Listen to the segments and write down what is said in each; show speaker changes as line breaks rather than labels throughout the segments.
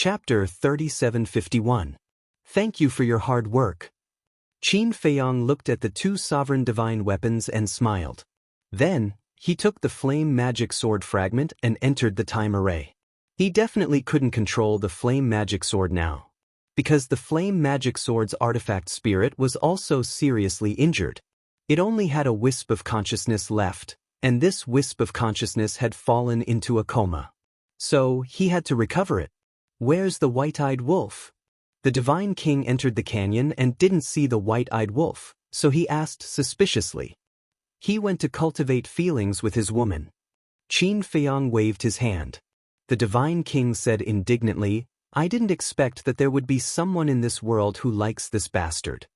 Chapter 3751. Thank you for your hard work. Qin Feiyang looked at the two sovereign divine weapons and smiled. Then, he took the flame magic sword fragment and entered the time array. He definitely couldn't control the flame magic sword now, because the flame magic sword's artifact spirit was also seriously injured. It only had a wisp of consciousness left, and this wisp of consciousness had fallen into a coma. So, he had to recover it. Where's the white-eyed wolf? The Divine King entered the canyon and didn't see the white-eyed wolf, so he asked suspiciously. He went to cultivate feelings with his woman. Qin Feiyang waved his hand. The Divine King said indignantly, I didn't expect that there would be someone in this world who likes this bastard.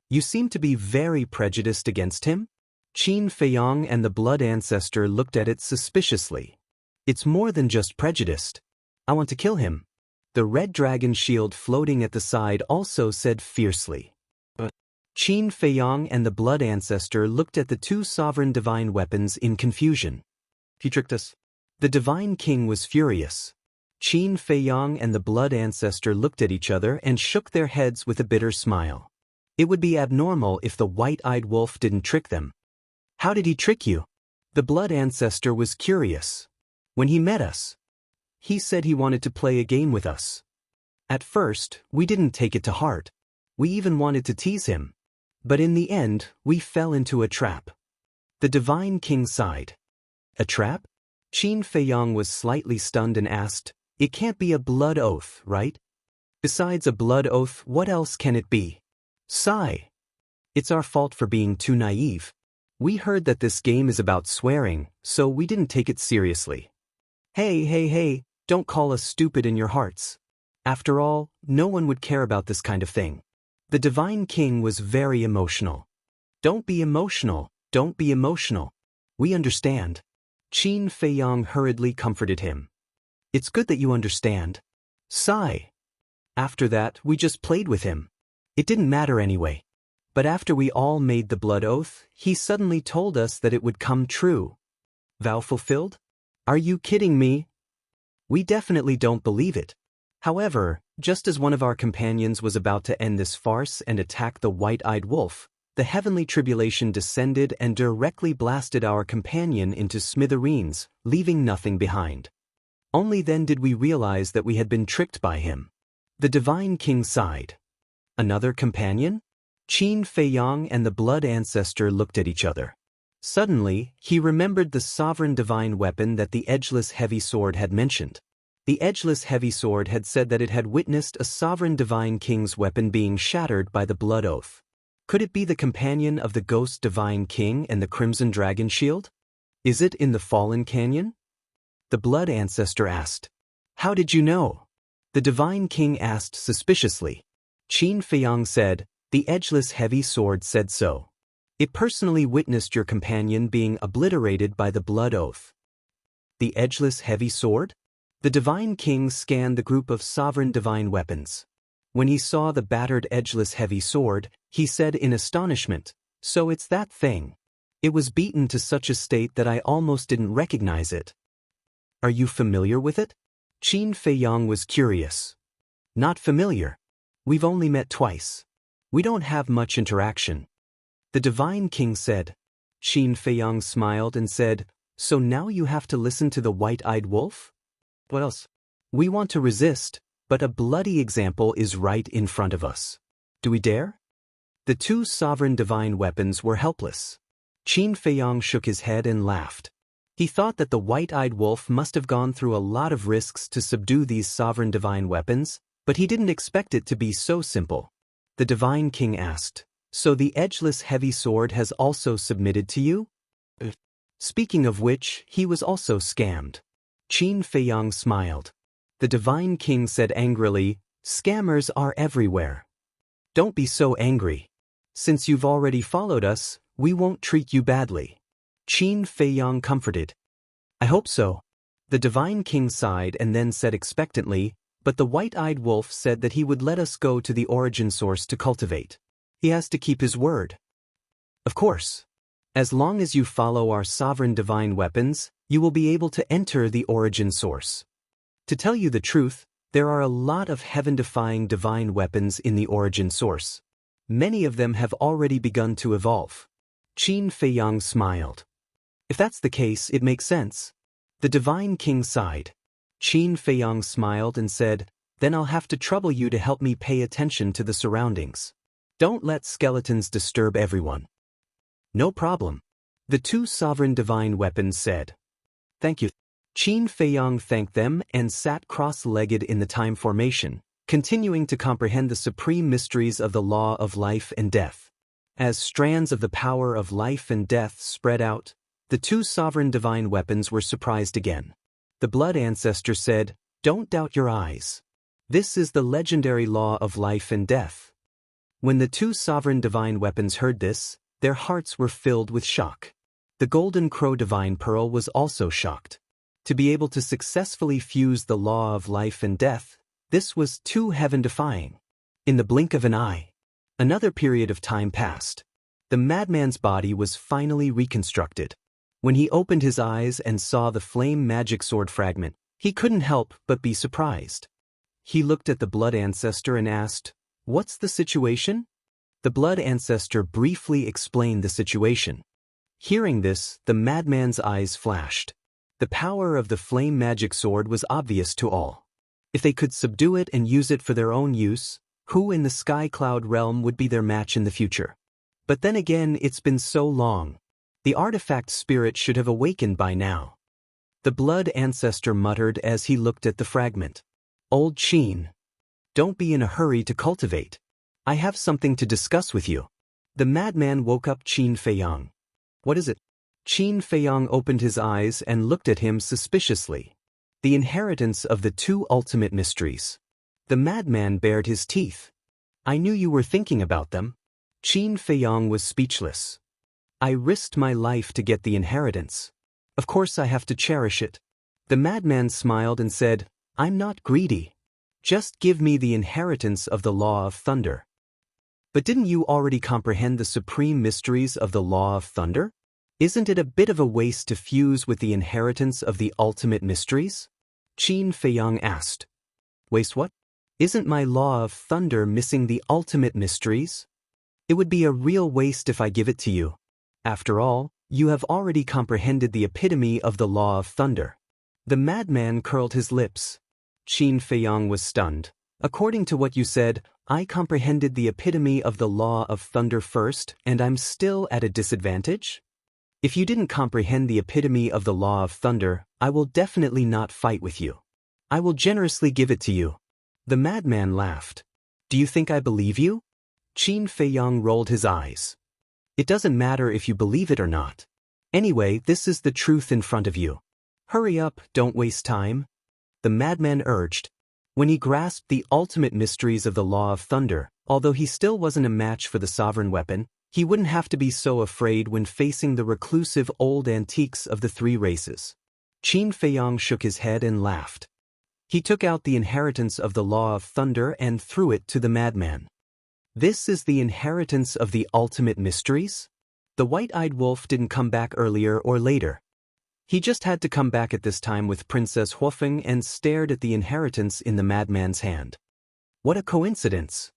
You seem to be very prejudiced against him? Qin Feiyang and the blood ancestor looked at it suspiciously. It's more than just prejudiced. I want to kill him. The red dragon shield floating at the side also said fiercely. But Qin Feiyang and the blood ancestor looked at the two sovereign divine weapons in confusion. He tricked us. The Divine King was furious. Qin Feiyang and the blood ancestor looked at each other and shook their heads with a bitter smile. It would be abnormal if the white-eyed wolf didn't trick them. How did he trick you? The blood ancestor was curious. When he met us, he said he wanted to play a game with us. At first, we didn't take it to heart. We even wanted to tease him. But in the end, we fell into a trap. The Divine King sighed. A trap? Qin Feiyang was slightly stunned and asked, It can't be a blood oath, right? Besides a blood oath, what else can it be? Sigh. It's our fault for being too naive. We heard that this game is about swearing, so we didn't take it seriously. Hey, don't call us stupid in your hearts. After all, no one would care about this kind of thing. The Divine King was very emotional. Don't be emotional, don't be emotional. We understand. Qin Feiyang hurriedly comforted him. It's good that you understand. Sigh. After that, we just played with him. It didn't matter anyway. But after we all made the blood oath, he suddenly told us that it would come true. Vow fulfilled? Are you kidding me? We definitely don't believe it. However, just as one of our companions was about to end this farce and attack the white-eyed wolf, the heavenly tribulation descended and directly blasted our companion into smithereens, leaving nothing behind. Only then did we realize that we had been tricked by him. The Divine King sighed. Another companion? Qin Feiyang and the blood ancestor looked at each other. Suddenly, he remembered the sovereign divine weapon that the edgeless heavy sword had mentioned. The edgeless heavy sword had said that it had witnessed a sovereign divine king's weapon being shattered by the blood oath. Could it be the companion of the ghost divine king and the crimson dragon shield? Is it in the fallen canyon? The blood ancestor asked. How did you know? The divine king asked suspiciously. Qin Feiyang said, The edgeless heavy sword said so. It personally witnessed your companion being obliterated by the blood oath. The edgeless heavy sword? The Divine King scanned the group of sovereign divine weapons. When he saw the battered edgeless heavy sword, he said in astonishment, So it's that thing. It was beaten to such a state that I almost didn't recognize it. Are you familiar with it? Qin Feiyang was curious. Not familiar. We've only met twice. We don't have much interaction. The Divine King said. Qin Feiyang smiled and said, So now you have to listen to the white-eyed wolf? What else? We want to resist, but a bloody example is right in front of us. Do we dare? The two sovereign divine weapons were helpless. Qin Feiyang shook his head and laughed. He thought that the white-eyed wolf must have gone through a lot of risks to subdue these sovereign divine weapons, but he didn't expect it to be so simple. The Divine King asked, So the edgeless heavy sword has also submitted to you? Speaking of which, he was also scammed. Qin Feiyang smiled. The Divine King said angrily, Scammers are everywhere. Don't be so angry. Since you've already followed us, we won't treat you badly. Qin Feiyang comforted. I hope so. The Divine King sighed and then said expectantly, But the white-eyed wolf said that he would let us go to the origin source to cultivate. He has to keep his word. Of course. As long as you follow our sovereign divine weapons, you will be able to enter the origin source. To tell you the truth, There are a lot of heaven-defying divine weapons in the origin source. Many of them have already begun to evolve. Qin Feiyang smiled. If that's the case, it makes sense. The divine king sighed. Qin Feiyang smiled and said, "Then I'll have to trouble you to help me pay attention to the surroundings. Don't let skeletons disturb everyone." "No problem," the two sovereign divine weapons said. "Thank you." Qin Feiyang thanked them and sat cross-legged in the time formation, continuing to comprehend the supreme mysteries of the law of life and death. As strands of the power of life and death spread out, the two sovereign divine weapons were surprised again. The blood ancestor said, "Don't doubt your eyes. This is the legendary law of life and death." When the two sovereign divine weapons heard this, their hearts were filled with shock. The golden crow divine pearl was also shocked. To be able to successfully fuse the law of life and death, this was too heaven-defying. In the blink of an eye, another period of time passed. The madman's body was finally reconstructed. When he opened his eyes and saw the flame magic sword fragment, he couldn't help but be surprised. He looked at the blood ancestor and asked, "What's the situation?" The blood ancestor briefly explained the situation. Hearing this, the madman's eyes flashed. The power of the flame magic sword was obvious to all. If they could subdue it and use it for their own use, who in the sky cloud realm would be their match in the future? But then again, it's been so long. The artifact spirit should have awakened by now. The blood ancestor muttered as he looked at the fragment. "Old Qin, don't be in a hurry to cultivate. I have something to discuss with you." The madman woke up Qin Feiyang. "What is it?" Qin Feiyang opened his eyes and looked at him suspiciously. The inheritance of the two ultimate mysteries. The madman bared his teeth. "I knew you were thinking about them." Qin Feiyang was speechless. "I risked my life to get the inheritance. Of course I have to cherish it." The madman smiled and said, "I'm not greedy. Just give me the inheritance of the law of thunder." "But didn't you already comprehend the supreme mysteries of the law of thunder? Isn't it a bit of a waste to fuse with the inheritance of the ultimate mysteries?" Qin Feiyang asked. "Waste what? Isn't my law of thunder missing the ultimate mysteries? It would be a real waste if I give it to you. After all, you have already comprehended the epitome of the law of thunder." The madman curled his lips. Qin Feiyang was stunned. "According to what you said, I comprehended the epitome of the law of thunder first, and I'm still at a disadvantage? If you didn't comprehend the epitome of the law of thunder, I will definitely not fight with you. I will generously give it to you." The madman laughed. "Do you think I believe you?" Qin Feiyang rolled his eyes. "It doesn't matter if you believe it or not. Anyway, this is the truth in front of you. Hurry up, don't waste time." The madman urged. When he grasped the ultimate mysteries of the law of thunder, although he still wasn't a match for the sovereign weapon, he wouldn't have to be so afraid when facing the reclusive old antiques of the three races. Qin Feiyang shook his head and laughed. He took out the inheritance of the law of thunder and threw it to the madman. "This is the inheritance of the ultimate mysteries?" The white-eyed wolf didn't come back earlier or later. He just had to come back at this time with Princess Huofeng and stared at the inheritance in the madman's hand. What a coincidence!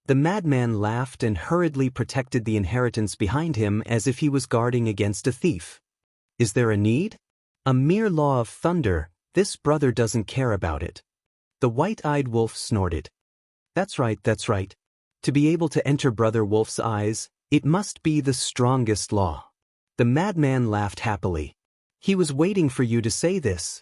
The madman laughed and hurriedly protected the inheritance behind him as if he was guarding against a thief. "Is there a need? A mere law of thunder, this brother doesn't care about it." The white-eyed wolf snorted. That's right. To be able to enter Brother Wolf's eyes, it must be the strongest law." The madman laughed happily. "He was waiting for you to say this."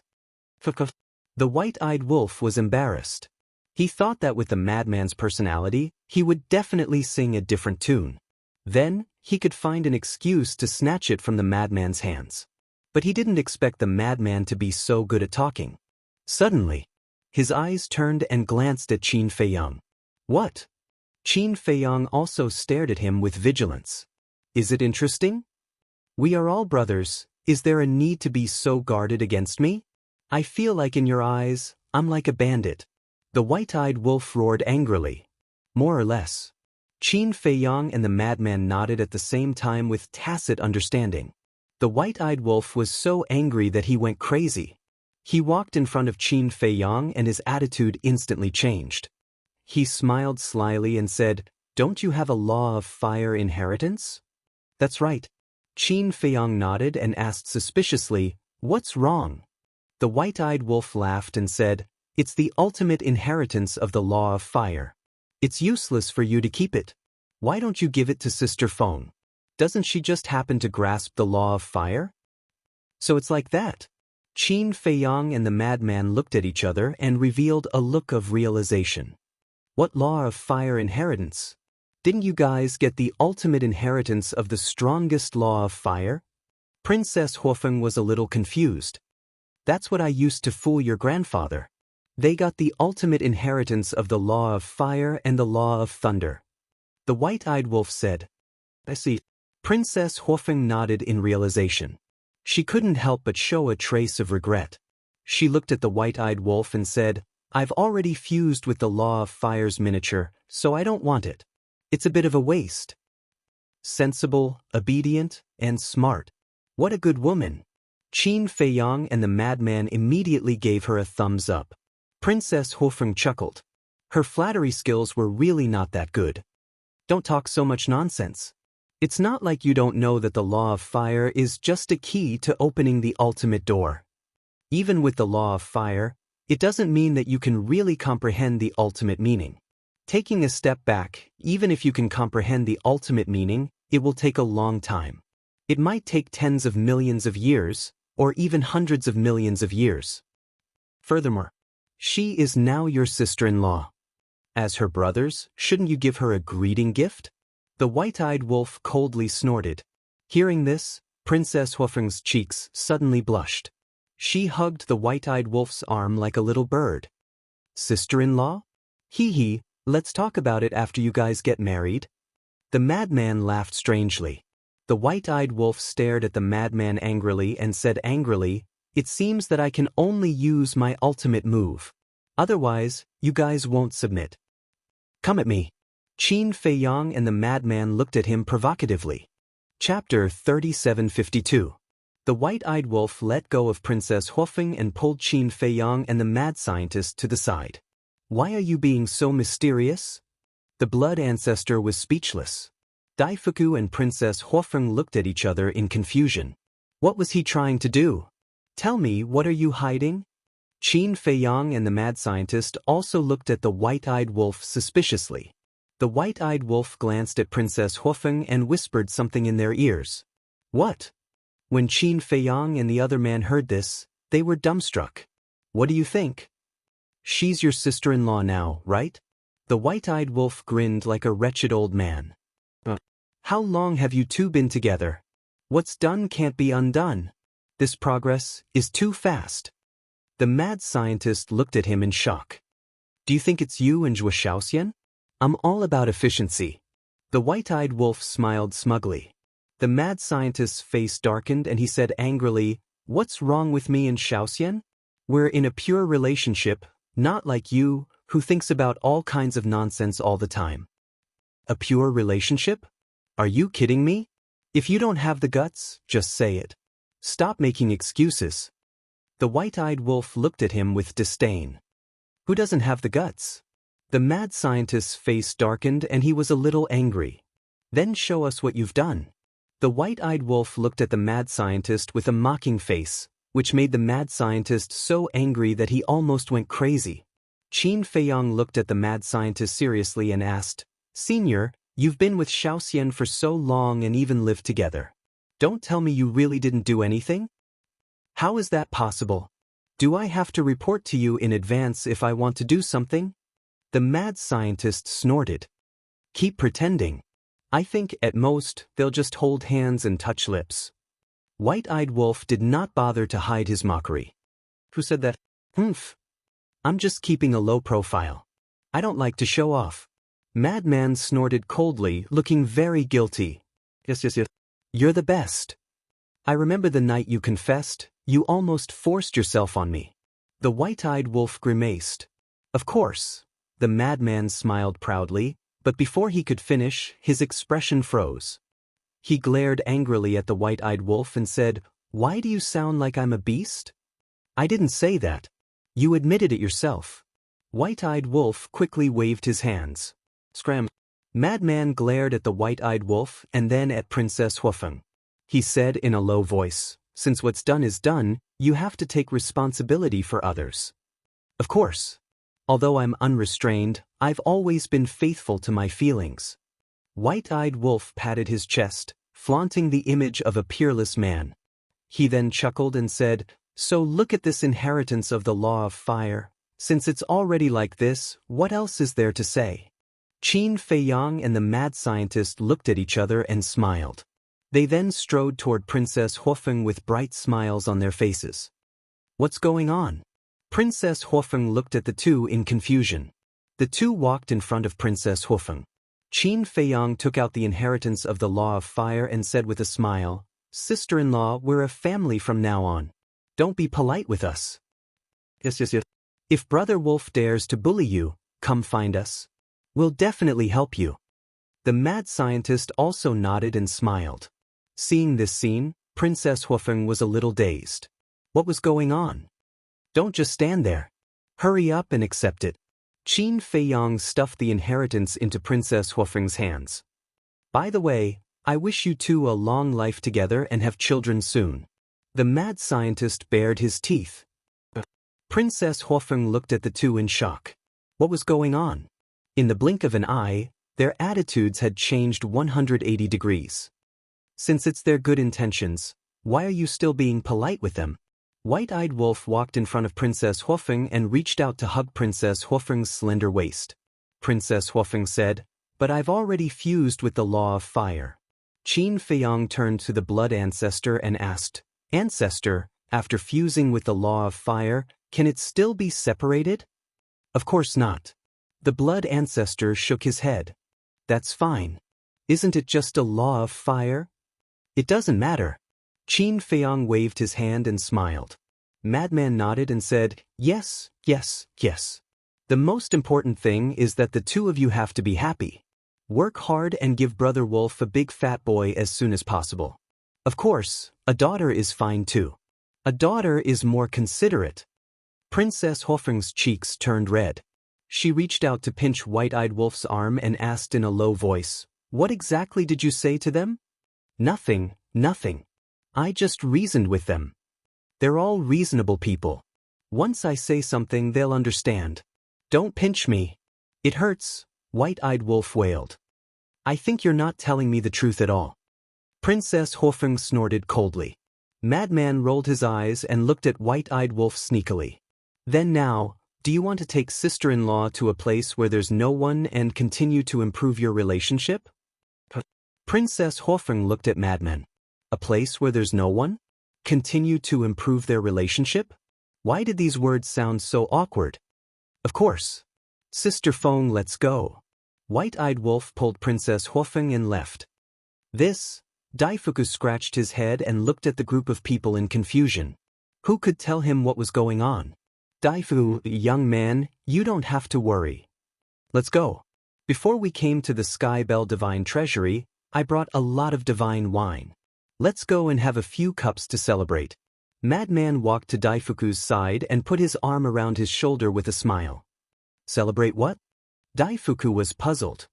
The white-eyed wolf was embarrassed. He thought that with the madman's personality, he would definitely sing a different tune. Then, he could find an excuse to snatch it from the madman's hands. But he didn't expect the madman to be so good at talking. Suddenly, his eyes turned and glanced at Qin Feiyang. "What?" Qin Feiyang also stared at him with vigilance. "Is it interesting? We are all brothers. Is there a need to be so guarded against me? I feel like in your eyes, I'm like a bandit." The white-eyed wolf roared angrily. "More or less." Qin Feiyang and the madman nodded at the same time with tacit understanding. The white-eyed wolf was so angry that he went crazy. He walked in front of Qin Feiyang and his attitude instantly changed. He smiled slyly and said, "Don't you have a law of fire inheritance?" "That's right." Qin Feiyang nodded and asked suspiciously, "What's wrong?" The white-eyed wolf laughed and said, "It's the ultimate inheritance of the law of fire. It's useless for you to keep it. Why don't you give it to Sister Feng? Doesn't she just happen to grasp the law of fire?" "So it's like that." Qin Feiyang and the madman looked at each other and revealed a look of realization. "What law of fire inheritance? Didn't you guys get the ultimate inheritance of the strongest law of fire?" Princess Huofeng was a little confused. "That's what I used to fool your grandfather. They got the ultimate inheritance of the law of fire and the law of thunder." The white-eyed wolf said, "I see." Princess Huofeng nodded in realization. She couldn't help but show a trace of regret. She looked at the white-eyed wolf and said, "I've already fused with the law of fire's miniature, so I don't want it. It's a bit of a waste." Sensible, obedient, and smart. What a good woman. Qin Feiyang and the madman immediately gave her a thumbs up. Princess Huofeng chuckled. Her flattery skills were really not that good. "Don't talk so much nonsense. It's not like you don't know that the law of fire is just a key to opening the ultimate door. Even with the law of fire, it doesn't mean that you can really comprehend the ultimate meaning. Taking a step back, even if you can comprehend the ultimate meaning, it will take a long time. It might take tens of millions of years, or even hundreds of millions of years. Furthermore, she is now your sister-in-law. As her brothers, shouldn't you give her a greeting gift?" The white-eyed wolf coldly snorted. Hearing this, Princess Huofeng's cheeks suddenly blushed. She hugged the white-eyed wolf's arm like a little bird. "Sister-in-law? Hee, let's talk about it after you guys get married." The madman laughed strangely. The white-eyed wolf stared at the madman angrily and said angrily, "It seems that I can only use my ultimate move. Otherwise, you guys won't submit. Come at me." Qin Feiyang and the madman looked at him provocatively. Chapter 3752. The white-eyed wolf let go of Princess Huofeng and pulled Qin Feiyang and the mad scientist to the side. "Why are you being so mysterious?" The blood ancestor was speechless. Daifuku and Princess Huofeng looked at each other in confusion. What was he trying to do? "Tell me, what are you hiding?" Qin Feiyang and the mad scientist also looked at the white-eyed wolf suspiciously. The white-eyed wolf glanced at Princess Huofeng and whispered something in their ears. "What?" When Qin Feiyang and the other man heard this, they were dumbstruck. "What do you think?" "She's your sister-in-law now, right?" The white-eyed wolf grinned like a wretched old man. How long have you two been together? What's done can't be undone. This progress is too fast." The mad scientist looked at him in shock. "Do you think it's you and Zhuo Shaoxian? I'm all about efficiency." The white-eyed wolf smiled smugly. The mad scientist's face darkened and he said angrily, "What's wrong with me and Shaoxian? We're in a pure relationship, not like you, who thinks about all kinds of nonsense all the time." "A pure relationship? Are you kidding me? If you don't have the guts, just say it. Stop making excuses." The white-eyed wolf looked at him with disdain. "Who doesn't have the guts?" The mad scientist's face darkened and he was a little angry. "Then show us what you've done." The white-eyed wolf looked at the mad scientist with a mocking face, which made the mad scientist so angry that he almost went crazy. Qin Feiyang looked at the mad scientist seriously and asked, "Senior, you've been with Shaoxian for so long and even lived together. Don't tell me you really didn't do anything? How is that possible? Do I have to report to you in advance if I want to do something?" The mad scientist snorted. "Keep pretending. I think, at most, they'll just hold hands and touch lips." White-eyed wolf did not bother to hide his mockery. "Who said that?" "Humph. I'm just keeping a low profile. I don't like to show off." Madman snorted coldly, looking very guilty. Yes. "You're the best. I remember the night you confessed. You almost forced yourself on me." The white-eyed wolf grimaced. "Of course." The madman smiled proudly, but before he could finish, his expression froze. He glared angrily at the white-eyed wolf and said, "Why do you sound like I'm a beast?" I didn't say that. You admitted it yourself. White-eyed wolf quickly waved his hands. Scram. Madman glared at the white-eyed wolf and then at Princess Huofeng. He said in a low voice, since what's done is done, you have to take responsibility for others. Of course. Although I'm unrestrained, I've always been faithful to my feelings. White-eyed wolf patted his chest, flaunting the image of a peerless man. He then chuckled and said, so look at this inheritance of the law of fire. Since it's already like this, what else is there to say? Qin Feiyang and the mad scientist looked at each other and smiled. They then strode toward Princess Huofeng with bright smiles on their faces. What's going on? Princess Huofeng looked at the two in confusion. The two walked in front of Princess Huofeng. Qin Feiyang took out the inheritance of the law of fire and said with a smile, sister-in-law, we're a family from now on. Don't be polite with us. Yes. If Brother Wolf dares to bully you, come find us. We'll definitely help you. The mad scientist also nodded and smiled. Seeing this scene, Princess Huofeng was a little dazed. What was going on? Don't just stand there. Hurry up and accept it. Qin Feiyang stuffed the inheritance into Princess Huofeng's hands. By the way, I wish you two a long life together and have children soon. The mad scientist bared his teeth. Princess Huofeng looked at the two in shock. What was going on? In the blink of an eye, their attitudes had changed 180 degrees. Since it's their good intentions, why are you still being polite with them? White-eyed wolf walked in front of Princess Huofeng and reached out to hug Princess Huofeng's slender waist. Princess Huofeng said, but I've already fused with the law of fire. Qin Feiyang turned to the blood ancestor and asked, Ancestor, after fusing with the law of fire, can it still be separated? Of course not. The blood ancestor shook his head. That's fine. Isn't it just a law of fire? It doesn't matter. Qin Feiyang waved his hand and smiled. Madman nodded and said, yes. The most important thing is that the two of you have to be happy. Work hard and give Brother Wolf a big fat boy as soon as possible. Of course, a daughter is fine too. A daughter is more considerate. Princess Huofeng's cheeks turned red. She reached out to pinch White-eyed Wolf's arm and asked in a low voice, what exactly did you say to them? Nothing. I just reasoned with them. They're all reasonable people. Once I say something, they'll understand. Don't pinch me. It hurts, White-eyed Wolf wailed. I think you're not telling me the truth at all. Princess Huofeng snorted coldly. Madman rolled his eyes and looked at White-eyed Wolf sneakily. Then now, do you want to take sister-in-law to a place where there's no one and continue to improve your relationship? Princess Huofeng looked at Madman. A place where there's no one? Continue to improve their relationship? Why did these words sound so awkward? Of course. Sister Feng, let's go. White-eyed Wolf pulled Princess Huofeng and left. Daifuku scratched his head and looked at the group of people in confusion. Who could tell him what was going on? Daifuku, young man, you don't have to worry. Let's go. Before we came to the Sky Bell Divine Treasury, I brought a lot of divine wine. Let's go and have a few cups to celebrate. Madman walked to Daifuku's side and put his arm around his shoulder with a smile. Celebrate what? Daifuku was puzzled.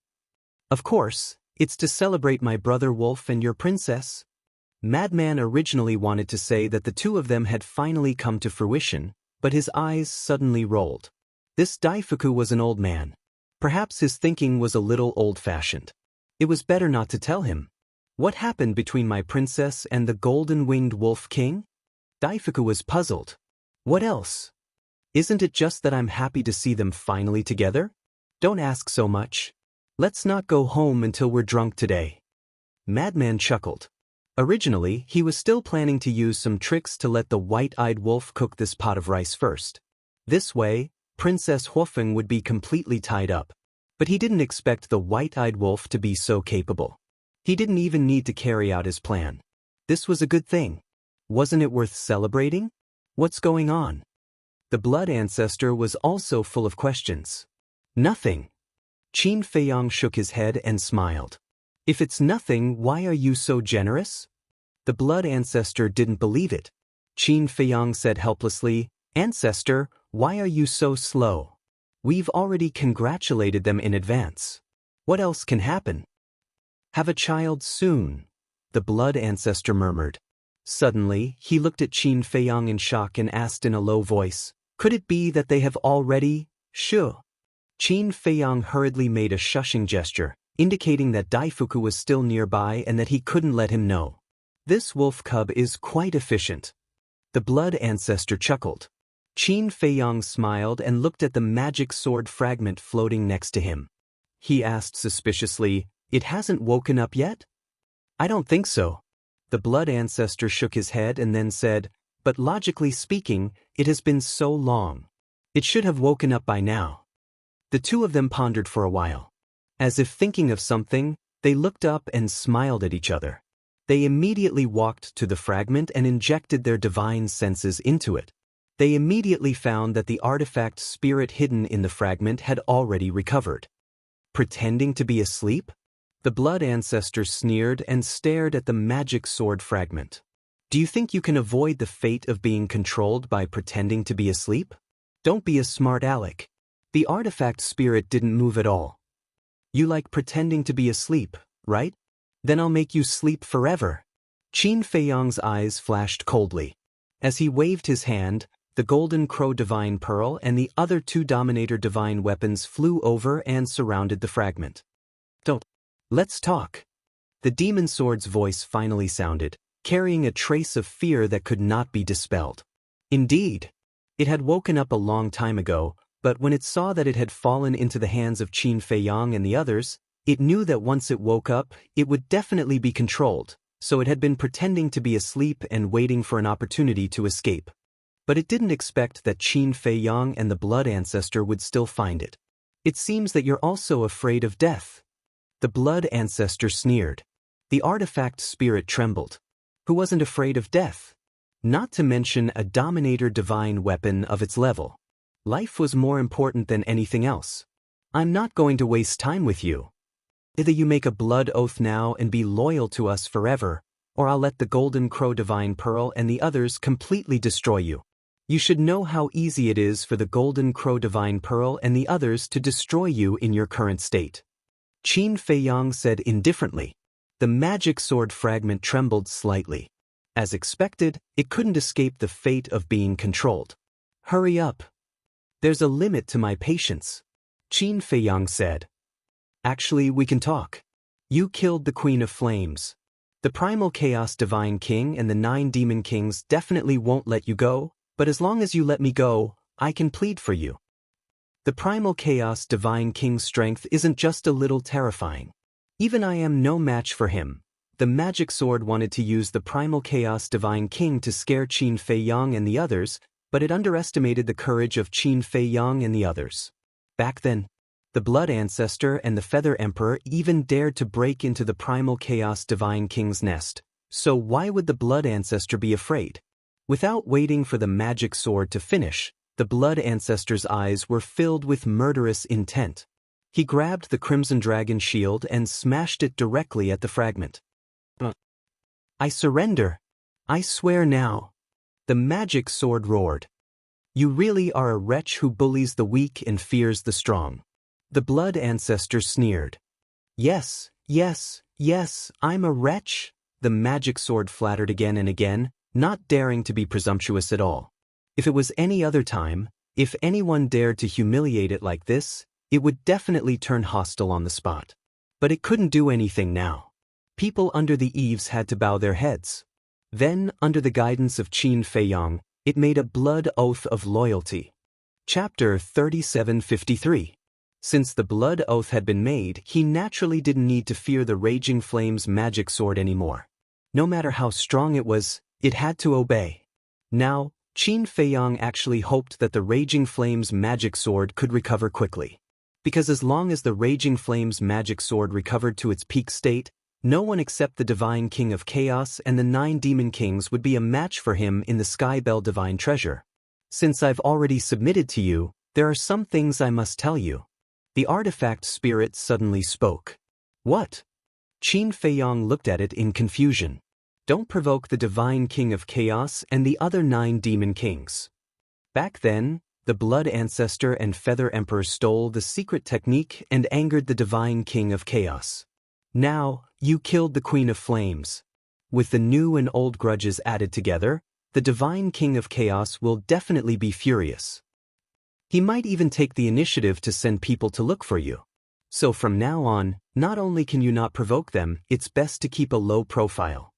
Of course, it's to celebrate my brother Wolf and your princess. Madman originally wanted to say that the two of them had finally come to fruition, but his eyes suddenly rolled. This Daifuku was an old man. Perhaps his thinking was a little old-fashioned. It was better not to tell him. What happened between my princess and the golden-winged wolf king? Daifuku was puzzled. What else? Isn't it just that I'm happy to see them finally together? Don't ask so much. Let's not go home until we're drunk today. Madman chuckled. Originally, he was still planning to use some tricks to let the white-eyed wolf cook this pot of rice first. This way, Princess Huofeng would be completely tied up. But he didn't expect the white-eyed wolf to be so capable. He didn't even need to carry out his plan. This was a good thing. Wasn't it worth celebrating? What's going on? The blood ancestor was also full of questions. Nothing. Qin Feiyang shook his head and smiled. If it's nothing, why are you so generous? The blood ancestor didn't believe it. Qin Feiyang said helplessly, "Ancestor, why are you so slow? We've already congratulated them in advance. What else can happen?" "Have a child soon," the blood ancestor murmured. Suddenly, he looked at Qin Feiyang in shock and asked in a low voice, "Could it be that they have already, Sure?" Qin Feiyang hurriedly made a shushing gesture, indicating that Daifuku was still nearby and that he couldn't let him know. "This wolf cub is quite efficient." The blood ancestor chuckled. Qin Feiyang smiled and looked at the magic sword fragment floating next to him. He asked suspiciously, "It hasn't woken up yet?" "I don't think so." The blood ancestor shook his head and then said, "But logically speaking, it has been so long. It should have woken up by now." The two of them pondered for a while. As if thinking of something, they looked up and smiled at each other. They immediately walked to the fragment and injected their divine senses into it. They immediately found that the artifact spirit hidden in the fragment had already recovered. Pretending to be asleep? The blood ancestor sneered and stared at the magic sword fragment. "Do you think you can avoid the fate of being controlled by pretending to be asleep? Don't be a smart aleck. The artifact spirit didn't move at all. You like pretending to be asleep, right? Then I'll make you sleep forever." Qin Feiyang's eyes flashed coldly. As he waved his hand, the Golden Crow Divine Pearl and the other two Dominator Divine weapons flew over and surrounded the fragment. "Don't. Let's talk." The demon sword's voice finally sounded, carrying a trace of fear that could not be dispelled. Indeed, it had woken up a long time ago, but when it saw that it had fallen into the hands of Qin Feiyang and the others, it knew that once it woke up, it would definitely be controlled, so it had been pretending to be asleep and waiting for an opportunity to escape. But it didn't expect that Qin Feiyang and the blood ancestor would still find it. "It seems that you're also afraid of death." The blood ancestor sneered. The artifact spirit trembled. Who wasn't afraid of death? Not to mention a Dominator Divine weapon of its level. Life was more important than anything else. "I'm not going to waste time with you. Either you make a blood oath now and be loyal to us forever, or I'll let the Golden Crow Divine Pearl and the others completely destroy you. You should know how easy it is for the Golden Crow Divine Pearl and the others to destroy you in your current state." Qin Feiyang said indifferently. The magic sword fragment trembled slightly. As expected, it couldn't escape the fate of being controlled. "Hurry up. There's a limit to my patience," Qin Feiyang said. "Actually, we can talk. You killed the Queen of Flames. The Primal Chaos Divine King and the 9 Demon Kings definitely won't let you go, but as long as you let me go, I can plead for you. The Primal Chaos Divine King's strength isn't just a little terrifying. Even I am no match for him." The magic sword wanted to use the Primal Chaos Divine King to scare Qin Feiyang and the others, but it underestimated the courage of Qin Feiyang and the others. Back then, the Blood Ancestor and the Feather Emperor even dared to break into the Primal Chaos Divine King's nest, so why would the Blood Ancestor be afraid? Without waiting for the magic sword to finish, the Blood Ancestor's eyes were filled with murderous intent. He grabbed the Crimson Dragon shield and smashed it directly at the fragment. "I surrender. I swear now." The magic sword roared. "You really are a wretch who bullies the weak and fears the strong." The Blood Ancestor sneered. Yes, yes, yes, I'm a wretch," the magic sword flattered again and again, not daring to be presumptuous at all. If it was any other time, if anyone dared to humiliate it like this, it would definitely turn hostile on the spot. But it couldn't do anything now. People under the eaves had to bow their heads. Then, under the guidance of Qin Feiyang, it made a blood oath of loyalty. Chapter 3753. Since the blood oath had been made, he naturally didn't need to fear the Raging Flame's magic sword anymore. No matter how strong it was, it had to obey. Now, Qin Feiyang actually hoped that the Raging Flame's magic sword could recover quickly. Because as long as the Raging Flame's magic sword recovered to its peak state, no one except the Divine King of Chaos and the 9 Demon Kings would be a match for him in the Skybell Divine Treasure. Since I've already submitted to you, there are some things I must tell you. The artifact spirit suddenly spoke. What? Qin Feiyang looked at it in confusion. Don't provoke the divine king of chaos and the other 9 demon kings. Back then, the Blood Ancestor and Feather Emperor stole the secret technique and angered the divine king of chaos. Now, you killed the Queen of Flames. With the new and old grudges added together, the divine king of chaos will definitely be furious. He might even take the initiative to send people to look for you. So from now on, not only can you not provoke them, it's best to keep a low profile.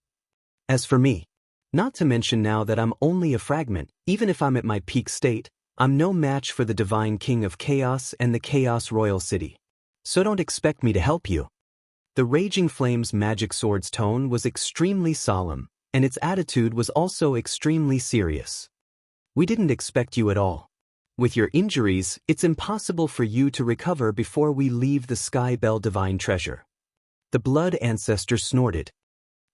As for me, not to mention now that I'm only a fragment, even if I'm at my peak state, I'm no match for the divine king of chaos and the chaos royal city. So don't expect me to help you. The Raging Flame's magic sword's tone was extremely solemn, and its attitude was also extremely serious. We didn't expect you at all. With your injuries, it's impossible for you to recover before we leave the Sky Bell Divine Treasure. The Blood Ancestor snorted.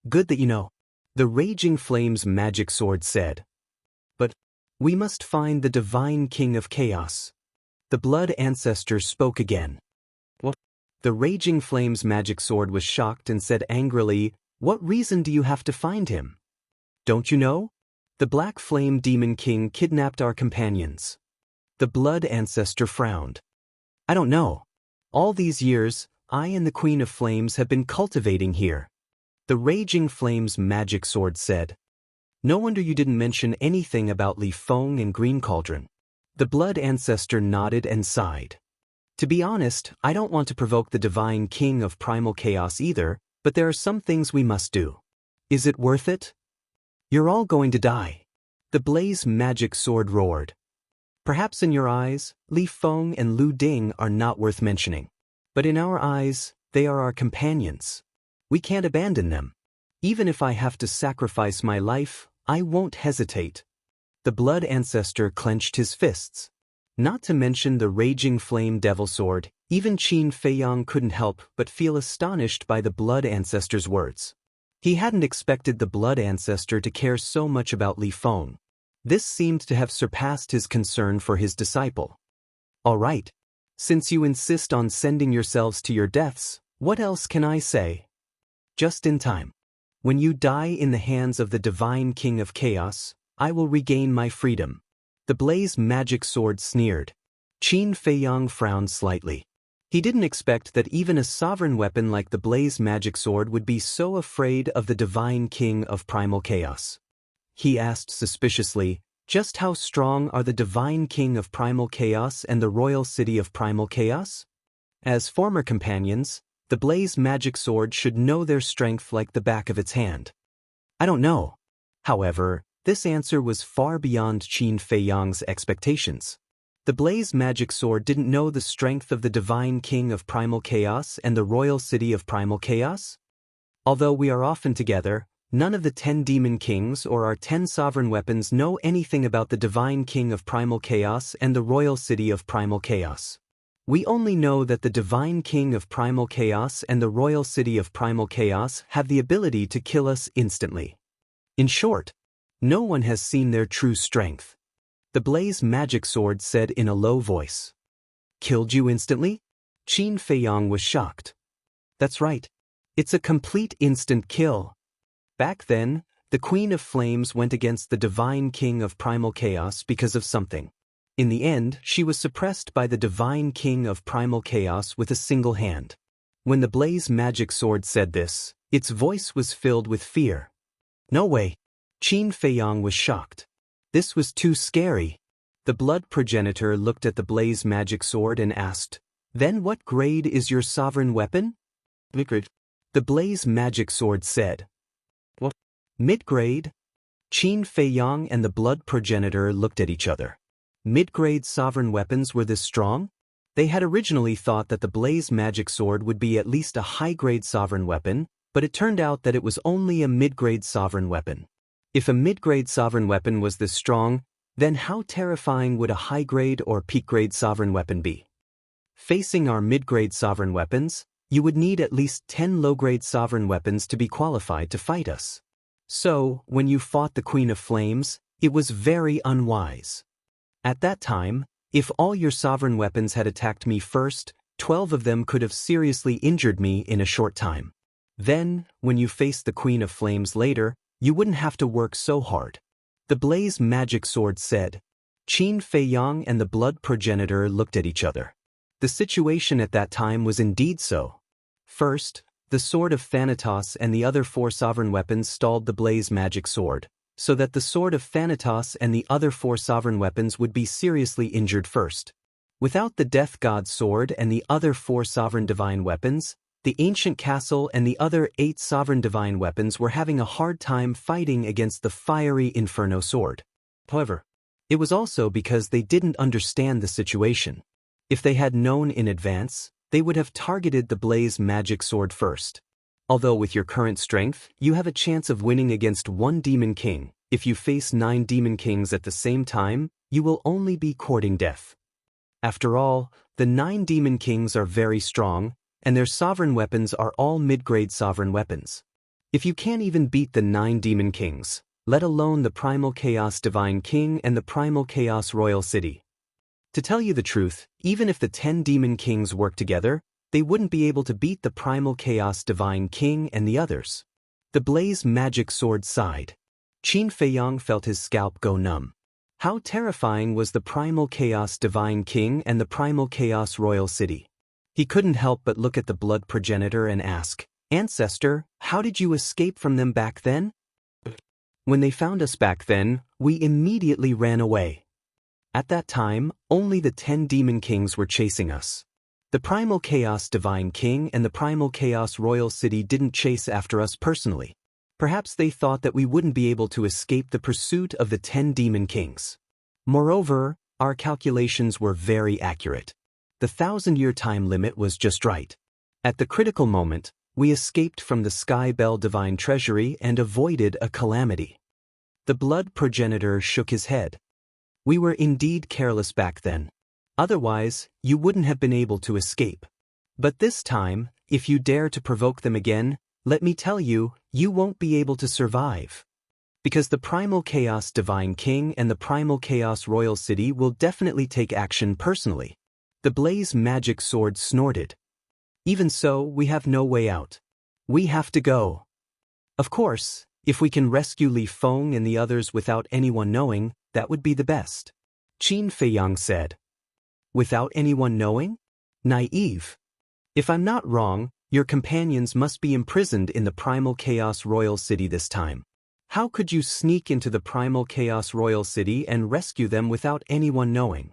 Good that you know. The Raging Flame's magic sword said. But we must find the divine king of chaos. The Blood Ancestor spoke again. What? The Raging Flame's magic sword was shocked and said angrily, "What reason do you have to find him? Don't you know? The Black Flame Demon King kidnapped our companions." The Blood Ancestor frowned. "I don't know. All these years, I and the Queen of Flames have been cultivating here." The Raging Flame's magic sword said. "No wonder you didn't mention anything about Li Feng and Green Cauldron." The Blood Ancestor nodded and sighed. "To be honest, I don't want to provoke the divine king of primal chaos either, but there are some things we must do. Is it worth it? You're all going to die." The Blaze magic sword roared. "Perhaps in your eyes, Li Feng and Lu Ding are not worth mentioning. But in our eyes, they are our companions. We can't abandon them. Even if I have to sacrifice my life, I won't hesitate." The Blood Ancestor clenched his fists. Not to mention the Raging Flame Devil Sword, even Qin Feiyang couldn't help but feel astonished by the Blood Ancestor's words. He hadn't expected the Blood Ancestor to care so much about Li Feng. This seemed to have surpassed his concern for his disciple. "All right. Since you insist on sending yourselves to your deaths, what else can I say? Just in time. When you die in the hands of the divine king of chaos, I will regain my freedom." The Blaze magic sword sneered. Qin Feiyang frowned slightly. He didn't expect that even a sovereign weapon like the Blaze magic sword would be so afraid of the divine king of primal chaos. He asked suspiciously, "Just how strong are the divine king of primal chaos and the royal city of primal chaos?" As former companions, the Blaze magic sword should know their strength like the back of its hand. "I don't know." However, this answer was far beyond Qin Feiyang's expectations. The Blaze magic sword didn't know the strength of the divine king of primal chaos and the royal city of primal chaos? Although we are often together, none of the 10 demon kings or our 10 sovereign weapons know anything about the divine king of primal chaos and the royal city of primal chaos. We only know that the divine king of primal chaos and the royal city of primal chaos have the ability to kill us instantly. In short, no one has seen their true strength. The Blaze magic sword said in a low voice. "Killed you instantly?" Qin Feiyang was shocked. "That's right. It's a complete instant kill." Back then, the Queen of Flames went against the divine king of primal chaos because of something. In the end, she was suppressed by the divine king of primal chaos with a single hand. When the Blaze magic sword said this, its voice was filled with fear. "No way." Qin Feiyang was shocked. This was too scary. The Blood Progenitor looked at the Blaze magic sword and asked, "Then what grade is your sovereign weapon?" "Mid-grade." The Blaze magic sword said. "What? Mid-grade?" Qin Feiyang and the Blood Progenitor looked at each other. Mid-grade sovereign weapons were this strong? They had originally thought that the Blaze magic sword would be at least a high-grade sovereign weapon, but it turned out that it was only a mid-grade sovereign weapon. If a mid-grade sovereign weapon was this strong, then how terrifying would a high-grade or peak-grade sovereign weapon be? Facing our mid-grade sovereign weapons, you would need at least 10 low-grade sovereign weapons to be qualified to fight us. So, when you fought the Queen of Flames, it was very unwise. At that time, if all your sovereign weapons had attacked me first, 12 of them could have seriously injured me in a short time. Then, when you faced the Queen of Flames later, you wouldn't have to work so hard. The blaze magic sword said. Qin Feiyang and the blood progenitor looked at each other. The situation at that time was indeed so. First, the sword of Thanatos and the other 4 sovereign weapons stalled the blaze magic sword, so that the sword of Thanatos and the other 4 sovereign weapons would be seriously injured first. Without the death god sword and the other 4 sovereign divine weapons, the ancient castle and the other 8 sovereign divine weapons were having a hard time fighting against the fiery inferno sword. However, it was also because they didn't understand the situation. If they had known in advance, they would have targeted the blaze magic sword first. Although with your current strength, you have a chance of winning against 1 demon king, if you face 9 demon kings at the same time, you will only be courting death. After all, the 9 demon kings are very strong, and their sovereign weapons are all mid-grade sovereign weapons. If you can't even beat the 9 demon kings, let alone the Primal Chaos Divine King and the Primal Chaos Royal City. To tell you the truth, even if the 10 demon kings work together, they wouldn't be able to beat the Primal Chaos Divine King and the others. The blaze magic sword sighed. Qin Feiyang felt his scalp go numb. How terrifying was the Primal Chaos Divine King and the Primal Chaos Royal City? He couldn't help but look at the blood progenitor and ask, "Ancestor, how did you escape from them back then?" "When they found us back then, we immediately ran away. At that time, only the 10 demon kings were chasing us. The Primal Chaos Divine King and the Primal Chaos Royal City didn't chase after us personally. Perhaps they thought that we wouldn't be able to escape the pursuit of the 10 demon kings. Moreover, our calculations were very accurate. The 1,000-year time limit was just right. At the critical moment, we escaped from the Sky Bell Divine Treasury and avoided a calamity." The blood progenitor shook his head. "We were indeed careless back then. Otherwise, you wouldn't have been able to escape. But this time, if you dare to provoke them again, let me tell you, you won't be able to survive. Because the Primal Chaos Divine King and the Primal Chaos Royal City will definitely take action personally." The blaze magic sword snorted. "Even so, we have no way out. We have to go. Of course, if we can rescue Li Feng and the others without anyone knowing, that would be the best," Qin Feiyang said. "Without anyone knowing? Naive. If I'm not wrong, your companions must be imprisoned in the Primal Chaos Royal City this time. How could you sneak into the Primal Chaos Royal City and rescue them without anyone knowing?"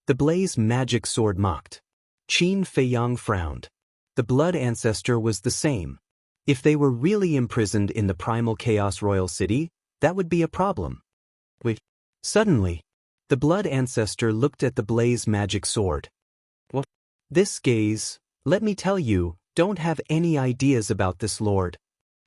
The blaze magic sword mocked. Qin Feiyang frowned. The blood ancestor was the same. If they were really imprisoned in the Primal Chaos Royal City, that would be a problem. Wait. Suddenly, the blood ancestor looked at the blaze magic sword. "What? This gaze, let me tell you, don't have any ideas about this lord."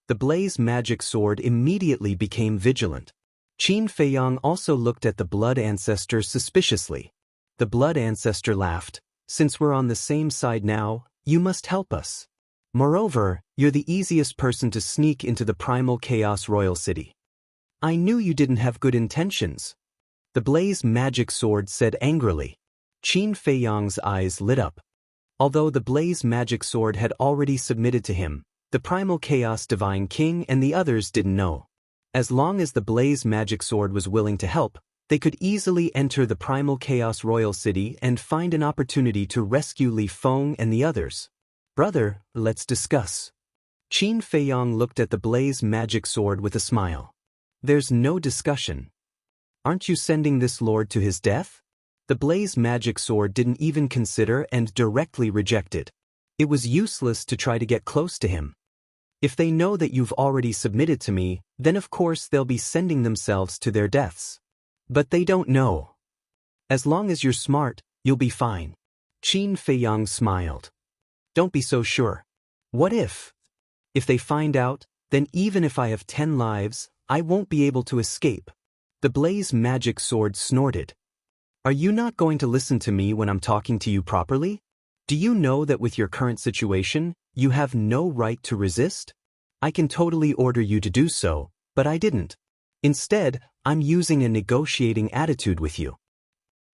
The blaze magic sword immediately became vigilant. Qin Feiyang also looked at the blood ancestor suspiciously. The blood ancestor laughed. "Since we're on the same side now, you must help us. Moreover, you're the easiest person to sneak into the Primal Chaos Royal City." "I knew you didn't have good intentions," the blaze magic sword said angrily. Qin Feiyang's eyes lit up. Although the blaze magic sword had already submitted to him, the Primal Chaos Divine King and the others didn't know. As long as the blaze magic sword was willing to help, they could easily enter the Primal Chaos Royal City and find an opportunity to rescue Li Feng and the others. "Brother, let's discuss." Qin Feiyang looked at the blaze magic sword with a smile. "There's no discussion. Aren't you sending this lord to his death?" The blaze magic sword didn't even consider and directly rejected. It was useless to try to get close to him. "If they know that you've already submitted to me, then of course they'll be sending themselves to their deaths. But they don't know. As long as you're smart, you'll be fine." Qin Feiyang smiled. "Don't be so sure. What if? If they find out, then even if I have 10 lives, I won't be able to escape." The blaze magic sword snorted. "Are you not going to listen to me when I'm talking to you properly? Do you know that with your current situation, you have no right to resist? I can totally order you to do so, but I didn't. Instead, I'm using a negotiating attitude with you.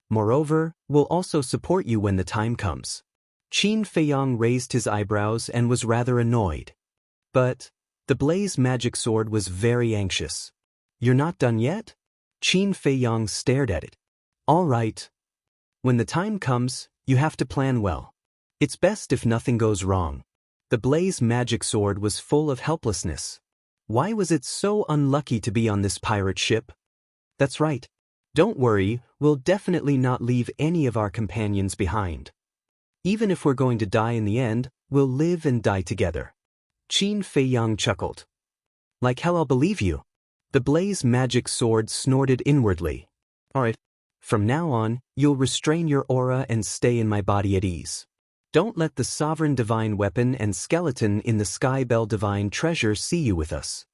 Moreover, we'll also support you when the time comes." Qin Feiyang raised his eyebrows and was rather annoyed. "But The blaze magic sword was very anxious. "You're not done yet?" Qin Feiyang stared at it. "All right. When the time comes, you have to plan well. It's best if nothing goes wrong." The blaze magic sword was full of helplessness. Why was it so unlucky to be on this pirate ship? "That's right. Don't worry, we'll definitely not leave any of our companions behind. Even if we're going to die in the end, we'll live and die together." Qin Feiyang chuckled. "Like hell I'll believe you." The blaze magic sword snorted inwardly. "All right. From now on, you'll restrain your aura and stay in my body at ease. Don't let the sovereign divine weapon and skeleton in the Sky Bell divine treasure see you with us."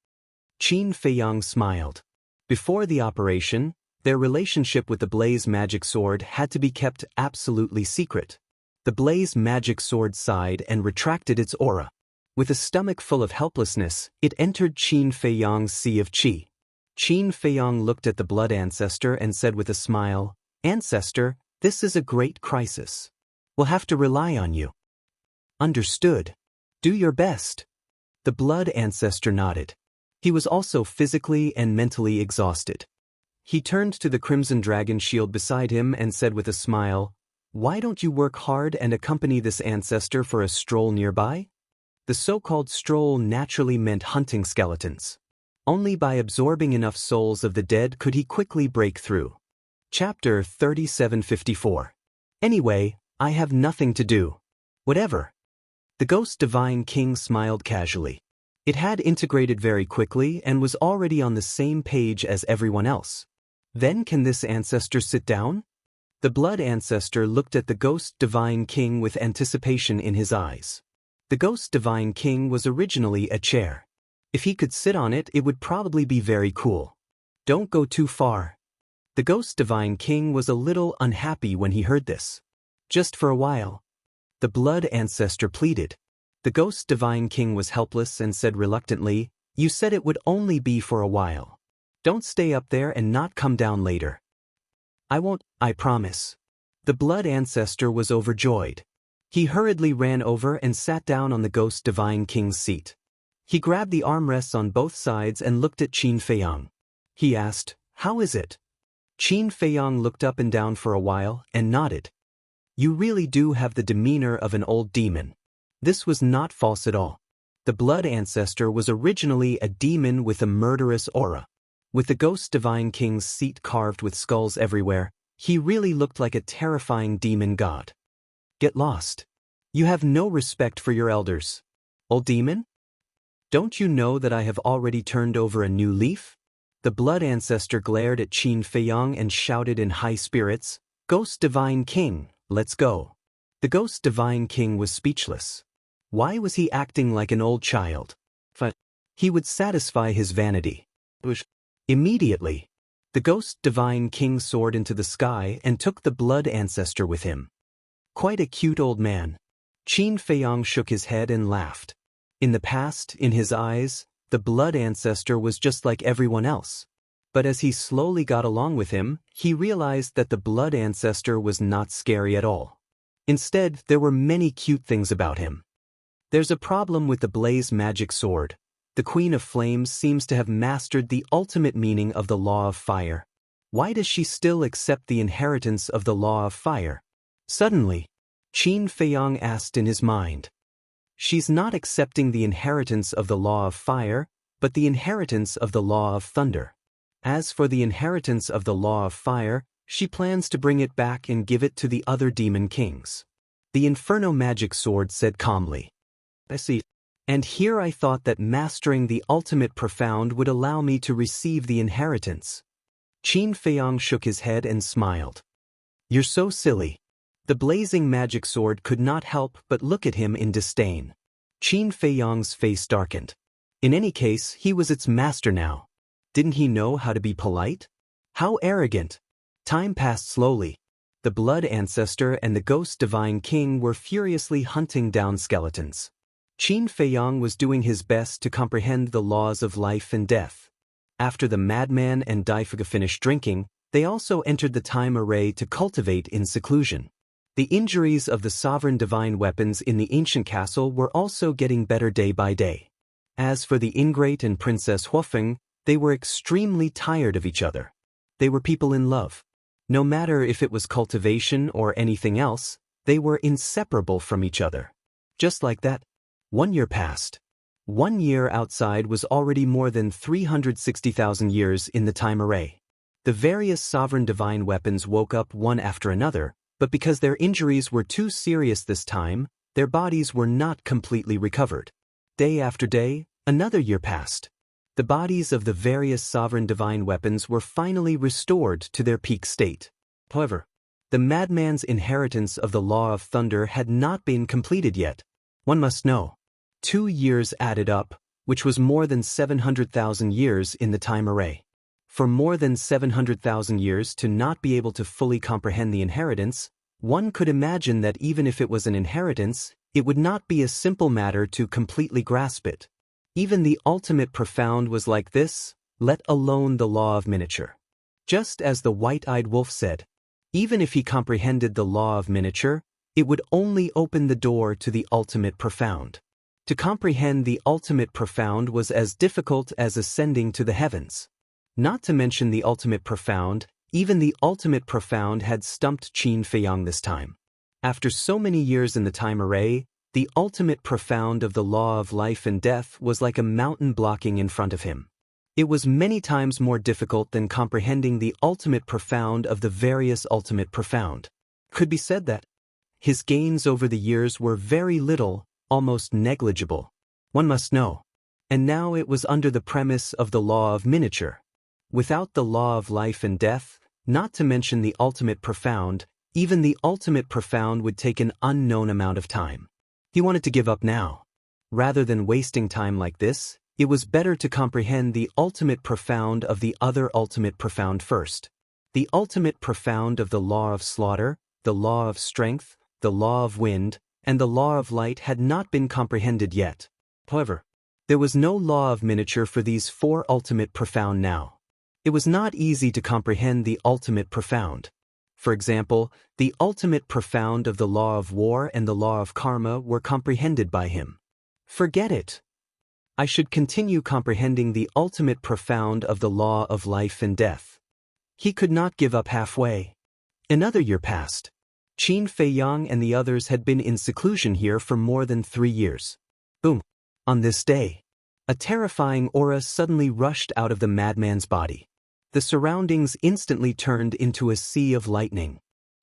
Qin Feiyang smiled. Before the operation, their relationship with the blaze magic sword had to be kept absolutely secret. The blaze magic sword sighed and retracted its aura. With a stomach full of helplessness, it entered Qin Feiyang's sea of qi. Qin Feiyang looked at the blood ancestor and said with a smile, "Ancestor, this is a great crisis. We'll have to rely on you." "Understood. Do your best." The blood ancestor nodded. He was also physically and mentally exhausted. He turned to the crimson dragon shield beside him and said with a smile, "Why don't you work hard and accompany this ancestor for a stroll nearby?" The so-called stroll naturally meant hunting skeletons. Only by absorbing enough souls of the dead could he quickly break through. Chapter 3754. "Anyway, I have nothing to do. Whatever." The Ghost Divine King smiled casually. It had integrated very quickly and was already on the same page as everyone else. "Then can this ancestor sit down?" The blood ancestor looked at the Ghost Divine King with anticipation in his eyes. The Ghost Divine King was originally a chair. If he could sit on it, it would probably be very cool. "Don't go too far." The Ghost Divine King was a little unhappy when he heard this. "Just for a while." The blood ancestor pleaded. The Ghost Divine King was helpless and said reluctantly, "You said it would only be for a while. Don't stay up there and not come down later." "I won't, I promise." The blood ancestor was overjoyed. He hurriedly ran over and sat down on the Ghost Divine King's seat. He grabbed the armrests on both sides and looked at Qin Feiyang. He asked, "How is it?" Qin Feiyang looked up and down for a while and nodded. "You really do have the demeanor of an old demon." This was not false at all. The blood ancestor was originally a demon with a murderous aura. With the Ghost Divine King's seat carved with skulls everywhere, he really looked like a terrifying demon god. "Get lost. You have no respect for your elders. Old demon? Don't you know that I have already turned over a new leaf?" The blood ancestor glared at Qin Feiyang and shouted in high spirits, "Ghost Divine King, let's go." The Ghost Divine King was speechless. Why was he acting like an old child? He would satisfy his vanity. Immediately, the Ghost Divine King soared into the sky and took the blood ancestor with him. "Quite a cute old man." Qin Feiyang shook his head and laughed. In the past, in his eyes, the blood ancestor was just like everyone else. But as he slowly got along with him, he realized that the blood ancestor was not scary at all. Instead, there were many cute things about him. "There's a problem with the blaze magic sword. The Queen of Flames seems to have mastered the ultimate meaning of the law of fire. Why does she still accept the inheritance of the law of fire?" Suddenly, Qin Feiyang asked in his mind. "She's not accepting the inheritance of the law of fire, but the inheritance of the law of thunder. As for the inheritance of the law of fire, she plans to bring it back and give it to the other demon kings." The Inferno magic sword said calmly. "I see. And here I thought that mastering the ultimate profound would allow me to receive the inheritance." Qin Feiyang shook his head and smiled. "You're so silly." The blazing magic sword could not help but look at him in disdain. Qin Feiyang's face darkened. In any case, he was its master now. Didn't he know how to be polite? How arrogant! Time passed slowly. The blood ancestor and the Ghost Divine King were furiously hunting down skeletons. Qin Feiyang was doing his best to comprehend the laws of life and death. After the madman and Daifuga finished drinking, they also entered the time array to cultivate in seclusion. The injuries of the sovereign divine weapons in the ancient castle were also getting better day by day. As for the ingrate and Princess Huofeng, they were extremely tired of each other. They were people in love. No matter if it was cultivation or anything else, they were inseparable from each other. Just like that, 1 year passed. 1 year outside was already more than 360,000 years in the time array. The various sovereign divine weapons woke up one after another, but because their injuries were too serious this time, their bodies were not completely recovered. Day after day, another year passed. The bodies of the various sovereign divine weapons were finally restored to their peak state. However, the madman's inheritance of the law of thunder had not been completed yet. One must know. 2 years added up, which was more than 700,000 years in the time array. For more than 700,000 years to not be able to fully comprehend the inheritance, one could imagine that even if it was an inheritance, it would not be a simple matter to completely grasp it. Even the ultimate profound was like this, let alone the law of miniature. Just as the white-eyed wolf said, even if he comprehended the law of miniature, it would only open the door to the ultimate profound. To comprehend the ultimate profound was as difficult as ascending to the heavens. Not to mention the ultimate profound, even the ultimate profound had stumped Qin Feiyang this time. After so many years in the time array, the ultimate profound of the law of life and death was like a mountain blocking in front of him. It was many times more difficult than comprehending the ultimate profound of the various ultimate profound. Could be said that his gains over the years were very little, almost negligible. One must know. And now it was under the premise of the law of miniature. Without the law of life and death, not to mention the ultimate profound, even the ultimate profound would take an unknown amount of time. He wanted to give up now. Rather than wasting time like this, it was better to comprehend the ultimate profound of the other ultimate profound first. The ultimate profound of the law of slaughter, the law of strength, the law of wind, and the law of light had not been comprehended yet. However, there was no law of miniature for these 4 ultimate profound now. It was not easy to comprehend the ultimate profound. For example, the ultimate profound of the law of war and the law of karma were comprehended by him. Forget it. I should continue comprehending the ultimate profound of the law of life and death. He could not give up halfway. Another year passed. Qin Feiyang and the others had been in seclusion here for more than 3 years. Boom. On this day, a terrifying aura suddenly rushed out of the madman's body. The surroundings instantly turned into a sea of lightning.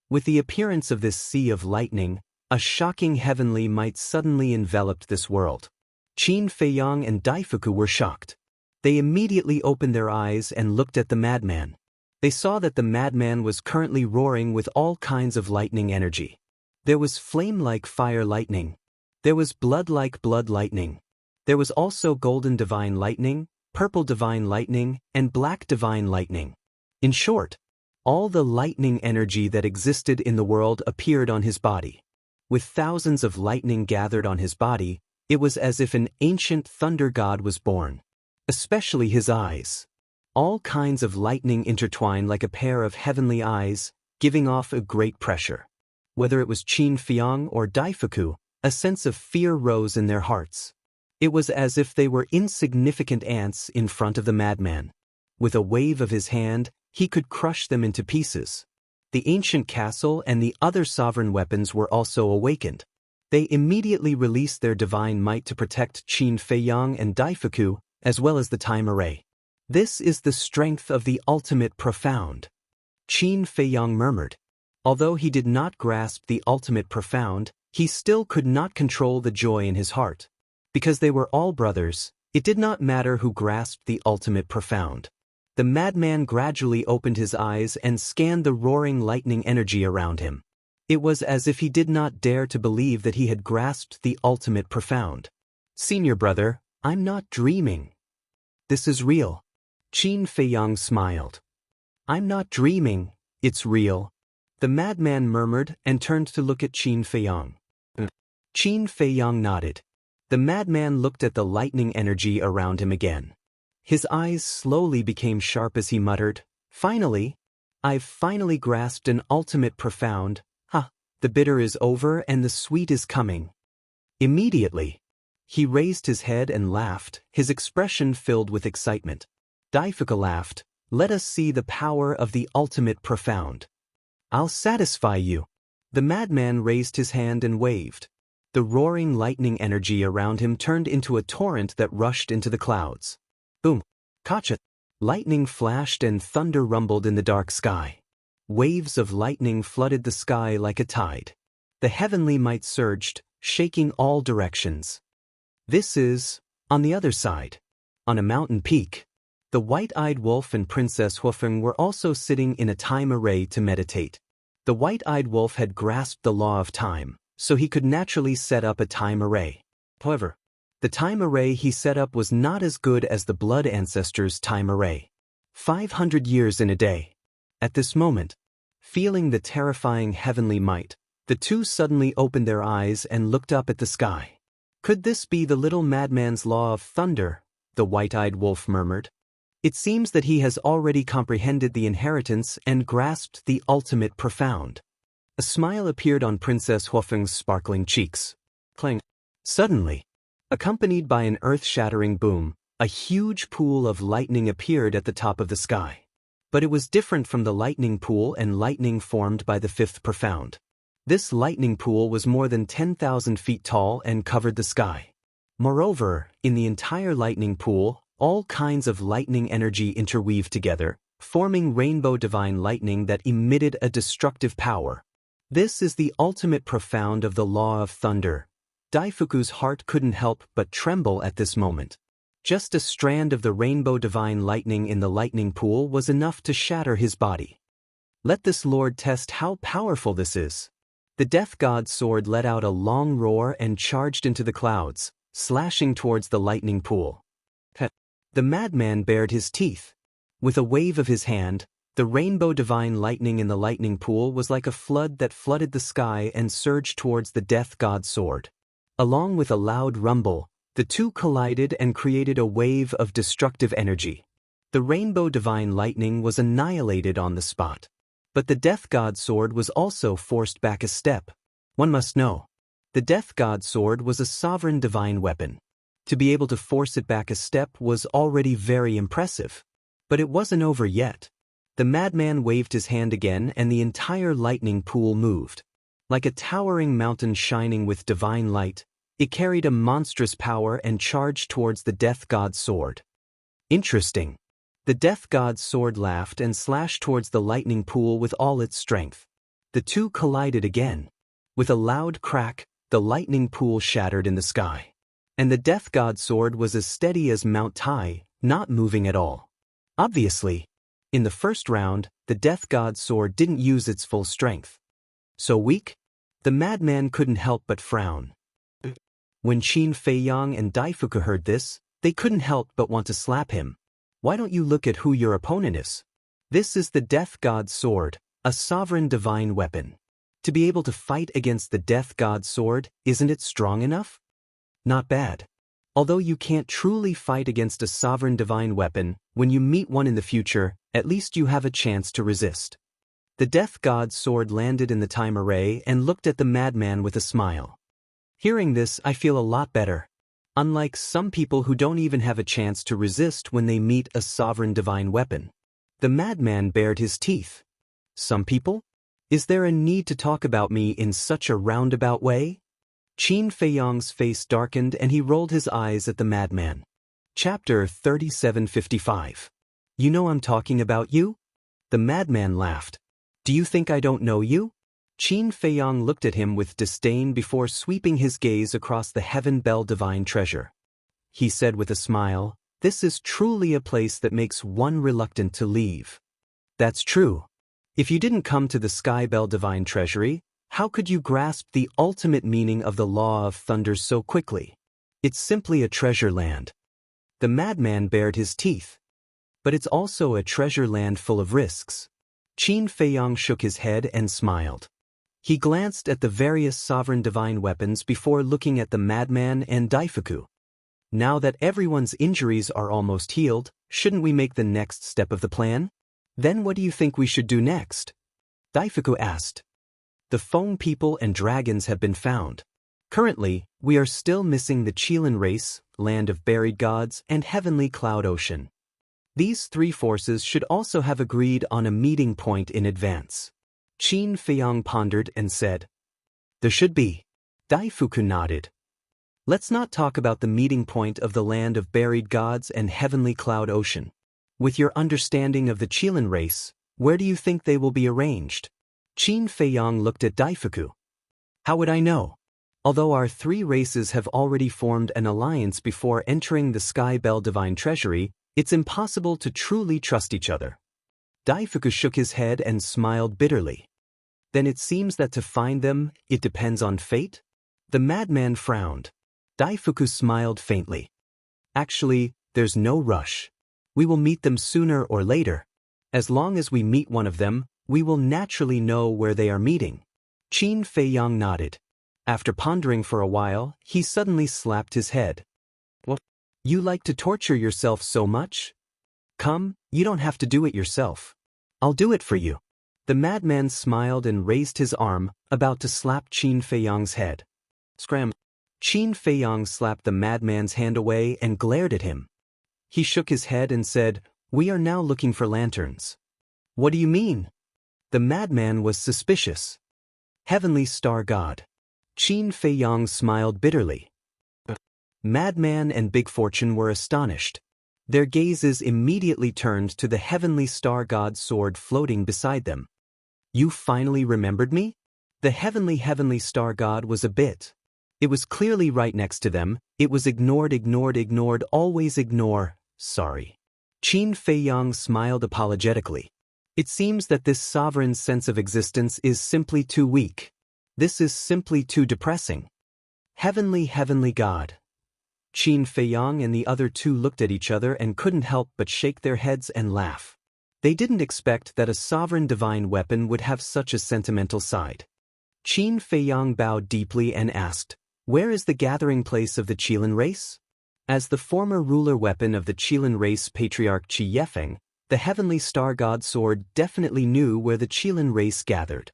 With the appearance of this sea of lightning, a shocking heavenly might suddenly enveloped this world. Qin Feiyang and Daifuku were shocked. They immediately opened their eyes and looked at the madman. They saw that the madman was currently roaring with all kinds of lightning energy. There was flame-like fire lightning. There was blood-like blood lightning. There was also golden divine lightning, purple divine lightning, and black divine lightning. In short, all the lightning energy that existed in the world appeared on his body. With thousands of lightning gathered on his body, it was as if an ancient thunder god was born. Especially his eyes. All kinds of lightning intertwined like a pair of heavenly eyes, giving off a great pressure. Whether it was Qin Feiyang or Daifuku, a sense of fear rose in their hearts. It was as if they were insignificant ants in front of the madman. With a wave of his hand, he could crush them into pieces. The ancient castle and the other sovereign weapons were also awakened. They immediately released their divine might to protect Qin Feiyang and Daifuku, as well as the time array. This is the strength of the ultimate profound. Qin Feiyang murmured. Although he did not grasp the ultimate profound, he still could not control the joy in his heart. Because they were all brothers, it did not matter who grasped the ultimate profound. The madman gradually opened his eyes and scanned the roaring lightning energy around him. It was as if he did not dare to believe that he had grasped the ultimate profound. Senior brother, I'm not dreaming. This is real. Qin Feiyang smiled. I'm not dreaming, it's real. The madman murmured and turned to look at Qin Feiyang. Qin Feiyang nodded. The madman looked at the lightning energy around him again. His eyes slowly became sharp as he muttered, Finally, I've finally grasped an ultimate profound. The bitter is over and the sweet is coming. Immediately, He raised his head and laughed, his expression filled with excitement. Daifuku laughed. Let us see the power of the ultimate profound. I'll satisfy you. The madman raised his hand and waved. The roaring lightning energy around him turned into a torrent that rushed into the clouds. Boom! Kacha! Lightning flashed and thunder rumbled in the dark sky. Waves of lightning flooded the sky like a tide. The heavenly might surged, shaking all directions. This is, on the other side, on a mountain peak. The white-eyed wolf and Princess Huofeng were also sitting in a time array to meditate. The white-eyed wolf had grasped the law of time, so he could naturally set up a time array. However, the time array he set up was not as good as the blood ancestors' time array. 500 years in a day. At this moment, feeling the terrifying heavenly might, the two suddenly opened their eyes and looked up at the sky. Could this be the little madman's law of thunder? The white-eyed wolf murmured. It seems that he has already comprehended the inheritance and grasped the ultimate profound. A smile appeared on Princess Huofeng's sparkling cheeks. Clang. Suddenly, accompanied by an earth-shattering boom, a huge pool of lightning appeared at the top of the sky. But it was different from the lightning pool and lightning formed by the fifth profound. This lightning pool was more than 10,000 feet tall and covered the sky. Moreover, in the entire lightning pool, all kinds of lightning energy interweaved together, forming rainbow divine lightning that emitted a destructive power. This is the ultimate profound of the law of thunder. Daifuku's heart couldn't help but tremble at this moment. Just a strand of the rainbow divine lightning in the lightning pool was enough to shatter his body. Let this lord test how powerful this is. The death god's sword let out a long roar and charged into the clouds, slashing towards the lightning pool. The madman bared his teeth. With a wave of his hand, the rainbow divine lightning in the lightning pool was like a flood that flooded the sky and surged towards the death god's sword. Along with a loud rumble, the two collided and created a wave of destructive energy. The rainbow divine lightning was annihilated on the spot. But the death god's sword was also forced back a step. One must know, the death god's sword was a sovereign divine weapon. To be able to force it back a step was already very impressive. But it wasn't over yet. The madman waved his hand again and the entire lightning pool moved. Like a towering mountain shining with divine light, it carried a monstrous power and charged towards the death god's sword. Interesting. The death god's sword laughed and slashed towards the lightning pool with all its strength. The two collided again. With a loud crack, the lightning pool shattered in the sky. And the death god's sword was as steady as Mount Tai, not moving at all. Obviously, in the first round, the death god's sword didn't use its full strength. So weak? The madman couldn't help but frown. When Qin Feiyang and Daifuku heard this, they couldn't help but want to slap him. Why don't you look at who your opponent is? This is the death god's sword, a sovereign divine weapon. To be able to fight against the death god's sword, isn't it strong enough? Not bad. Although you can't truly fight against a sovereign divine weapon, when you meet one in the future, at least you have a chance to resist. The death god's sword landed in the time array and looked at the madman with a smile. Hearing this, I feel a lot better. Unlike some people who don't even have a chance to resist when they meet a sovereign divine weapon. The madman bared his teeth. Some people? Is there a need to talk about me in such a roundabout way? Qin Feiyang's face darkened and he rolled his eyes at the madman. Chapter 3755. You know I'm talking about you? The madman laughed. Do you think I don't know you? Qin Feiyang looked at him with disdain before sweeping his gaze across the Heaven Bell divine treasure. He said with a smile, "This is truly a place that makes one reluctant to leave." That's true. If you didn't come to the Sky Bell divine treasury, how could you grasp the ultimate meaning of the law of thunder so quickly? It's simply a treasure land. The madman bared his teeth. But it's also a treasure land full of risks. Qin Feiyang shook his head and smiled. He glanced at the various sovereign divine weapons before looking at the madman and Daifuku. Now that everyone's injuries are almost healed, shouldn't we make the next step of the plan? Then what do you think we should do next? Daifuku asked. The foam people and dragons have been found. Currently, we are still missing the Qilin race, land of buried gods, and heavenly cloud ocean. These three forces should also have agreed on a meeting point in advance. Qin Feiyang pondered and said, "There should be." Daifuku nodded. "Let's not talk about the meeting point of the land of buried gods and heavenly cloud ocean. With your understanding of the Qilin race, where do you think they will be arranged?" Qin Feiyang looked at Daifuku. "How would I know? Although our three races have already formed an alliance before entering the Sky Bell Divine Treasury, it's impossible to truly trust each other." Daifuku shook his head and smiled bitterly. "Then it seems that to find them, it depends on fate?" The madman frowned. Daifuku smiled faintly. "Actually, there's no rush. We will meet them sooner or later. As long as we meet one of them, we will naturally know where they are meeting." Qin Feiyang nodded. After pondering for a while, he suddenly slapped his head. "What? You like to torture yourself so much? Come, you don't have to do it yourself. I'll do it for you." The madman smiled and raised his arm, about to slap Qin Feiyang's head. Scram! Qin Feiyang slapped the madman's hand away and glared at him. He shook his head and said, "We are now looking for lanterns." "What do you mean?" The madman was suspicious. "Heavenly Star God." Qin Feiyang smiled bitterly. Madman and Big Fortune were astonished. Their gazes immediately turned to the Heavenly Star God's sword floating beside them. "You finally remembered me?" The Heavenly Star God was a bit. It was clearly right next to them. It was ignored, always ignore, sorry. Qin Feiyang smiled apologetically. "It seems that this sovereign's sense of existence is simply too weak. This is simply too depressing." Heavenly God. Qin Feiyang and the other two looked at each other and couldn't help but shake their heads and laugh. They didn't expect that a sovereign divine weapon would have such a sentimental side. Qin Feiyang bowed deeply and asked, "Where is the gathering place of the Qilin race?" As the former ruler weapon of the Qilin race Patriarch Qi Yefeng, the Heavenly Star God sword definitely knew where the Qilin race gathered.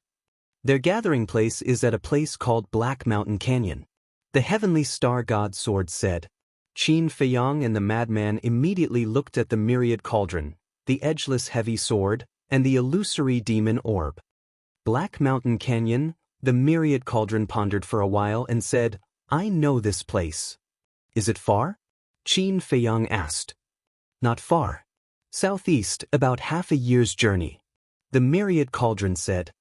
Their gathering place is at a place called Black Mountain Canyon. The Heavenly Star God sword said. Qin Feiyang and the madman immediately looked at the myriad cauldron, the edgeless heavy sword, and the illusory demon orb. Black Mountain Canyon, the myriad cauldron pondered for a while and said, "I know this place." "Is it far?" Qin Feiyang asked. "Not far. Southeast, about half a year's journey." The myriad cauldron said.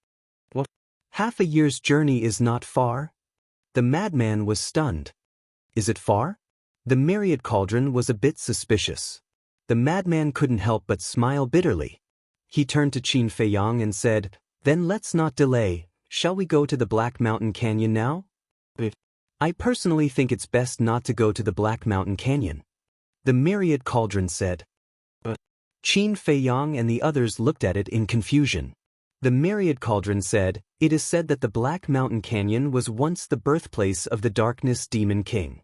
"What? Half a year's journey is not far?" The madman was stunned. "Is it far?" The myriad cauldron was a bit suspicious. The madman couldn't help but smile bitterly. He turned to Qin Feiyang and said, "Then let's not delay. Shall we go to the Black Mountain Canyon now?" "I personally think it's best not to go to the Black Mountain Canyon," the myriad cauldron said. Qin Feiyang and the others looked at it in confusion. The myriad cauldron said, "It is said that the Black Mountain Canyon was once the birthplace of the Darkness Demon King."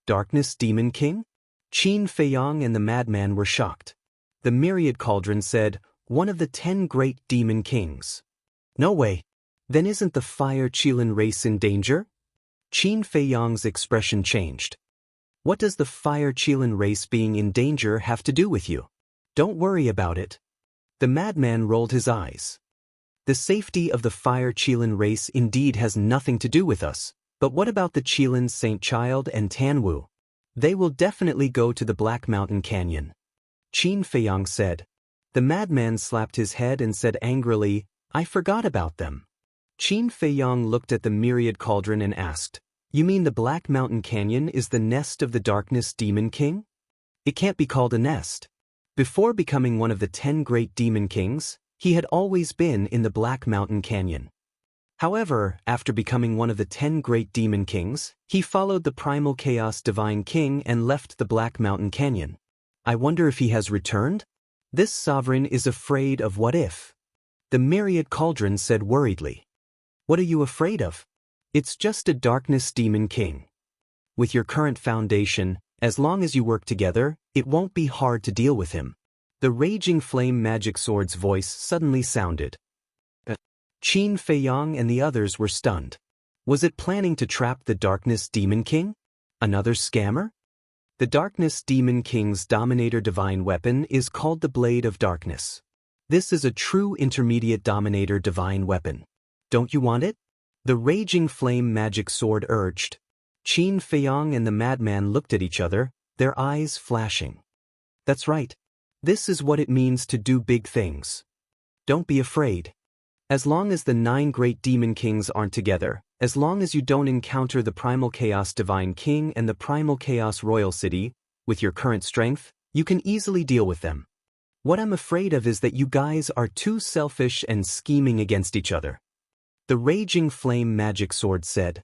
Darkness Demon King? Qin Feiyang and the madman were shocked. The myriad cauldron said, "One of the 10 great demon kings." "No way. Then isn't the Fire Qilin race in danger?" Qin Feiyang's expression changed. "What does the Fire Qilin race being in danger have to do with you? Don't worry about it." The madman rolled his eyes. "The safety of the Fire Qilin race indeed has nothing to do with us, but what about the Qilin Saint Child and Tanwu? They will definitely go to the Black Mountain Canyon." Qin Feiyang said. The madman slapped his head and said angrily, "I forgot about them." Qin Feiyang looked at the myriad cauldron and asked, "You mean the Black Mountain Canyon is the nest of the Darkness Demon King?" "It can't be called a nest. Before becoming one of the 10 great demon kings, he had always been in the Black Mountain Canyon. However, after becoming one of the 10 great demon kings, he followed the Primal Chaos Divine King and left the Black Mountain Canyon. I wonder if he has returned? This sovereign is afraid of what if?" The myriad cauldron said worriedly. "What are you afraid of? It's just a Darkness Demon King. With your current foundation, as long as you work together, it won't be hard to deal with him." The Raging Flame Magic Sword's voice suddenly sounded. Qin Feiyang and the others were stunned. Was it planning to trap the Darkness Demon King? Another scammer? The Darkness Demon King's Dominator Divine weapon is called the Blade of Darkness. This is a true intermediate Dominator Divine weapon. Don't you want it? The Raging Flame Magic Sword urged. Qin Feiyong and the madman looked at each other, their eyes flashing. That's right. This is what it means to do big things. Don't be afraid. As long as the 9 great demon kings aren't together, as long as you don't encounter the Primal Chaos Divine King and the Primal Chaos Royal City, with your current strength, you can easily deal with them. What I'm afraid of is that you guys are too selfish and scheming against each other. The Raging Flame Magic Sword said.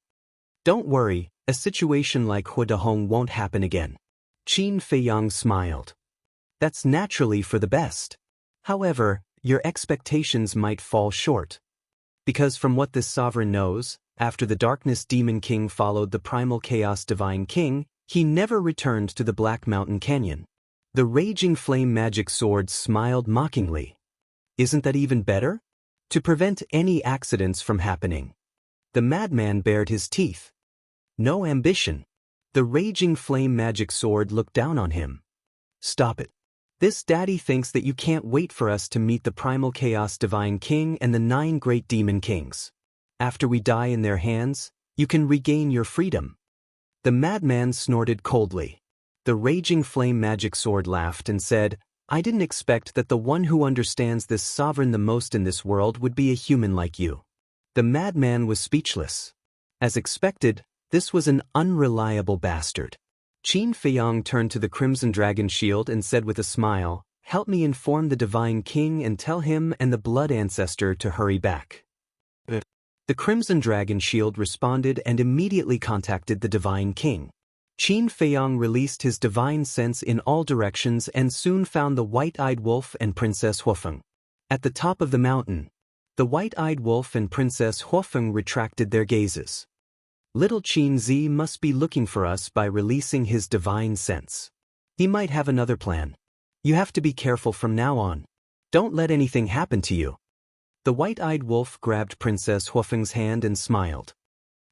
Don't worry, a situation like Huadahong won't happen again. Qin Feiyong smiled. That's naturally for the best. However, your expectations might fall short. Because from what this sovereign knows, after the Darkness Demon King followed the Primal Chaos Divine King, he never returned to the Black Mountain Canyon. The Raging Flame Magic Sword smiled mockingly. Isn't that even better? To prevent any accidents from happening. The madman bared his teeth. No ambition. The Raging Flame Magic Sword looked down on him. Stop it. This daddy thinks that you can't wait for us to meet the Primal Chaos Divine King and the 9 great demon kings. After we die in their hands, you can regain your freedom. The madman snorted coldly. The Raging Flame Magic Sword laughed and said, I didn't expect that the one who understands this sovereign the most in this world would be a human like you. The madman was speechless. As expected, this was an unreliable bastard. Qin Feiyong turned to the Crimson Dragon Shield and said with a smile, help me inform the Divine King and tell him and the Blood Ancestor to hurry back. The Crimson Dragon Shield responded and immediately contacted the Divine King. Qin Feiyong released his divine sense in all directions and soon found the White-Eyed Wolf and Princess Huofeng. At the top of the mountain, the White-Eyed Wolf and Princess Huofeng retracted their gazes. Little Qin Zi must be looking for us by releasing his divine sense. He might have another plan. You have to be careful from now on. Don't let anything happen to you. The White-Eyed Wolf grabbed Princess Huofeng's hand and smiled.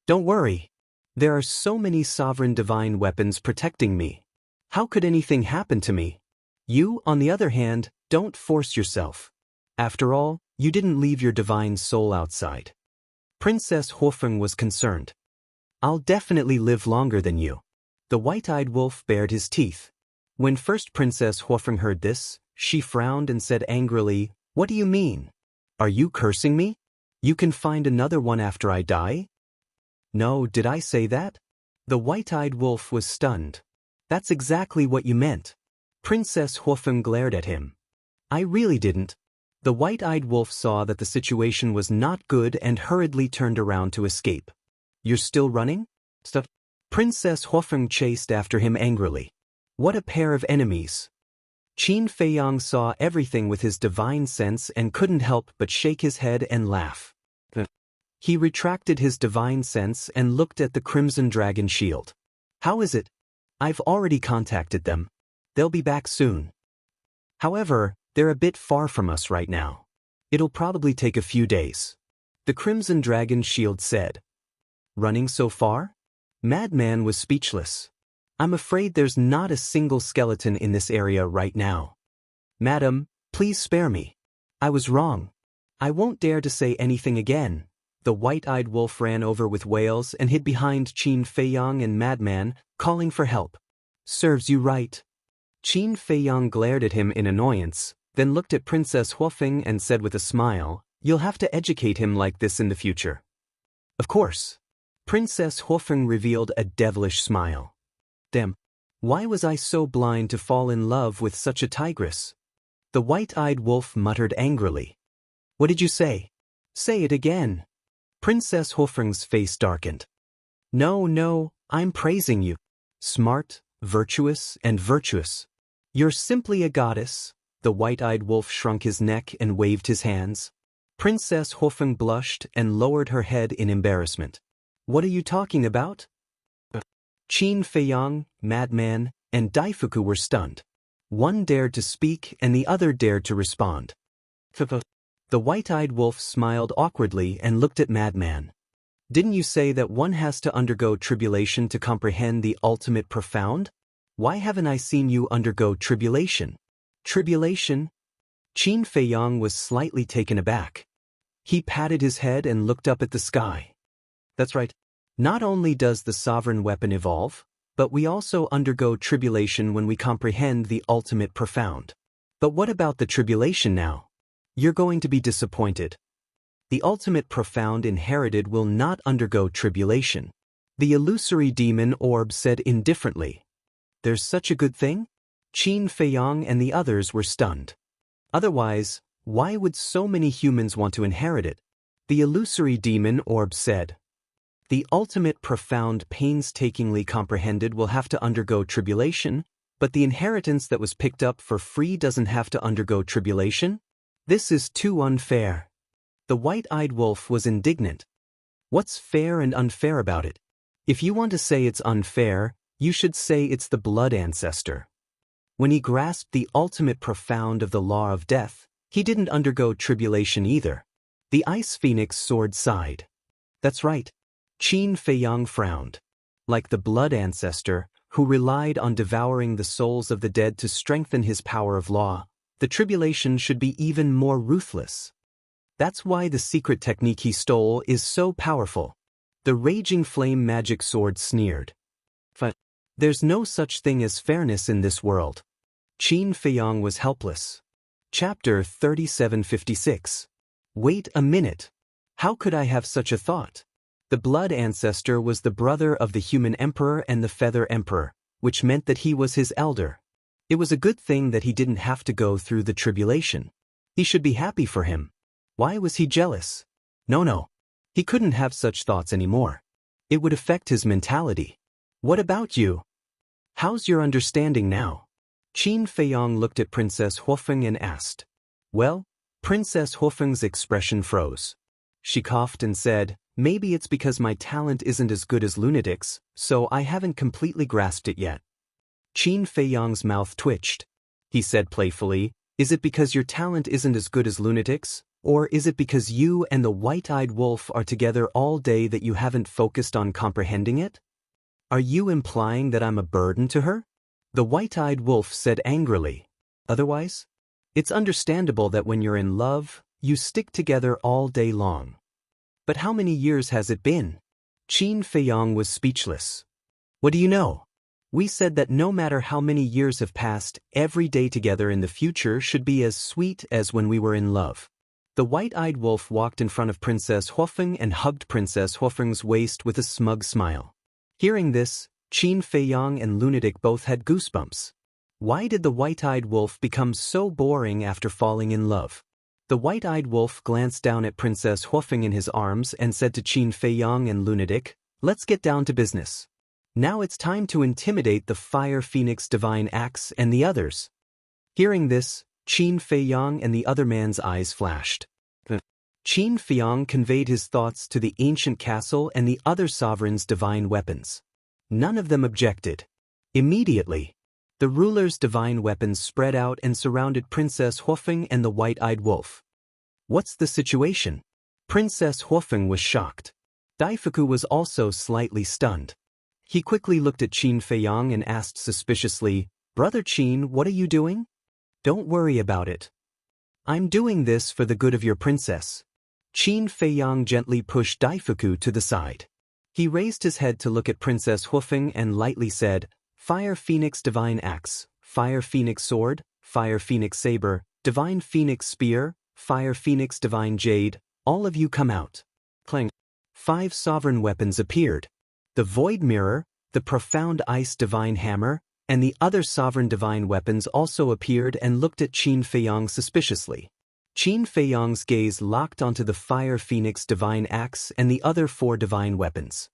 Don't worry. There are so many sovereign divine weapons protecting me. How could anything happen to me? You, on the other hand, don't force yourself. After all, you didn't leave your divine soul outside. Princess Huofeng was concerned. I'll definitely live longer than you. The White-Eyed Wolf bared his teeth. When first Princess Huofeng heard this, she frowned and said angrily, What do you mean? Are you cursing me? You can find another one after I die? No, did I say that? The White-Eyed Wolf was stunned. That's exactly what you meant. Princess Huofeng glared at him. I really didn't. The White-Eyed Wolf saw that the situation was not good and hurriedly turned around to escape. You're still running? Stop. Princess Huofeng chased after him angrily. What a pair of enemies. Qin Feiyong saw everything with his divine sense and couldn't help but shake his head and laugh. He retracted his divine sense and looked at the Crimson Dragon Shield. How is it? I've already contacted them. They'll be back soon. However, they're a bit far from us right now. It'll probably take a few days. The Crimson Dragon Shield said. Running so far? Madman was speechless. I'm afraid there's not a single skeleton in this area right now. Madam, please spare me. I was wrong. I won't dare to say anything again. The White-Eyed Wolf ran over with wails and hid behind Qin Feiyong and Madman, calling for help. Serves you right. Qin Feiyong glared at him in annoyance, then looked at Princess Huofeng and said with a smile, You'll have to educate him like this in the future. Of course. Princess Huofeng revealed a devilish smile. Damn, why was I so blind to fall in love with such a tigress? The White-Eyed Wolf muttered angrily. What did you say? Say it again. Princess Huofeng's face darkened. No, I'm praising you. Smart, virtuous, and virtuous. You're simply a goddess. The White-Eyed Wolf shrunk his neck and waved his hands. Princess Huofeng blushed and lowered her head in embarrassment. What are you talking about? Qin Feiyong, Madman, and Daifuku were stunned. One dared to speak and the other dared to respond. The White-Eyed Wolf smiled awkwardly and looked at Madman. Didn't you say that one has to undergo tribulation to comprehend the ultimate profound? Why haven't I seen you undergo tribulation? Tribulation? Qin Feiyang was slightly taken aback. He patted his head and looked up at the sky. That's right. Not only does the sovereign weapon evolve, but we also undergo tribulation when we comprehend the ultimate profound. But what about the tribulation now? You're going to be disappointed. The ultimate profound inherited will not undergo tribulation. The illusory demon orb said indifferently. There's such a good thing? Qin Feiyang and the others were stunned. Otherwise, why would so many humans want to inherit it? The illusory demon orb said. The ultimate profound painstakingly comprehended will have to undergo tribulation, but the inheritance that was picked up for free doesn't have to undergo tribulation? This is too unfair. The white-eyed wolf was indignant. What's fair and unfair about it? If you want to say it's unfair, you should say it's the blood ancestor. When he grasped the ultimate profound of the law of death, he didn't undergo tribulation either. The ice phoenix sword sighed. That's right. Qin Feiyang frowned. Like the blood ancestor, who relied on devouring the souls of the dead to strengthen his power of law, the tribulation should be even more ruthless. That's why the secret technique he stole is so powerful. The raging flame magic sword sneered. But there's no such thing as fairness in this world. Qin Feiyang was helpless. Chapter 3756. Wait a minute. How could I have such a thought? The blood ancestor was the brother of the human emperor and the feather emperor, which meant that he was his elder. It was a good thing that he didn't have to go through the tribulation. He should be happy for him. Why was he jealous? No. He couldn't have such thoughts anymore. It would affect his mentality. What about you? How's your understanding now? Qin Feiyang looked at Princess Huofeng and asked. Well, Princess Huofeng's expression froze. She coughed and said, maybe it's because my talent isn't as good as Lunatic's, so I haven't completely grasped it yet. Qin Feiyang's mouth twitched. He said playfully, is it because your talent isn't as good as Lunatic's? Or is it because you and the white-eyed wolf are together all day that you haven't focused on comprehending it? Are you implying that I'm a burden to her? The white-eyed wolf said angrily. Otherwise? It's understandable that when you're in love, you stick together all day long. But how many years has it been? Qin Feiyang was speechless. What do you know? We said that no matter how many years have passed, every day together in the future should be as sweet as when we were in love. The white-eyed wolf walked in front of Princess Huofeng and hugged Princess Huofeng's waist with a smug smile. Hearing this, Qin Feiyang and Lunatic both had goosebumps. Why did the white-eyed wolf become so boring after falling in love? The white-eyed wolf glanced down at Princess Huofeng in his arms and said to Qin Feiyang and Lunatic, let's get down to business. Now it's time to intimidate the Fire Phoenix Divine Axe and the others. Hearing this, Qin Feiyang and the other man's eyes flashed. Qin Feiyang conveyed his thoughts to the ancient castle and the other sovereign's divine weapons. None of them objected. Immediately, the ruler's divine weapons spread out and surrounded Princess Huofeng and the white-eyed wolf. What's the situation? Princess Huofeng was shocked. Daifuku was also slightly stunned. He quickly looked at Qin Feiyang and asked suspiciously, Brother Qin, what are you doing? Don't worry about it. I'm doing this for the good of your princess. Qin Feiyang gently pushed Daifuku to the side. He raised his head to look at Princess Huofeng and lightly said, Fire Phoenix Divine Axe, Fire Phoenix Sword, Fire Phoenix Saber, Divine Phoenix Spear, Fire Phoenix Divine Jade, all of you come out. Clang. 5 sovereign weapons appeared. The Void Mirror, the Profound Ice Divine Hammer, and the other sovereign divine weapons also appeared and looked at Qin Feiyang suspiciously. Qin Feiyang's gaze locked onto the Fire Phoenix Divine Axe and the other 4 divine weapons.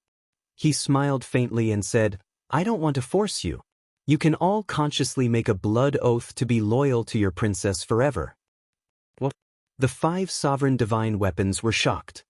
He smiled faintly and said, I don't want to force you. You can all consciously make a blood oath to be loyal to your princess forever. What? The 5 sovereign divine weapons were shocked.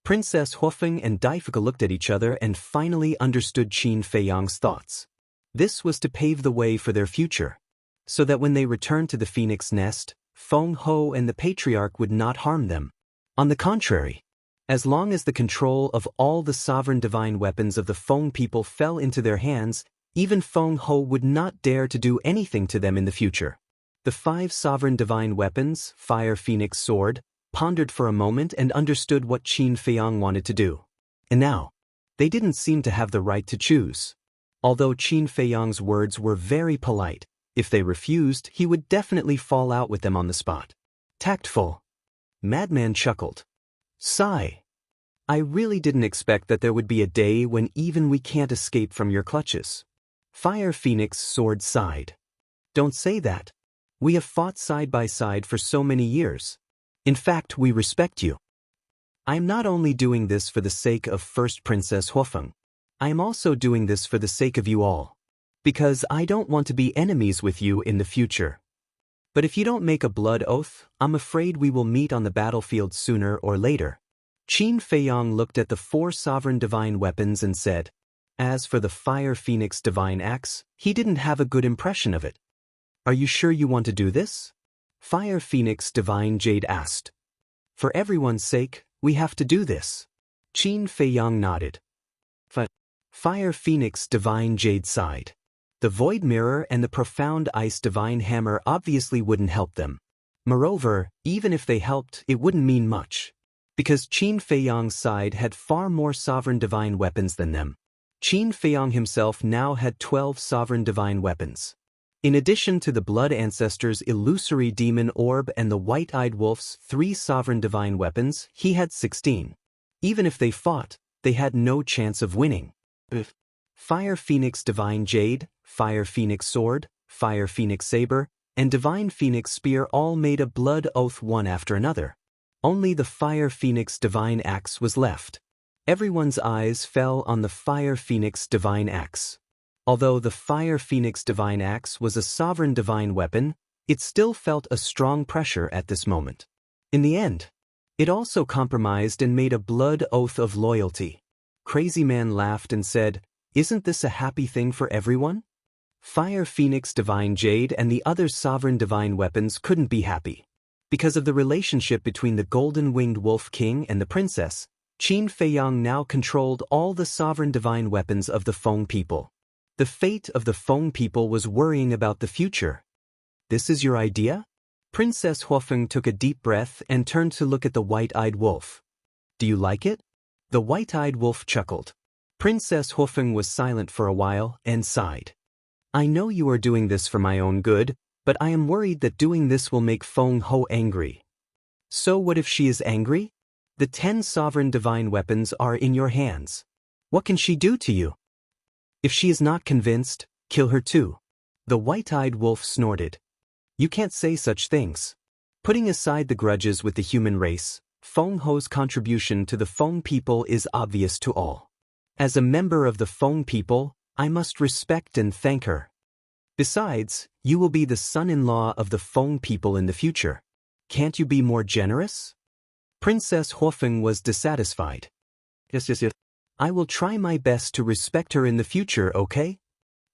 Princess Huofeng and Daifuku looked at each other and finally understood Qin Feiyang's thoughts. This was to pave the way for their future, so that when they returned to the Phoenix Nest, Feng Ho and the Patriarch would not harm them. On the contrary, As long as the control of all the sovereign divine weapons of the Feng people fell into their hands, even Feng Ho would not dare to do anything to them in the future. The 5 sovereign divine weapons, Fire Phoenix Sword, pondered for a moment and understood what Qin Feiyang wanted to do. And now, they didn't seem to have the right to choose. Although Qin Feiyang's words were very polite, if they refused, he would definitely fall out with them on the spot. Tactful. Madman chuckled. Sigh. I really didn't expect that there would be a day when even we can't escape from your clutches. Fire Phoenix Sword sighed. Don't say that. We have fought side by side for so many years. In fact, we respect you. I am not only doing this for the sake of First Princess Huofeng. I am also doing this for the sake of you all. Because I don't want to be enemies with you in the future. But if you don't make a blood oath, I'm afraid we will meet on the battlefield sooner or later. Qin Feiyang looked at the 4 sovereign divine weapons and said, as for the Fire Phoenix divine axe, he didn't have a good impression of it. Are you sure you want to do this? Fire Phoenix divine jade asked. For everyone's sake, we have to do this. Qin Feiyang nodded. Fire Phoenix divine jade sighed. The Void Mirror and the Profound Ice divine hammer obviously wouldn't help them. Moreover, even if they helped, it wouldn't mean much. Because Qin Feiyang's side had far more sovereign divine weapons than them. Qin Feiyang himself now had 12 sovereign divine weapons. In addition to the Blood Ancestor's illusory demon orb and the White-Eyed Wolf's 3 sovereign divine weapons, he had 16. Even if they fought, they had no chance of winning. Fire Phoenix Divine Jade, Fire Phoenix Sword, Fire Phoenix Saber, and Divine Phoenix Spear all made a blood oath one after another. Only the Fire Phoenix Divine Axe was left. Everyone's eyes fell on the Fire Phoenix Divine Axe. Although the Fire Phoenix Divine Axe was a sovereign divine weapon, it still felt a strong pressure at this moment. In the end, it also compromised and made a blood oath of loyalty. Crazy Man laughed and said, "Isn't this a happy thing for everyone?" Fire Phoenix Divine Jade and the other sovereign divine weapons couldn't be happy. Because of the relationship between the Golden-Winged Wolf King and the princess, Qin Feiyang now controlled all the sovereign divine weapons of the Feng people. The fate of the Feng people was worrying about the future. This is your idea? Princess Huofeng took a deep breath and turned to look at the White-Eyed Wolf. Do you like it? The White-Eyed Wolf chuckled. Princess Huofeng was silent for a while and sighed. I know you are doing this for my own good, but I am worried that doing this will make Feng Ho angry. So what if she is angry? The 10 sovereign divine weapons are in your hands. What can she do to you? If she is not convinced, kill her too. The White-Eyed Wolf snorted. You can't say such things. Putting aside the grudges with the human race, Feng Ho's contribution to the Feng people is obvious to all. As a member of the Feng people, I must respect and thank her. Besides, you will be the son-in-law of the Feng people in the future. Can't you be more generous? Princess Huofeng was dissatisfied. Yes. I will try my best to respect her in the future, okay?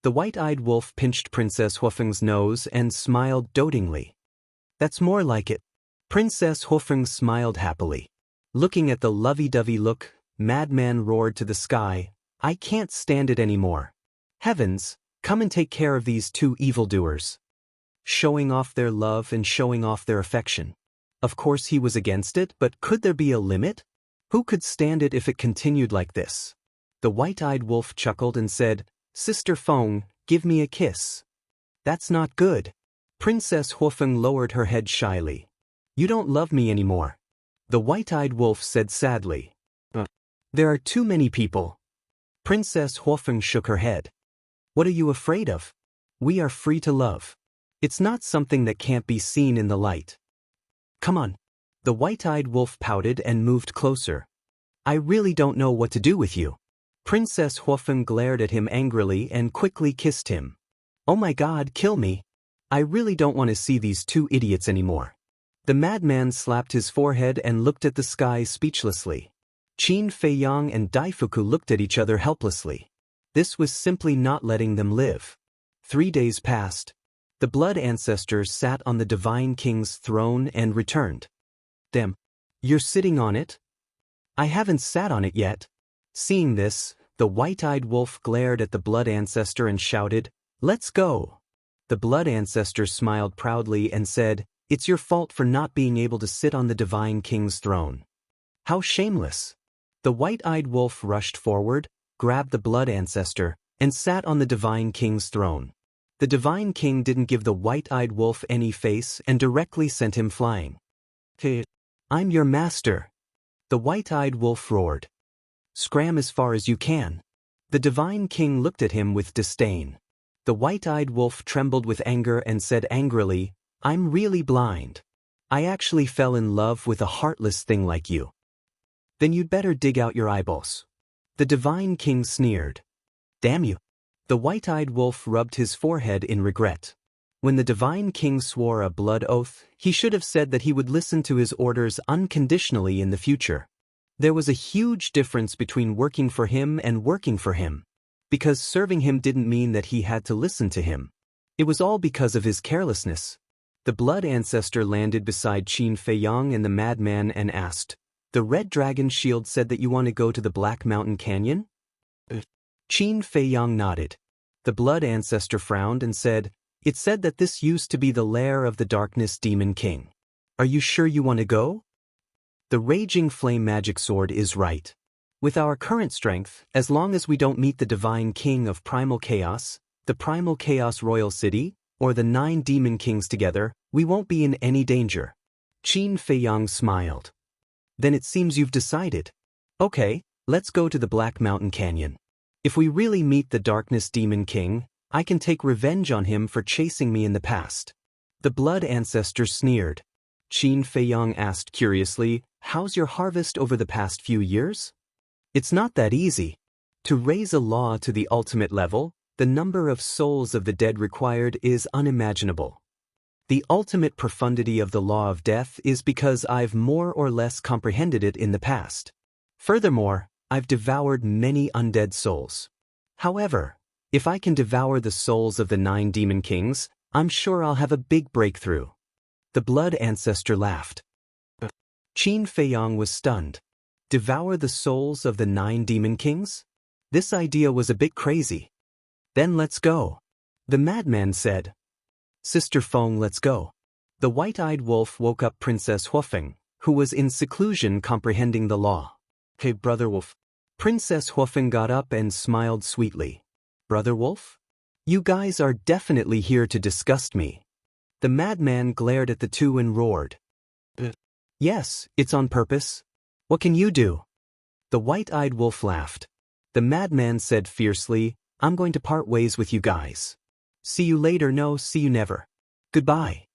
The White-Eyed Wolf pinched Princess Huofeng's nose and smiled dotingly. That's more like it. Princess Huofeng smiled happily. Looking at the lovey-dovey look, Madman roared to the sky, I can't stand it anymore. Heavens, come and take care of these 2 evildoers. Showing off their love and showing off their affection. Of course he was against it, but could there be a limit? Who could stand it if it continued like this? The White-Eyed Wolf chuckled and said, Sister Feng, give me a kiss. That's not good. Princess Huofeng lowered her head shyly. You don't love me anymore. The White-Eyed Wolf said sadly. There are too many people. Princess Huofeng shook her head. What are you afraid of? We are free to love. It's not something that can't be seen in the light. Come on. The White-Eyed Wolf pouted and moved closer. I really don't know what to do with you. Princess Huofeng glared at him angrily and quickly kissed him. Oh my God, kill me. I really don't want to see these 2 idiots anymore. The madman slapped his forehead and looked at the sky speechlessly. Qin Feiyang and Daifuku looked at each other helplessly. This was simply not letting them live. 3 days passed. The Blood Ancestor sat on the Divine King's throne and returned. Damn. You're sitting on it? I haven't sat on it yet. Seeing this, the white-eyed wolf glared at the blood ancestor and shouted, "Let's go!" The blood ancestor smiled proudly and said, "It's your fault for not being able to sit on the divine king's throne." How shameless! The white-eyed wolf rushed forward, grabbed the blood ancestor, and sat on the divine king's throne. The divine king didn't give the white-eyed wolf any face and directly sent him flying. "Hey, I'm your master!" The white-eyed wolf roared. "Scram as far as you can." The divine king looked at him with disdain. The white-eyed wolf trembled with anger and said angrily, "I'm really blind. I actually fell in love with a heartless thing like you. Then you'd better dig out your eyeballs." The divine king sneered. "Damn you." The white-eyed wolf rubbed his forehead in regret. When the divine king swore a blood oath, he should have said that he would listen to his orders unconditionally in the future. There was a huge difference between working for him and working for him. Because serving him didn't mean that he had to listen to him. It was all because of his carelessness. The blood ancestor landed beside Qin Feiyang and the madman and asked, "The red dragon shield said that you want to go to the Black Mountain Canyon?" Qin Feiyang nodded. The blood ancestor frowned and said, "It said that this used to be the lair of the Darkness Demon King. Are you sure you want to go? The raging flame magic sword is right. With our current strength, as long as we don't meet the divine king of primal chaos, the primal chaos royal city, or the 9 demon kings together, we won't be in any danger." Qin Feiyang smiled. "Then it seems you've decided. Okay, let's go to the Black Mountain Canyon. If we really meet the Darkness Demon King, I can take revenge on him for chasing me in the past." The blood ancestor sneered. Qin Feiyang asked curiously, "How's your harvest over the past few years?" "It's not that easy. To raise a law to the ultimate level, the number of souls of the dead required is unimaginable. The ultimate profundity of the law of death is because I've more or less comprehended it in the past. Furthermore, I've devoured many undead souls. However, if I can devour the souls of the 9 demon kings, I'm sure I'll have a big breakthrough." The blood ancestor laughed. Qin Feiyang was stunned. Devour the souls of the 9 demon kings? This idea was a bit crazy. "Then let's go," the madman said. "Sister Feng, let's go." The white-eyed wolf woke up Princess Huofeng, who was in seclusion comprehending the law. "Hey, Brother Wolf." Princess Huofeng got up and smiled sweetly. "Brother Wolf? You guys are definitely here to disgust me." The madman glared at the two and roared. "Yes, it's on purpose. What can you do?" The white-eyed wolf laughed. The madman said fiercely, "I'm going to part ways with you guys. See you later, no, see you never. Goodbye."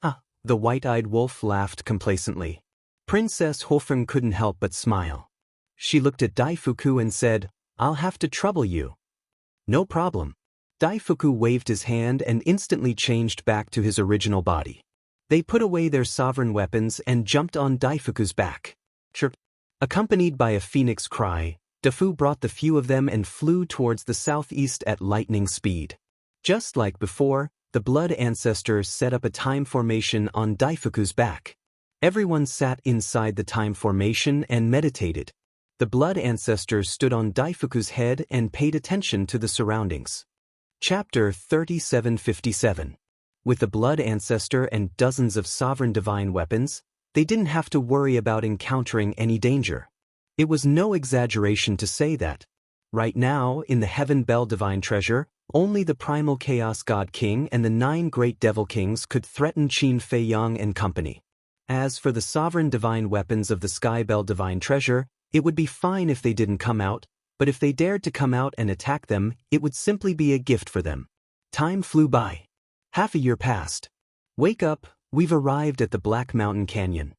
"Ah," the white-eyed wolf laughed complacently. Princess Huofeng couldn't help but smile. She looked at Daifuku and said, "I'll have to trouble you." "No problem." Daifuku waved his hand and instantly changed back to his original body. They put away their sovereign weapons and jumped on Daifuku's back. Chirp. Accompanied by a phoenix cry, Dafu brought the few of them and flew towards the southeast at lightning speed. Just like before, the blood ancestor set up a time formation on Daifuku's back. Everyone sat inside the time formation and meditated. The blood ancestor stood on Daifuku's head and paid attention to the surroundings. Chapter 3757. With the blood ancestor and dozens of sovereign divine weapons, they didn't have to worry about encountering any danger. It was no exaggeration to say that. Right now, in the Heaven Bell Divine Treasure, only the Primal Chaos God King and the 9 Great Devil Kings could threaten Qin Feiyang and company. As for the sovereign divine weapons of the Sky Bell Divine Treasure, it would be fine if they didn't come out, but if they dared to come out and attack them, it would simply be a gift for them. Time flew by. Half a year passed. "Wake up, we've arrived at the Black Mountain Canyon."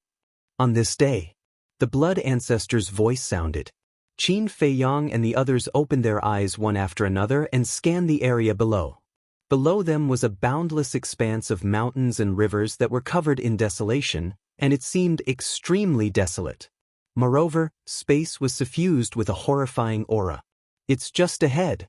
On this day, the blood ancestor's voice sounded. Qin Feiyang and the others opened their eyes one after another and scanned the area below. Below them was a boundless expanse of mountains and rivers that were covered in desolation, and it seemed extremely desolate. Moreover, space was suffused with a horrifying aura. "It's just ahead."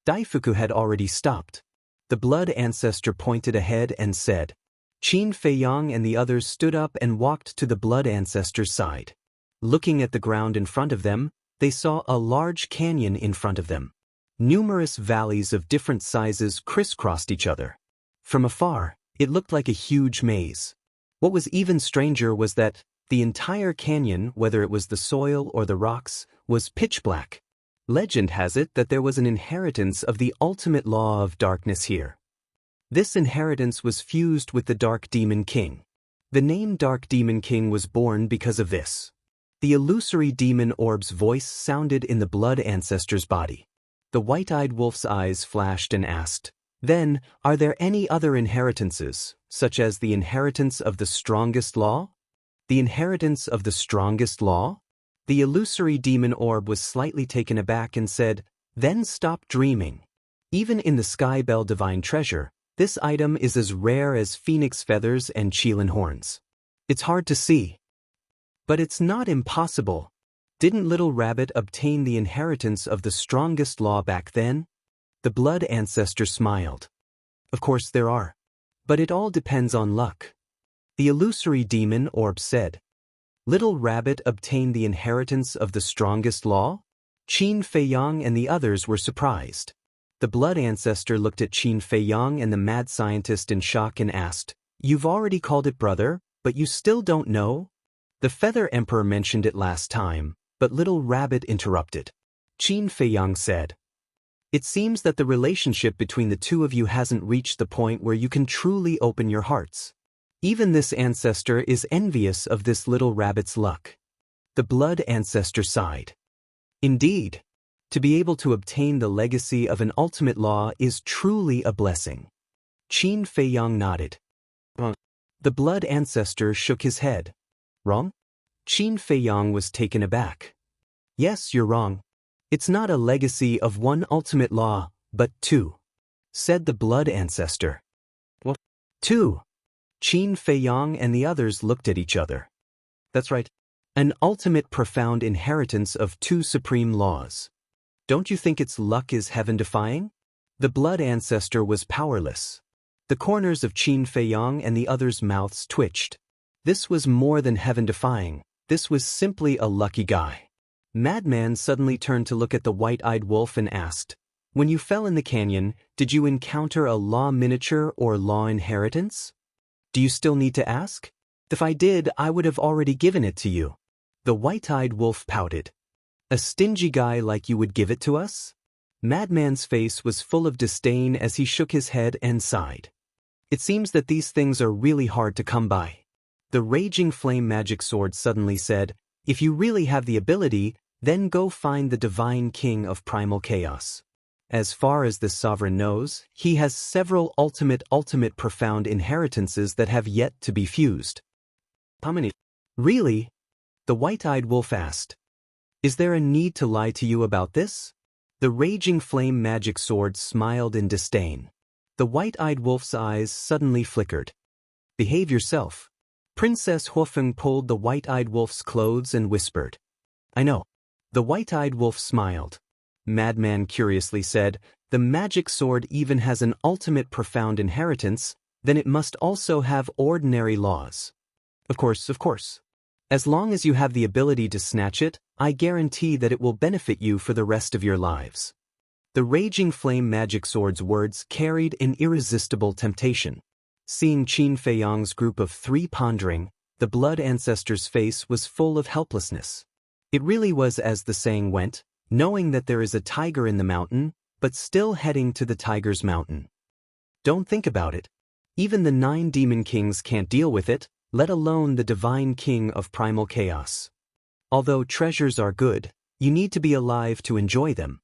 Daifuku had already stopped. The blood ancestor pointed ahead and said. Qin Feiyang and the others stood up and walked to the blood ancestor's side. Looking at the ground in front of them, they saw a large canyon in front of them. Numerous valleys of different sizes crisscrossed each other. From afar, it looked like a huge maze. What was even stranger was that the entire canyon, whether it was the soil or the rocks, was pitch black. Legend has it that there was an inheritance of the ultimate law of darkness here. This inheritance was fused with the Dark Demon King. The name Dark Demon King was born because of this. The illusory demon orb's voice sounded in the blood ancestor's body. The white-eyed wolf's eyes flashed and asked, "Then, are there any other inheritances, such as the inheritance of the strongest law?" The inheritance of the strongest law? The illusory demon orb was slightly taken aback and said, "Then stop dreaming. Even in the Sky Bell Divine Treasure, this item is as rare as phoenix feathers and Chelan horns. It's hard to see. But it's not impossible. Didn't Little Rabbit obtain the inheritance of the strongest law back then?" The blood ancestor smiled. "Of course there are. But it all depends on luck." The illusory demon orb said. Little Rabbit obtained the inheritance of the strongest law? Qin Feiyang and the others were surprised. The blood ancestor looked at Qin Feiyang and the mad scientist in shock and asked, "You've already called it brother, but you still don't know?" The Feather Emperor mentioned it last time, but Little Rabbit interrupted. Qin Feiyang said, "It seems that the relationship between the two of you hasn't reached the point where you can truly open your hearts. Even this ancestor is envious of this little rabbit's luck." The blood ancestor sighed. "Indeed. To be able to obtain the legacy of an ultimate law is truly a blessing." Qin Feiyang nodded. The blood ancestor shook his head. "Wrong?" Qin Feiyang was taken aback. "Yes, you're wrong. It's not a legacy of one ultimate law, but two," said the blood ancestor. "What? Two?" Qin Feiyang and the others looked at each other. "That's right. An ultimate profound inheritance of two supreme laws. Don't you think its luck is heaven-defying?" The blood ancestor was powerless. The corners of Qin Feiyang and the others' mouths twitched. This was more than heaven-defying. This was simply a lucky guy. Madman suddenly turned to look at the white-eyed wolf and asked, "When you fell in the canyon, did you encounter a law miniature or law inheritance? Do you still need to ask? If I did, I would have already given it to you." The white-eyed wolf pouted. "A stingy guy like you would give it to us?" Madman's face was full of disdain as he shook his head and sighed. "It seems that these things are really hard to come by." The raging flame magic sword suddenly said, "If you really have the ability, then go find the divine king of primal chaos. As far as this sovereign knows, he has several ultimate profound inheritances that have yet to be fused." "How many?" "Really?" The white-eyed wolf asked. "Is there a need to lie to you about this?" The raging flame magic sword smiled in disdain. The white-eyed wolf's eyes suddenly flickered. "Behave yourself." Princess Huofeng pulled the white-eyed wolf's clothes and whispered, "I know." The white-eyed wolf smiled. Madman curiously said, "The magic sword even has an ultimate profound inheritance, then it must also have ordinary laws." Of course. As long as you have the ability to snatch it, I guarantee that it will benefit you for the rest of your lives." The raging flame magic sword's words carried an irresistible temptation. Seeing Qin Feiyang's group of three pondering, the blood ancestor's face was full of helplessness. It really was as the saying went, knowing that there is a tiger in the mountain, but still heading to the tiger's mountain. Don't think about it. Even the 9 demon kings can't deal with it, let alone the divine king of primal chaos. Although treasures are good, you need to be alive to enjoy them.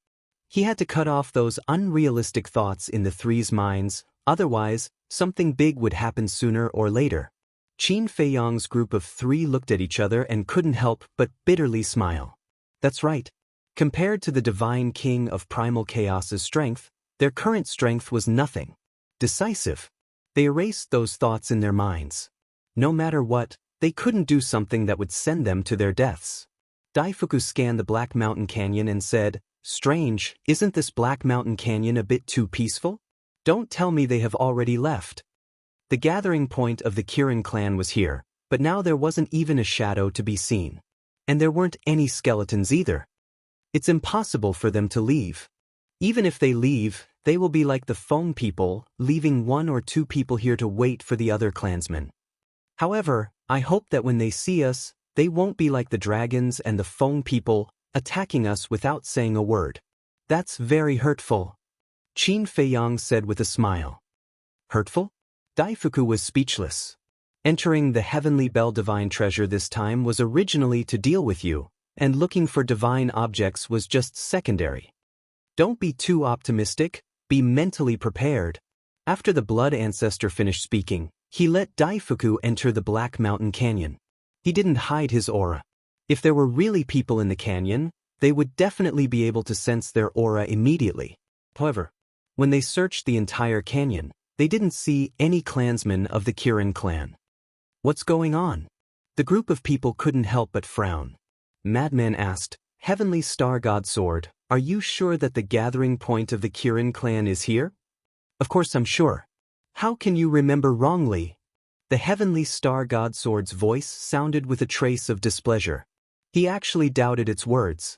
He had to cut off those unrealistic thoughts in the three's minds, otherwise, something big would happen sooner or later. Qin Feiyang's group of 3 looked at each other and couldn't help but bitterly smile. That's right. Compared to the divine king of primal chaos's strength, their current strength was nothing. Decisive. They erased those thoughts in their minds. No matter what, they couldn't do something that would send them to their deaths. Daifuku scanned the Black Mountain Canyon and said, "Strange, isn't this Black Mountain Canyon a bit too peaceful? Don't tell me they have already left." The gathering point of the Kirin clan was here, but now there wasn't even a shadow to be seen. And there weren't any skeletons either. It's impossible for them to leave. Even if they leave, they will be like the Feng people, leaving 1 or 2 people here to wait for the other clansmen. However, I hope that when they see us, they won't be like the dragons and the Feng people, attacking us without saying a word. That's very hurtful. Qin Feiyang said with a smile. Hurtful? Daifuku was speechless. Entering the Heavenly Bell Divine Treasure this time was originally to deal with you, and looking for divine objects was just secondary. Don't be too optimistic, be mentally prepared. After the Blood Ancestor finished speaking, he let Daifuku enter the Black Mountain Canyon. He didn't hide his aura. If there were really people in the canyon, they would definitely be able to sense their aura immediately. However, when they searched the entire canyon, they didn't see any clansmen of the Kirin clan. What's going on? The group of people couldn't help but frown. Madman asked, Heavenly Star God Sword, are you sure that the gathering point of the Kirin clan is here? Of course I'm sure. How can you remember wrongly? The Heavenly Star God Sword's voice sounded with a trace of displeasure. He actually doubted its words.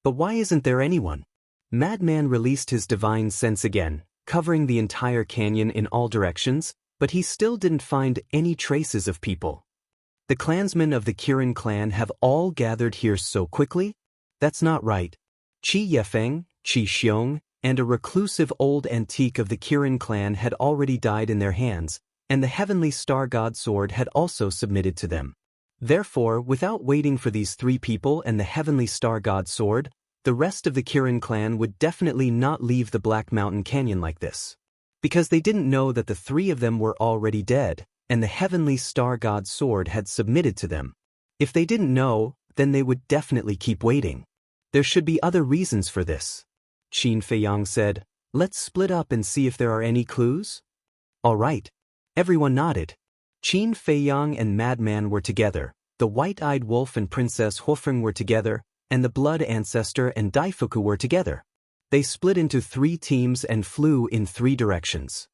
But why isn't there anyone? Madman released his divine sense again, covering the entire canyon in all directions, but he still didn't find any traces of people. The clansmen of the Kirin clan have all gathered here so quickly? That's not right. Qi Yefeng, Qi Xiong, and a reclusive old antique of the Kirin clan had already died in their hands, and the Heavenly Star God Sword had also submitted to them. Therefore, without waiting for these 3 people and the Heavenly Star God Sword, the rest of the Kirin clan would definitely not leave the Black Mountain Canyon like this. Because they didn't know that the 3 of them were already dead, and the Heavenly Star God Sword had submitted to them. If they didn't know, then they would definitely keep waiting. There should be other reasons for this. Qin Feiyang said, let's split up and see if there are any clues. All right. Everyone nodded. Qin Feiyang and Madman were together, the White-Eyed Wolf and Princess Huofeng were together, and the Blood Ancestor and Daifuku were together. They split into 3 teams and flew in 3 directions.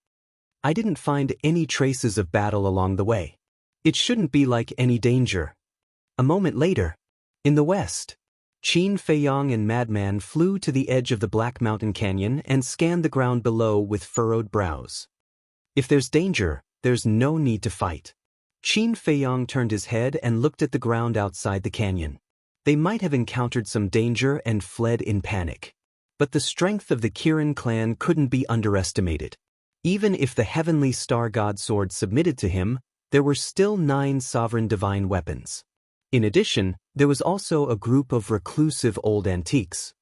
I didn't find any traces of battle along the way. It shouldn't be like any danger. A moment later, in the west, Qin Feiyang and Madman flew to the edge of the Black Mountain Canyon and scanned the ground below with furrowed brows. If there's danger, there's no need to fight. Qin Feiyang turned his head and looked at the ground outside the canyon. They might have encountered some danger and fled in panic. But the strength of the Kirin clan couldn't be underestimated. Even if the Heavenly Star God Sword submitted to him, there were still 9 sovereign divine weapons. In addition, there was also a group of reclusive old antiques.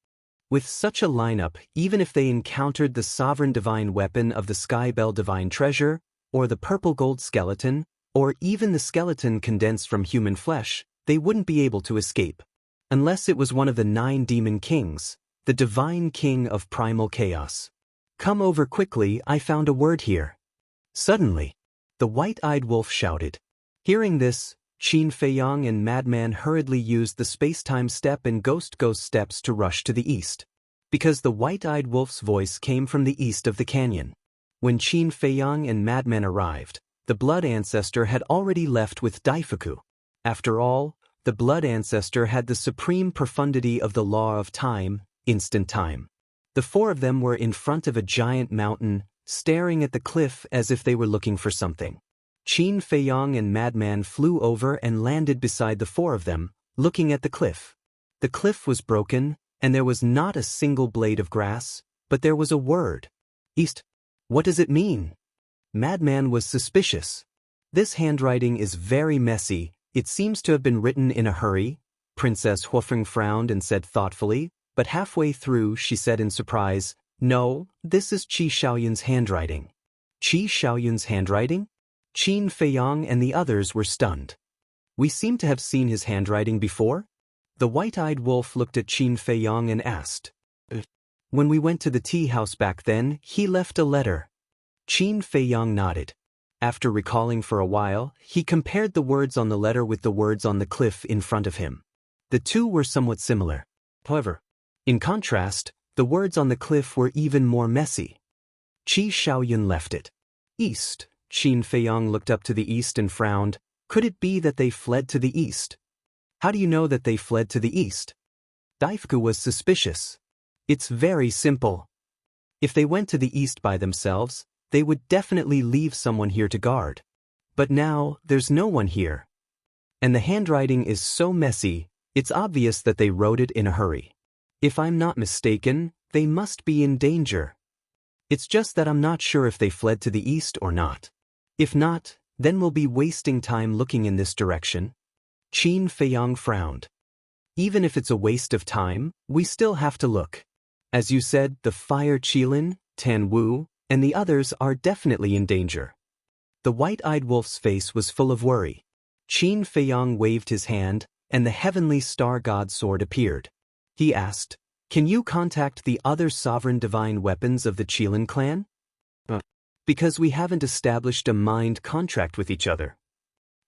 With such a lineup, even if they encountered the sovereign divine weapon of the Skybell Divine Treasure, or the purple gold skeleton, or even the skeleton condensed from human flesh, they wouldn't be able to escape. Unless it was one of the 9 demon kings, the divine king of primal chaos. Come over quickly, I found a word here. Suddenly, the White-Eyed Wolf shouted. Hearing this, Qin Feiyang and Madman hurriedly used the space-time step and ghost steps to rush to the east. Because the White-Eyed Wolf's voice came from the east of the canyon. When Qin Feiyang and Madman arrived, the Blood Ancestor had already left with Daifuku. After all, the Blood Ancestor had the supreme profundity of the law of time, instant time. The 4 of them were in front of a giant mountain, staring at the cliff as if they were looking for something. Qin Feiyang and Madman flew over and landed beside the 4 of them, looking at the cliff. The cliff was broken, and there was not a single blade of grass, but there was a word. East. What does it mean? Madman was suspicious. This handwriting is very messy, it seems to have been written in a hurry. Princess Huofeng frowned and said thoughtfully, but halfway through she said in surprise, no, this is Qi Xiaoyun's handwriting. Qi Xiaoyun's handwriting? Qin Feiyang and the others were stunned. We seem to have seen his handwriting before? The White-Eyed Wolf looked at Qin Feiyang and asked. When we went to the tea house back then, he left a letter. Qin Feiyang nodded. After recalling for a while, he compared the words on the letter with the words on the cliff in front of him. The 2 were somewhat similar. However, in contrast, the words on the cliff were even more messy. Qi Xiaoyun left it. East. Qin Feiyang looked up to the east and frowned. Could it be that they fled to the east? How do you know that they fled to the east? Daifuku was suspicious. It's very simple. If they went to the east by themselves, they would definitely leave someone here to guard. But now, there's no one here. And the handwriting is so messy, it's obvious that they wrote it in a hurry. If I'm not mistaken, they must be in danger. It's just that I'm not sure if they fled to the east or not. If not, then we'll be wasting time looking in this direction. Qin Feiyang frowned. Even if it's a waste of time, we still have to look. As you said, the Fire Qilin, Tan Wu, and the others are definitely in danger. The white-eyed wolf's face was full of worry. Qin Feiyang waved his hand, and the heavenly star god sword appeared. He asked, "Can you contact the other sovereign divine weapons of the Qilin clan?" Because we haven't established a mind contract with each other.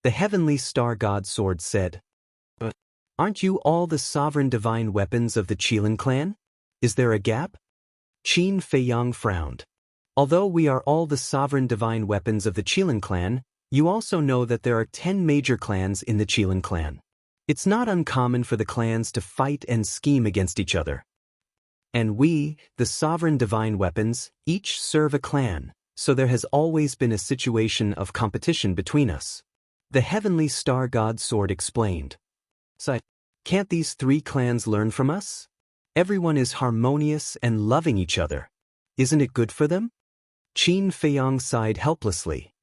The heavenly star god sword said. But aren't you all the sovereign divine weapons of the Qilin clan? Is there a gap? Qin Feiyang frowned. Although we are all the sovereign divine weapons of the Qilin clan, you also know that there are 10 major clans in the Qilin clan. It's not uncommon for the clans to fight and scheme against each other. And we, the sovereign divine weapons, each serve a clan, so there has always been a situation of competition between us. The heavenly star god sword explained. So, can't these 3 clans learn from us? Everyone is harmonious and loving each other. Isn't it good for them? Qin Feiyang sighed helplessly.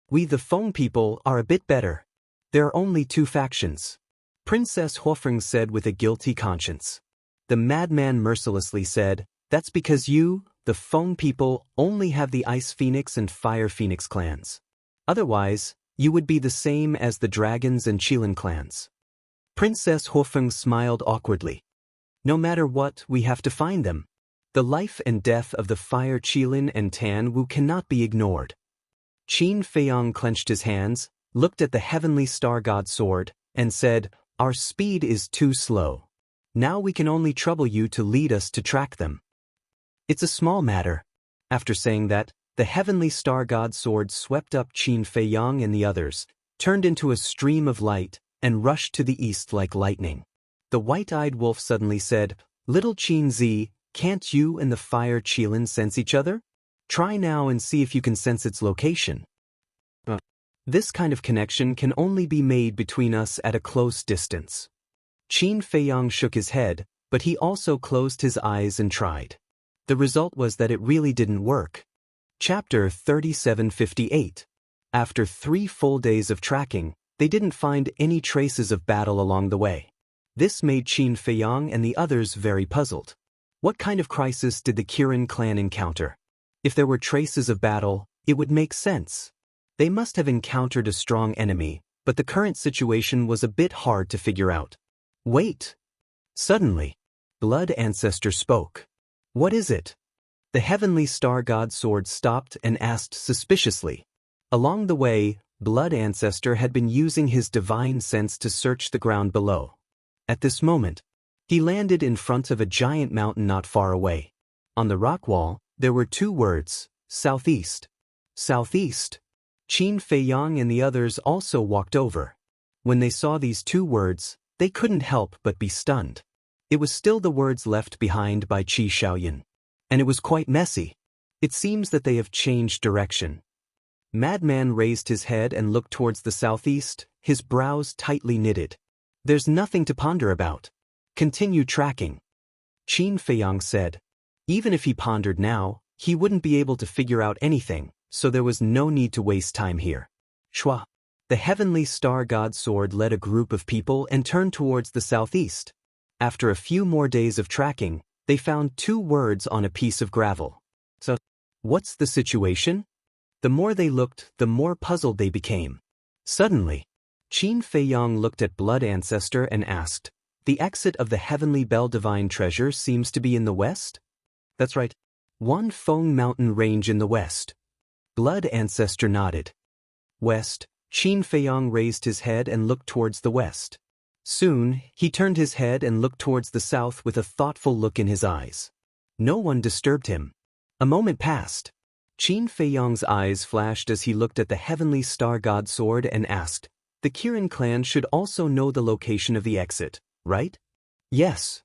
We the Feng people are a bit better. There are only 2 factions. Princess Huofeng said with a guilty conscience. The madman mercilessly said, "That's because you, the Feng people, only have the Ice Phoenix and Fire Phoenix clans. Otherwise, you would be the same as the Dragons and Qilin clans." Princess Huofeng smiled awkwardly. No matter what, we have to find them. The life and death of the Fire Qilin and Tan Wu cannot be ignored. Qin Feiyang clenched his hands, looked at the heavenly star god sword, and said, "Our speed is too slow. Now we can only trouble you to lead us to track them." It's a small matter. After saying that, the heavenly star god sword swept up Qin Feiyang and the others, turned into a stream of light, and rushed to the east like lightning. The white-eyed wolf suddenly said, "Little Qin Zi, can't you and the Fire Qilin sense each other? Try now and see if you can sense its location." This kind of connection can only be made between us at a close distance. Qin Feiyang shook his head, but he also closed his eyes and tried. The result was that it really didn't work. Chapter 3758. After 3 full days of tracking, they didn't find any traces of battle along the way. This made Qin Feiyang and the others very puzzled. What kind of crisis did the Kirin clan encounter? If there were traces of battle, it would make sense. They must have encountered a strong enemy, but the current situation was a bit hard to figure out. Wait! Suddenly, Blood Ancestor spoke. What is it? The heavenly star god sword stopped and asked suspiciously. Along the way, Blood Ancestor had been using his divine sense to search the ground below. At this moment, he landed in front of a giant mountain not far away. On the rock wall, there were 2 words, "Southeast." Southeast. Qin Feiyang and the others also walked over. When they saw these 2 words, they couldn't help but be stunned. It was still the words left behind by Qi Shaoyan. And it was quite messy. It seems that they have changed direction. Madman raised his head and looked towards the southeast, his brows tightly knitted. There's nothing to ponder about. Continue tracking. Qin Feiyang said. Even if he pondered now, he wouldn't be able to figure out anything, so there was no need to waste time here. Shua. The heavenly star god sword led a group of people and turned towards the southeast. After a few more days of tracking, they found 2 words on a piece of gravel. So, what's the situation? The more they looked, the more puzzled they became. Suddenly, Qin Feiyang looked at Blood Ancestor and asked, "The exit of the heavenly bell divine treasure seems to be in the west?" That's right. One Feng mountain range in the west. Blood Ancestor nodded. West. Qin Feiyang raised his head and looked towards the west. Soon, he turned his head and looked towards the south with a thoughtful look in his eyes. No one disturbed him. A moment passed. Qin Feiyang's eyes flashed as he looked at the heavenly star god sword and asked, The Kirin clan should also know the location of the exit, right? Yes.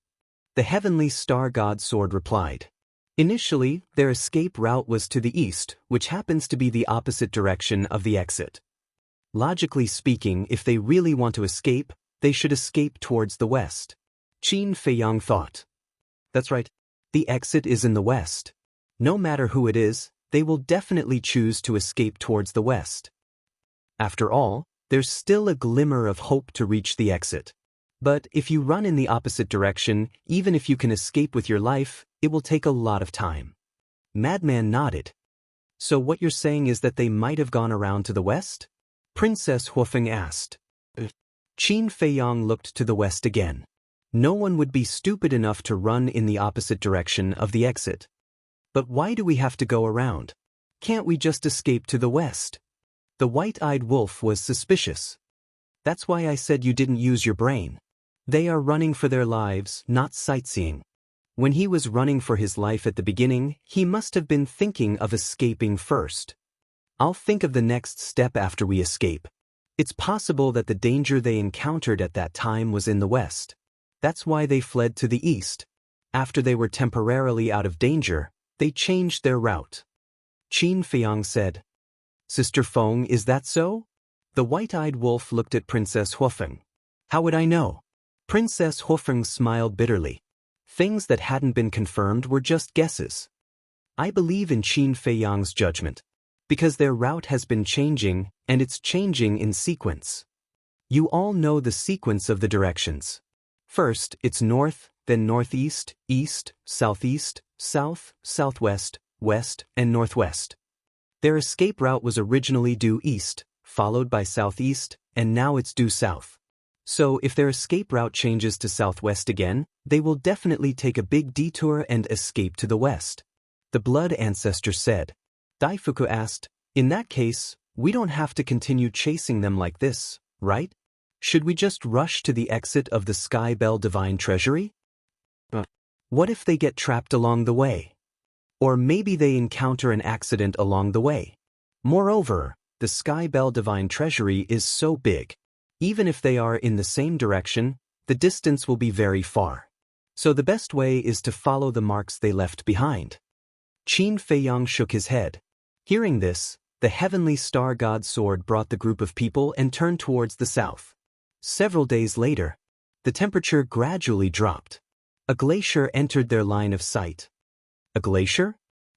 The Heavenly Star God Sword replied. Initially, their escape route was to the east, which happens to be the opposite direction of the exit. Logically speaking, if they really want to escape, they should escape towards the west. Qin Feiyang thought. That's right. The exit is in the west. No matter who it is, they will definitely choose to escape towards the west. After all, there's still a glimmer of hope to reach the exit. But if you run in the opposite direction, even if you can escape with your life, it will take a lot of time. Madman nodded. So what you're saying is that they might have gone around to the west? Princess Huofeng asked. Qin Feiyang looked to the west again. No one would be stupid enough to run in the opposite direction of the exit. But why do we have to go around? Can't we just escape to the west? The white-eyed wolf was suspicious. That's why I said you didn't use your brain. They are running for their lives, not sightseeing. When he was running for his life at the beginning, he must have been thinking of escaping first. I'll think of the next step after we escape. It's possible that the danger they encountered at that time was in the west. That's why they fled to the east. After they were temporarily out of danger, they changed their route. Qin Feiyang said. Sister Feng, is that so? The white-eyed wolf looked at Princess Huofeng. How would I know? Princess Huofeng smiled bitterly. Things that hadn't been confirmed were just guesses. I believe in Qin Feiyang's judgment. Because their route has been changing, and it's changing in sequence. You all know the sequence of the directions. First, it's north, then northeast, east, southeast, south, southwest, west, and northwest. Their escape route was originally due east, followed by southeast, and now it's due south. So if their escape route changes to southwest again, they will definitely take a big detour and escape to the west. The blood ancestor said. Daifuku asked, in that case, we don't have to continue chasing them like this, right? Should we just rush to the exit of the Sky Bell Divine Treasury? What if they get trapped along the way? Or maybe they encounter an accident along the way. Moreover, the Sky Bell Divine Treasury is so big. Even if they are in the same direction, the distance will be very far. So the best way is to follow the marks they left behind. Qin Feiyang shook his head. Hearing this, the Heavenly Star God Sword brought the group of people and turned towards the south. Several days later, the temperature gradually dropped. A glacier entered their line of sight. A glacier?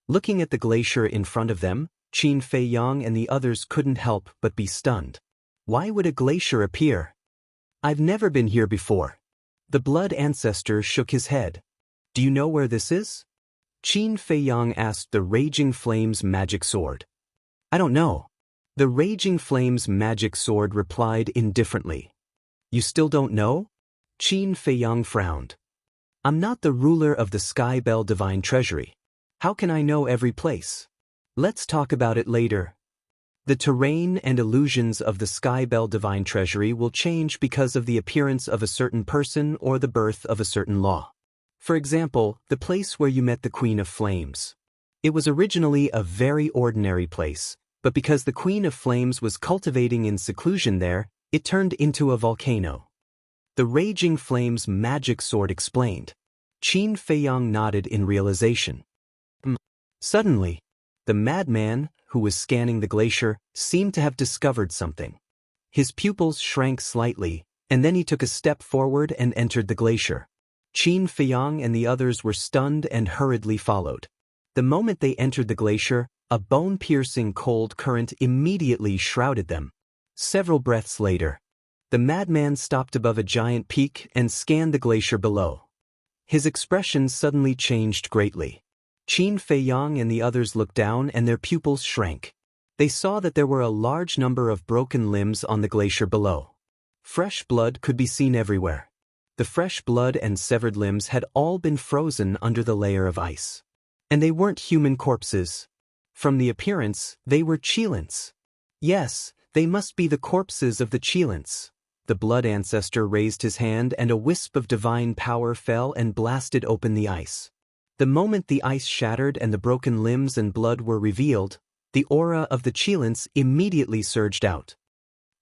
Looking at the glacier in front of them, Qin Feiyang and the others couldn't help but be stunned. Why would a glacier appear? I've never been here before. The blood ancestor shook his head. Do you know where this is? Qin Feiyang asked the Raging Flame's magic sword. I don't know. The Raging Flame's magic sword replied indifferently. You still don't know? Qin Feiyang frowned. I'm not the ruler of the Sky Bell Divine Treasury. How can I know every place? Let's talk about it later. The terrain and illusions of the Sky Bell Divine Treasury will change because of the appearance of a certain person or the birth of a certain law. For example, the place where you met the Queen of Flames. It was originally a very ordinary place, but because the Queen of Flames was cultivating in seclusion there, it turned into a volcano. The Raging Flame's magic sword explained. Qin Feiyang nodded in realization. Suddenly, the madman, who was scanning the glacier, seemed to have discovered something. His pupils shrank slightly, and then he took a step forward and entered the glacier. Qin Feiyang and the others were stunned and hurriedly followed. The moment they entered the glacier, a bone-piercing cold current immediately shrouded them. Several breaths later, the madman stopped above a giant peak and scanned the glacier below. His expression suddenly changed greatly. Qin Feiyang and the others looked down and their pupils shrank. They saw that there were a large number of broken limbs on the glacier below. Fresh blood could be seen everywhere. The fresh blood and severed limbs had all been frozen under the layer of ice. And they weren't human corpses. From the appearance, they were Qilins. Yes, they must be the corpses of the Qilins. The blood ancestor raised his hand and a wisp of divine power fell and blasted open the ice. The moment the ice shattered and the broken limbs and blood were revealed, the aura of the Qilins immediately surged out.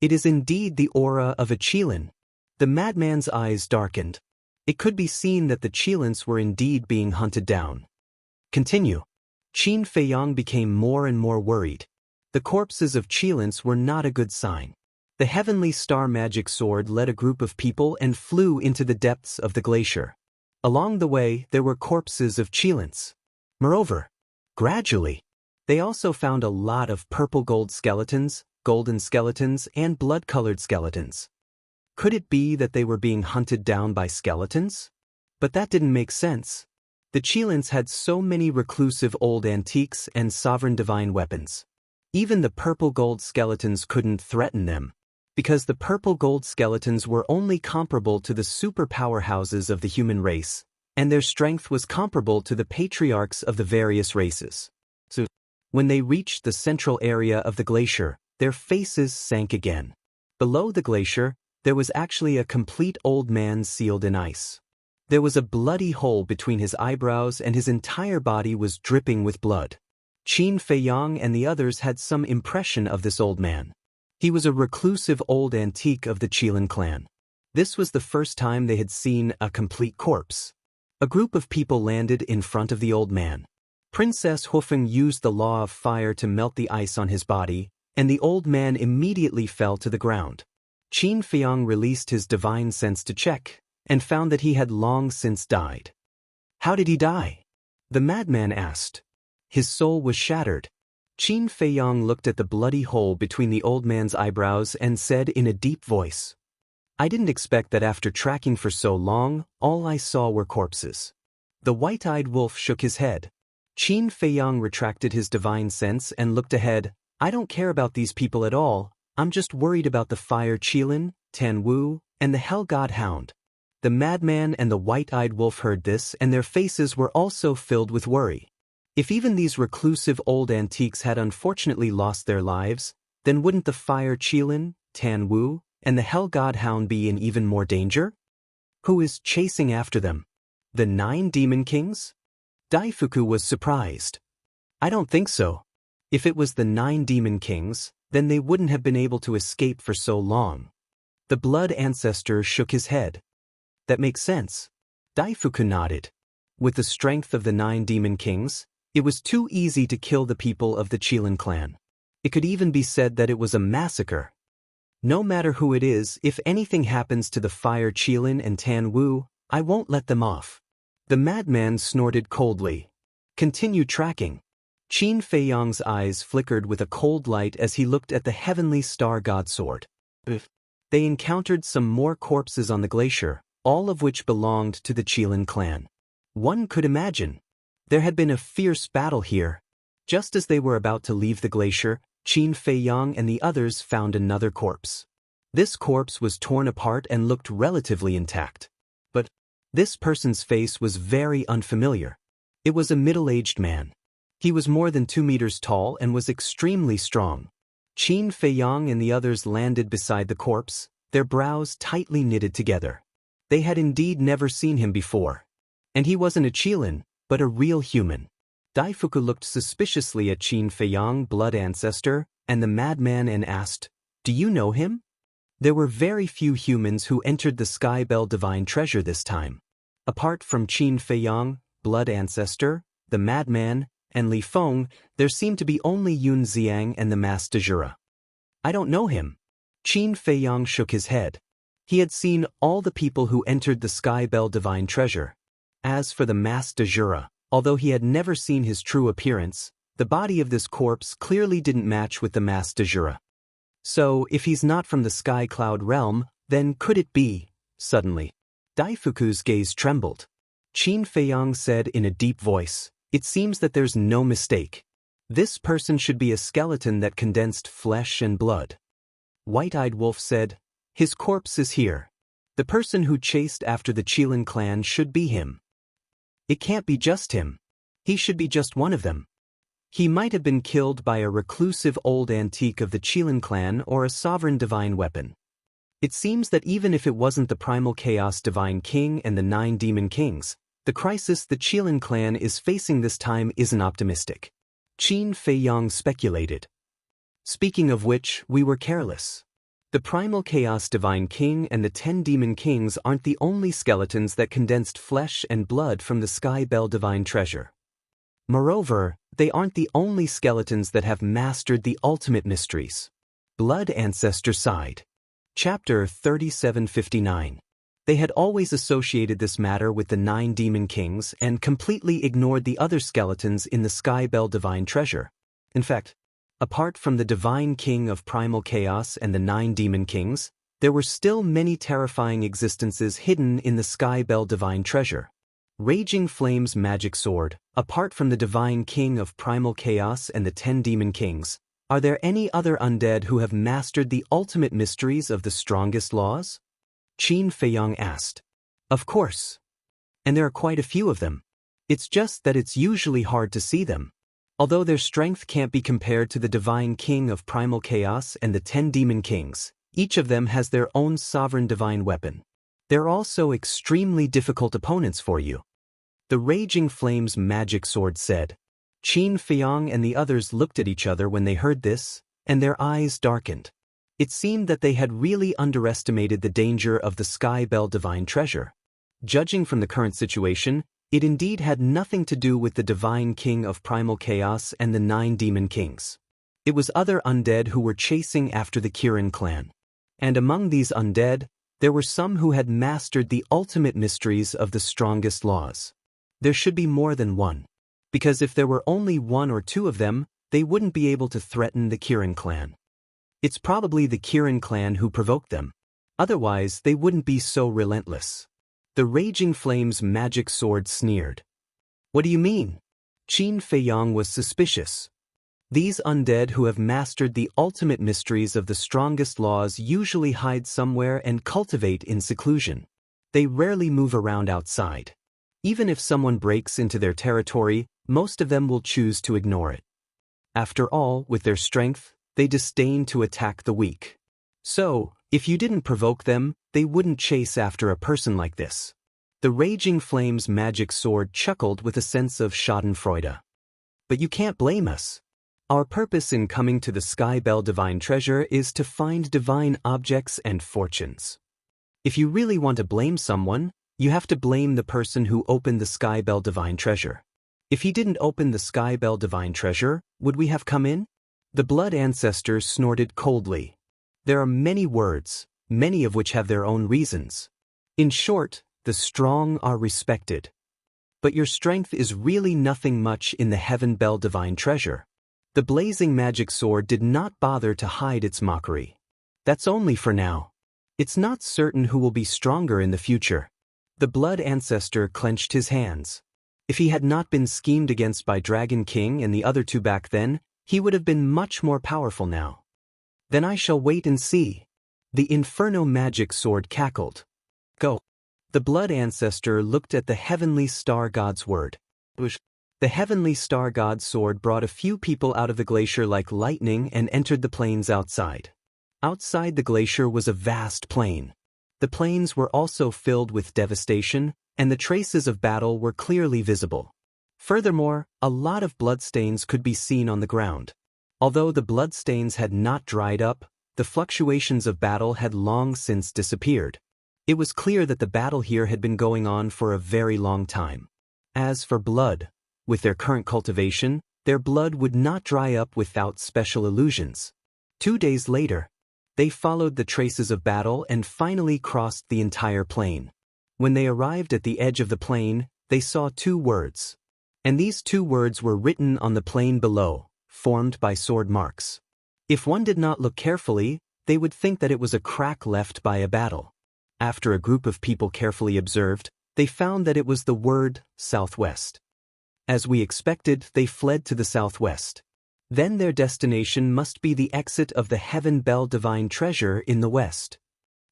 It is indeed the aura of a Qilin. The madman's eyes darkened. It could be seen that the Qilins were indeed being hunted down. Continue. Qin Feiyang became more and more worried. The corpses of Qilins were not a good sign. The heavenly star magic sword led a group of people and flew into the depths of the glacier. Along the way, there were corpses of Qilins. Moreover, gradually, they also found a lot of purple-gold skeletons, golden skeletons, and blood-colored skeletons. Could it be that they were being hunted down by skeletons? But that didn't make sense. The Qilins had so many reclusive old antiques and sovereign divine weapons. Even the purple-gold skeletons couldn't threaten them, because the purple-gold skeletons were only comparable to the super powerhouses of the human race, and their strength was comparable to the patriarchs of the various races. So, when they reached the central area of the glacier, their faces sank again. Below the glacier, there was actually a complete old man sealed in ice. There was a bloody hole between his eyebrows and his entire body was dripping with blood. Qin Feiyang and the others had some impression of this old man. He was a reclusive old antique of the Qilin clan. This was the first time they had seen a complete corpse. A group of people landed in front of the old man. Princess Hufeng used the law of fire to melt the ice on his body, and the old man immediately fell to the ground. Qin Feiyang released his divine sense to check, and found that he had long since died. How did he die? The madman asked. His soul was shattered. Qin Feiyang looked at the bloody hole between the old man's eyebrows and said in a deep voice, I didn't expect that after tracking for so long, all I saw were corpses. The white-eyed wolf shook his head. Qin Feiyang retracted his divine sense and looked ahead. I don't care about these people at all, I'm just worried about the fire Qilin, Tan Wu, and the hell god hound. The madman and the white-eyed wolf heard this and their faces were also filled with worry. If even these reclusive old antiques had unfortunately lost their lives, then wouldn't the fire Qilin, Tan Wu, and the hell god hound be in even more danger? Who is chasing after them? The 9 demon kings? Daifuku was surprised. I don't think so. If it was the 9 demon kings, then they wouldn't have been able to escape for so long. The blood ancestor shook his head. That makes sense. Daifuku nodded. With the strength of the 9 demon kings, it was too easy to kill the people of the Qilin clan. It could even be said that it was a massacre. No matter who it is, if anything happens to the fire Qilin and Tan Wu, I won't let them off. The madman snorted coldly. Continue tracking. Qin Feiyang's eyes flickered with a cold light as he looked at the heavenly star god sword. They encountered some more corpses on the glacier, all of which belonged to the Qilin clan. One could imagine. There had been a fierce battle here. Just as they were about to leave the glacier, Qin Feiyang and the others found another corpse. This corpse was torn apart and looked relatively intact. But this person's face was very unfamiliar. It was a middle-aged man. He was more than 2 meters tall and was extremely strong. Qin Feiyang and the others landed beside the corpse, their brows tightly knitted together. They had indeed never seen him before. And he wasn't a Qilin, but a real human. Daifuku looked suspiciously at Qin Feiyang, blood ancestor, and the madman and asked, Do you know him? There were very few humans who entered the Sky Bell Divine Treasure this time. Apart from Qin Feiyang, blood ancestor, the madman, and Li Feng, there seemed to be only Yun Xiang and the Mas de Jura. I don't know him. Qin Feiyang shook his head. He had seen all the people who entered the Sky Bell Divine Treasure. As for the Mas de Jura, although he had never seen his true appearance, the body of this corpse clearly didn't match with the Mas de Jura. So, if he's not from the Sky Cloud realm, then could it be? Suddenly, Daifuku's gaze trembled. Qin Feiyang said in a deep voice, It seems that there's no mistake. This person should be a skeleton that condensed flesh and blood. White-eyed Wolf said, His corpse is here. The person who chased after the Qilin clan should be him. It can't be just him. He should be just one of them. He might have been killed by a reclusive old antique of the Qilin clan or a sovereign divine weapon. It seems that even if it wasn't the primal chaos divine king and the 9 demon kings, the crisis the Qilin clan is facing this time isn't optimistic. Qin Feiyang speculated. Speaking of which, we were careless. The Primal Chaos Divine King and the 10 Demon Kings aren't the only skeletons that condensed flesh and blood from the Sky Bell Divine Treasure. Moreover, they aren't the only skeletons that have mastered the ultimate mysteries. Blood Ancestor sighed. Chapter 3759. They had always associated this matter with the 9 Demon Kings and completely ignored the other skeletons in the Sky Bell Divine Treasure. In fact, apart from the Divine King of Primal Chaos and the 9 Demon Kings, there were still many terrifying existences hidden in the Sky Bell Divine Treasure. Raging Flame's magic sword, apart from the Divine King of Primal Chaos and the 10 Demon Kings, are there any other undead who have mastered the ultimate mysteries of the strongest laws? Qin Feiyang asked. Of course. And there are quite a few of them. It's just that it's usually hard to see them. Although their strength can't be compared to the Divine King of Primal Chaos and the 10 Demon Kings, each of them has their own sovereign divine weapon. They're also extremely difficult opponents for you. The Raging Flame's magic sword said. Qin Feiyang and the others looked at each other when they heard this, and their eyes darkened. It seemed that they had really underestimated the danger of the Sky Bell Divine Treasure. Judging from the current situation, it indeed had nothing to do with the Divine King of Primal Chaos and the 9 Demon Kings. It was other undead who were chasing after the Kirin clan. And among these undead, there were some who had mastered the ultimate mysteries of the strongest laws. There should be more than one. Because if there were only 1 or 2 of them, they wouldn't be able to threaten the Kirin clan. It's probably the Kirin clan who provoked them. Otherwise, they wouldn't be so relentless. The Raging Flame's magic sword sneered. What do you mean? Qin Feiyang was suspicious. These undead who have mastered the ultimate mysteries of the strongest laws usually hide somewhere and cultivate in seclusion. They rarely move around outside. Even if someone breaks into their territory, most of them will choose to ignore it. After all, with their strength, they disdain to attack the weak. So, if you didn't provoke them, they wouldn't chase after a person like this. The Raging Flame's magic sword chuckled with a sense of schadenfreude. But you can't blame us. Our purpose in coming to the Sky Bell Divine Treasure is to find divine objects and fortunes. If you really want to blame someone, you have to blame the person who opened the Sky Bell Divine Treasure. If he didn't open the Sky Bell Divine Treasure, would we have come in? The Blood Ancestor snorted coldly. There are many words, many of which have their own reasons. In short, the strong are respected. But your strength is really nothing much in the Heaven Bell Divine Treasure. The blazing magic sword did not bother to hide its mockery. That's only for now. It's not certain who will be stronger in the future. The Blood Ancestor clenched his hands. If he had not been schemed against by Dragon King and the other 2 back then, he would have been much more powerful now. Then I shall wait and see. The Inferno magic sword cackled. Go. The Blood Ancestor looked at the Heavenly Star God's word. The Heavenly Star God's sword brought a few people out of the glacier like lightning and entered the plains outside. Outside the glacier was a vast plain. The plains were also filled with devastation, and the traces of battle were clearly visible. Furthermore, a lot of bloodstains could be seen on the ground. Although the bloodstains had not dried up, the fluctuations of battle had long since disappeared. It was clear that the battle here had been going on for a very long time. As for blood, with their current cultivation, their blood would not dry up without special illusions. 2 days later, they followed the traces of battle and finally crossed the entire plain. When they arrived at the edge of the plain, they saw 2 words. And these 2 words were written on the plain below, formed by sword marks. If one did not look carefully, they would think that it was a crack left by a battle. After a group of people carefully observed, they found that it was the word southwest. As we expected, they fled to the southwest. Then their destination must be the exit of the Heaven Bell Divine Treasure in the west.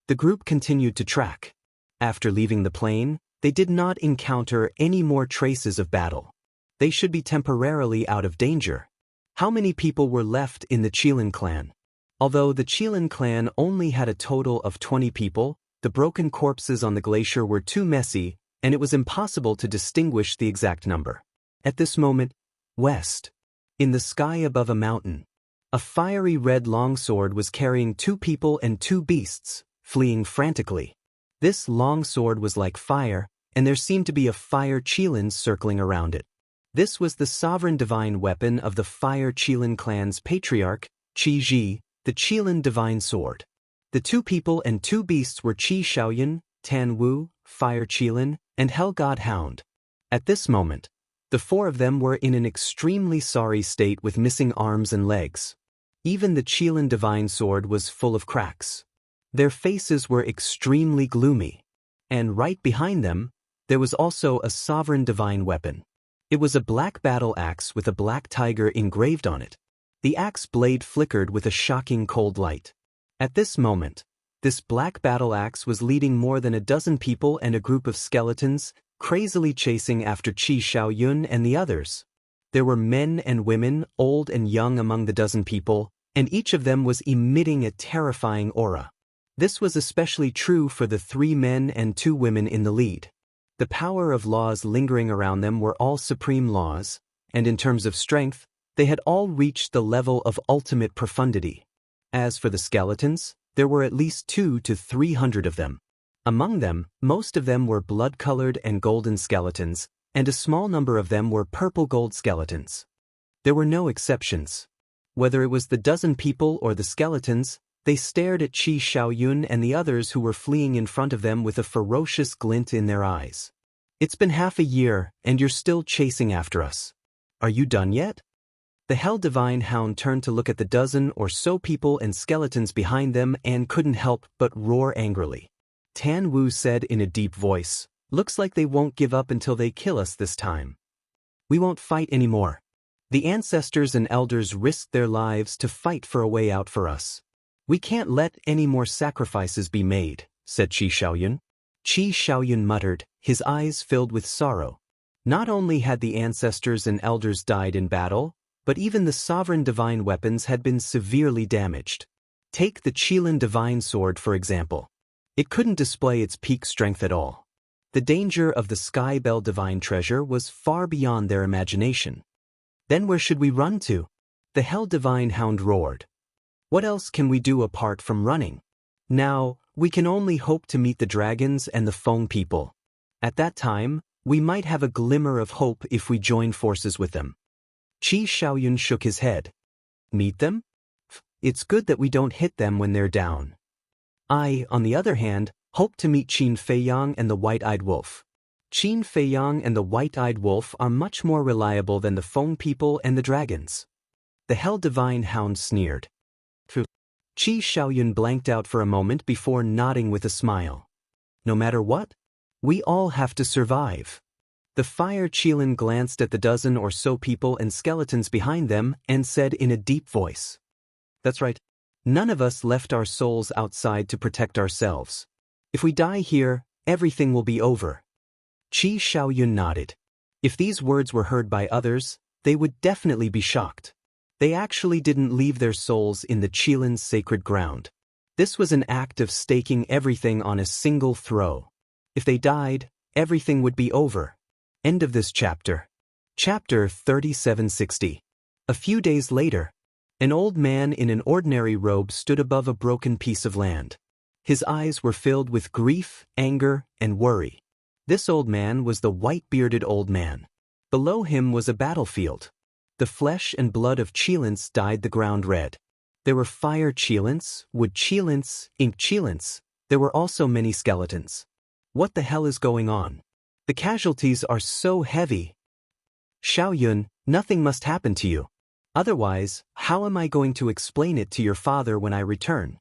The group continued to track. After leaving the plain, they did not encounter any more traces of battle. They should be temporarily out of danger. How many people were left in the Qilin clan? Although the Qilin clan only had a total of 20 people, the broken corpses on the glacier were too messy, and it was impossible to distinguish the exact number. At this moment, west, in the sky above a mountain, A fiery red longsword was carrying 2 people and 2 beasts, fleeing frantically. This longsword was like fire, and there seemed to be a fire qilin circling around it. This was the sovereign divine weapon of the Fire Qilin clan's patriarch, Qi Ji, the Qilin divine sword. The 2 people and 2 beasts were Qi Shaoyun, Tan Wu, Fire Qilin, and Hell God Hound. At this moment, the 4 of them were in an extremely sorry state with missing arms and legs. Even the Qilin divine sword was full of cracks. Their faces were extremely gloomy. And right behind them, there was also a sovereign divine weapon. It was a black battle axe with a black tiger engraved on it. The axe blade flickered with a shocking cold light. At this moment, this black battle axe was leading more than a dozen people and a group of skeletons, crazily chasing after Qi Shaoyun and the others. There were men and women, old and young among the dozen people, and each of them was emitting a terrifying aura. This was especially true for the 3 men and 2 women in the lead. The power of laws lingering around them were all supreme laws, and in terms of strength, they had all reached the level of ultimate profundity. As for the skeletons, there were at least 200 to 300 of them. Among them, most of them were blood-colored and golden skeletons, and a small number of them were purple-gold skeletons. There were no exceptions. Whether it was the dozen people or the skeletons, they stared at Qi Shaoyun and the others who were fleeing in front of them with a ferocious glint in their eyes. "It's been half a year, and you're still chasing after us. Are you done yet?" The Hell Divine Hound turned to look at the dozen or so people and skeletons behind them and couldn't help but roar angrily. Tan Wu said in a deep voice, "Looks like they won't give up until they kill us this time. We won't fight anymore. The ancestors and elders risked their lives to fight for a way out for us. We can't let any more sacrifices be made," said Qi Shaoyun. Qi Shaoyun muttered, his eyes filled with sorrow. Not only had the ancestors and elders died in battle, but even the sovereign divine weapons had been severely damaged. Take the Qilin divine sword for example. It couldn't display its peak strength at all. The danger of the Sky Bell divine treasure was far beyond their imagination. "Then where should we run to?" the Hell Divine Hound roared. "What else can we do apart from running? Now, we can only hope to meet the dragons and the Feng people. At that time, we might have a glimmer of hope if we join forces with them." Qi Shaoyun shook his head. "Meet them? It's good that we don't hit them when they're down. I, on the other hand, hope to meet Qin Feiyang and the White-Eyed Wolf. Qin Feiyang and the White-Eyed Wolf are much more reliable than the Feng people and the dragons." The Hell Divine Hound sneered. Qi Shaoyun blanked out for a moment before nodding with a smile. "No matter what, we all have to survive." The Fire Qilin glanced at the dozen or so people and skeletons behind them and said in a deep voice, "That's right. None of us left our souls outside to protect ourselves. If we die here, everything will be over." Qi Shaoyun nodded. If these words were heard by others, they would definitely be shocked. They actually didn't leave their souls in the Qilin's sacred ground. This was an act of staking everything on a single throw. If they died, everything would be over. End of this chapter. Chapter 3760. A few days later, an old man in an ordinary robe stood above a broken piece of land. His eyes were filled with grief, anger, and worry. This old man was the white-bearded old man. Below him was a battlefield. The flesh and blood of Qilins dyed the ground red. There were fire Qilins, wood Qilins, ink Qilins. There were also many skeletons. What the hell is going on? The casualties are so heavy. "Shaoyun, nothing must happen to you. Otherwise, how am I going to explain it to your father when I return?"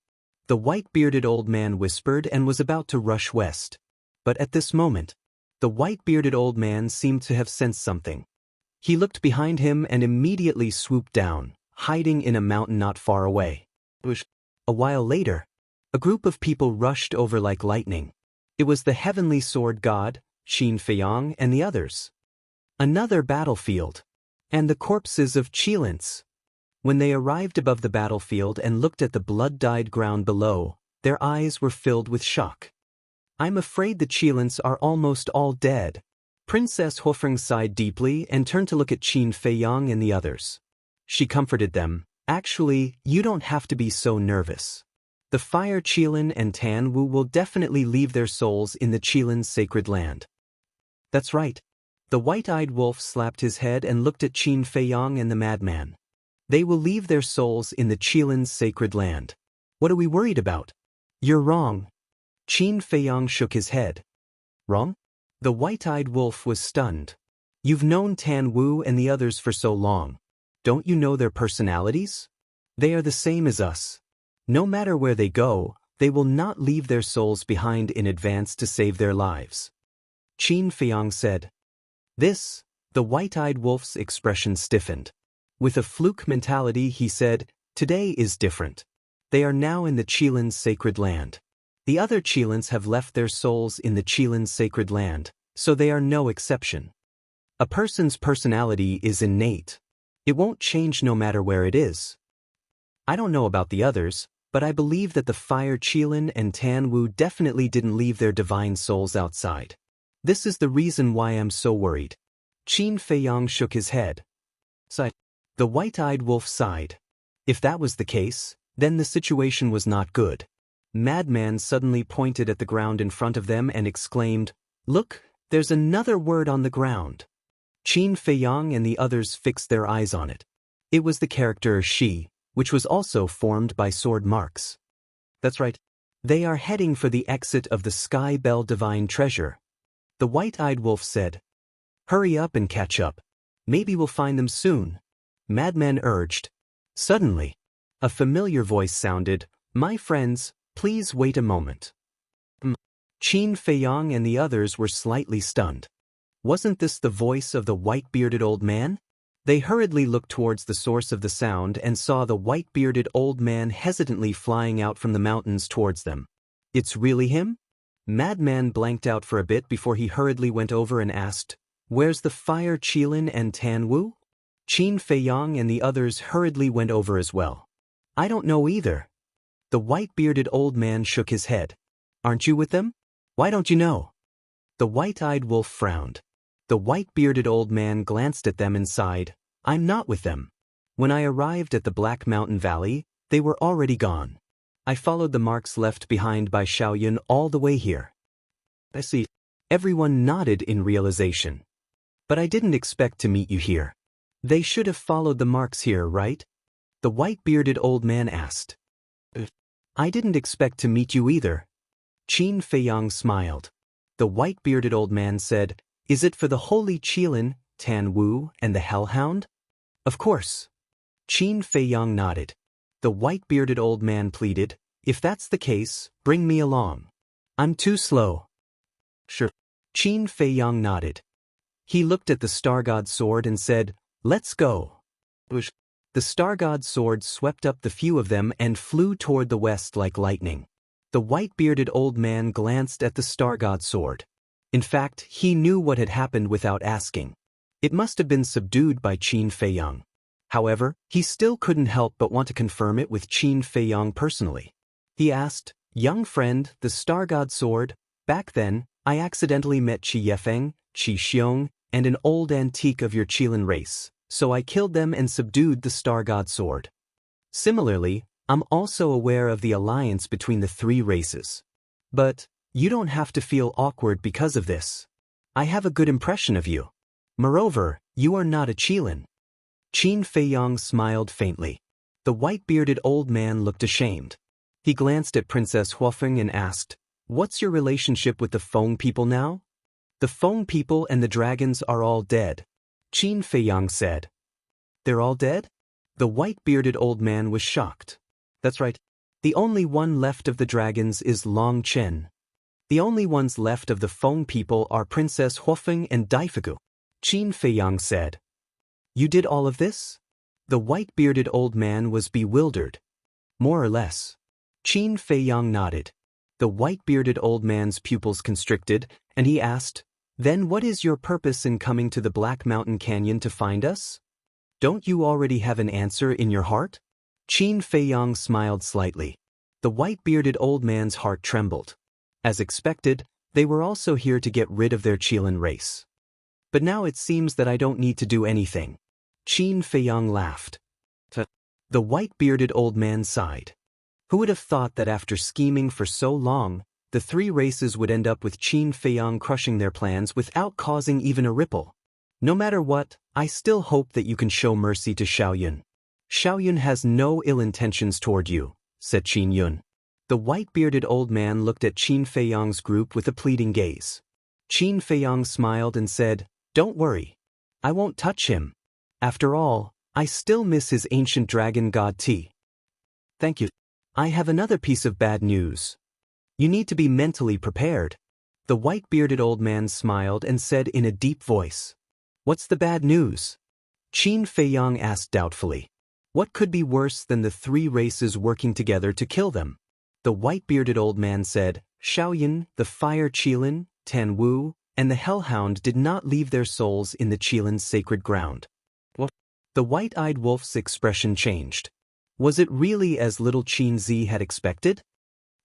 The white-bearded old man whispered and was about to rush west. But at this moment, the white-bearded old man seemed to have sensed something. He looked behind him and immediately swooped down, hiding in a mountain not far away. A while later, a group of people rushed over like lightning. It was the heavenly sword god, Qin Feiyang, and the others. Another battlefield. And the corpses of Qilins. When they arrived above the battlefield and looked at the blood-dyed ground below, their eyes were filled with shock. "I'm afraid the Qilins are almost all dead." Princess Hofeng sighed deeply and turned to look at Qin Feiyang and the others. She comforted them, Actually, you don't have to be so nervous. The Fire Qilin and Tan Wu will definitely leave their souls in the Qilin's sacred land. That's right. The white-eyed wolf slapped his head and looked at Qin Feiyong and the madman. They will leave their souls in the Qilin's sacred land. What are we worried about? You're wrong. Qin Feiyong shook his head. Wrong? The white-eyed wolf was stunned. You've known Tan Wu and the others for so long. Don't you know their personalities? They are the same as us. No matter where they go, they will not leave their souls behind in advance to save their lives. Qin Feiyong said. The white-eyed wolf's expression stiffened. With a fluke mentality he said, today is different. They are now in the Qilin's sacred land. The other Qilins have left their souls in the Qilin's sacred land, so they are no exception. A person's personality is innate. It won't change no matter where it is. I don't know about the others, but I believe that the Fire Qilin and Tan Wu definitely didn't leave their divine souls outside. This is the reason why I'm so worried. Qin Feiyong shook his head. The white-eyed wolf sighed. If that was the case, then the situation was not good. Madman suddenly pointed at the ground in front of them and exclaimed, Look, there's another word on the ground. Qin Feiyong and the others fixed their eyes on it. It was the character Shi, which was also formed by sword marks. That's right. They are heading for the exit of the Sky Bell Divine Treasure. The white-eyed wolf said. Hurry up and catch up. Maybe we'll find them soon. Madman urged. Suddenly, a familiar voice sounded, My friends, please wait a moment. Qin Feiyong and the others were slightly stunned. Wasn't this the voice of the white-bearded old man? They hurriedly looked towards the source of the sound and saw the white-bearded old man hesitantly flying out from the mountains towards them. It's really him? Madman blanked out for a bit before he hurriedly went over and asked, Where's the Fire Qilin and Tan Wu? Qin Feiyong and the others hurriedly went over as well. I don't know either. The white-bearded old man shook his head. Aren't you with them? Why don't you know? The white-eyed wolf frowned. The white-bearded old man glanced at them and sighed, I'm not with them. When I arrived at the Black Mountain Valley, they were already gone. I followed the marks left behind by Xiaoyun all the way here. I see. Everyone nodded in realization. But I didn't expect to meet you here. They should have followed the marks here, right? The white-bearded old man asked. I didn't expect to meet you either. Qin Feiyong smiled. The white-bearded old man said, Is it for the Holy Qilin, Tan Wu, and the Hellhound? Of course. Qin Feiyong nodded. The white-bearded old man pleaded, If that's the case, bring me along. I'm too slow. Sure. Qin Feiyong nodded. He looked at the Star God's sword and said, Let's go. The Star God's sword swept up the few of them and flew toward the west like lightning. The white-bearded old man glanced at the Star God's sword. In fact, he knew what had happened without asking. It must have been subdued by Qin Feiyong. However, he still couldn't help but want to confirm it with Qin Feiyong personally. He asked, Young friend, the Star God sword, back then, I accidentally met Qi Yefeng, Qi Xiong, and an old antique of your Qilin race, so I killed them and subdued the Star God sword. Similarly, I'm also aware of the alliance between the three races. But, you don't have to feel awkward because of this. I have a good impression of you. Moreover, you are not a Qilin. Qin Feiyong smiled faintly. The white-bearded old man looked ashamed. He glanced at Princess Huofeng and asked, What's your relationship with the Feng people now? The Feng people and the dragons are all dead. Qin Feiyong said. They're all dead? The white-bearded old man was shocked. That's right. The only one left of the dragons is Long Chen. The only ones left of the Feng people are Princess Huofeng and Daifugu. Qin Feiyong said. You did all of this? The white-bearded old man was bewildered. More or less. Qin Feiyong nodded. The white-bearded old man's pupils constricted, and he asked, Then what is your purpose in coming to the Black Mountain Canyon to find us? Don't you already have an answer in your heart? Qin Feiyong smiled slightly. The white-bearded old man's heart trembled. As expected, they were also here to get rid of their Qilin race. But now it seems that I don't need to do anything. Qin Feiyong laughed. The white-bearded old man sighed. Who would have thought that after scheming for so long, the three races would end up with Qin Feiyong crushing their plans without causing even a ripple? No matter what, I still hope that you can show mercy to Xiaoyun. Xiaoyun has no ill intentions toward you, said Qin Yun. The white-bearded old man looked at Qin Feiyong's group with a pleading gaze. Qin Feiyong smiled and said, "Don't worry. I won't touch him. After all, I still miss his ancient dragon god Ti." "Thank you. I have another piece of bad news. You need to be mentally prepared." The white-bearded old man smiled and said in a deep voice, "What's the bad news?" Qin Feiyong asked doubtfully. What could be worse than the three races working together to kill them? The white-bearded old man said, "Xiaoyun, the fire Qilin, Tan Wu, and the hellhound did not leave their souls in the Qilin's sacred ground." What? The white-eyed wolf's expression changed. Was it really as little Qin Zi had expected?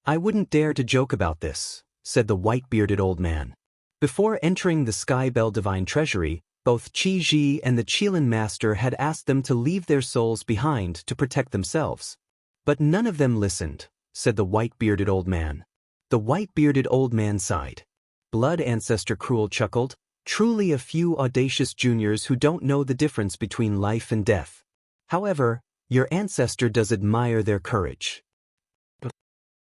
"I wouldn't dare to joke about this," said the white-bearded old man. Before entering the Sky Bell Divine Treasury, both Qi Ji and the Qilin Master had asked them to leave their souls behind to protect themselves. But none of them listened, said the white-bearded old man. The white-bearded old man sighed. Blood Ancestor Cruel chuckled, "Truly a few audacious juniors who don't know the difference between life and death. However, your ancestor does admire their courage."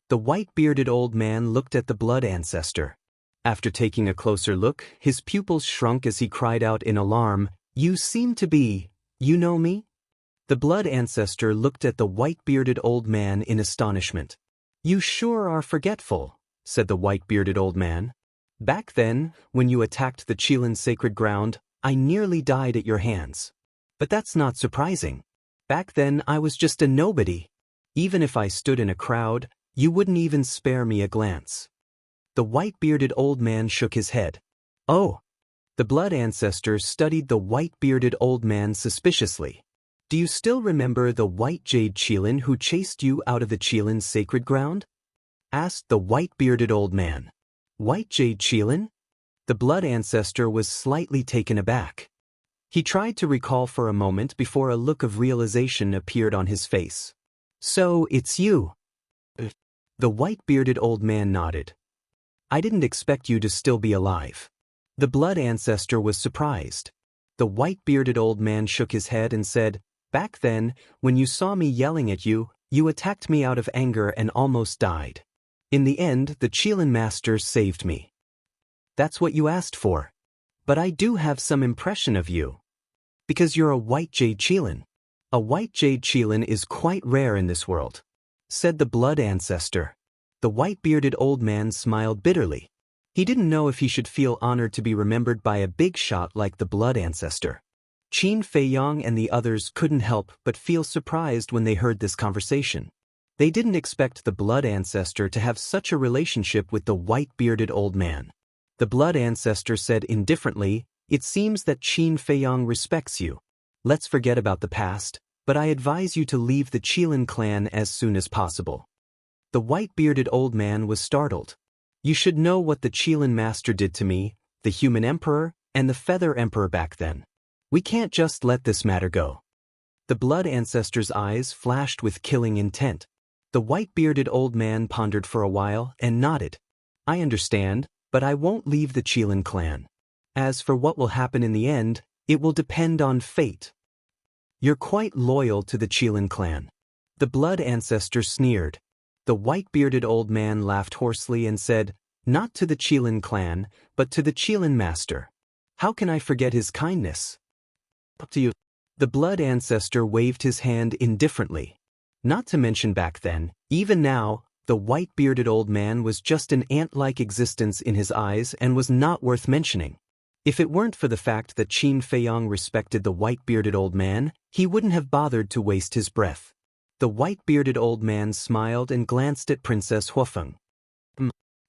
The white-bearded old man looked at the Blood Ancestor. After taking a closer look, his pupils shrunk as he cried out in alarm, "You seem to be, you know me?" The Blood Ancestor looked at the white-bearded old man in astonishment. "You sure are forgetful," said the white-bearded old man. "Back then, when you attacked the Qilin sacred ground, I nearly died at your hands. But that's not surprising. Back then I was just a nobody. Even if I stood in a crowd, you wouldn't even spare me a glance." The white-bearded old man shook his head. "Oh." The Blood Ancestor studied the white-bearded old man suspiciously. "Do you still remember the white jade Qilin who chased you out of the Qilin's sacred ground?" asked the white-bearded old man. "White jade Qilin?" The Blood Ancestor was slightly taken aback. He tried to recall for a moment before a look of realization appeared on his face. "So it's you." The white-bearded old man nodded. "I didn't expect you to still be alive." The Blood Ancestor was surprised. The white-bearded old man shook his head and said, "Back then, when you saw me yelling at you, you attacked me out of anger and almost died. In the end, the Qilin Master saved me." "That's what you asked for. But I do have some impression of you. Because you're a white jade Qilin. A white jade Qilin is quite rare in this world," said the Blood Ancestor. The white-bearded old man smiled bitterly. He didn't know if he should feel honored to be remembered by a big shot like the Blood Ancestor. Qin Feiyong and the others couldn't help but feel surprised when they heard this conversation. They didn't expect the Blood Ancestor to have such a relationship with the white-bearded old man. The Blood Ancestor said indifferently, "It seems that Qin Feiyong respects you. Let's forget about the past, but I advise you to leave the Qilin clan as soon as possible." The white-bearded old man was startled. "You should know what the Qilin Master did to me, the Human Emperor, and the Feather Emperor back then. We can't just let this matter go." The Blood Ancestor's eyes flashed with killing intent. The white-bearded old man pondered for a while and nodded. "I understand, but I won't leave the Qilin clan. As for what will happen in the end, it will depend on fate." "You're quite loyal to the Qilin clan." The Blood Ancestor sneered. The white-bearded old man laughed hoarsely and said, "Not to the Qilin clan, but to the Qilin Master. How can I forget his kindness?" "Up to you." The Blood Ancestor waved his hand indifferently. Not to mention back then, even now, the white-bearded old man was just an ant-like existence in his eyes and was not worth mentioning. If it weren't for the fact that Qin Feiyong respected the white-bearded old man, he wouldn't have bothered to waste his breath. The white-bearded old man smiled and glanced at Princess Huofeng.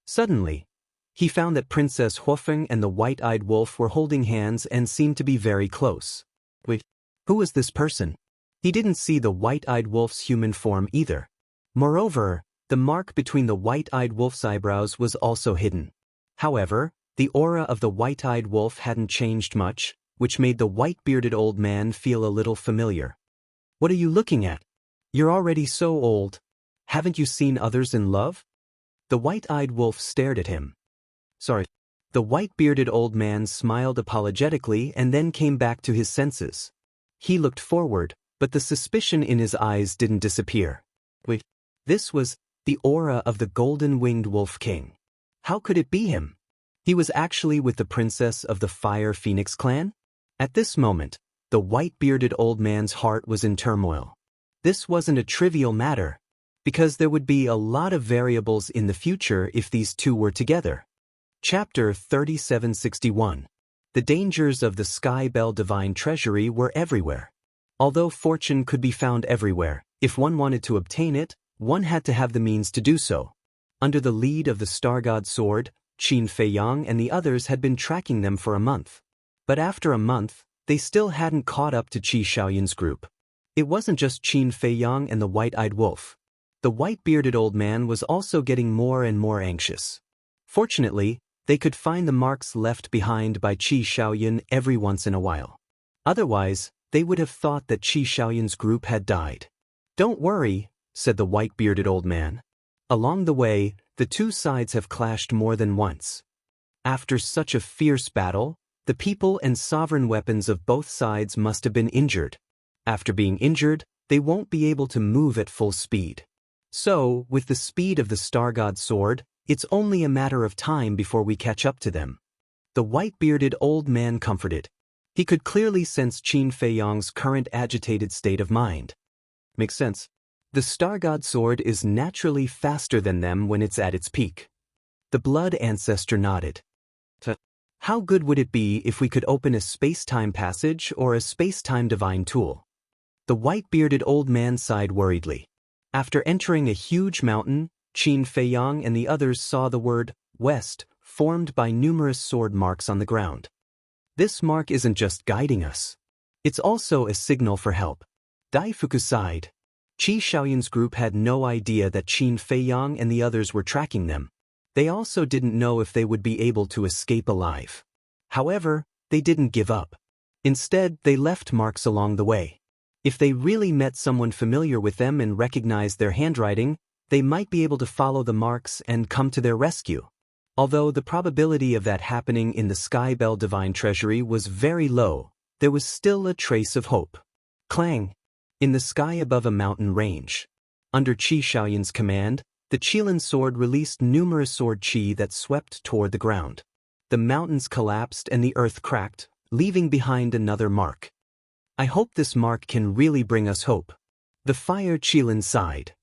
Suddenly, he found that Princess Huofeng and the white-eyed wolf were holding hands and seemed to be very close. Wait, who was this person? He didn't see the white-eyed wolf's human form either. Moreover, the mark between the white-eyed wolf's eyebrows was also hidden. However, the aura of the white-eyed wolf hadn't changed much, which made the white-bearded old man feel a little familiar. "What are you looking at?" You're already so old. Haven't you seen others in love? The white-eyed wolf stared at him. Sorry. The white-bearded old man smiled apologetically and then came back to his senses. He looked forward, but the suspicion in his eyes didn't disappear. Wait. This was the aura of the golden-winged wolf king. How could it be him? He was actually with the princess of the Fire Phoenix clan? At this moment, the white-bearded old man's heart was in turmoil. This wasn't a trivial matter, because there would be a lot of variables in the future if these two were together. Chapter 3761. The dangers of the Sky Bell Divine Treasury were everywhere. Although fortune could be found everywhere, if one wanted to obtain it, one had to have the means to do so. Under the lead of the Star God Sword, Qin Feiyang and the others had been tracking them for a month. But after a month, they still hadn't caught up to Qi Shaoyun's group. It wasn't just Qin Feiyang and the white-eyed wolf. The white-bearded old man was also getting more and more anxious. Fortunately, they could find the marks left behind by Qi Shaoyun every once in a while. Otherwise, they would have thought that Qi Shaoyun's group had died. "Don't worry," said the white-bearded old man. "Along the way, the two sides have clashed more than once. After such a fierce battle, the people and sovereign weapons of both sides must have been injured. After being injured, they won't be able to move at full speed. So, with the speed of the Star God Sword, it's only a matter of time before we catch up to them." The white-bearded old man comforted. He could clearly sense Qin Feiyang's current agitated state of mind. Makes sense. The Star God Sword is naturally faster than them when it's at its peak. The blood ancestor nodded. How good would it be if we could open a space-time passage or a space-time divine tool? The white-bearded old man sighed worriedly. After entering a huge mountain, Qin Feiyang and the others saw the word West formed by numerous sword marks on the ground. This mark isn't just guiding us. It's also a signal for help. Daifuku sighed. Qi Shaoyun's group had no idea that Qin Feiyang and the others were tracking them. They also didn't know if they would be able to escape alive. However, they didn't give up. Instead, they left marks along the way. If they really met someone familiar with them and recognized their handwriting, they might be able to follow the marks and come to their rescue. Although the probability of that happening in the Sky Bell Divine Treasury was very low, there was still a trace of hope. Clang! In the sky above a mountain range. Under Qi Shaoyun's command, the Qilin sword released numerous sword qi that swept toward the ground. The mountains collapsed and the earth cracked, leaving behind another mark. "I hope this mark can really bring us hope." The Fire Qilin sighed.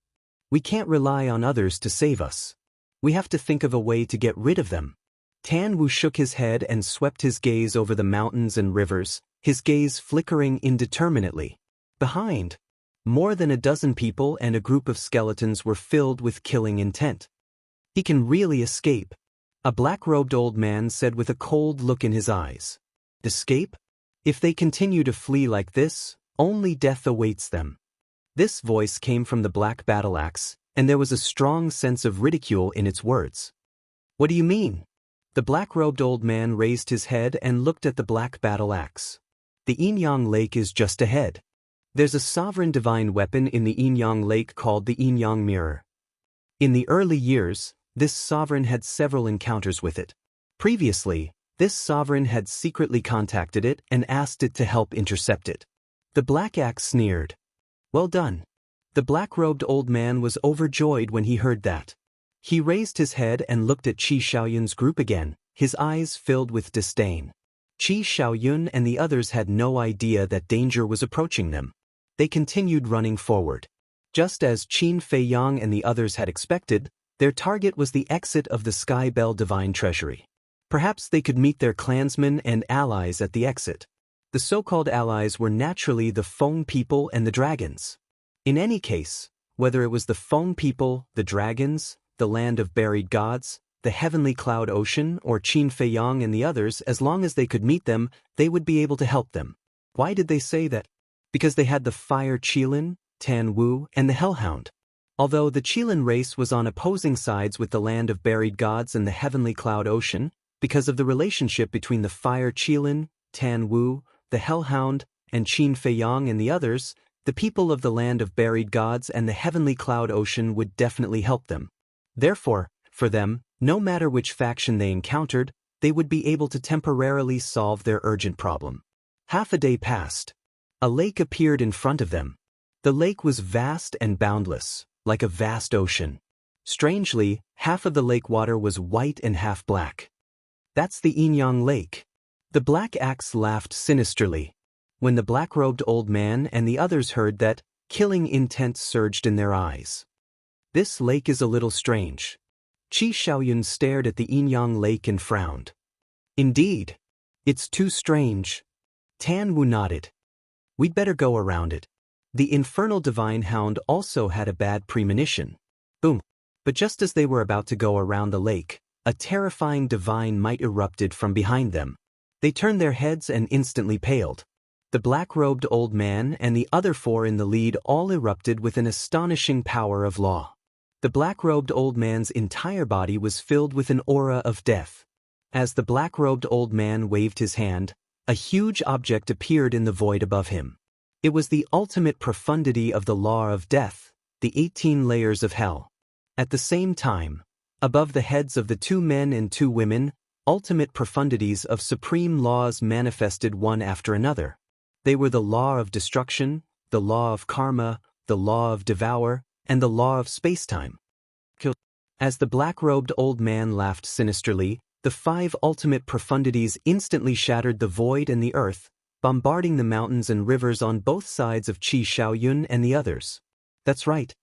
"We can't rely on others to save us. We have to think of a way to get rid of them." Tan Wu shook his head and swept his gaze over the mountains and rivers, his gaze flickering indeterminately. Behind, more than a dozen people and a group of skeletons were filled with killing intent. "He can really escape," a black-robed old man said with a cold look in his eyes. "Escape? If they continue to flee like this, only death awaits them." This voice came from the black battle axe, and there was a strong sense of ridicule in its words. "What do you mean?" The black-robed old man raised his head and looked at the black battle axe. "The Yin-Yang Lake is just ahead. There's a sovereign divine weapon in the Yin-Yang Lake called the Yin-Yang Mirror. In the early years, this sovereign had several encounters with it. Previously, this sovereign had secretly contacted it and asked it to help intercept it." The black axe sneered. "Well done." The black-robed old man was overjoyed when he heard that. He raised his head and looked at Qi Shaoyun's group again, his eyes filled with disdain. Qi Shaoyun and the others had no idea that danger was approaching them. They continued running forward. Just as Qin Feiyang and the others had expected, their target was the exit of the Sky Bell Divine Treasury. Perhaps they could meet their clansmen and allies at the exit. The so-called allies were naturally the Feng people and the dragons. In any case, whether it was the Feng people, the dragons, the land of buried gods, the heavenly cloud ocean, or Qin Feiyang and the others, as long as they could meet them, they would be able to help them. Why did they say that? Because they had the Fire Qilin, Tan Wu, and the Hellhound. Although the Qilin race was on opposing sides with the land of buried gods and the heavenly cloud ocean, because of the relationship between the Fire Qilin, Tan Wu, the Hellhound, and Qin Feiyang and the others, The people of the land of buried gods and the heavenly cloud ocean would definitely help them. Therefore, for them, no matter which faction they encountered, they would be able to temporarily solve their urgent problem. Half a day passed. A lake appeared in front of them. The lake was vast and boundless, like a vast ocean. Strangely, half of the lake water was white and half black. That's the Yin-Yang Lake. The black axe laughed sinisterly. When the black-robed old man and the others heard that, killing intent surged in their eyes. This lake is a little strange. Qi Shaoyun stared at the Yin-Yang Lake and frowned. Indeed. It's too strange. Tan Wu nodded. We'd better go around it. The infernal divine hound also had a bad premonition. Boom. But just as they were about to go around the lake, a terrifying divine might erupted from behind them. They turned their heads and instantly paled. The black-robed old man and the other four in the lead all erupted with an astonishing power of law. The black-robed old man's entire body was filled with an aura of death. As the black-robed old man waved his hand, a huge object appeared in the void above him. It was the ultimate profundity of the law of death, the 18 layers of hell. At the same time, above the heads of the 2 men and 2 women, ultimate profundities of supreme laws manifested one after another. They were the law of destruction, the law of karma, the law of devour, and the law of spacetime. As the black-robed old man laughed sinisterly, the 5 ultimate profundities instantly shattered the void and the earth, bombarding the mountains and rivers on both sides of Qi Shaoyun and the others. That's right.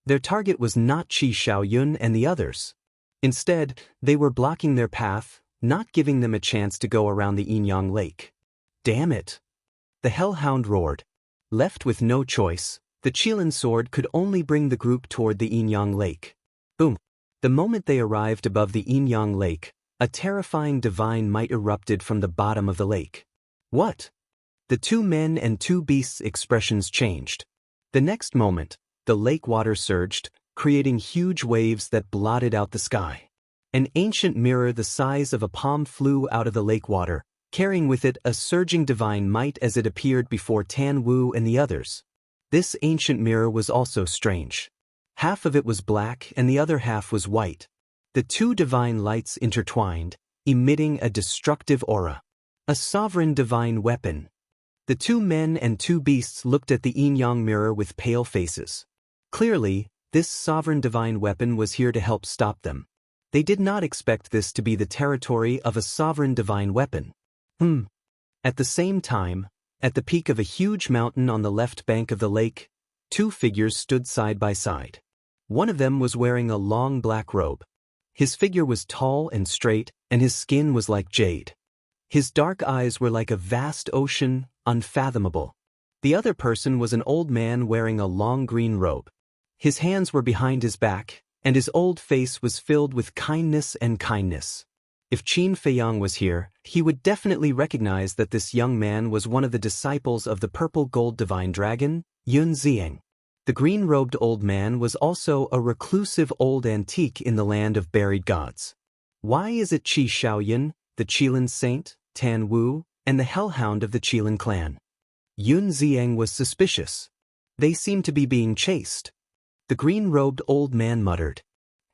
Their target was not Qi Shaoyun and the others. Instead, they were blocking their path, not giving them a chance to go around the Yin-Yang Lake. Damn it! The Hellhound roared. Left with no choice, the Qilin sword could only bring the group toward the Yin-Yang Lake. Boom! The moment they arrived above the Yin-Yang Lake, a terrifying divine might erupted from the bottom of the lake. What? The 2 men and 2 beasts' expressions changed. The next moment, the lake water surged, creating huge waves that blotted out the sky. An ancient mirror the size of a palm flew out of the lake water, carrying with it a surging divine might as it appeared before Tan Wu and the others. This ancient mirror was also strange. Half of it was black and the other half was white. The 2 divine lights intertwined, emitting a destructive aura. A sovereign divine weapon. The 2 men and 2 beasts looked at the Yin-Yang mirror with pale faces. Clearly, this sovereign divine weapon was here to help stop them. They did not expect this to be the territory of a sovereign divine weapon. At the same time, at the peak of a huge mountain on the left bank of the lake, 2 figures stood side by side. One of them was wearing a long black robe. His figure was tall and straight, and his skin was like jade. His dark eyes were like a vast ocean, unfathomable. The other person was an old man wearing a long green robe. His hands were behind his back, and his old face was filled with kindness and kindness. If Qin Feiyang was here, he would definitely recognize that this young man was one of the disciples of the purple-gold divine dragon, Yun Zieng. The green-robed old man was also a reclusive old antique in the land of buried gods. Why is it Qi Shaoyun, the Qilin saint, Tan Wu, and the hellhound of the Qilin clan? Yun Zieng was suspicious. They seemed to be being chased. The green-robed old man muttered.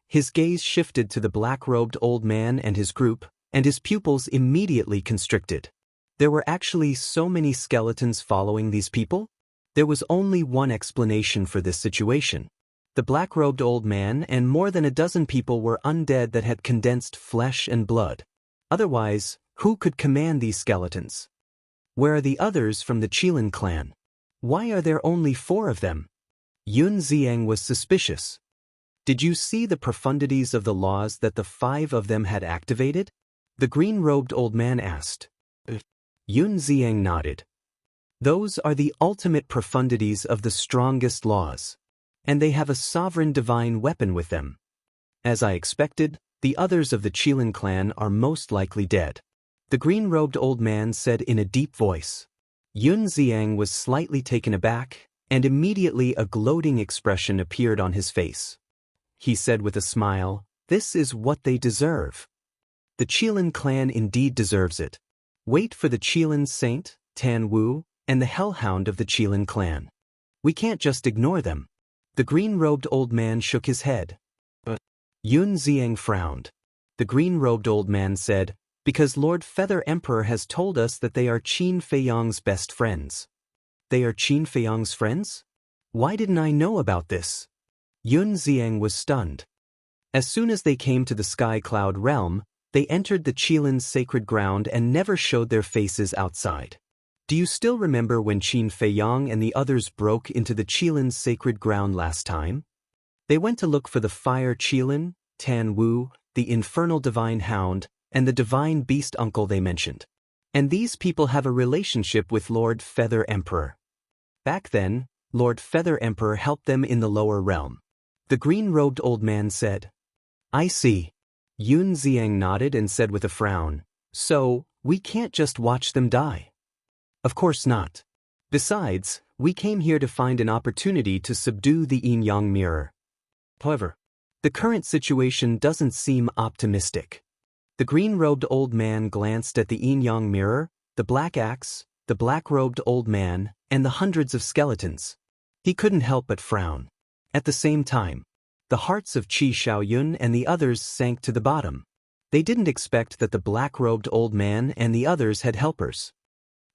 His gaze shifted to the black-robed old man and his group, and his pupils immediately constricted. There were actually so many skeletons following these people? There was only one explanation for this situation. The black-robed old man and more than a dozen people were undead that had condensed flesh and blood. Otherwise, who could command these skeletons? Where are the others from the Qilin clan? Why are there only 4 of them? Yun Zieng was suspicious. Did you see the profundities of the laws that the 5 of them had activated? The green-robed old man asked. Yun Zieng nodded. Those are the ultimate profundities of the strongest laws. And they have a sovereign divine weapon with them. As I expected, the others of the Qilin clan are most likely dead. The green-robed old man said in a deep voice. Yun Zieng was slightly taken aback, and immediately a gloating expression appeared on his face. He said with a smile, "This is what they deserve. The Qilin clan indeed deserves it. Wait for the Qilin saint, Tan Wu, and the hellhound of the Qilin clan." We can't just ignore them. The green-robed old man shook his head. But Yun Ziang frowned. The green-robed old man said, because Lord Feather Emperor has told us that they are Qin Feiyang's best friends. They are Qin Feiyang's friends? Why didn't I know about this? Yun Ziang was stunned. As soon as they came to the Sky Cloud realm, they entered the Qilin's sacred ground and never showed their faces outside. Do you still remember when Qin Feiyang and the others broke into the Qilin's sacred ground last time? They went to look for the Fire Qilin, Tan Wu, the Infernal Divine Hound, and the Divine Beast Uncle they mentioned. And these people have a relationship with Lord Feather Emperor. Back then, Lord Feather Emperor helped them in the lower realm. The green-robed old man said. I see. Yun Ziang nodded and said with a frown, so, we can't just watch them die. Of course not. Besides, we came here to find an opportunity to subdue the yin-yang mirror. However, the current situation doesn't seem optimistic. The green-robed old man glanced at the yin-yang mirror, the black axe, the black-robed old man, and the hundreds of skeletons. He couldn't help but frown. At the same time, the hearts of Qi Xiaoyun and the others sank to the bottom. They didn't expect that the black-robed old man and the others had helpers.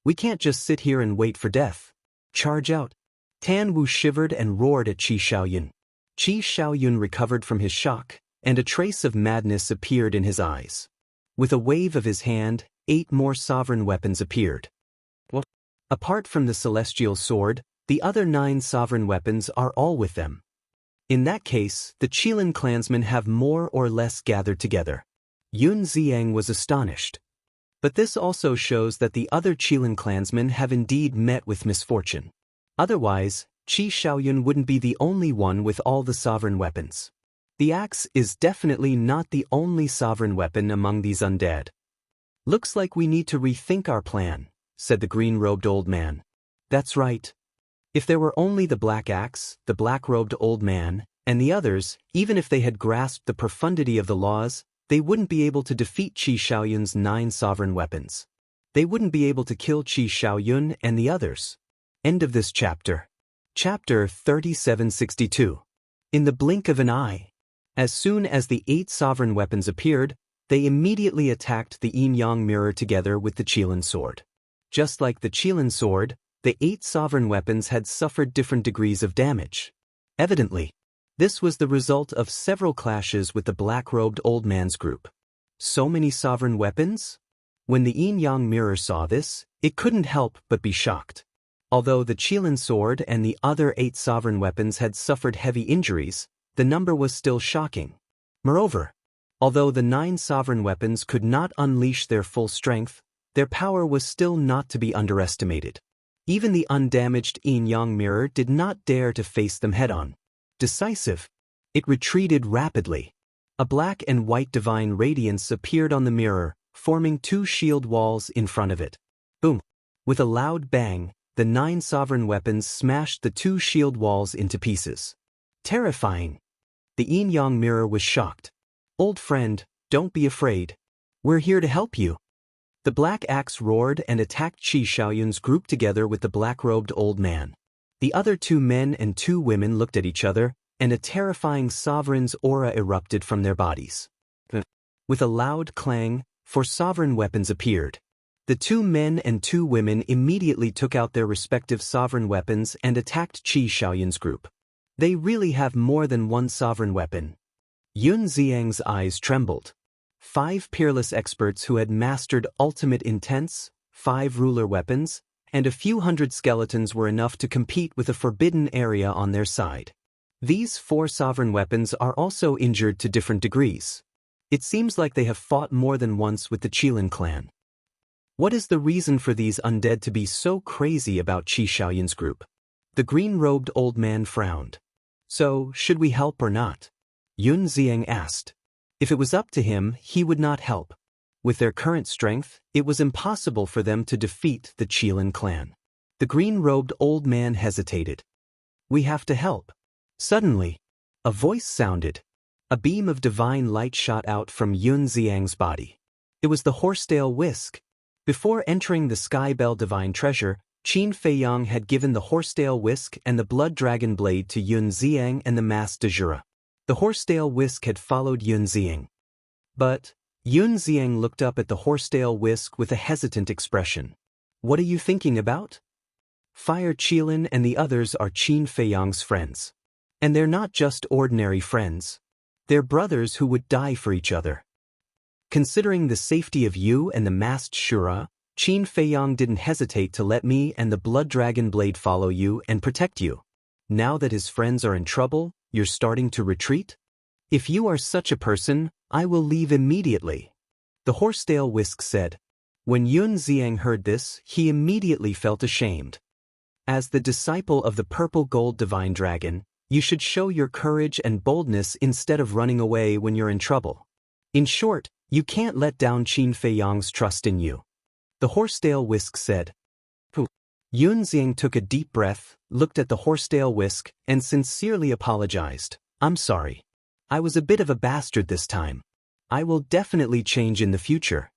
We can't just sit here and wait for death. Charge out. Tan Wu shivered and roared at Qi Xiaoyun. Qi Xiaoyun recovered from his shock, and a trace of madness appeared in his eyes. With a wave of his hand, 8 more sovereign weapons appeared. What? Apart from the celestial sword, the other 9 sovereign weapons are all with them. In that case, the Qilin clansmen have more or less gathered together. Yun Ziang was astonished. But this also shows that the other Qilin clansmen have indeed met with misfortune. Otherwise, Qi Xiaoyun wouldn't be the only one with all the sovereign weapons. The axe is definitely not the only sovereign weapon among these undead. Looks like we need to rethink our plan, said the green-robed old man. That's right. If there were only the black axe, the black-robed old man, and the others, even if they had grasped the profundity of the laws, they wouldn't be able to defeat Qi Xiaoyun's 9 sovereign weapons. They wouldn't be able to kill Qi Xiaoyun and the others. End of this chapter. Chapter 3762. In the blink of an eye. As soon as the 8 sovereign weapons appeared, they immediately attacked the yin-yang mirror together with the Qilin sword. Just like the Qilin sword, the 8 sovereign weapons had suffered different degrees of damage. Evidently, this was the result of several clashes with the black-robed old man's group. So many sovereign weapons? When the yin-yang mirror saw this, it couldn't help but be shocked. Although the Qilin sword and the other 8 sovereign weapons had suffered heavy injuries, the number was still shocking. Moreover, although the 9 sovereign weapons could not unleash their full strength, their power was still not to be underestimated. Even the undamaged yin-yang mirror did not dare to face them head-on. Decisive, it retreated rapidly. A black and white divine radiance appeared on the mirror, forming 2 shield walls in front of it. Boom! With a loud bang, the 9 sovereign weapons smashed the 2 shield walls into pieces. Terrifying. The yin-yang mirror was shocked. Old friend, don't be afraid. We're here to help you. The black axe roared and attacked Qi Xiaoyun's group together with the black-robed old man. The other 2 men and 2 women looked at each other, and a terrifying sovereign's aura erupted from their bodies. With a loud clang, 4 sovereign weapons appeared. The 2 men and 2 women immediately took out their respective sovereign weapons and attacked Qi Xiaoyun's group. They really have more than 1 sovereign weapon. Yun Ziang's eyes trembled. 5 peerless experts who had mastered ultimate intense, 5 ruler weapons, and a few hundred skeletons were enough to compete with a forbidden area on their side. These 4 sovereign weapons are also injured to different degrees. It seems like they have fought more than once with the Qilin clan. What is the reason for these undead to be so crazy about Qi Xiaoyun's group? The green-robed old man frowned. So, should we help or not? Yun Ziang asked. If it was up to him, he would not help. With their current strength, it was impossible for them to defeat the Qilin clan. The green-robed old man hesitated. We have to help. Suddenly, a voice sounded. A beam of divine light shot out from Yun Ziang's body. It was the horsetail whisk. Before entering the Sky Bell divine treasure, Qin Feiyang had given the horsetail whisk and the blood dragon blade to Yun Ziang and the masked de Jura. The horsetail whisk had followed Yun Ziang. But Yun Ziang looked up at the horsetail whisk with a hesitant expression. "What are you thinking about?" Fire Qilin and the others are Qin Feiyang's friends. And they're not just ordinary friends. They're brothers who would die for each other. Considering the safety of you and the masked Shura, Qin Feiyang didn't hesitate to let me and the blood dragon blade follow you and protect you. Now that his friends are in trouble, you're starting to retreat? If you are such a person, I will leave immediately. The horsetail whisk said. When Yun Ziang heard this, he immediately felt ashamed. As the disciple of the purple gold divine dragon, you should show your courage and boldness instead of running away when you're in trouble. In short, you can't let down Qin Feiyang's trust in you. The horsetail whisk said. Yun Ziang took a deep breath, looked at the horsetail whisk, and sincerely apologized. "I'm sorry. I was a bit of a bastard this time. I will definitely change in the future."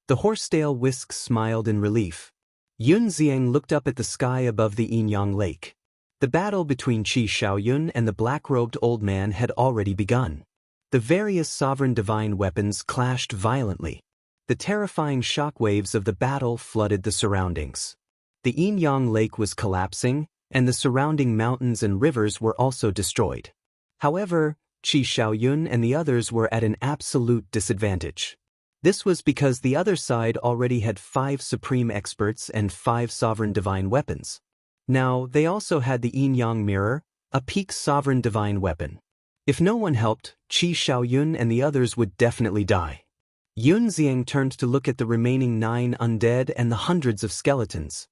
The horsetail whisk smiled in relief. Yun Ziang looked up at the sky above the Yinyang Lake. The battle between Qi Shaoyun and the black-robed old man had already begun. The various sovereign divine weapons clashed violently. The terrifying shockwaves of the battle flooded the surroundings. The Yinyang Lake was collapsing, and the surrounding mountains and rivers were also destroyed. However, Qi Shaoyun and the others were at an absolute disadvantage. This was because the other side already had 5 supreme experts and 5 sovereign divine weapons. Now, they also had the Yinyang Mirror, a peak sovereign divine weapon. If no one helped, Qi Shaoyun and the others would definitely die. Yun Ziang turned to look at the remaining 9 undead and the hundreds of skeletons.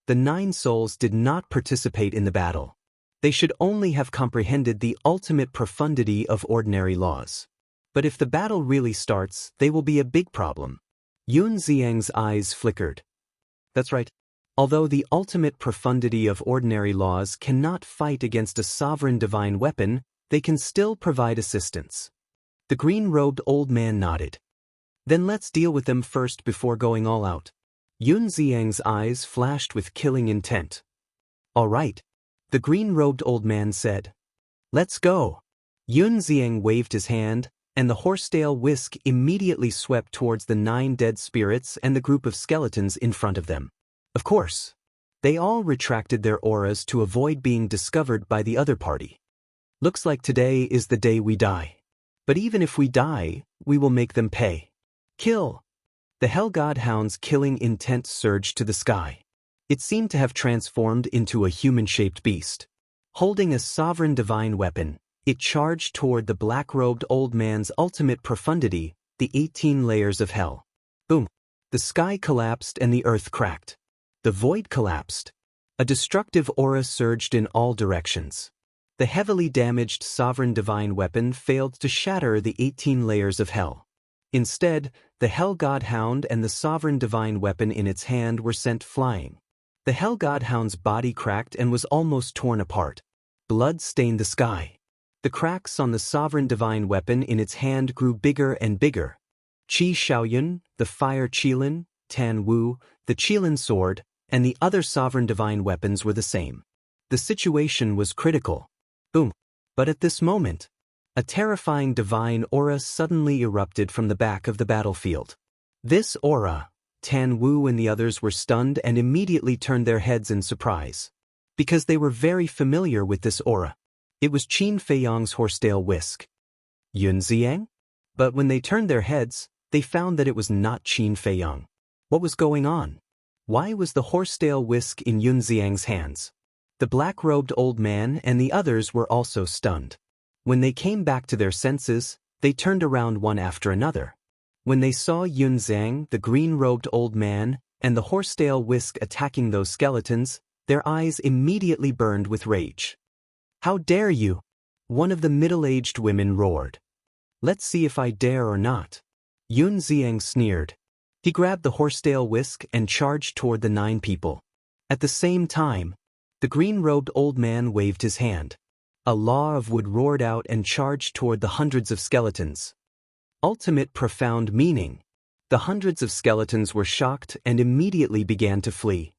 The 9 souls did not participate in the battle. They should only have comprehended the ultimate profundity of ordinary laws. But if the battle really starts, they will be a big problem. Yun Ziang's eyes flickered. That's right. Although the ultimate profundity of ordinary laws cannot fight against a sovereign divine weapon, they can still provide assistance. The green-robed old man nodded. Then let's deal with them first before going all out. Yun Ziang's eyes flashed with killing intent. All right. The green-robed old man said. Let's go. Yun Ziang waved his hand, and the horsetail whisk immediately swept towards the 9 dead spirits and the group of skeletons in front of them. Of course, they all retracted their auras to avoid being discovered by the other party. Looks like today is the day we die. But even if we die, we will make them pay. Kill! The Hell God Hound's killing intent surged to the sky. It seemed to have transformed into a human-shaped beast. Holding a sovereign divine weapon, it charged toward the black-robed old man's ultimate profundity, the 18 layers of hell. Boom! The sky collapsed and the earth cracked. The void collapsed. A destructive aura surged in all directions. The heavily damaged sovereign divine weapon failed to shatter the 18 layers of hell. Instead, the Hell God Hound and the sovereign divine weapon in its hand were sent flying. The Hell God Hound's body cracked and was almost torn apart. Blood stained the sky. The cracks on the sovereign divine weapon in its hand grew bigger and bigger. Qi Shaoyun, the Fire Qilin, Tan Wu, the Qilin sword, and the other sovereign divine weapons were the same. The situation was critical. Boom! But at this moment, a terrifying divine aura suddenly erupted from the back of the battlefield. This aura, Tan Wu and the others were stunned and immediately turned their heads in surprise. Because they were very familiar with this aura. It was Qin Feiyang's horsetail whisk. Yun Ziang? But when they turned their heads, they found that it was not Qin Feiyang. What was going on? Why was the horsetail whisk in Yun Ziang's hands? The black-robed old man and the others were also stunned. When they came back to their senses, they turned around one after another. When they saw Yun Ziang, the green-robed old man, and the horsetail whisk attacking those skeletons, their eyes immediately burned with rage. "How dare you?" one of the middle-aged women roared. "Let's see if I dare or not." Yun Ziang sneered. He grabbed the horsetail whisk and charged toward the 9 people. At the same time, the green-robed old man waved his hand. A law of wood roared out and charged toward the hundreds of skeletons. Ultimate profound meaning. The hundreds of skeletons were shocked and immediately began to flee.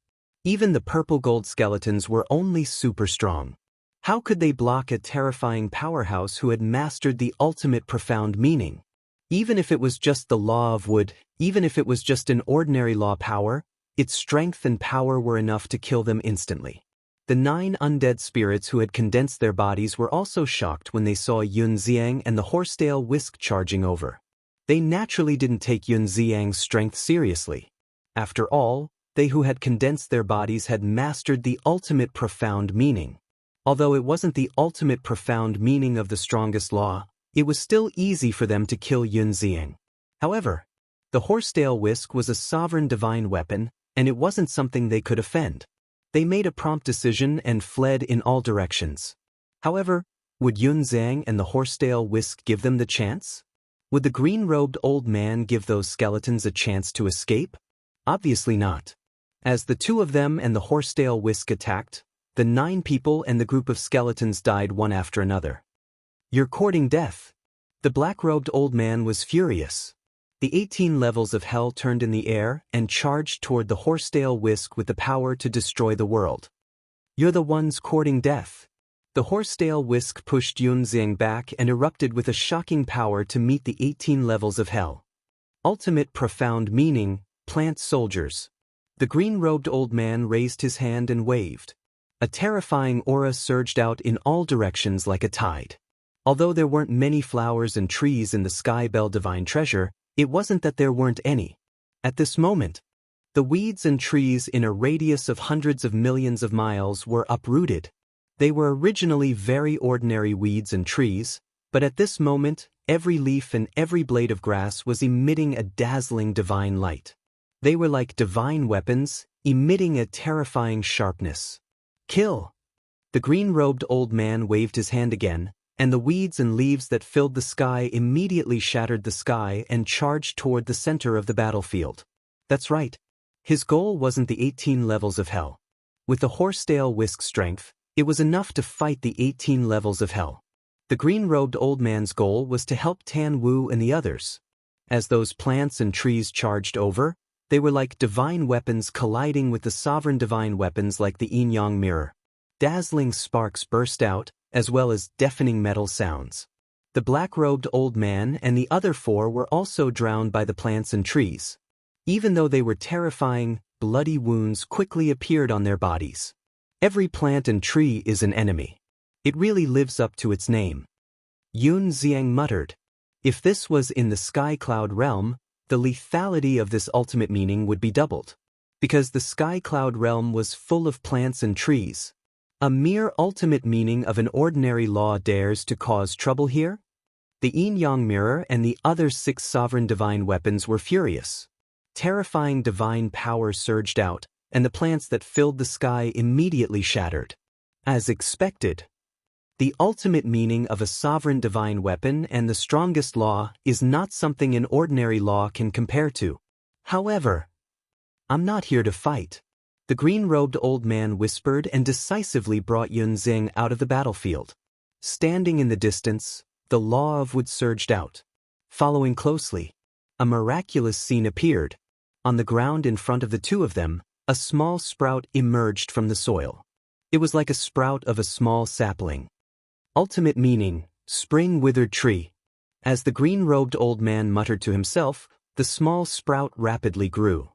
Even the purple gold skeletons were only super strong. How could they block a terrifying powerhouse who had mastered the ultimate profound meaning? Even if it was just the law of wood, even if it was just an ordinary law power, its strength and power were enough to kill them instantly. The 9 undead spirits who had condensed their bodies were also shocked when they saw Yun Xiang and the horsetail whisk charging over. They naturally didn't take Yun Xiang's strength seriously. After all, they who had condensed their bodies had mastered the ultimate profound meaning. Although it wasn't the ultimate profound meaning of the strongest law, it was still easy for them to kill Yun Xiang. However, the horsetail whisk was a sovereign divine weapon, and it wasn't something they could offend. They made a prompt decision and fled in all directions. However, would Yun Xiang and the horsetail whisk give them the chance? Would the green-robed old man give those skeletons a chance to escape? Obviously not. As the 2 of them and the horsetail whisk attacked, the 9 people and the group of skeletons died one after another. "You're courting death." The black-robed old man was furious. The 18 levels of hell turned in the air and charged toward the horsetail whisk with the power to destroy the world. "You're the ones courting death." The horsetail whisk pushed Yun Xiang back and erupted with a shocking power to meet the 18 levels of hell. Ultimate profound meaning, plant soldiers. The green-robed old man raised his hand and waved. A terrifying aura surged out in all directions like a tide. Although there weren't many flowers and trees in the Sky Bell Divine Treasure, it wasn't that there weren't any. At this moment, the weeds and trees in a radius of hundreds of millions of miles were uprooted. They were originally very ordinary weeds and trees, but at this moment, every leaf and every blade of grass was emitting a dazzling divine light. They were like divine weapons, emitting a terrifying sharpness. "Kill!" The green-robed old man waved his hand again, and the weeds and leaves that filled the sky immediately shattered the sky and charged toward the center of the battlefield. That's right. His goal wasn't the 18 levels of hell. With the horsetail whisk strength, it was enough to fight the 18 levels of hell. The green-robed old man's goal was to help Tan Wu and the others. As those plants and trees charged over, they were like divine weapons colliding with the sovereign divine weapons like the yin-yang mirror. Dazzling sparks burst out, as well as deafening metal sounds. The black-robed old man and the other 4 were also drowned by the plants and trees. Even though they were terrifying, bloody wounds quickly appeared on their bodies. Every plant and tree is an enemy. It really lives up to its name. Yun Xiang muttered. If this was in the sky cloud realm, the lethality of this ultimate meaning would be doubled. Because the sky cloud realm was full of plants and trees. A mere ultimate meaning of an ordinary law dares to cause trouble here? The yin-yang mirror and the other 6 sovereign divine weapons were furious. Terrifying divine power surged out, and the plants that filled the sky immediately shattered. As expected, the ultimate meaning of a sovereign divine weapon and the strongest law is not something an ordinary law can compare to. However, I'm not here to fight. The green-robed old man whispered and decisively brought Yun Xiang out of the battlefield. Standing in the distance, the law of wood surged out. Following closely, a miraculous scene appeared. On the ground in front of the 2 of them, a small sprout emerged from the soil. It was like a sprout of a small sapling. Ultimate meaning, spring withered tree. As the green-robed old man muttered to himself, the small sprout rapidly grew.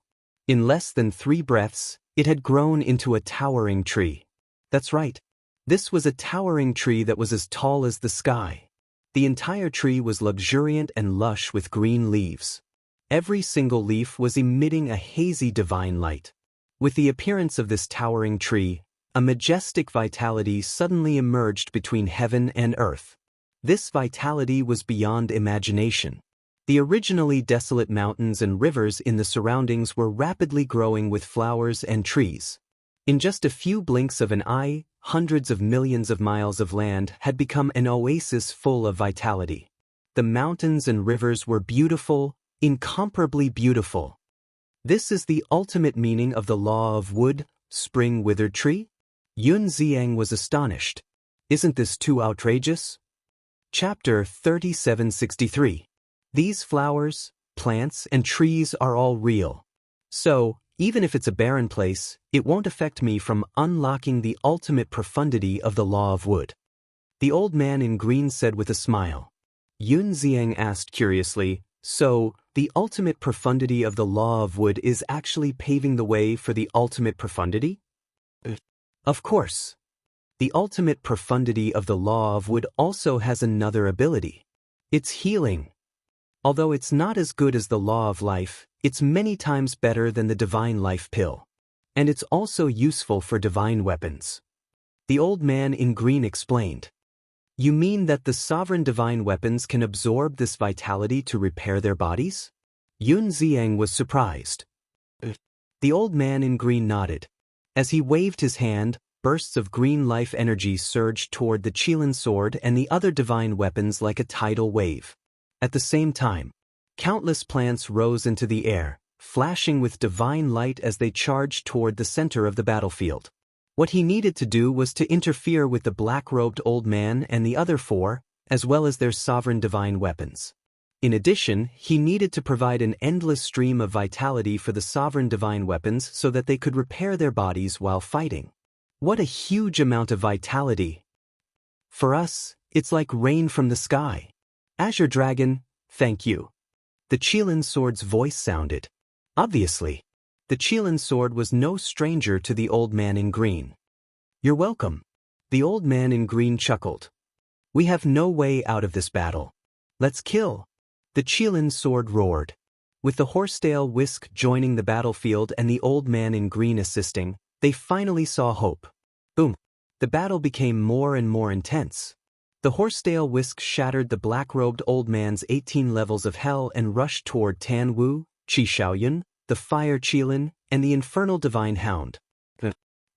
In less than 3 breaths, it had grown into a towering tree. That's right. This was a towering tree that was as tall as the sky. The entire tree was luxuriant and lush with green leaves. Every single leaf was emitting a hazy divine light. With the appearance of this towering tree, a majestic vitality suddenly emerged between heaven and earth. This vitality was beyond imagination. The originally desolate mountains and rivers in the surroundings were rapidly growing with flowers and trees. In just a few blinks of an eye, hundreds of millions of miles of land had become an oasis full of vitality. The mountains and rivers were beautiful, incomparably beautiful. This is the ultimate meaning of the law of wood, spring withered tree? Yun Xiang was astonished. Isn't this too outrageous? Chapter 3763. These flowers, plants, and trees are all real. So, Even if it's a barren place, it won't affect me from unlocking the ultimate profundity of the law of wood. The old man in green said with a smile. Yun Ziang asked curiously, so, the ultimate profundity of the law of wood is actually paving the way for the ultimate profundity? Of course. The ultimate profundity of the law of wood also has another ability. It's healing. Although it's not as good as the law of life, it's many times better than the divine life pill. And it's also useful for divine weapons. The old man in green explained. You mean that the sovereign divine weapons can absorb this vitality to repair their bodies? Yun Ziang was surprised. The old man in green nodded. As he waved his hand, bursts of green life energy surged toward the Qilin sword and the other divine weapons like a tidal wave. At the same time, countless plants rose into the air, flashing with divine light as they charged toward the center of the battlefield. What he needed to do was to interfere with the black-robed old man and the other four, as well as their sovereign divine weapons. In addition, he needed to provide an endless stream of vitality for the sovereign divine weapons so that they could repair their bodies while fighting. What a huge amount of vitality! For us, it's like rain from the sky. Azure Dragon, thank you. The Qilin sword's voice sounded. Obviously, the Qilin sword was no stranger to the old man in green. You're welcome. The old man in green chuckled. We have no way out of this battle. Let's kill. The Qilin sword roared. With the horsetail whisk joining the battlefield and the old man in green assisting, they finally saw hope. Boom. The battle became more and more intense. The horsetail whisk shattered the black-robed old man's 18 levels of hell and rushed toward Tan Wu, Qi Xiaoyun, the fire Qilin, and the infernal divine hound.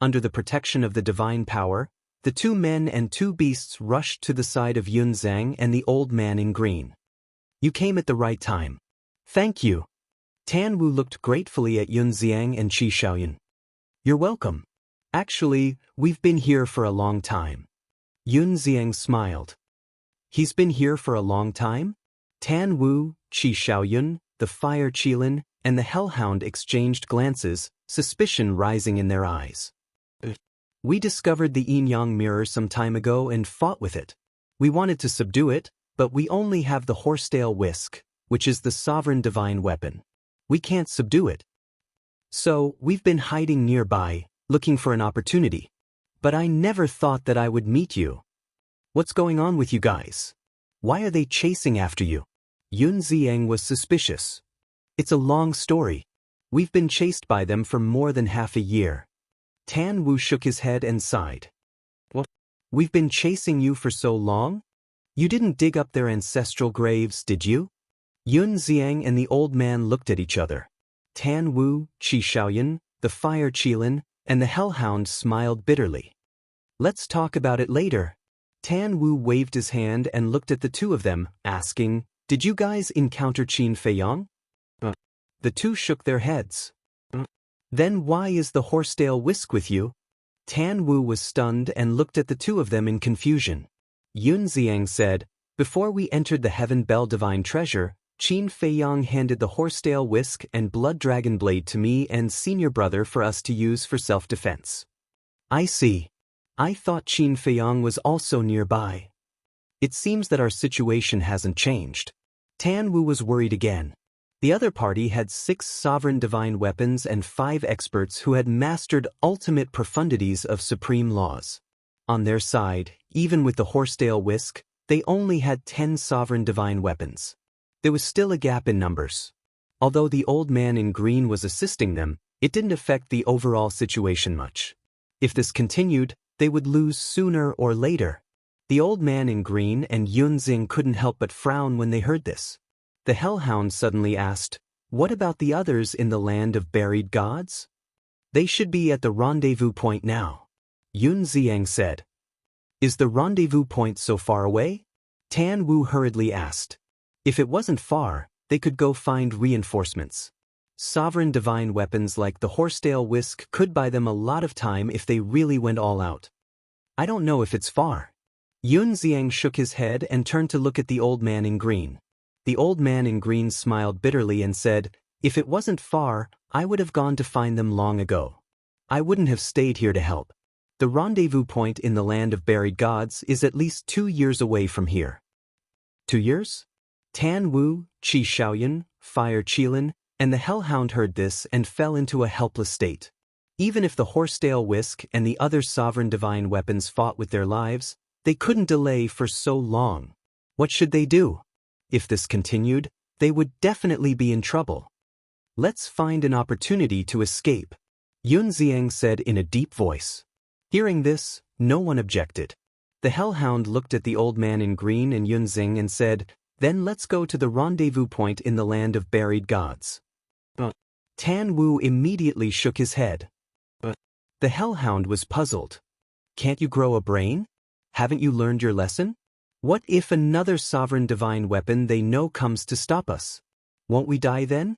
Under the protection of the divine power, the two men and two beasts rushed to the side of Yun Zhang and the old man in green. You came at the right time. Thank you. Tan Wu looked gratefully at Yun Xiang and Qi Xiaoyun. You're welcome. Actually, we've been here for a long time. Yun Xiang smiled. He's been here for a long time? Tan Wu, Qi Xiaoyun, the fire Qilin, and the hellhound exchanged glances, suspicion rising in their eyes. We discovered the yin-yang mirror some time ago and fought with it. We wanted to subdue it, but we only have the horsetail whisk, which is the sovereign divine weapon. We can't subdue it. So, we've been hiding nearby, looking for an opportunity. But I never thought that I would meet you. What's going on with you guys? Why are they chasing after you? Yun Ziang was suspicious. It's a long story. We've been chased by them for more than half a year. Tan Wu shook his head and sighed. What? We've been chasing you for so long? You didn't dig up their ancestral graves, did you? Yun Ziang and the old man looked at each other. Tan Wu, Qi Xiaoyun, the fire Qilin, and the hellhound smiled bitterly. Let's talk about it later. Tan Wu waved his hand and looked at the two of them, asking, Did you guys encounter Qin Feiyang? The two shook their heads. Then why is the horsetail whisk with you? Tan Wu was stunned and looked at the two of them in confusion. Yun Xiang said, Before we entered the Heaven Bell Divine Treasure, Qin Feiyang handed the horsetail whisk and blood dragon blade to me and senior brother for us to use for self-defense. I see. I thought Qin Feiyang was also nearby. It seems that our situation hasn't changed. Tan Wu was worried again. The other party had 6 sovereign divine weapons and 5 experts who had mastered ultimate profundities of supreme laws. On their side, even with the horsetail whisk, they only had 10 sovereign divine weapons. There was still a gap in numbers. Although the old man in green was assisting them, it didn't affect the overall situation much. If this continued, they would lose sooner or later. The old man in green and Yun Xing couldn't help but frown when they heard this. The hellhound suddenly asked, What about the others in the land of buried gods? They should be at the rendezvous point now. Yun Xiang said. Is the rendezvous point so far away? Tan Wu hurriedly asked. If it wasn't far, they could go find reinforcements. Sovereign divine weapons like the horsetail whisk could buy them a lot of time if they really went all out. I don't know if it's far. Yun Xiang shook his head and turned to look at the old man in green. The old man in green smiled bitterly and said, If it wasn't far, I would have gone to find them long ago. I wouldn't have stayed here to help. The rendezvous point in the land of buried gods is at least 2 years away from here. 2 years? Tan Wu, Qi Xiaoyun, Fire Qilin, and the Hellhound heard this and fell into a helpless state. Even if the Horsetail Whisk and the other sovereign divine weapons fought with their lives, they couldn't delay for so long. What should they do? If this continued, they would definitely be in trouble. Let's find an opportunity to escape, Yun Xiang said in a deep voice. Hearing this, no one objected. The Hellhound looked at the old man in green and Yun Xiang and said, "Then let's go to the rendezvous point in the land of buried gods." Tan Wu immediately shook his head. The Hellhound was puzzled. Can't you grow a brain? Haven't you learned your lesson? What if another sovereign divine weapon they know comes to stop us? Won't we die then?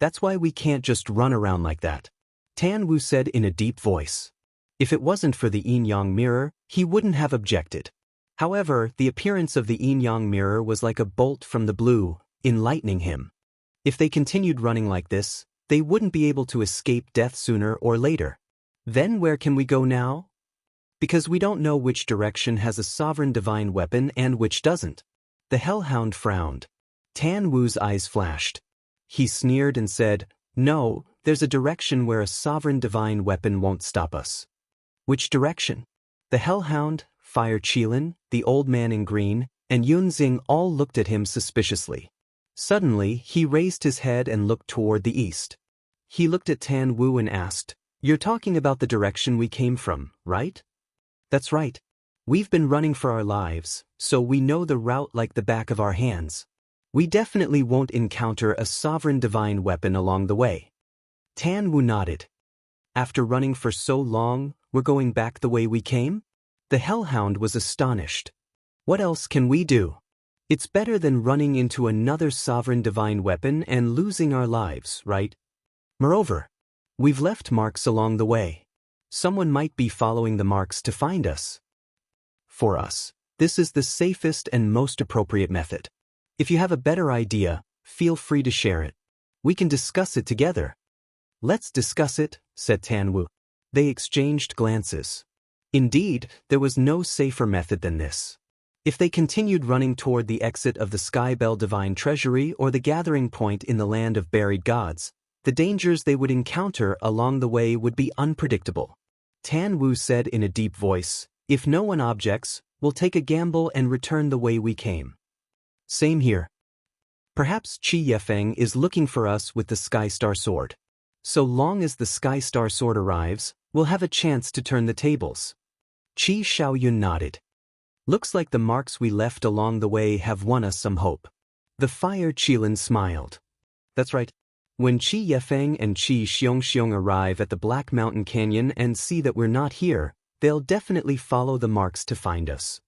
That's why we can't just run around like that, Tan Wu said in a deep voice. If it wasn't for the yin-yang mirror, he wouldn't have objected. However, the appearance of the yin-yang mirror was like a bolt from the blue, enlightening him. If they continued running like this, they wouldn't be able to escape death sooner or later. Then where can we go now? Because we don't know which direction has a sovereign divine weapon and which doesn't. The Hellhound frowned. Tan Wu's eyes flashed. He sneered and said, "No, there's a direction where a sovereign divine weapon won't stop us." Which direction? The Hellhound, Fire Qilin, the old man in green, and Yun Xiang all looked at him suspiciously. Suddenly, he raised his head and looked toward the east. He looked at Tan Wu and asked, "You're talking about the direction we came from, right?" "That's right. We've been running for our lives, so we know the route like the back of our hands. We definitely won't encounter a sovereign divine weapon along the way." Tan Wu nodded. "After running for so long, we're going back the way we came?" The Hellhound was astonished. "What else can we do? It's better than running into another sovereign divine weapon and losing our lives, right? Moreover, we've left marks along the way. Someone might be following the marks to find us. For us, this is the safest and most appropriate method. If you have a better idea, feel free to share it. We can discuss it together." "Let's discuss it," said Tan Wu. They exchanged glances. Indeed, there was no safer method than this. If they continued running toward the exit of the Skybell Divine Treasury or the gathering point in the land of buried gods, the dangers they would encounter along the way would be unpredictable. Tan Wu said in a deep voice, "If no one objects, we'll take a gamble and return the way we came." "Same here. Perhaps Qi Yefeng is looking for us with the Sky Star Sword. So long as the Sky Star Sword arrives, we'll have a chance to turn the tables." Qi Xiaoyun nodded. "Looks like the marks we left along the way have won us some hope." The Fire Qilin smiled. "That's right. When Qi Yefeng and Qi Xiongxiong arrive at the Black Mountain Canyon and see that we're not here, they'll definitely follow the marks to find us.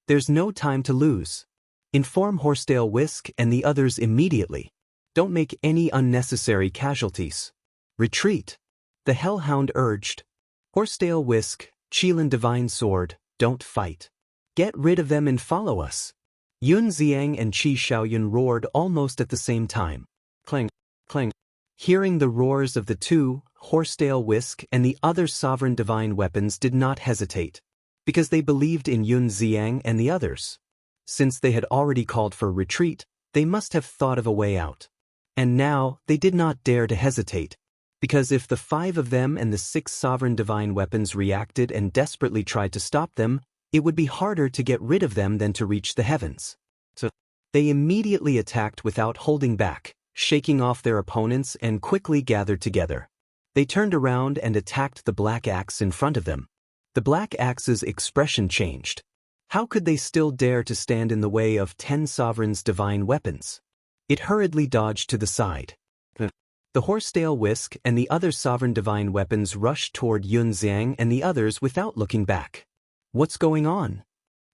There's no time to lose. Inform Horsetail Whisk and the others immediately. Don't make any unnecessary casualties. Retreat," the Hellhound urged. "Horsetail Whisk, Qilin Divine Sword, don't fight. Get rid of them and follow us." Yun Xiang and Qi Xiaoyun roared almost at the same time. Clang, clang. Hearing the roars of the two, Horsetail Whisk and the other sovereign divine weapons did not hesitate, because they believed in Yun Xiang and the others. Since they had already called for retreat, they must have thought of a way out. And now, they did not dare to hesitate, because if the 5 of them and the 6 sovereign divine weapons reacted and desperately tried to stop them, it would be harder to get rid of them than to reach the heavens. So, they immediately attacked without holding back, shaking off their opponents and quickly gathered together. They turned around and attacked the Black Axe in front of them. The Black Axe's expression changed. How could they still dare to stand in the way of 10 sovereigns' divine weapons? It hurriedly dodged to the side. The Horsetail Whisk and the other sovereign divine weapons rushed toward Yun Xiang and the others without looking back. What's going on?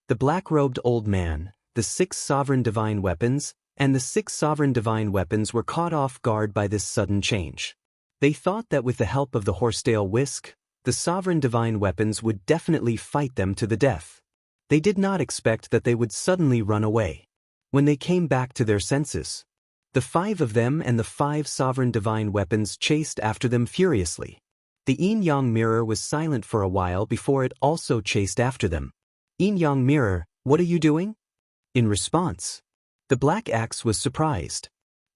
The black-robed old man, the 6 sovereign divine weapons, and the 6 sovereign divine weapons were caught off guard by this sudden change. They thought that with the help of the Horsetail Whisk, the sovereign divine weapons would definitely fight them to the death. They did not expect that they would suddenly run away. When they came back to their senses, The 5 of them and the 5 sovereign divine weapons chased after them furiously. The yin-yang mirror was silent for a while before it also chased after them. Yin-yang mirror, what are you doing? In response, the black axe was surprised.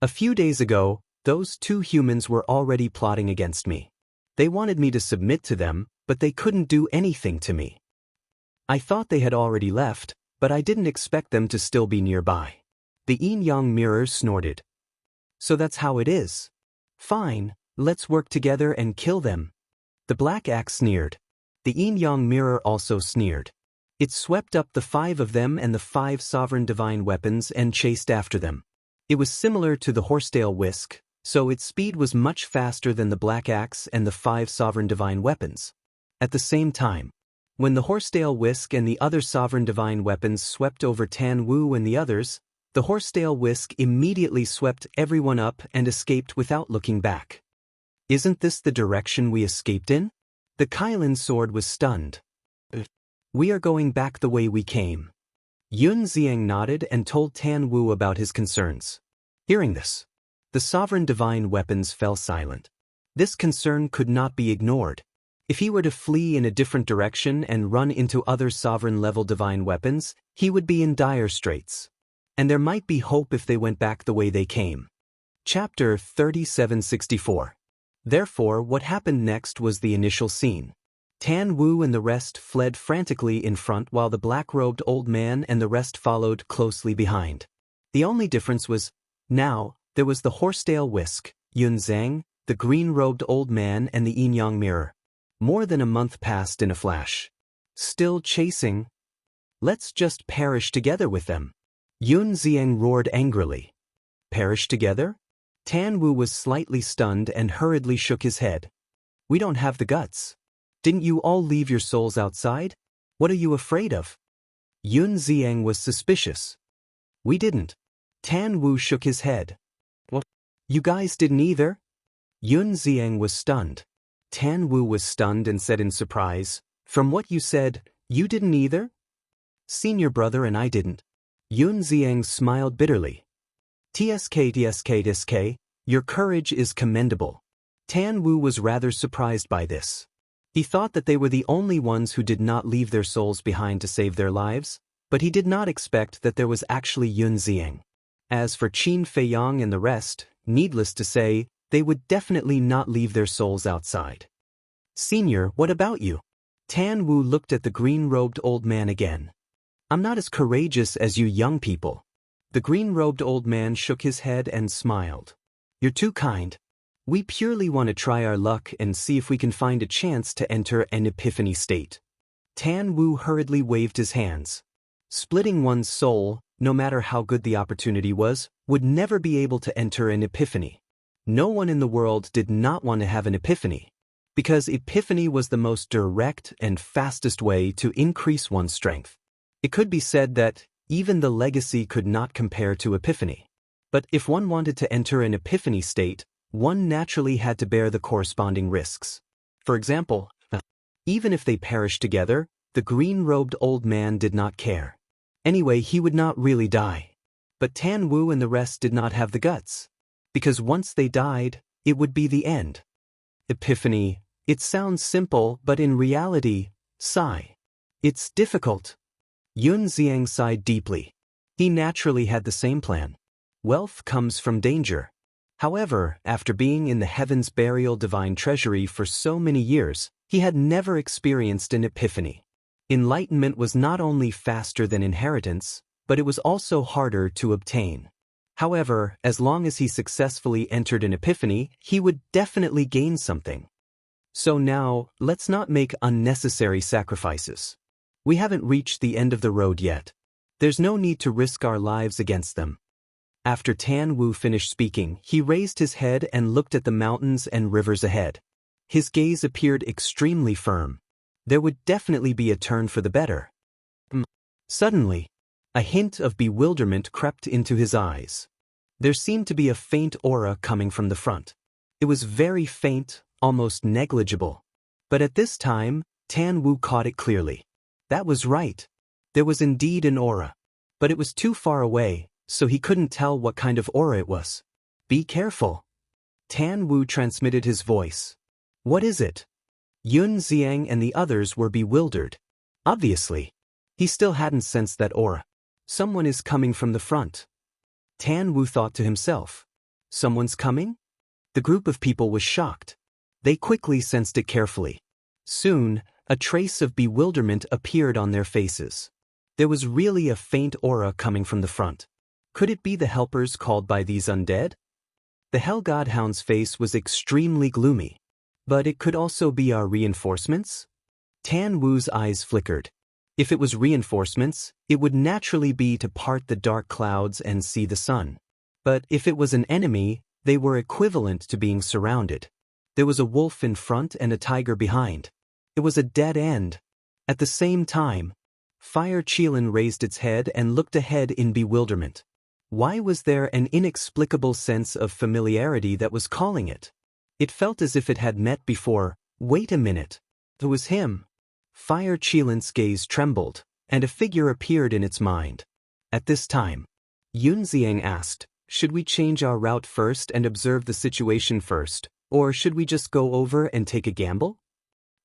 A few days ago, those 2 humans were already plotting against me. They wanted me to submit to them, but they couldn't do anything to me. I thought they had already left, but I didn't expect them to still be nearby. The yin-yang mirror snorted. So that's how it is. Fine, let's work together and kill them. The black axe sneered. The yin-yang mirror also sneered. It swept up the 5 of them and the 5 sovereign divine weapons and chased after them. It was similar to the horsetail whisk, so its speed was much faster than the black axe and the 5 sovereign divine weapons. At the same time, when the horsetail whisk and the other sovereign divine weapons swept over Tan Wu and the others, the horsetail whisk immediately swept everyone up and escaped without looking back. Isn't this the direction we escaped in? The Kylin sword was stunned. We are going back the way we came. Yun Xiang nodded and told Tan Wu about his concerns. Hearing this, the sovereign divine weapons fell silent. This concern could not be ignored. If he were to flee in a different direction and run into other sovereign-level divine weapons, he would be in dire straits. And there might be hope if they went back the way they came. Chapter 3764. Therefore, what happened next was the initial scene. Tan Wu and the rest fled frantically in front while the black-robed old man and the rest followed closely behind. The only difference was, now, there was the horsetail whisk, Yun Zhang, the green-robed old man and the yin-yang mirror. More than a month passed in a flash. Still chasing? Let's just perish together with them. Yun Xiang roared angrily. Perish together? Tan Wu was slightly stunned and hurriedly shook his head. We don't have the guts. Didn't you all leave your souls outside? What are you afraid of? Yun Xiang was suspicious. We didn't. Tan Wu shook his head. What? You guys didn't either? Yun Xiang was stunned. Tan Wu was stunned and said in surprise, From what you said, you didn't either? Senior brother and I didn't. Yun Xiang smiled bitterly. TSK, your courage is commendable. Tan Wu was rather surprised by this. He thought that they were the only ones who did not leave their souls behind to save their lives, but he did not expect that there was actually Yun Xiang. As for Qin Feiyang and the rest, needless to say, they would definitely not leave their souls outside. Senior, what about you? Tan Wu looked at the green-robed old man again. I'm not as courageous as you young people. The green-robed old man shook his head and smiled. You're too kind. We purely want to try our luck and see if we can find a chance to enter an epiphany state. Tan Wu hurriedly waved his hands. Splitting one's soul, no matter how good the opportunity was, would never be able to enter an epiphany. No one in the world did not want to have an epiphany, because epiphany was the most direct and fastest way to increase one's strength. It could be said that even the legacy could not compare to epiphany. But if one wanted to enter an epiphany state, one naturally had to bear the corresponding risks. For example, even if they perished together, the green-robed old man did not care. Anyway, he would not really die. But Tan Wu and the rest did not have the guts. Because once they died, it would be the end. Epiphany, it sounds simple, but in reality, sigh. It's difficult. Yun Xiang sighed deeply. He naturally had the same plan. Wealth comes from danger. However, after being in the Heaven's Burial Divine Treasury for so many years, he had never experienced an epiphany. Enlightenment was not only faster than inheritance, but it was also harder to obtain. However, as long as he successfully entered an epiphany, he would definitely gain something. So now, let's not make unnecessary sacrifices. We haven't reached the end of the road yet. There's no need to risk our lives against them. After Tan Wu finished speaking, he raised his head and looked at the mountains and rivers ahead. His gaze appeared extremely firm. There would definitely be a turn for the better. Suddenly, a hint of bewilderment crept into his eyes. There seemed to be a faint aura coming from the front. It was very faint, almost negligible. But at this time, Tan Wu caught it clearly. That was right. There was indeed an aura. But it was too far away, so he couldn't tell what kind of aura it was. Be careful. Tan Wu transmitted his voice. What is it? Yun Xiang and the others were bewildered. Obviously. He still hadn't sensed that aura. Someone is coming from the front. Tan Wu thought to himself. Someone's coming? The group of people was shocked. They quickly sensed it carefully. Soon, a trace of bewilderment appeared on their faces. There was really a faint aura coming from the front. Could it be the helpers called by these undead? The Hell Godhound's face was extremely gloomy. But it could also be our reinforcements? Tan Wu's eyes flickered. If it was reinforcements, it would naturally be to part the dark clouds and see the sun. But if it was an enemy, they were equivalent to being surrounded. There was a wolf in front and a tiger behind. It was a dead end. At the same time, Fire Qilin raised its head and looked ahead in bewilderment. Why was there an inexplicable sense of familiarity that was calling it? It felt as if it had met before. Wait a minute. It was him. Fire Qilin's gaze trembled, and a figure appeared in its mind. At this time, Yun Xiang asked, should we change our route first and observe the situation first, or should we just go over and take a gamble?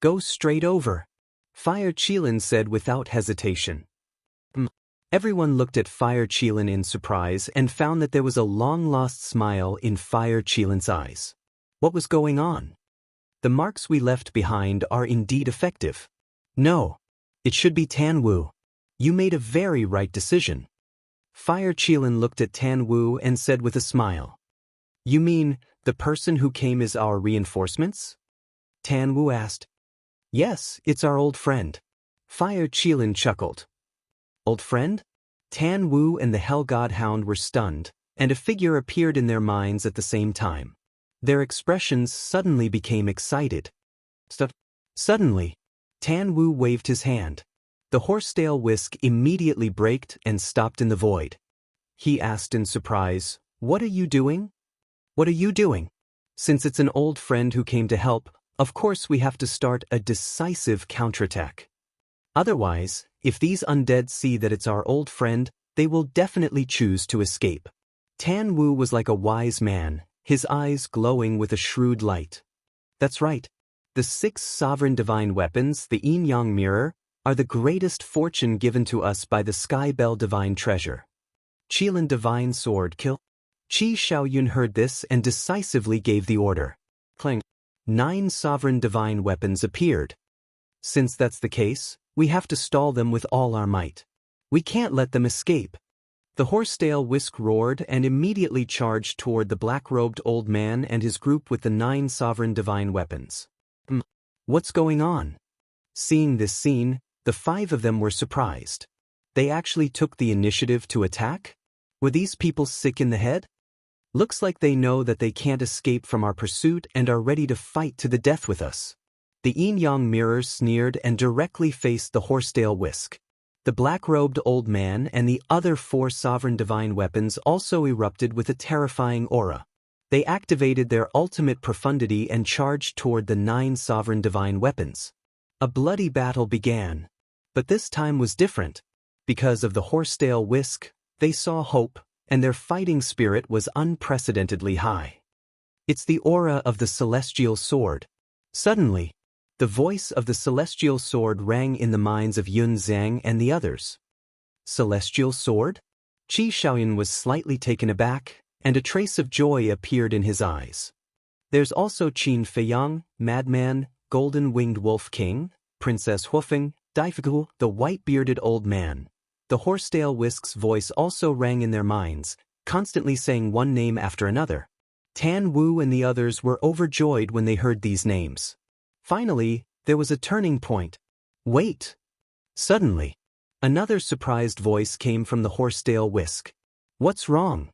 Go straight over. Fire Qilin said without hesitation. Everyone looked at Fire Qilin in surprise and found that there was a long-lost smile in Fire Qilin's eyes. What was going on? The marks we left behind are indeed effective. No. It should be Tan Wu. You made a very right decision. Fire Qilin looked at Tan Wu and said with a smile. You mean, the person who came is our reinforcements? Tan Wu asked. Yes, it's our old friend. Fire Qilin chuckled. Old friend? Tan Wu and the Hell Godhound were stunned, and a figure appeared in their minds at the same time. Their expressions suddenly became excited. Suddenly, Tan Wu waved his hand. The horsetail whisk immediately braked and stopped in the void. He asked in surprise, What are you doing? What are you doing? Since it's an old friend who came to help, of course we have to start a decisive counterattack. Otherwise, if these undead see that it's our old friend, they will definitely choose to escape. Tan Wu was like a wise man, his eyes glowing with a shrewd light. That's right. The 6 sovereign divine weapons, the Yin-Yang mirror, are the greatest fortune given to us by the Sky Bell divine treasure. Qilin divine sword kill. Qi Shaoyun heard this and decisively gave the order. Clang. 9 sovereign divine weapons appeared. Since that's the case, we have to stall them with all our might. We can't let them escape. The horsetail whisk roared and immediately charged toward the black-robed old man and his group with the 9 sovereign divine weapons. What's going on? Seeing this scene, the 5 of them were surprised. They actually took the initiative to attack? Were these people sick in the head? Looks like they know that they can't escape from our pursuit and are ready to fight to the death with us. The Yin-Yang mirror sneered and directly faced the horsetail whisk. The black-robed old man and the other 4 sovereign divine weapons also erupted with a terrifying aura. They activated their ultimate profundity and charged toward the 9 sovereign divine weapons. A bloody battle began. But this time was different. Because of the horsetail whisk, they saw hope, and their fighting spirit was unprecedentedly high. It's the aura of the celestial sword. Suddenly, the voice of the celestial sword rang in the minds of Yun Xiang and the others. Celestial sword? Qi Shaoyun was slightly taken aback, and a trace of joy appeared in his eyes. There's also Qin Feiyang, Madman, Golden-Winged Wolf King, Princess Huofeng, Daifugu, the white-bearded old man. The horsetail whisk's voice also rang in their minds, constantly saying one name after another. Tan Wu and the others were overjoyed when they heard these names. Finally, there was a turning point. Wait! Suddenly, another surprised voice came from the horsetail whisk. What's wrong?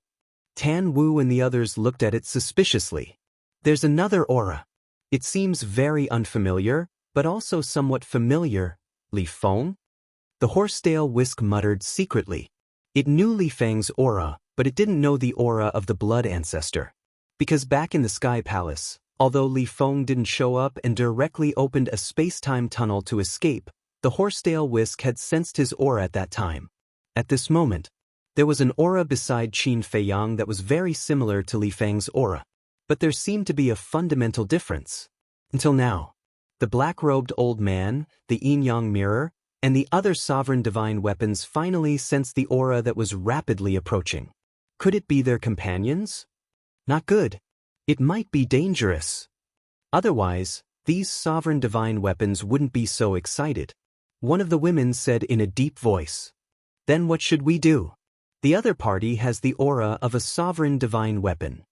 Tan Wu and the others looked at it suspiciously. There's another aura. It seems very unfamiliar, but also somewhat familiar. Li Feng? The horsetail whisk muttered secretly. It knew Li Feng's aura, but it didn't know the aura of the blood ancestor. Because back in the Sky Palace, although Li Feng didn't show up and directly opened a space-time tunnel to escape, the horsetail whisk had sensed his aura at that time. At this moment, There was an aura beside Qin Feiyang that was very similar to Li Fang's aura. But there seemed to be a fundamental difference. Until now, the black-robed old man, the yin-yang mirror, and the other sovereign divine weapons finally sensed the aura that was rapidly approaching. Could it be their companions? Not good. It might be dangerous. Otherwise, these sovereign divine weapons wouldn't be so excited. One of the women said in a deep voice. Then what should we do? The other party has the aura of a sovereign divine weapon.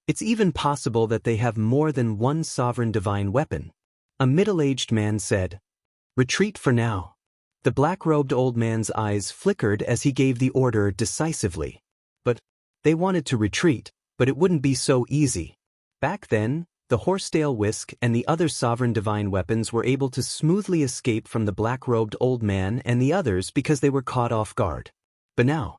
It's even possible that they have more than one sovereign divine weapon. A middle-aged man said. Retreat for now. The black-robed old man's eyes flickered as he gave the order decisively. But they wanted to retreat, but it wouldn't be so easy. Back then, the horsetail whisk and the other sovereign divine weapons were able to smoothly escape from the black-robed old man and the others because they were caught off guard. But now,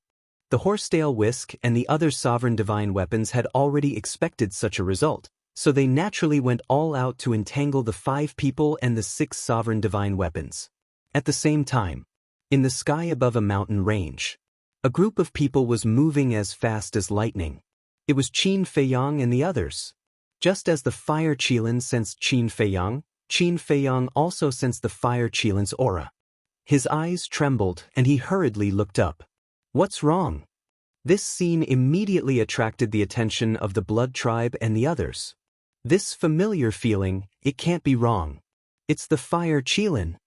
the horsetail whisk and the other sovereign divine weapons had already expected such a result, so they naturally went all out to entangle the 5 people and the 6 sovereign divine weapons. At the same time, in the sky above a mountain range, a group of people was moving as fast as lightning. It was Qin Feiyang and the others. Just as the fire Qilin sensed Qin Feiyang also sensed the fire Qilin's aura. His eyes trembled and he hurriedly looked up. What's wrong? This scene immediately attracted the attention of the blood tribe and the others. This familiar feeling, it can't be wrong. It's the fire Qilin.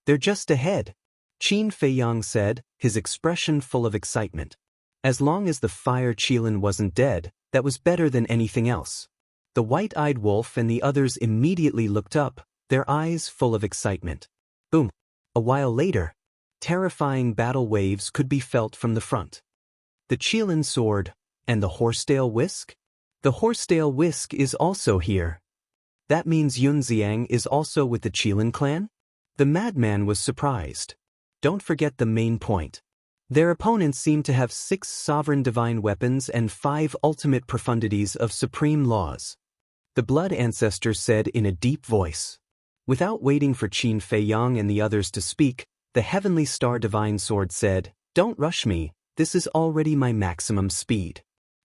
They're just ahead, Qin Feiyang said, his expression full of excitement. As long as the fire Qilin wasn't dead, that was better than anything else. The white-eyed wolf and the others immediately looked up, their eyes full of excitement. Boom! A while later, terrifying battle waves could be felt from the front. The Qilin sword, and the horsetail whisk? The horsetail whisk is also here. That means Yunxiang is also with the Qilin clan? The madman was surprised. Don't forget the main point. Their opponents seemed to have 6 sovereign divine weapons and 5 ultimate profundities of supreme laws. The blood ancestor said in a deep voice. Without waiting for Qin Feiyang and the others to speak, the heavenly star divine sword said, Don't rush me, this is already my maximum speed.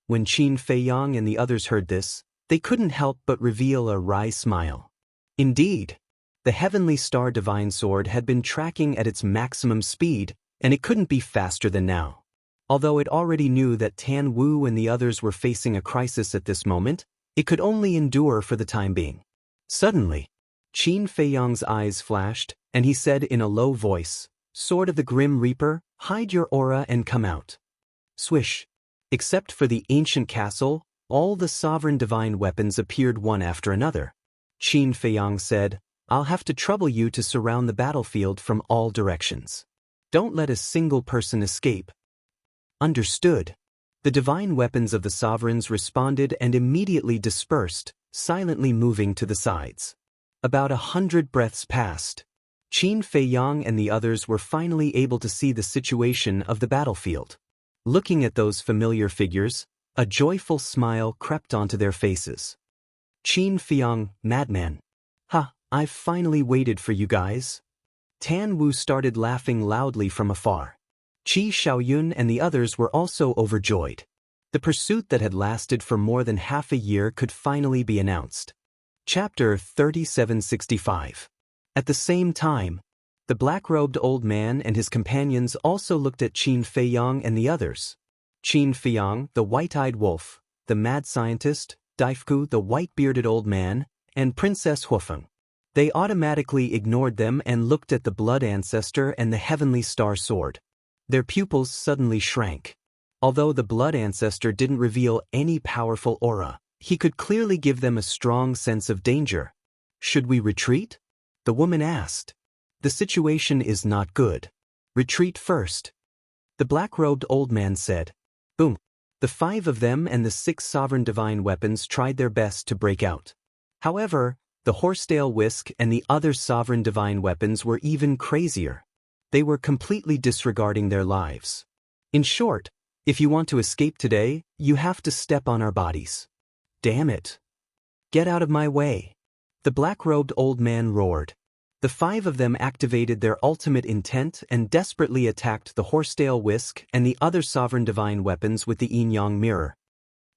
When Qin Feiyang and the others heard this, they couldn't help but reveal a wry smile. Indeed, the heavenly star divine sword had been tracking at its maximum speed, and it couldn't be faster than now. Although it already knew that Tan Wu and the others were facing a crisis at this moment, it could only endure for the time being. Suddenly, Qin Feiyang's eyes flashed, and he said in a low voice, Sword of the Grim Reaper, hide your aura and come out. Swish. Except for the ancient castle, all the sovereign divine weapons appeared one after another. Qin Feiyang said, I'll have to trouble you to surround the battlefield from all directions. Don't let a single person escape. Understood. The divine weapons of the sovereigns responded and immediately dispersed, silently moving to the sides. About 100 breaths passed. Qin Feiyang and the others were finally able to see the situation of the battlefield. Looking at those familiar figures, a joyful smile crept onto their faces. Qin Feiyang, madman. Ha, I've finally waited for you guys. Tan Wu started laughing loudly from afar. Qi Xiaoyun and the others were also overjoyed. The pursuit that had lasted for more than half a year could finally be announced. Chapter 3765. At the same time, the black-robed old man and his companions also looked at Qin Feiyang and the others. Qin Feiyang, the white-eyed wolf, the mad scientist, Daifku, the white-bearded old man, and Princess Huofeng. They automatically ignored them and looked at the blood ancestor and the heavenly star sword. Their pupils suddenly shrank. Although the blood ancestor didn't reveal any powerful aura, he could clearly give them a strong sense of danger. Should we retreat? The woman asked. The situation is not good. Retreat first. The black-robed old man said. Boom. The 5 of them and the 6 sovereign divine weapons tried their best to break out. However, the horsetail whisk and the other sovereign divine weapons were even crazier. They were completely disregarding their lives. In short, if you want to escape today, you have to step on our bodies. Damn it. Get out of my way. The black-robed old man roared. The 5 of them activated their ultimate intent and desperately attacked the horsetail whisk and the other sovereign divine weapons with the yin-yang mirror.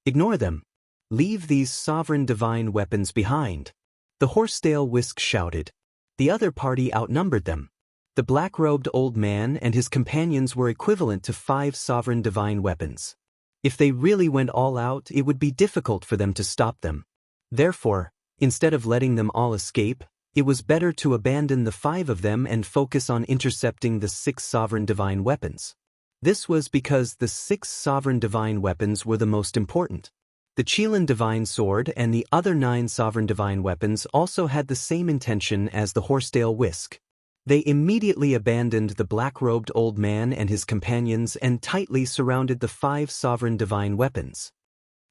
Ignore them. Leave these sovereign divine weapons behind. The horsetail whisk shouted. The other party outnumbered them. The black-robed old man and his companions were equivalent to 5 sovereign divine weapons. If they really went all out, it would be difficult for them to stop them. Therefore, instead of letting them all escape, it was better to abandon the 5 of them and focus on intercepting the 6 sovereign divine weapons. This was because the 6 sovereign divine weapons were the most important. The Qilin divine sword and the other 9 sovereign divine weapons also had the same intention as the horsetail whisk. They immediately abandoned the black-robed old man and his companions and tightly surrounded the 5 sovereign divine weapons.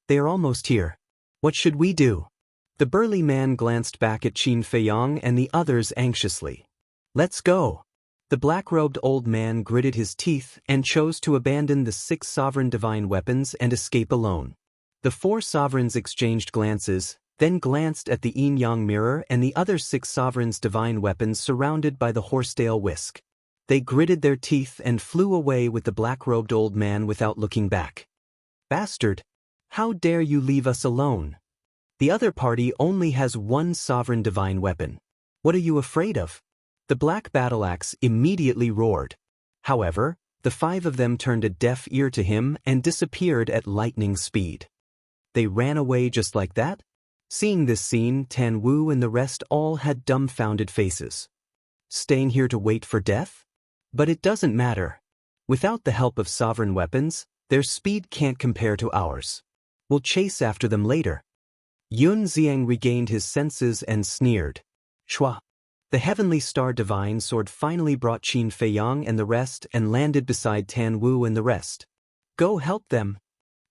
They are almost here. What should we do? The burly man glanced back at Qin Feiyong and the others anxiously. Let's go. The black-robed old man gritted his teeth and chose to abandon the 6 sovereign divine weapons and escape alone. The 4 sovereigns exchanged glances, then glanced at the yin-yang mirror and the other 6 sovereigns' divine weapons surrounded by the horsetail whisk. They gritted their teeth and flew away with the black-robed old man without looking back. Bastard! How dare you leave us alone? The other party only has 1 sovereign divine weapon. What are you afraid of? The black battle-axe immediately roared. However, the 5 of them turned a deaf ear to him and disappeared at lightning speed. They ran away just like that? Seeing this scene, Tan Wu and the rest all had dumbfounded faces. Staying here to wait for death? But it doesn't matter. Without the help of sovereign weapons, their speed can't compare to ours. We'll chase after them later. Yun Xiang regained his senses and sneered. Shua. The heavenly star divine sword finally brought Qin Feiyong and the rest and landed beside Tan Wu and the rest. Go help them.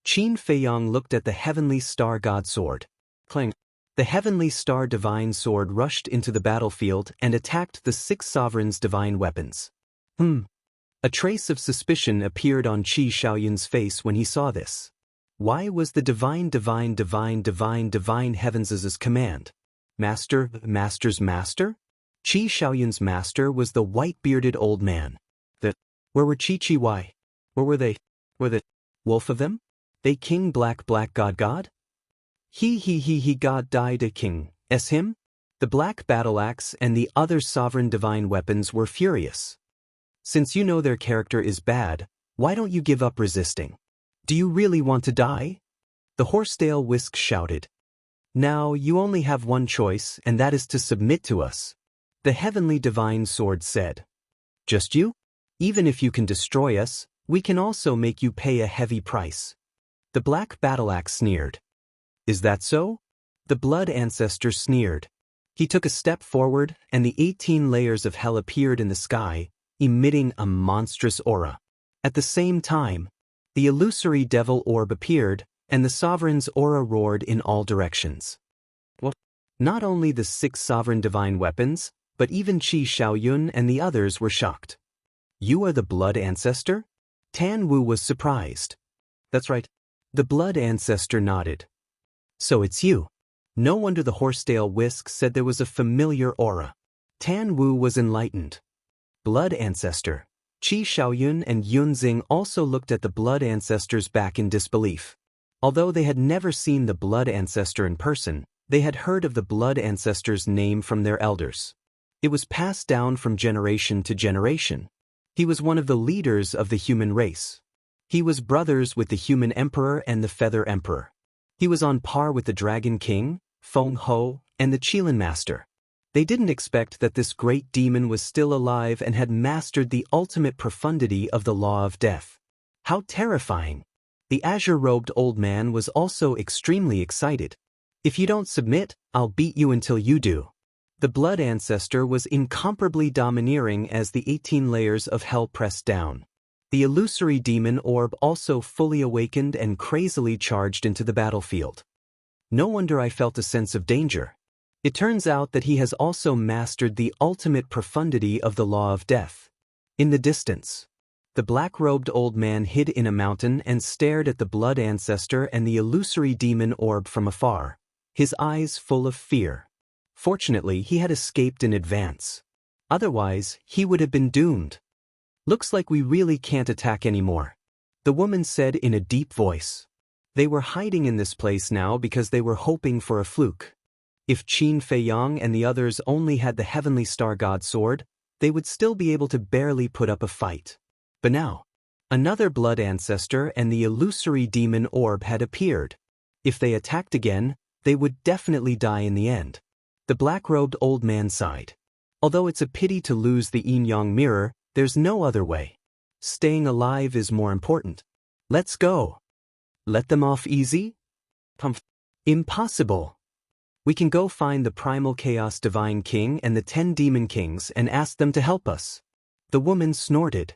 Qin Feiyong looked at the heavenly star god sword. Clang. The heavenly star divine sword rushed into the battlefield and attacked the 6 sovereigns' divine weapons. A trace of suspicion appeared on Qi Shaoyun's face when he saw this. Why was the divine heavens' command? Master's master? Qi Shaoyun's master was the white-bearded old man. Where were Qi? Why? Where were they? Were the wolf of them? They king black god? He god died a king, s him? The black battle-axe and the other sovereign divine weapons were furious. Since you know their character is bad, why don't you give up resisting? Do you really want to die? The horsetail whisk shouted. Now you only have one choice, and that is to submit to us. The heavenly divine sword said. Just you? Even if you can destroy us, we can also make you pay a heavy price. The black battle-axe sneered. Is that so? The blood ancestor sneered. He took a step forward, and the 18 layers of hell appeared in the sky, emitting a monstrous aura. At the same time, the illusory devil orb appeared, and the sovereign's aura roared in all directions. What? Not only the 6 sovereign divine weapons, but even Qi Shaoyun and the others were shocked. You are the blood ancestor? Tan Wu was surprised. That's right. The blood ancestor nodded. So it's you. No wonder the horsetail whisk said there was a familiar aura. Tan Wu was enlightened. Blood ancestor. Qi Shaoyun and Yun Xing also looked at the blood ancestor's back in disbelief. Although they had never seen the blood ancestor in person, they had heard of the blood ancestor's name from their elders. It was passed down from generation to generation. He was one of the leaders of the human race. He was brothers with the human emperor and the feather emperor. He was on par with the dragon king, Feng Ho, and the Qilin master. They didn't expect that this great demon was still alive and had mastered the ultimate profundity of the law of death. How terrifying! The azure-robed old man was also extremely excited. If you don't submit, I'll beat you until you do. The blood ancestor was incomparably domineering as the 18 layers of hell pressed down. The illusory demon orb also fully awakened and crazily charged into the battlefield. No wonder I felt a sense of danger. It turns out that he has also mastered the ultimate profundity of the law of death. In the distance, the black-robed old man hid in a mountain and stared at the blood ancestor and the illusory demon orb from afar, his eyes full of fear. Fortunately, he had escaped in advance. Otherwise, he would have been doomed. Looks like we really can't attack anymore, the woman said in a deep voice. They were hiding in this place now because they were hoping for a fluke. If Qin Feiyang and the others only had the heavenly star god sword, they would still be able to barely put up a fight. But now, another blood ancestor and the illusory demon orb had appeared. If they attacked again, they would definitely die in the end. The black-robed old man sighed. Although it's a pity to lose the yin-yang mirror, there's no other way. Staying alive is more important. Let's go. Let them off easy? Impossible. We can go find the primal chaos divine king and the 10 demon kings and ask them to help us. The woman snorted.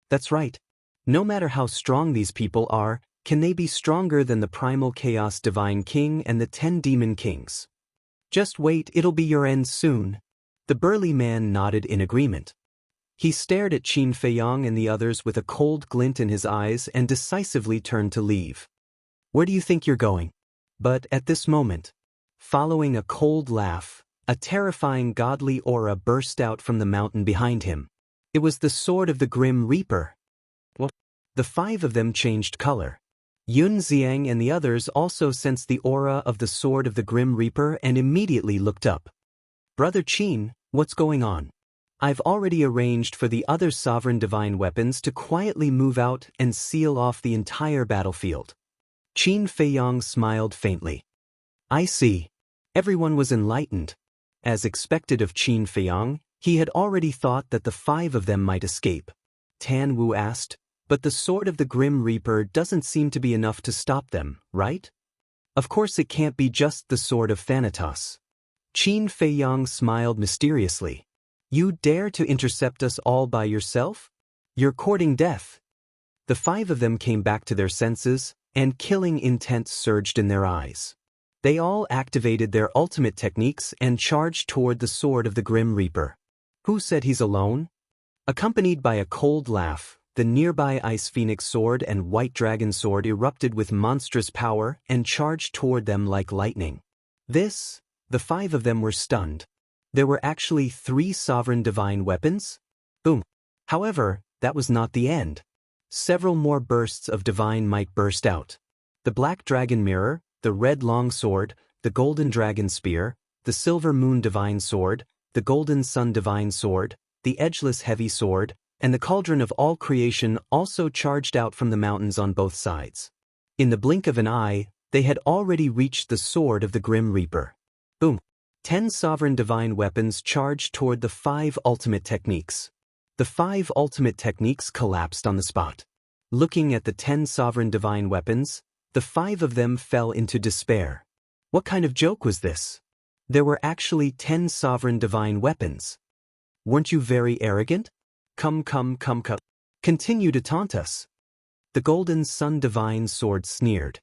That's right. No matter how strong these people are, can they be stronger than the primal chaos divine king and the 10 demon kings? Just wait, it'll be your end soon. The burly man nodded in agreement. He stared at Qin Feiyang and the others with a cold glint in his eyes and decisively turned to leave. Where do you think you're going? But at this moment, following a cold laugh, a terrifying godly aura burst out from the mountain behind him. It was the sword of the Grim Reaper. What? The 5 of them changed color. Yun Xiang and the others also sensed the aura of the sword of the Grim Reaper and immediately looked up. Brother Qin, what's going on? I've already arranged for the other sovereign divine weapons to quietly move out and seal off the entire battlefield. Qin Feiyang smiled faintly. I see. Everyone was enlightened. As expected of Qin Feiyang, he had already thought that the 5 of them might escape. Tan Wu asked, but the sword of the Grim Reaper doesn't seem to be enough to stop them, right? Of course it can't be just the sword of Thanatos. Qin Feiyang smiled mysteriously. You dare to intercept us all by yourself? You're courting death. The 5 of them came back to their senses, and killing intent surged in their eyes. They all activated their ultimate techniques and charged toward the sword of the Grim Reaper. Who said he's alone? Accompanied by a cold laugh, the nearby Ice Phoenix sword and White Dragon sword erupted with monstrous power and charged toward them like lightning. The 5 of them were stunned. There were actually 3 sovereign divine weapons? Boom. However, that was not the end. Several more bursts of divine might burst out. The Black Dragon Mirror, the Red Long Sword, the Golden Dragon Spear, the Silver Moon Divine Sword, the Golden Sun Divine Sword, the Edgeless Heavy Sword, and the Cauldron of All Creation also charged out from the mountains on both sides. In the blink of an eye, they had already reached the sword of the Grim Reaper. Boom. 10 sovereign divine weapons charged toward the 5 ultimate techniques. The 5 ultimate techniques collapsed on the spot. Looking at the 10 sovereign divine weapons, the 5 of them fell into despair. What kind of joke was this? There were actually 10 sovereign divine weapons. Weren't you very arrogant? Come. Continue to taunt us. The Golden Sun Divine Sword sneered.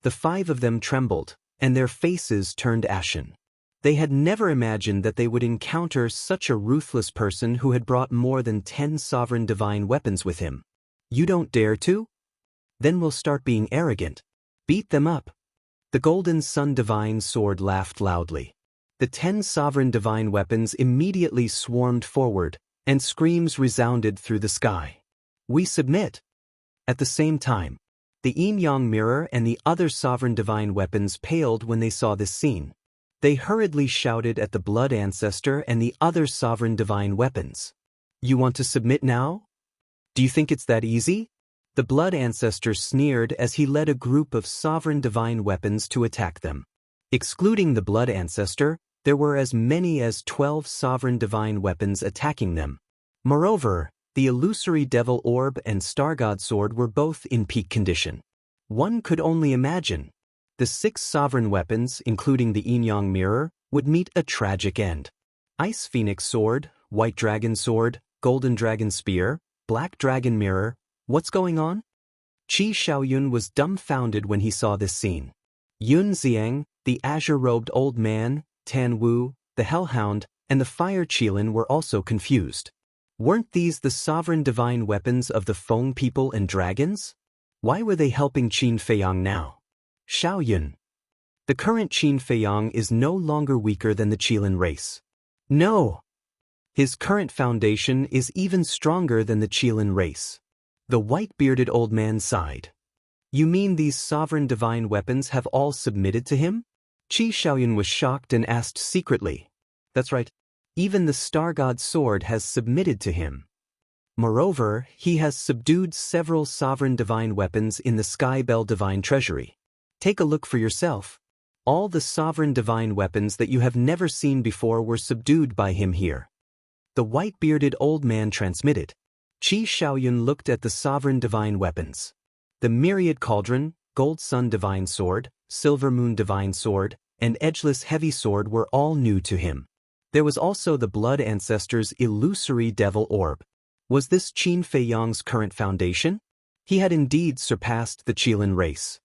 The 5 of them trembled, and their faces turned ashen. They had never imagined that they would encounter such a ruthless person who had brought more than 10 sovereign divine weapons with him. You don't dare to? Then we'll start being arrogant. Beat them up. The Golden Sun Divine Sword laughed loudly. The 10 sovereign divine weapons immediately swarmed forward, and screams resounded through the sky. We submit. At the same time, the yin-yang mirror and the other sovereign divine weapons paled when they saw this scene. They hurriedly shouted at the blood ancestor and the other sovereign divine weapons. You want to submit now? Do you think it's that easy? The blood ancestor sneered as he led a group of sovereign divine weapons to attack them. Excluding the blood ancestor, there were as many as 12 sovereign divine weapons attacking them. Moreover, the illusory devil orb and star god sword were both in peak condition. One could only imagine. The 6 sovereign weapons, including the yin-yang mirror, would meet a tragic end. Ice Phoenix sword, White Dragon sword, Golden Dragon spear, Black Dragon mirror. What's going on? Qi Shaoyun was dumbfounded when he saw this scene. Yun Xiang, the azure-robed old man, Tan Wu, the Hellhound, and the Fire Qilin were also confused. Weren't these the sovereign divine weapons of the Feng people and dragons? Why were they helping Qin Feiyang now? Shaoyun. The current Qin Feiyang is no longer weaker than the Qilin race. No! His current foundation is even stronger than the Qilin race. The white-bearded old man sighed. You mean these sovereign divine weapons have all submitted to him? Qi Xiaoyun was shocked and asked secretly. That's right. Even the Star God's sword has submitted to him. Moreover, he has subdued several sovereign divine weapons in the Sky Bell divine treasury. Take a look for yourself. All the sovereign divine weapons that you have never seen before were subdued by him here. The white-bearded old man transmitted. Qi Xiaoyun looked at the sovereign divine weapons. The Myriad Cauldron, Gold Sun Divine Sword, Silver Moon Divine Sword, and Edgeless Heavy Sword were all new to him. There was also the Blood Ancestor's illusory Devil Orb. Was this Qin Feiyang's current foundation? He had indeed surpassed the Qilin race.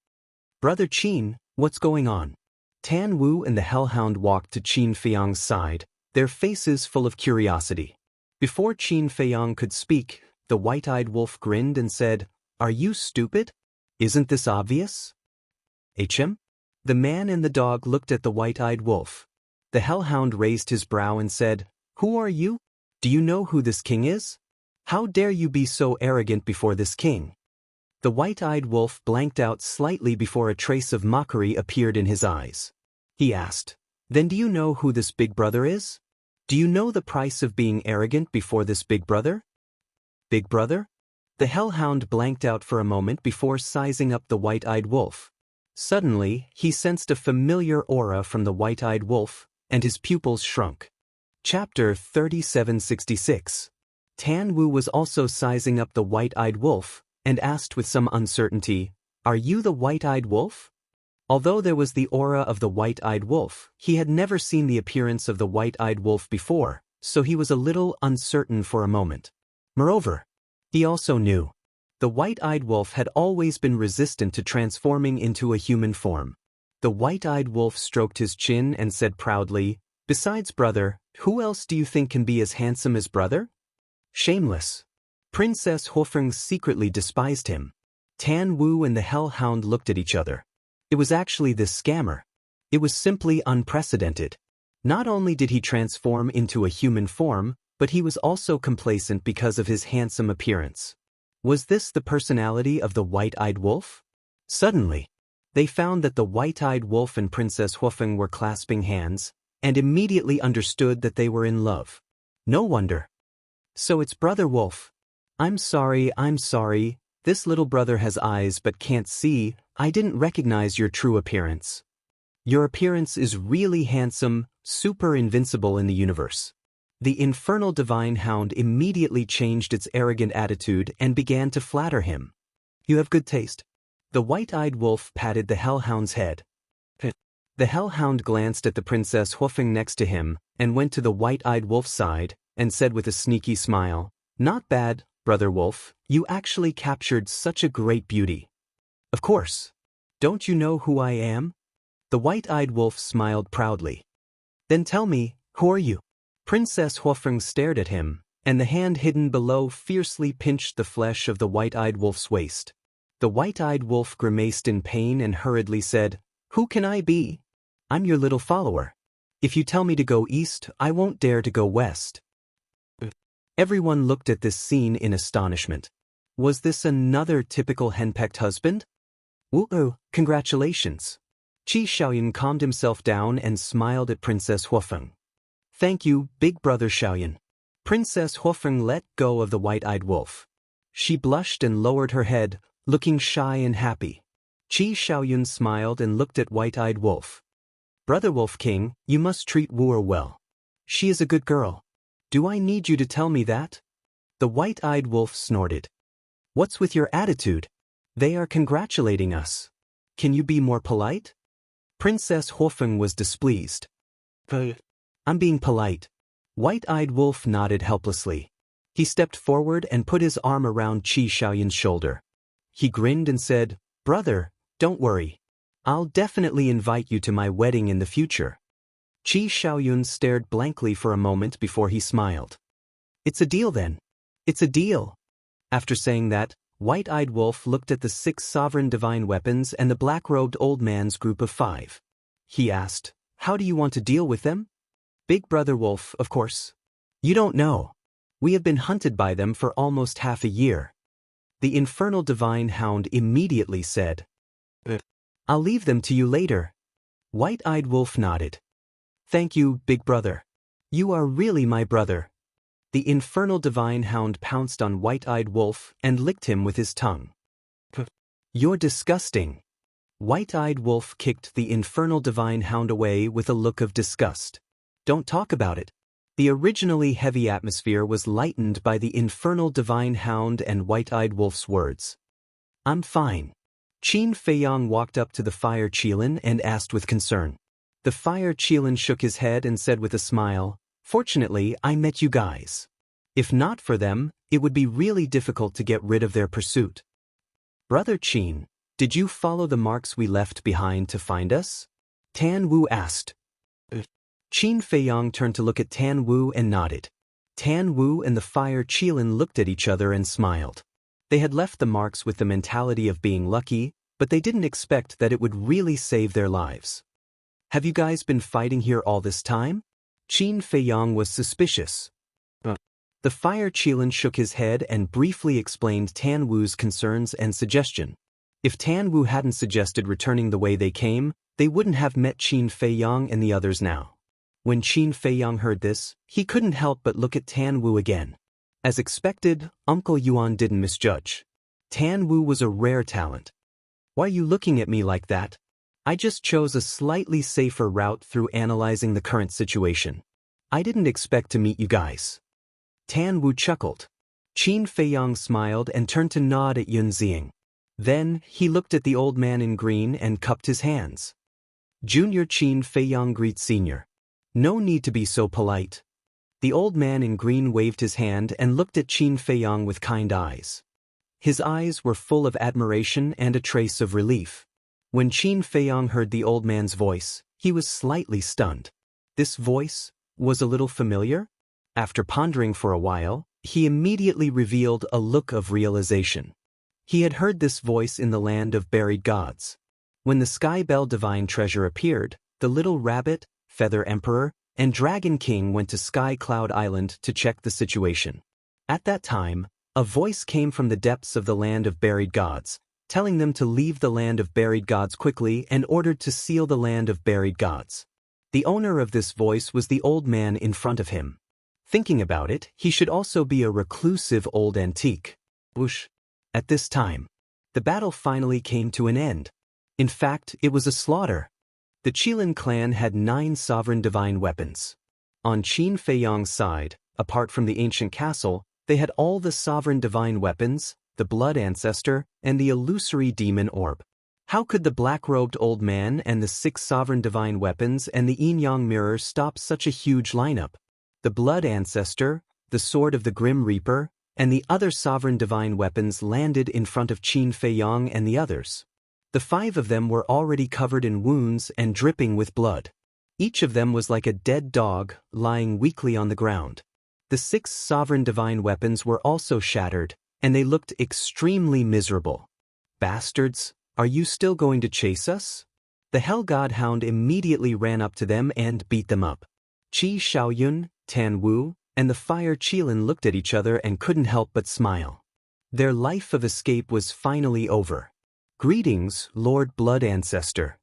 Brother Qin, what's going on? Tan Wu and the Hellhound walked to Qin Feiyang's side, their faces full of curiosity. Before Qin Feiyang could speak, the white-eyed wolf grinned and said, Are you stupid? Isn't this obvious? HM? The man and the dog looked at the white-eyed wolf. The Hellhound raised his brow and said, Who are you? Do you know who this king is? How dare you be so arrogant before this king? The white-eyed wolf blanked out slightly before a trace of mockery appeared in his eyes. He asked, Then do you know who this big brother is? Do you know the price of being arrogant before this big brother? Big brother? The Hellhound blanked out for a moment before sizing up the white-eyed wolf. Suddenly, he sensed a familiar aura from the white-eyed wolf, and his pupils shrunk. Chapter 3766. Tan Wu was also sizing up the white-eyed wolf, and asked with some uncertainty, Are you the white-eyed wolf? Although there was the aura of the white-eyed wolf, he had never seen the appearance of the white-eyed wolf before, so he was a little uncertain for a moment. Moreover, he also knew. The white-eyed wolf had always been resistant to transforming into a human form. The white-eyed wolf stroked his chin and said proudly, Besides brother, who else do you think can be as handsome as brother? Shameless. Princess Huofeng secretly despised him. Tan Wu and the Hellhound looked at each other. It was actually this scammer. It was simply unprecedented. Not only did he transform into a human form, but he was also complacent because of his handsome appearance. Was this the personality of the white-eyed wolf? Suddenly, they found that the white-eyed wolf and Princess Huofeng were clasping hands, and immediately understood that they were in love. No wonder. So it's Brother Wolf. I'm sorry, this little brother has eyes but can't see. I didn't recognize your true appearance. Your appearance is really handsome, super invincible in the universe. The infernal divine hound immediately changed its arrogant attitude and began to flatter him. You have good taste. The white-eyed wolf patted the hellhound's head. The hellhound glanced at the Princess Huofeng next to him and went to the white-eyed wolf's side and said with a sneaky smile, Not bad, Brother Wolf, you actually captured such a great beauty. Of course. Don't you know who I am? The white-eyed wolf smiled proudly. Then tell me, who are you? Princess Huofeng stared at him, and the hand hidden below fiercely pinched the flesh of the white-eyed wolf's waist. The white-eyed wolf grimaced in pain and hurriedly said, Who can I be? I'm your little follower. If you tell me to go east, I won't dare to go west. Everyone looked at this scene in astonishment. Was this another typical henpecked husband? Woo-oh, congratulations. Qi Xiaoyun calmed himself down and smiled at Princess Huofeng. Thank you, big brother Xiaoyun. Princess Huofeng let go of the white-eyed wolf. She blushed and lowered her head, looking shy and happy. Qi Xiaoyun smiled and looked at white-eyed wolf. Brother Wolf King, you must treat Wu well. She is a good girl. Do I need you to tell me that? The white-eyed wolf snorted. What's with your attitude? They are congratulating us. Can you be more polite? Princess Huofeng was displeased. I'm being polite. White-eyed wolf nodded helplessly. He stepped forward and put his arm around Qi Xiaoyun's shoulder. He grinned and said, Brother, don't worry. I'll definitely invite you to my wedding in the future. Qi Xiaoyun stared blankly for a moment before he smiled. It's a deal then. It's a deal. After saying that, White-eyed wolf looked at the 6 sovereign divine weapons and the black-robed old man's group of 5. He asked, How do you want to deal with them? Big brother wolf, of course. You don't know. We have been hunted by them for almost half a year. The infernal divine hound immediately said. I'll leave them to you later. White-eyed wolf nodded. Thank you, big brother. You are really my brother. The infernal divine hound pounced on White-eyed wolf and licked him with his tongue. You're disgusting. White-eyed wolf kicked the infernal divine hound away with a look of disgust. Don't talk about it. The originally heavy atmosphere was lightened by the infernal divine hound and White-eyed wolf's words. I'm fine. Qin Feiyang walked up to the fire Qilin and asked with concern. The fire Qilin shook his head and said with a smile, Fortunately, I met you guys. If not for them, it would be really difficult to get rid of their pursuit. Brother Qin, did you follow the marks we left behind to find us? Tan Wu asked. Qin Feiyang turned to look at Tan Wu and nodded. Tan Wu and the fire Qilin looked at each other and smiled. They had left the marks with the mentality of being lucky, but they didn't expect that it would really save their lives. Have you guys been fighting here all this time? Qin Feiyang was suspicious. The fire Qilin shook his head and briefly explained Tan Wu's concerns and suggestion. If Tan Wu hadn't suggested returning the way they came, they wouldn't have met Qin Feiyang and the others now. When Qin Feiyang heard this, he couldn't help but look at Tan Wu again. As expected, Uncle Yuan didn't misjudge. Tan Wu was a rare talent. Why are you looking at me like that? I just chose a slightly safer route through analyzing the current situation. I didn't expect to meet you guys. Tan Wu chuckled. Qin Feiyang smiled and turned to nod at Yun Ziying. Then, he looked at the old man in green and cupped his hands. Junior Qin Feiyang greets Senior. No need to be so polite. The old man in green waved his hand and looked at Qin Feiyang with kind eyes. His eyes were full of admiration and a trace of relief. When Qin Feiyang heard the old man's voice, he was slightly stunned. This voice was a little familiar? After pondering for a while, he immediately revealed a look of realization. He had heard this voice in the land of buried gods. When the Sky Bell divine treasure appeared, the little rabbit, Feather Emperor, and Dragon King went to Sky Cloud Island to check the situation. At that time, a voice came from the depths of the land of buried gods, telling them to leave the land of buried gods quickly and ordered to seal the land of buried gods. The owner of this voice was the old man in front of him. Thinking about it, he should also be a reclusive old antique. Whoosh. At this time, the battle finally came to an end. In fact, it was a slaughter. The Qilin clan had 9 sovereign divine weapons. On Qin Feiyang's side, apart from the ancient castle, they had all the sovereign divine weapons, the blood ancestor, and the illusory demon orb. How could the black-robed old man and the 6 sovereign divine weapons and the yin-yang mirror stop such a huge lineup? The blood ancestor, the sword of the Grim Reaper, and the other sovereign divine weapons landed in front of Qin Feiyang and the others. The 5 of them were already covered in wounds and dripping with blood. Each of them was like a dead dog, lying weakly on the ground. The 6 sovereign divine weapons were also shattered, and they looked extremely miserable. Bastards, are you still going to chase us? The Hell God Hound immediately ran up to them and beat them up. Qi Xiaoyun, Tan Wu, and the fire Qilin looked at each other and couldn't help but smile. Their life of escape was finally over. Greetings, Lord Blood Ancestor.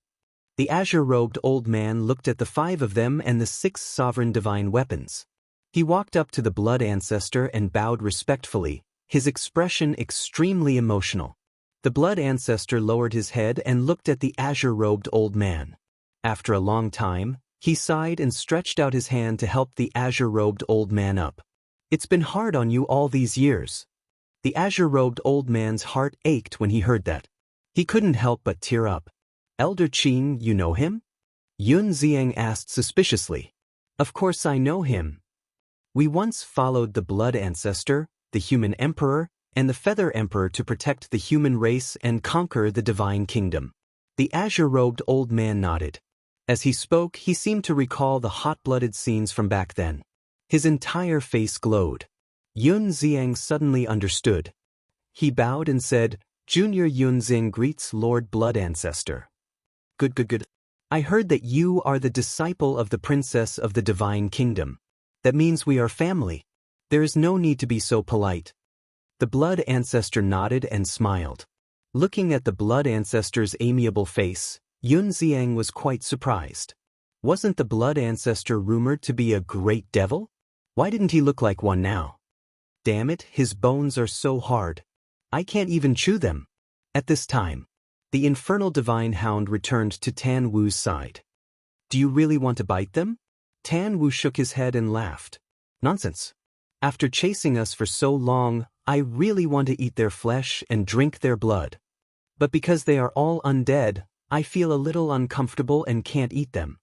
The azure-robed old man looked at the 5 of them and the 6 sovereign divine weapons. He walked up to the Blood Ancestor and bowed respectfully, his expression extremely emotional. The Blood Ancestor lowered his head and looked at the azure-robed old man. After a long time, he sighed and stretched out his hand to help the azure-robed old man up. It's been hard on you all these years. The azure-robed old man's heart ached when he heard that. He couldn't help but tear up. Elder Qin, you know him? Yun Ziyang asked suspiciously. Of course I know him. We once followed the Blood Ancestor, the Human Emperor, and the Feather Emperor to protect the human race and conquer the Divine Kingdom. The azure-robed old man nodded. As he spoke, he seemed to recall the hot-blooded scenes from back then. His entire face glowed. Yun Ziyang suddenly understood. He bowed and said, Junior Yun Zing greets Lord Blood Ancestor. Good. I heard that you are the disciple of the Princess of the Divine Kingdom. That means we are family. There is no need to be so polite. The blood ancestor nodded and smiled. Looking at the blood ancestor's amiable face, Yun Xiang was quite surprised. Wasn't the blood ancestor rumored to be a great devil? Why didn't he look like one now? Damn it, his bones are so hard. I can't even chew them. At this time, the infernal divine hound returned to Tan Wu's side. Do you really want to bite them? Tan Wu shook his head and laughed. Nonsense. After chasing us for so long, I really want to eat their flesh and drink their blood. But because they are all undead, I feel a little uncomfortable and can't eat them.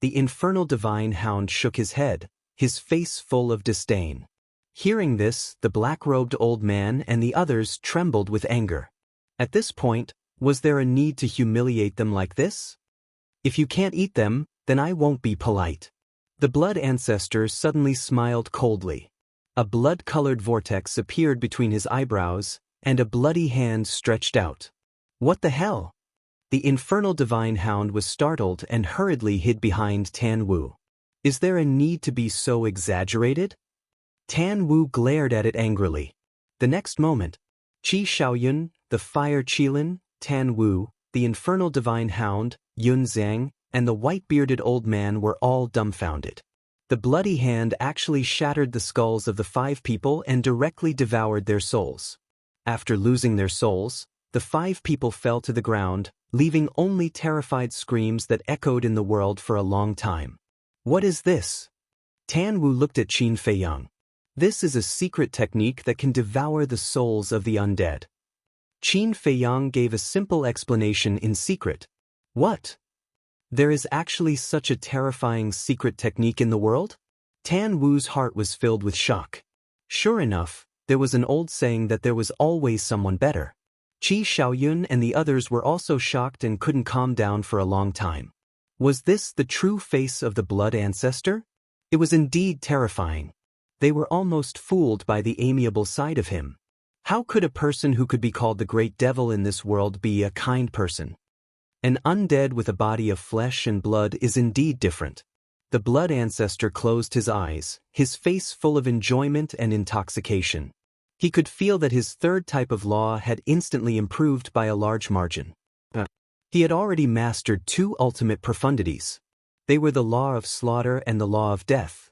The infernal divine hound shook his head, his face full of disdain. Hearing this, the black-robed old man and the others trembled with anger. At this point, was there a need to humiliate them like this? If you can't eat them, then I won't be polite. The blood ancestor suddenly smiled coldly. A blood-colored vortex appeared between his eyebrows, and a bloody hand stretched out. What the hell? The infernal divine hound was startled and hurriedly hid behind Tan Wu. Is there a need to be so exaggerated? Tan Wu glared at it angrily. The next moment, Qi Shaoyun, the fire Qilin, Tan Wu, the infernal divine hound, Yun Xiang, and the white-bearded old man were all dumbfounded. The bloody hand actually shattered the skulls of the 5 people and directly devoured their souls. After losing their souls, the 5 people fell to the ground, leaving only terrified screams that echoed in the world for a long time. What is this? Tan Wu looked at Qin Feiyang. This is a secret technique that can devour the souls of the undead. Qin Feiyang gave a simple explanation in secret. What? There is actually such a terrifying secret technique in the world? Tan Wu's heart was filled with shock. Sure enough, there was an old saying that there was always someone better. Qi Shaoyun and the others were also shocked and couldn't calm down for a long time. Was this the true face of the blood ancestor? It was indeed terrifying. They were almost fooled by the amiable side of him. How could a person who could be called the great devil in this world be a kind person? An undead with a body of flesh and blood is indeed different. The blood ancestor closed his eyes, his face full of enjoyment and intoxication. He could feel that his third type of law had instantly improved by a large margin. He had already mastered 2 ultimate profundities. They were the law of slaughter and the law of death.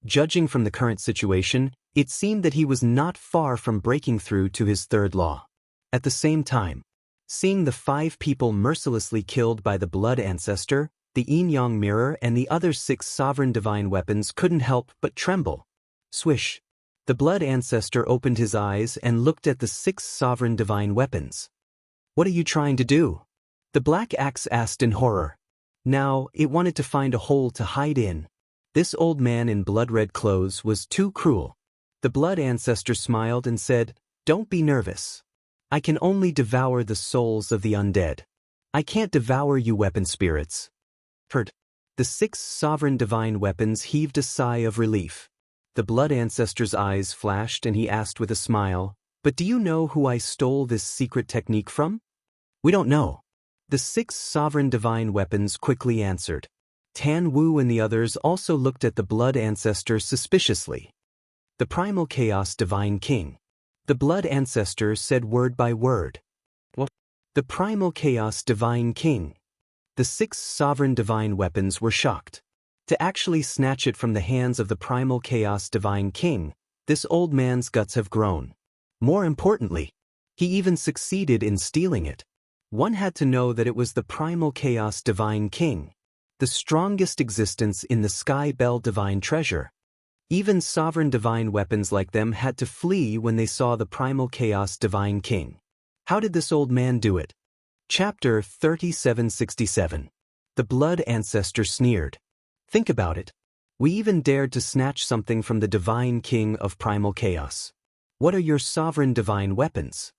Judging from the current situation, it seemed that he was not far from breaking through to his third law. At the same time, seeing the 5 people mercilessly killed by the blood ancestor, the yin-yang mirror and the other 6 sovereign divine weapons couldn't help but tremble. Swish. The blood ancestor opened his eyes and looked at the 6 sovereign divine weapons. What are you trying to do? The black axe asked in horror. Now, it wanted to find a hole to hide in. This old man in blood-red clothes was too cruel. The blood ancestor smiled and said, "Don't be nervous. I can only devour the souls of the undead. I can't devour you weapon spirits." Heard. The 6 sovereign divine weapons heaved a sigh of relief. The blood ancestor's eyes flashed and he asked with a smile, "But do you know who I stole this secret technique from?" "We don't know." The 6 sovereign divine weapons quickly answered. Tan Wu and the others also looked at the blood ancestor suspiciously. The primal chaos divine king. The blood ancestor said word by word. What? The primal chaos divine king. The 6 sovereign divine weapons were shocked. To actually snatch it from the hands of the primal chaos divine king, this old man's guts have grown. More importantly, he even succeeded in stealing it. One had to know that it was the primal chaos divine king, the strongest existence in the Sky Bell divine treasure. Even sovereign divine weapons like them had to flee when they saw the primal chaos divine king. How did this old man do it? Chapter 3767. The blood ancestor sneered. Think about it. We even dared to snatch something from the divine king of primal chaos. What are your sovereign divine weapons?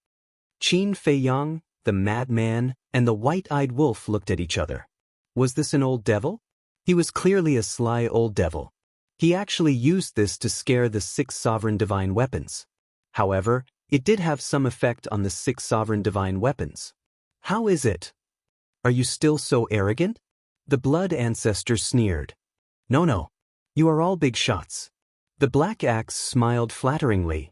Qin Feiyang, the madman, and the white-eyed wolf looked at each other. Was this an old devil? He was clearly a sly old devil. He actually used this to scare the 6 sovereign divine weapons. However, it did have some effect on the 6 sovereign divine weapons. How is it? Are you still so arrogant? The blood ancestor sneered. No, you are all big shots. The Black Axe smiled flatteringly.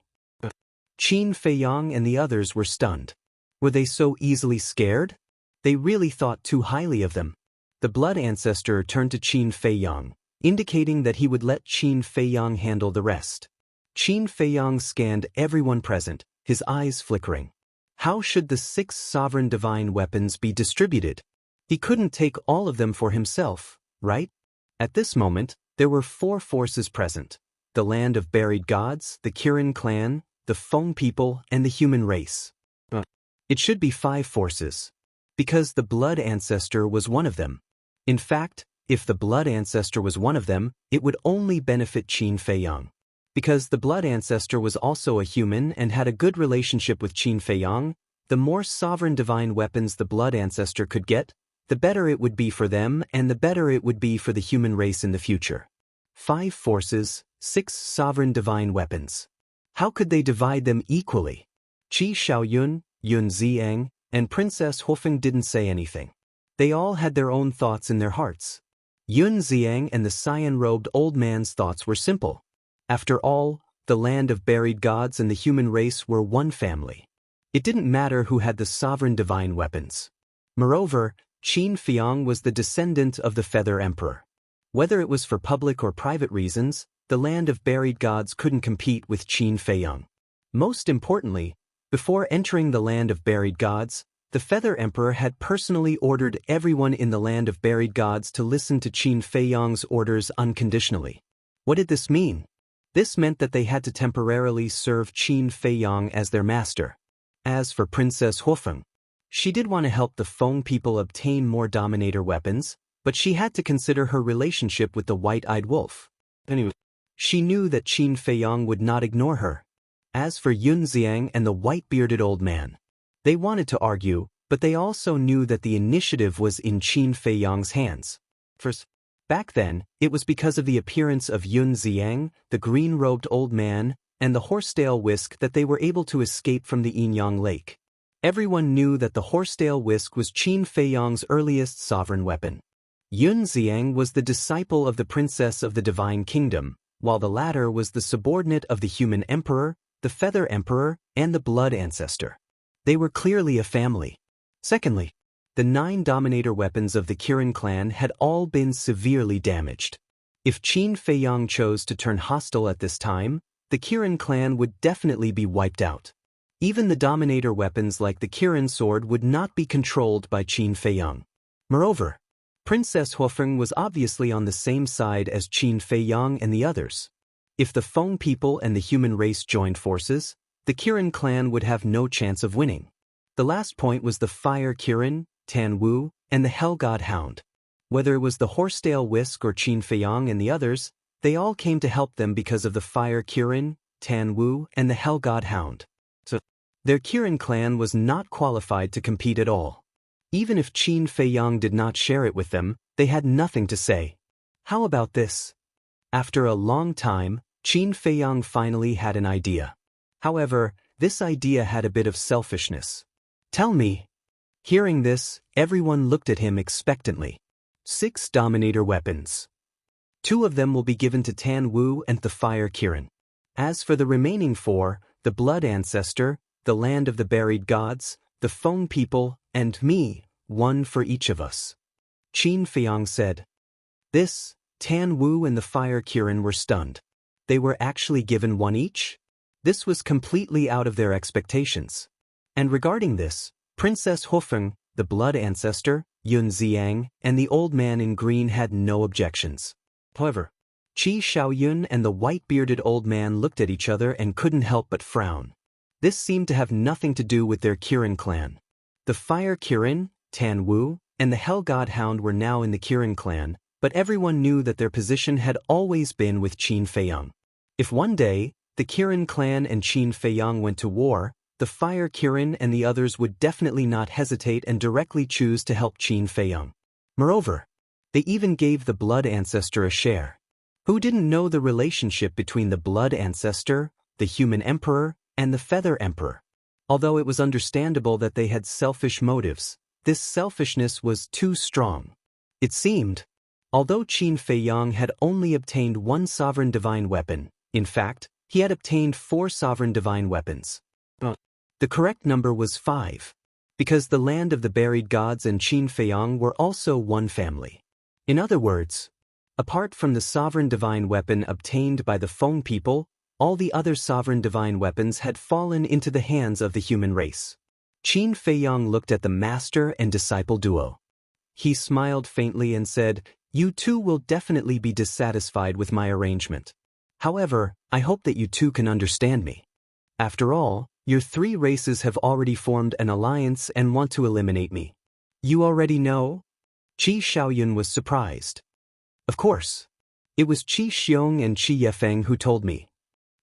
Qin Feiyang and the others were stunned. Were they so easily scared? They really thought too highly of them. The Blood Ancestor turned to Qin Feiyang, indicating that he would let Qin Feiyang handle the rest. Qin Feiyang scanned everyone present, his eyes flickering. How should the 6 sovereign divine weapons be distributed? He couldn't take all of them for himself, right? At this moment, there were 4 forces present: the land of buried gods, the Kirin clan, the Feng people, and the human race. It should be 5 forces, because the Blood Ancestor was one of them. In fact, if the Blood Ancestor was one of them, it would only benefit Qin Feiyang. Because the Blood Ancestor was also a human and had a good relationship with Qin Feiyang, the more sovereign divine weapons the Blood Ancestor could get, the better it would be for them and the better it would be for the human race in the future. 5 forces, 6 sovereign divine weapons. How could they divide them equally? Qi Xiaoyun, Yun Ziyang, and Princess Hufeng didn't say anything. They all had their own thoughts in their hearts. Yun Ziyang and the cyan-robed old man's thoughts were simple. After all, the land of buried gods and the human race were one family. It didn't matter who had the sovereign divine weapons. Moreover, Qin Feiyang was the descendant of the Feather Emperor. Whether it was for public or private reasons, the land of buried gods couldn't compete with Qin Feiyang. Most importantly, before entering the land of buried gods, the Feather Emperor had personally ordered everyone in the land of buried gods to listen to Qin Feiyang's orders unconditionally. What did this mean? This meant that they had to temporarily serve Qin Feiyang as their master. As for Princess Hufeng, she did want to help the Feng people obtain more Dominator weapons, but she had to consider her relationship with the White-Eyed Wolf. Anyway, she knew that Qin Feiyang would not ignore her. As for Yun Ziyang and the white-bearded old man, they wanted to argue, but they also knew that the initiative was in Qin Feiyang's hands. First, back then, it was because of the appearance of Yun Ziyang, the green-robed old man, and the horsetail whisk that they were able to escape from the Yinyang Lake. Everyone knew that the horsetail whisk was Qin Feiyang's earliest sovereign weapon. Yun Ziyang was the disciple of the Princess of the Divine Kingdom, while the latter was the subordinate of the Human Emperor, the Feather Emperor, and the Blood Ancestor. They were clearly a family. Secondly, the 9 Dominator weapons of the Kirin clan had all been severely damaged. If Qin Feiyang chose to turn hostile at this time, the Kirin clan would definitely be wiped out. Even the Dominator weapons like the Kirin sword would not be controlled by Qin Feiyang. Moreover, Princess Hufeng was obviously on the same side as Qin Feiyang and the others. If the Feng people and the human race joined forces, the Kirin clan would have no chance of winning. The last point was the Fire Kirin, Tan Wu, and the Hell God Hound. Whether it was the Horsetail Whisk or Qin Feiyang and the others, they all came to help them because of the Fire Kirin, Tan Wu, and the Hell God Hound. So, their Kirin clan was not qualified to compete at all. Even if Qin Feiyang did not share it with them, they had nothing to say. How about this? After a long time, Qin Feiyang finally had an idea. However, this idea had a bit of selfishness. Tell me. Hearing this, everyone looked at him expectantly. 6 Dominator weapons. 2 of them will be given to Tan Wu and the Fire Kirin. As for the remaining 4, the Blood Ancestor, the Land of the Buried Gods, the Feng people, and me, 1 for each of us. Qin Feiyang said. This, Tan Wu and the Fire Kirin were stunned. They were actually given 1 each? This was completely out of their expectations. And regarding this, Princess Hufeng, the Blood Ancestor, Yun Ziyang, and the old man in green had no objections. However, Qi Xiaoyun and the white-bearded old man looked at each other and couldn't help but frown. This seemed to have nothing to do with their Kirin clan. The Fire Kirin, Tan Wu, and the Hell God Hound were now in the Kirin clan, but everyone knew that their position had always been with Qin Feiyang. If one day, the Kirin clan and Qin Feiyang went to war, the Fire Kirin and the others would definitely not hesitate and directly choose to help Qin Feiyang. Moreover, they even gave the Blood Ancestor a share. Who didn't know the relationship between the Blood Ancestor, the Human Emperor, and the Feather Emperor? Although it was understandable that they had selfish motives, this selfishness was too strong. It seemed, although Qin Feiyang had only obtained 1 sovereign divine weapon, In fact, he had obtained 4 sovereign divine weapons. The correct number was 5, because the land of the buried gods and Qin Feiyang were also one family. In other words, apart from the sovereign divine weapon obtained by the Feng people, all the other sovereign divine weapons had fallen into the hands of the human race. Qin Feiyang looked at the master and disciple duo. He smiled faintly and said, "You two will definitely be dissatisfied with my arrangement. However, I hope that you two can understand me. After all, your 3 races have already formed an alliance and want to eliminate me. You already know?" Qi Xiaoyun was surprised. "Of course. It was Qi Xiong and Qi Yefeng who told me."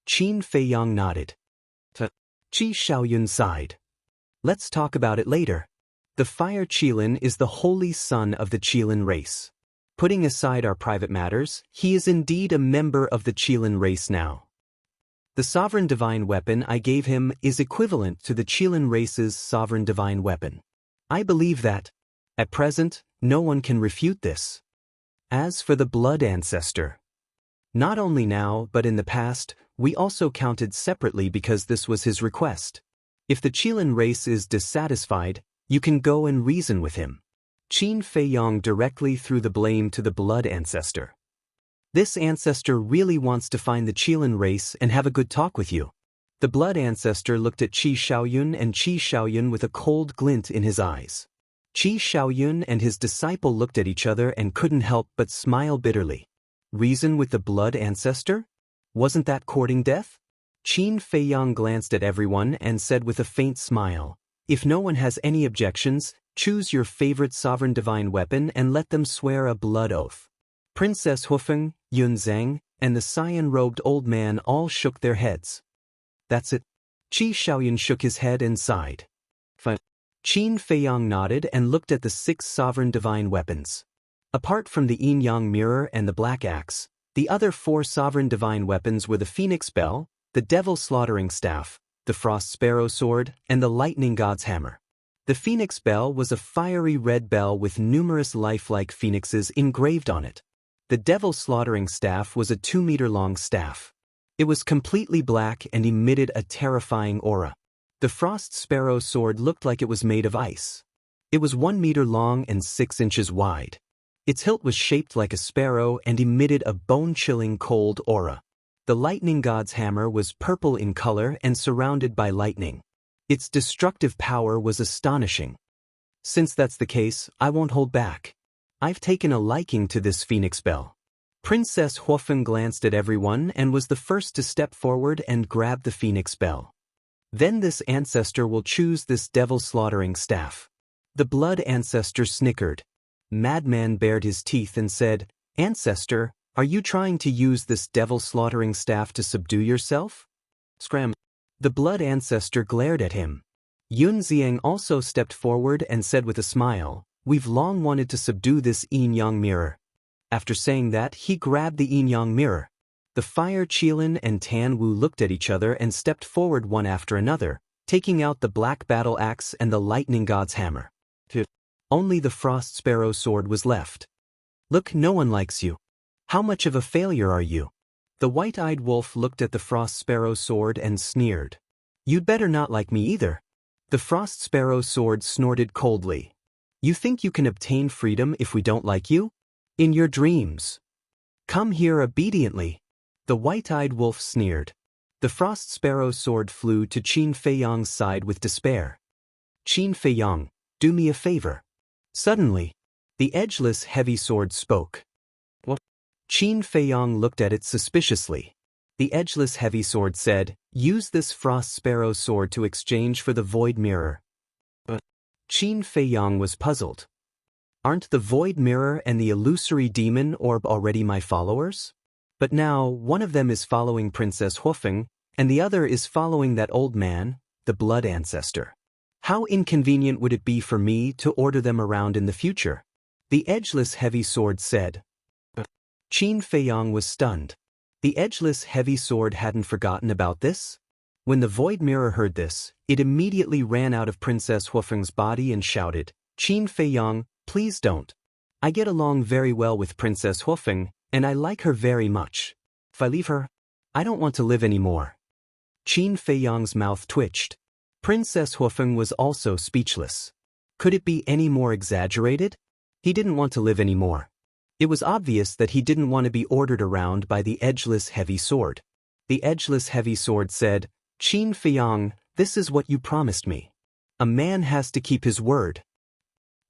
Qin Feiyang nodded. Qi Xiaoyun sighed. "Let's talk about it later. The Fire Qilin is the holy son of the Qilin race. Putting aside our private matters, he is indeed a member of the Qilin race now. The sovereign divine weapon I gave him is equivalent to the Qilin race's sovereign divine weapon. I believe that, at present, no one can refute this. As for the blood ancestor, not only now but in the past, we also counted separately because this was his request. If the Qilin race is dissatisfied, you can go and reason with him." Qin Feiyang directly threw the blame to the blood ancestor. "This ancestor really wants to find the Qilin race and have a good talk with you." The blood ancestor looked at Qi Xiaoyun and Qi Xiaoyun with a cold glint in his eyes. Qi Xiaoyun and his disciple looked at each other and couldn't help but smile bitterly. Reason with the blood ancestor? Wasn't that courting death? Qin Feiyang glanced at everyone and said with a faint smile, "If no one has any objections, choose your favorite sovereign divine weapon and let them swear a blood oath." Princess Hufeng, Yun Zhang, and the cyan-robed old man all shook their heads. "That's it." Qi Xiaoyun shook his head and sighed. Fine. Qin Feiyang nodded and looked at the 6 sovereign divine weapons. Apart from the yin-yang mirror and the black axe, the other 4 sovereign divine weapons were the phoenix bell, the devil slaughtering staff, the frost sparrow sword, and the lightning god's hammer. The phoenix bell was a fiery red bell with numerous lifelike phoenixes engraved on it. The devil slaughtering staff was a 2-meter-long staff. It was completely black and emitted a terrifying aura. The frost sparrow sword looked like it was made of ice. It was 1 meter long and 6 inches wide. Its hilt was shaped like a sparrow and emitted a bone-chilling cold aura. The lightning god's hammer was purple in color and surrounded by lightning. Its destructive power was astonishing. Since that's the case, I won't hold back. I've taken a liking to this phoenix bell. Princess Hufeng glanced at everyone and was the first to step forward and grab the phoenix bell. Then this ancestor will choose this devil slaughtering staff. The blood ancestor snickered. Madman bared his teeth and said, "Ancestor, are you trying to use this devil slaughtering staff to subdue yourself?" Scram. The blood ancestor glared at him. Yun Ziang also stepped forward and said with a smile, "We've long wanted to subdue this yin-yang mirror." After saying that, he grabbed the yin-yang mirror. The Fire Qilin and Tan Wu looked at each other and stepped forward one after another, taking out the black battle axe and the lightning god's hammer. Only the frost sparrow sword was left. "Look, no one likes you. How much of a failure are you?" The white-eyed wolf looked at the frost sparrow sword and sneered. "You'd better not like me either." The frost sparrow sword snorted coldly. "You think you can obtain freedom if we don't like you? In your dreams. Come here obediently." The white-eyed wolf sneered. The frost sparrow sword flew to Qin Feiyang's side with despair. "Qin Feiyang, do me a favor." Suddenly, the edgeless heavy sword spoke. "What?" Qin Feiyang looked at it suspiciously. The edgeless heavy sword said, "Use this frost sparrow sword to exchange for the void mirror." But Qin Feiyang was puzzled. Aren't the void mirror and the illusory demon orb already my followers? But now, one of them is following Princess Hufeng, and the other is following that old man, the blood ancestor. How inconvenient would it be for me to order them around in the future? The edgeless heavy sword said. Qin Feiyang was stunned. The edgeless heavy sword hadn't forgotten about this? When the void mirror heard this, it immediately ran out of Princess Hufeng's body and shouted, "Qin Feiyang, please don't. I get along very well with Princess Hufeng, and I like her very much. If I leave her, I don't want to live anymore. Qin Feiyang's mouth twitched. Princess Huofeng was also speechless. Could it be any more exaggerated? He didn't want to live anymore. It was obvious that he didn't want to be ordered around by the edgeless heavy sword. The edgeless heavy sword said, Qin Feiyang, this is what you promised me. A man has to keep his word.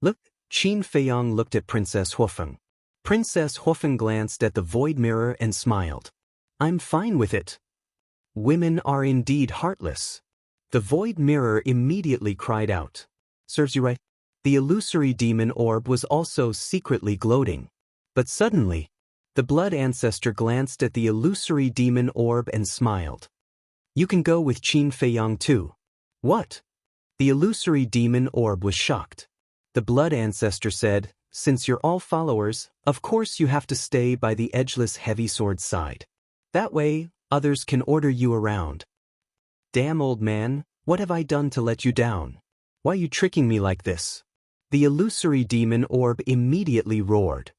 Look, Qin Feiyang looked at Princess Huofeng. Princess Huofeng glanced at the void mirror and smiled. I'm fine with it. Women are indeed heartless. The void mirror immediately cried out. Serves you right. The illusory demon orb was also secretly gloating. But suddenly, the blood ancestor glanced at the illusory demon orb and smiled. You can go with Qin Feiyang too. What? The illusory demon orb was shocked. The blood ancestor said, since you're all followers, of course you have to stay by the edgeless heavy sword's side. That way, others can order you around. Damn old man, what have I done to let you down? Why are you tricking me like this? The illusory demon orb immediately roared.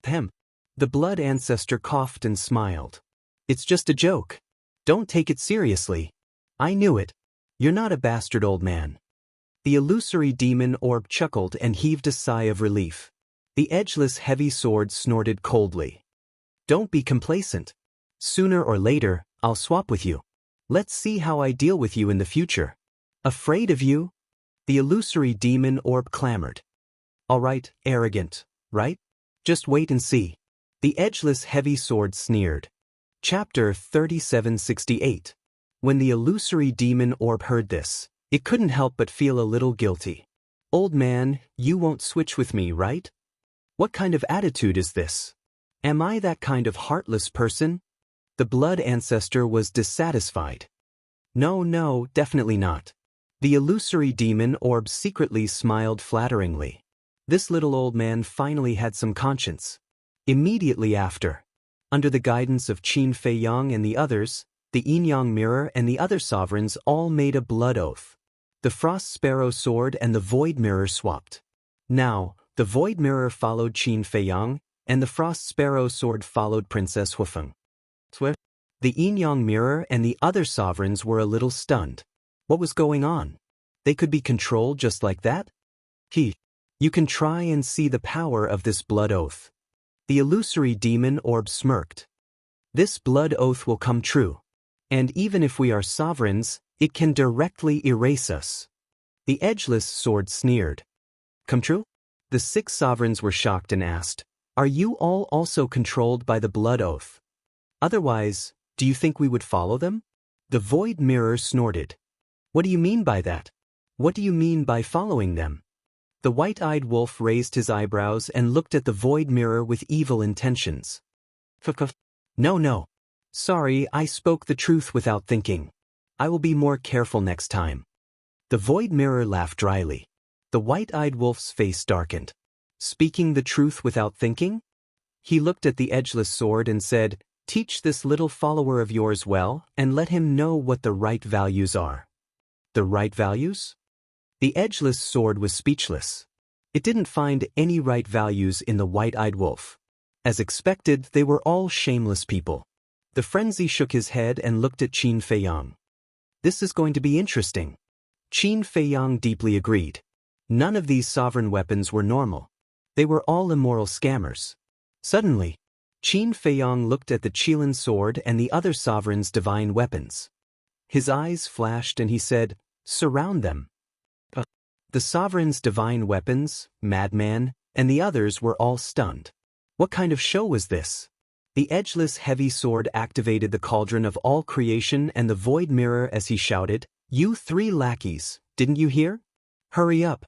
Hem. The blood ancestor coughed and smiled. It's just a joke. Don't take it seriously. I knew it. You're not a bastard old man. The illusory demon orb chuckled and heaved a sigh of relief. The edgeless heavy sword snorted coldly. Don't be complacent. Sooner or later, I'll swap with you. Let's see how I deal with you in the future. Afraid of you? The illusory demon orb clamored. All right, arrogant, right? Just wait and see. The edgeless heavy sword sneered. Chapter 3768. When the illusory demon orb heard this, it couldn't help but feel a little guilty. Old man, you won't switch with me, right? What kind of attitude is this? Am I that kind of heartless person? The blood ancestor was dissatisfied. No, definitely not. The illusory demon orb secretly smiled flatteringly. This little old man finally had some conscience. Immediately after, under the guidance of Qin Feiyang and the others, the yin-yang mirror and the other sovereigns all made a blood oath. The frost sparrow sword and the void mirror swapped. Now, the void mirror followed Qin Feiyang, and the frost sparrow sword followed Princess Huofeng. The yin-yang mirror and the other sovereigns were a little stunned. What was going on? They could be controlled just like that? You can try and see the power of this blood oath. The illusory demon orb smirked. This blood oath will come true. And even if we are sovereigns, it can directly erase us. The edgeless sword sneered. Come true? The 6 sovereigns were shocked and asked, are you all also controlled by the blood oath? Otherwise, do you think we would follow them? The void mirror snorted. What do you mean by that? What do you mean by following them? The white-eyed wolf raised his eyebrows and looked at the void mirror with evil intentions. No. Sorry, I spoke the truth without thinking. I will be more careful next time. The void mirror laughed dryly. The white-eyed wolf's face darkened. Speaking the truth without thinking? He looked at the edgeless sword and said, teach this little follower of yours well and let him know what the right values are. The right values? The edgeless sword was speechless. It didn't find any right values in the white-eyed wolf. As expected, they were all shameless people. The frenzy shook his head and looked at Qin Feiyang. This is going to be interesting. Qin Feiyang deeply agreed. None of these sovereign weapons were normal. They were all immoral scammers. Suddenly, Qin Feiyang looked at the Qilin sword and the other sovereign's divine weapons. His eyes flashed and he said, surround them. The sovereign's divine weapons, madman, and the others were all stunned. What kind of show was this? The edgeless heavy sword activated the cauldron of all creation and the void mirror as he shouted, you 3 lackeys, didn't you hear? Hurry up.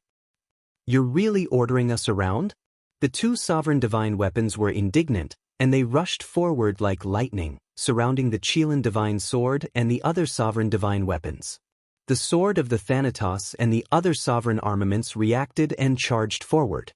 You're really ordering us around? The 2 sovereign divine weapons were indignant, and they rushed forward like lightning, surrounding the Qilin divine sword and the other sovereign divine weapons. The sword of the Thanatos and the other sovereign armaments reacted and charged forward.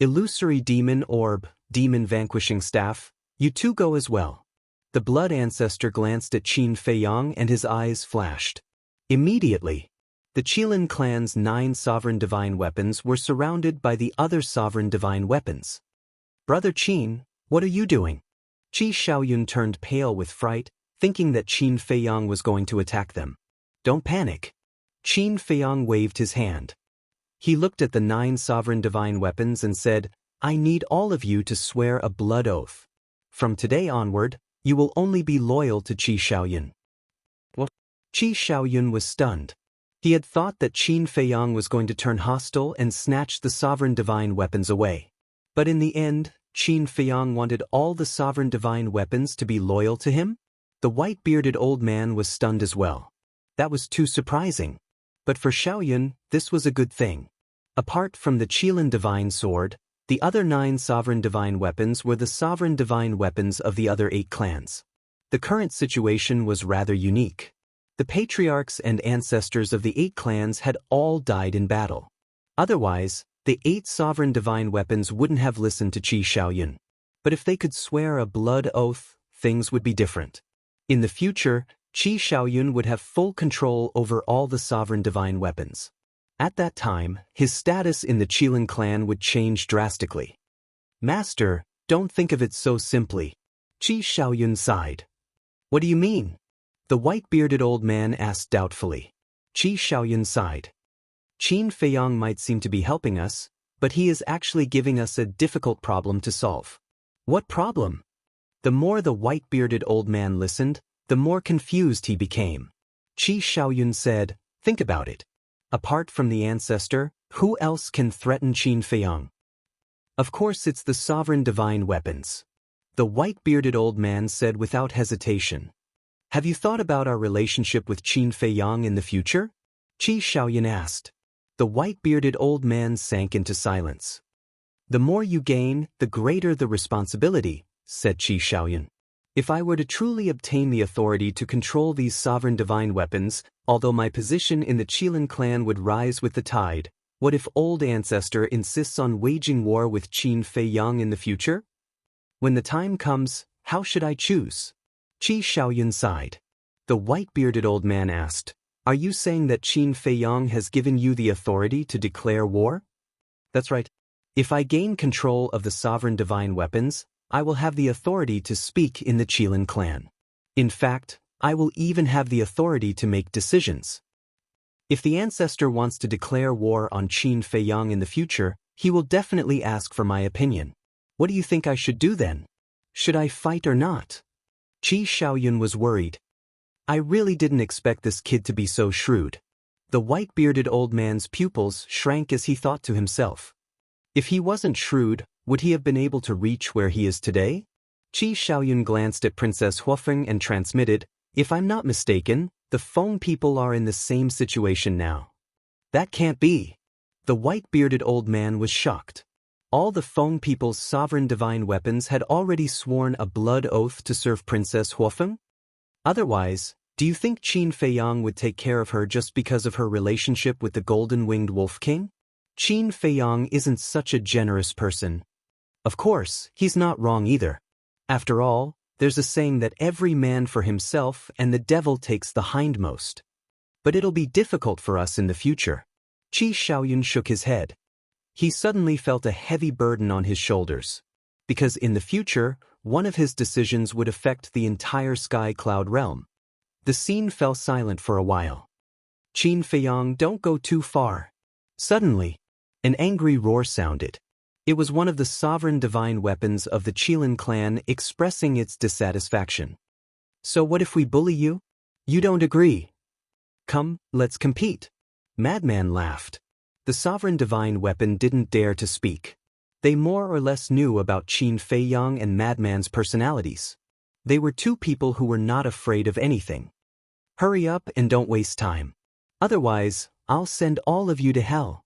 Illusory demon orb, demon vanquishing staff, you 2 go as well. The blood ancestor glanced at Qin Feiyang and his eyes flashed. Immediately, the Qilin clan's 9 sovereign divine weapons were surrounded by the other sovereign divine weapons. Brother Qin, what are you doing? Qi Shaoyun turned pale with fright, thinking that Qin Feiyang was going to attack them. Don't panic. Qin Feiyang waved his hand. He looked at the 9 sovereign divine weapons and said, I need all of you to swear a blood oath. From today onward, you will only be loyal to Qi Shaoyun. What? Qi Shaoyun was stunned. He had thought that Qin Feiyang was going to turn hostile and snatch the sovereign divine weapons away. But in the end, Qin Feiyang wanted all the sovereign divine weapons to be loyal to him? The white-bearded old man was stunned as well. That was too surprising. But for Shaoyun, this was a good thing. Apart from the Qilin divine sword, the other 9 sovereign divine weapons were the sovereign divine weapons of the other 8 clans. The current situation was rather unique. The patriarchs and ancestors of the 8 clans had all died in battle. Otherwise, the 8 sovereign divine weapons wouldn't have listened to Qi Shaoyun. But if they could swear a blood oath, things would be different. In the future, Qi Shaoyun would have full control over all the sovereign divine weapons. At that time, his status in the Qilin clan would change drastically. Master, don't think of it so simply. Qi Shaoyun sighed. What do you mean? The white-bearded old man asked doubtfully. Qi Shaoyun sighed. Qin Feiyang might seem to be helping us, but he is actually giving us a difficult problem to solve. What problem? The more the white-bearded old man listened, the more confused he became. Qi Shaoyun said, think about it. Apart from the ancestor, who else can threaten Qin Feiyang? Of course it's the sovereign divine weapons. The white-bearded old man said without hesitation. Have you thought about our relationship with Qin Feiyang in the future? Qi Shaoyun asked. The white-bearded old man sank into silence. The more you gain, the greater the responsibility, said Qi Shaoyun. If I were to truly obtain the authority to control these sovereign divine weapons, although my position in the Qilin clan would rise with the tide, what if old ancestor insists on waging war with Qin Feiyang in the future? When the time comes, how should I choose? Qi Shaoyun sighed. The white-bearded old man asked, are you saying that Qin Feiyang has given you the authority to declare war? That's right. If I gain control of the sovereign divine weapons, I will have the authority to speak in the Qilin clan. In fact, I will even have the authority to make decisions. If the ancestor wants to declare war on Qin Feiyang in the future, he will definitely ask for my opinion. What do you think I should do then? Should I fight or not? Qi Shaoyun was worried. I really didn't expect this kid to be so shrewd. The white-bearded old man's pupils shrank as he thought to himself. If he wasn't shrewd, would he have been able to reach where he is today? Qi Shaoyun glanced at Princess Huofeng and transmitted, if I'm not mistaken, the Feng people are in the same situation now. That can't be. The white-bearded old man was shocked. All the Feng people's sovereign divine weapons had already sworn a blood oath to serve Princess Huofeng? Otherwise, do you think Qin Feiyang would take care of her just because of her relationship with the golden-winged wolf king? Qin Feiyang isn't such a generous person. Of course, he's not wrong either. After all, there's a saying that every man for himself and the devil takes the hindmost. But it'll be difficult for us in the future. Qi Shaoyun shook his head. He suddenly felt a heavy burden on his shoulders. Because in the future, one of his decisions would affect the entire Sky Cloud realm. The scene fell silent for a while. Qin Feiyang, don't go too far. Suddenly, an angry roar sounded. It was one of the sovereign divine weapons of the Qilin clan expressing its dissatisfaction. So what if we bully you? You don't agree. Come, let's compete. Madman laughed. The sovereign divine weapon didn't dare to speak. They more or less knew about Qin Feiyang and Madman's personalities. They were two people who were not afraid of anything. Hurry up and don't waste time. Otherwise, I'll send all of you to hell.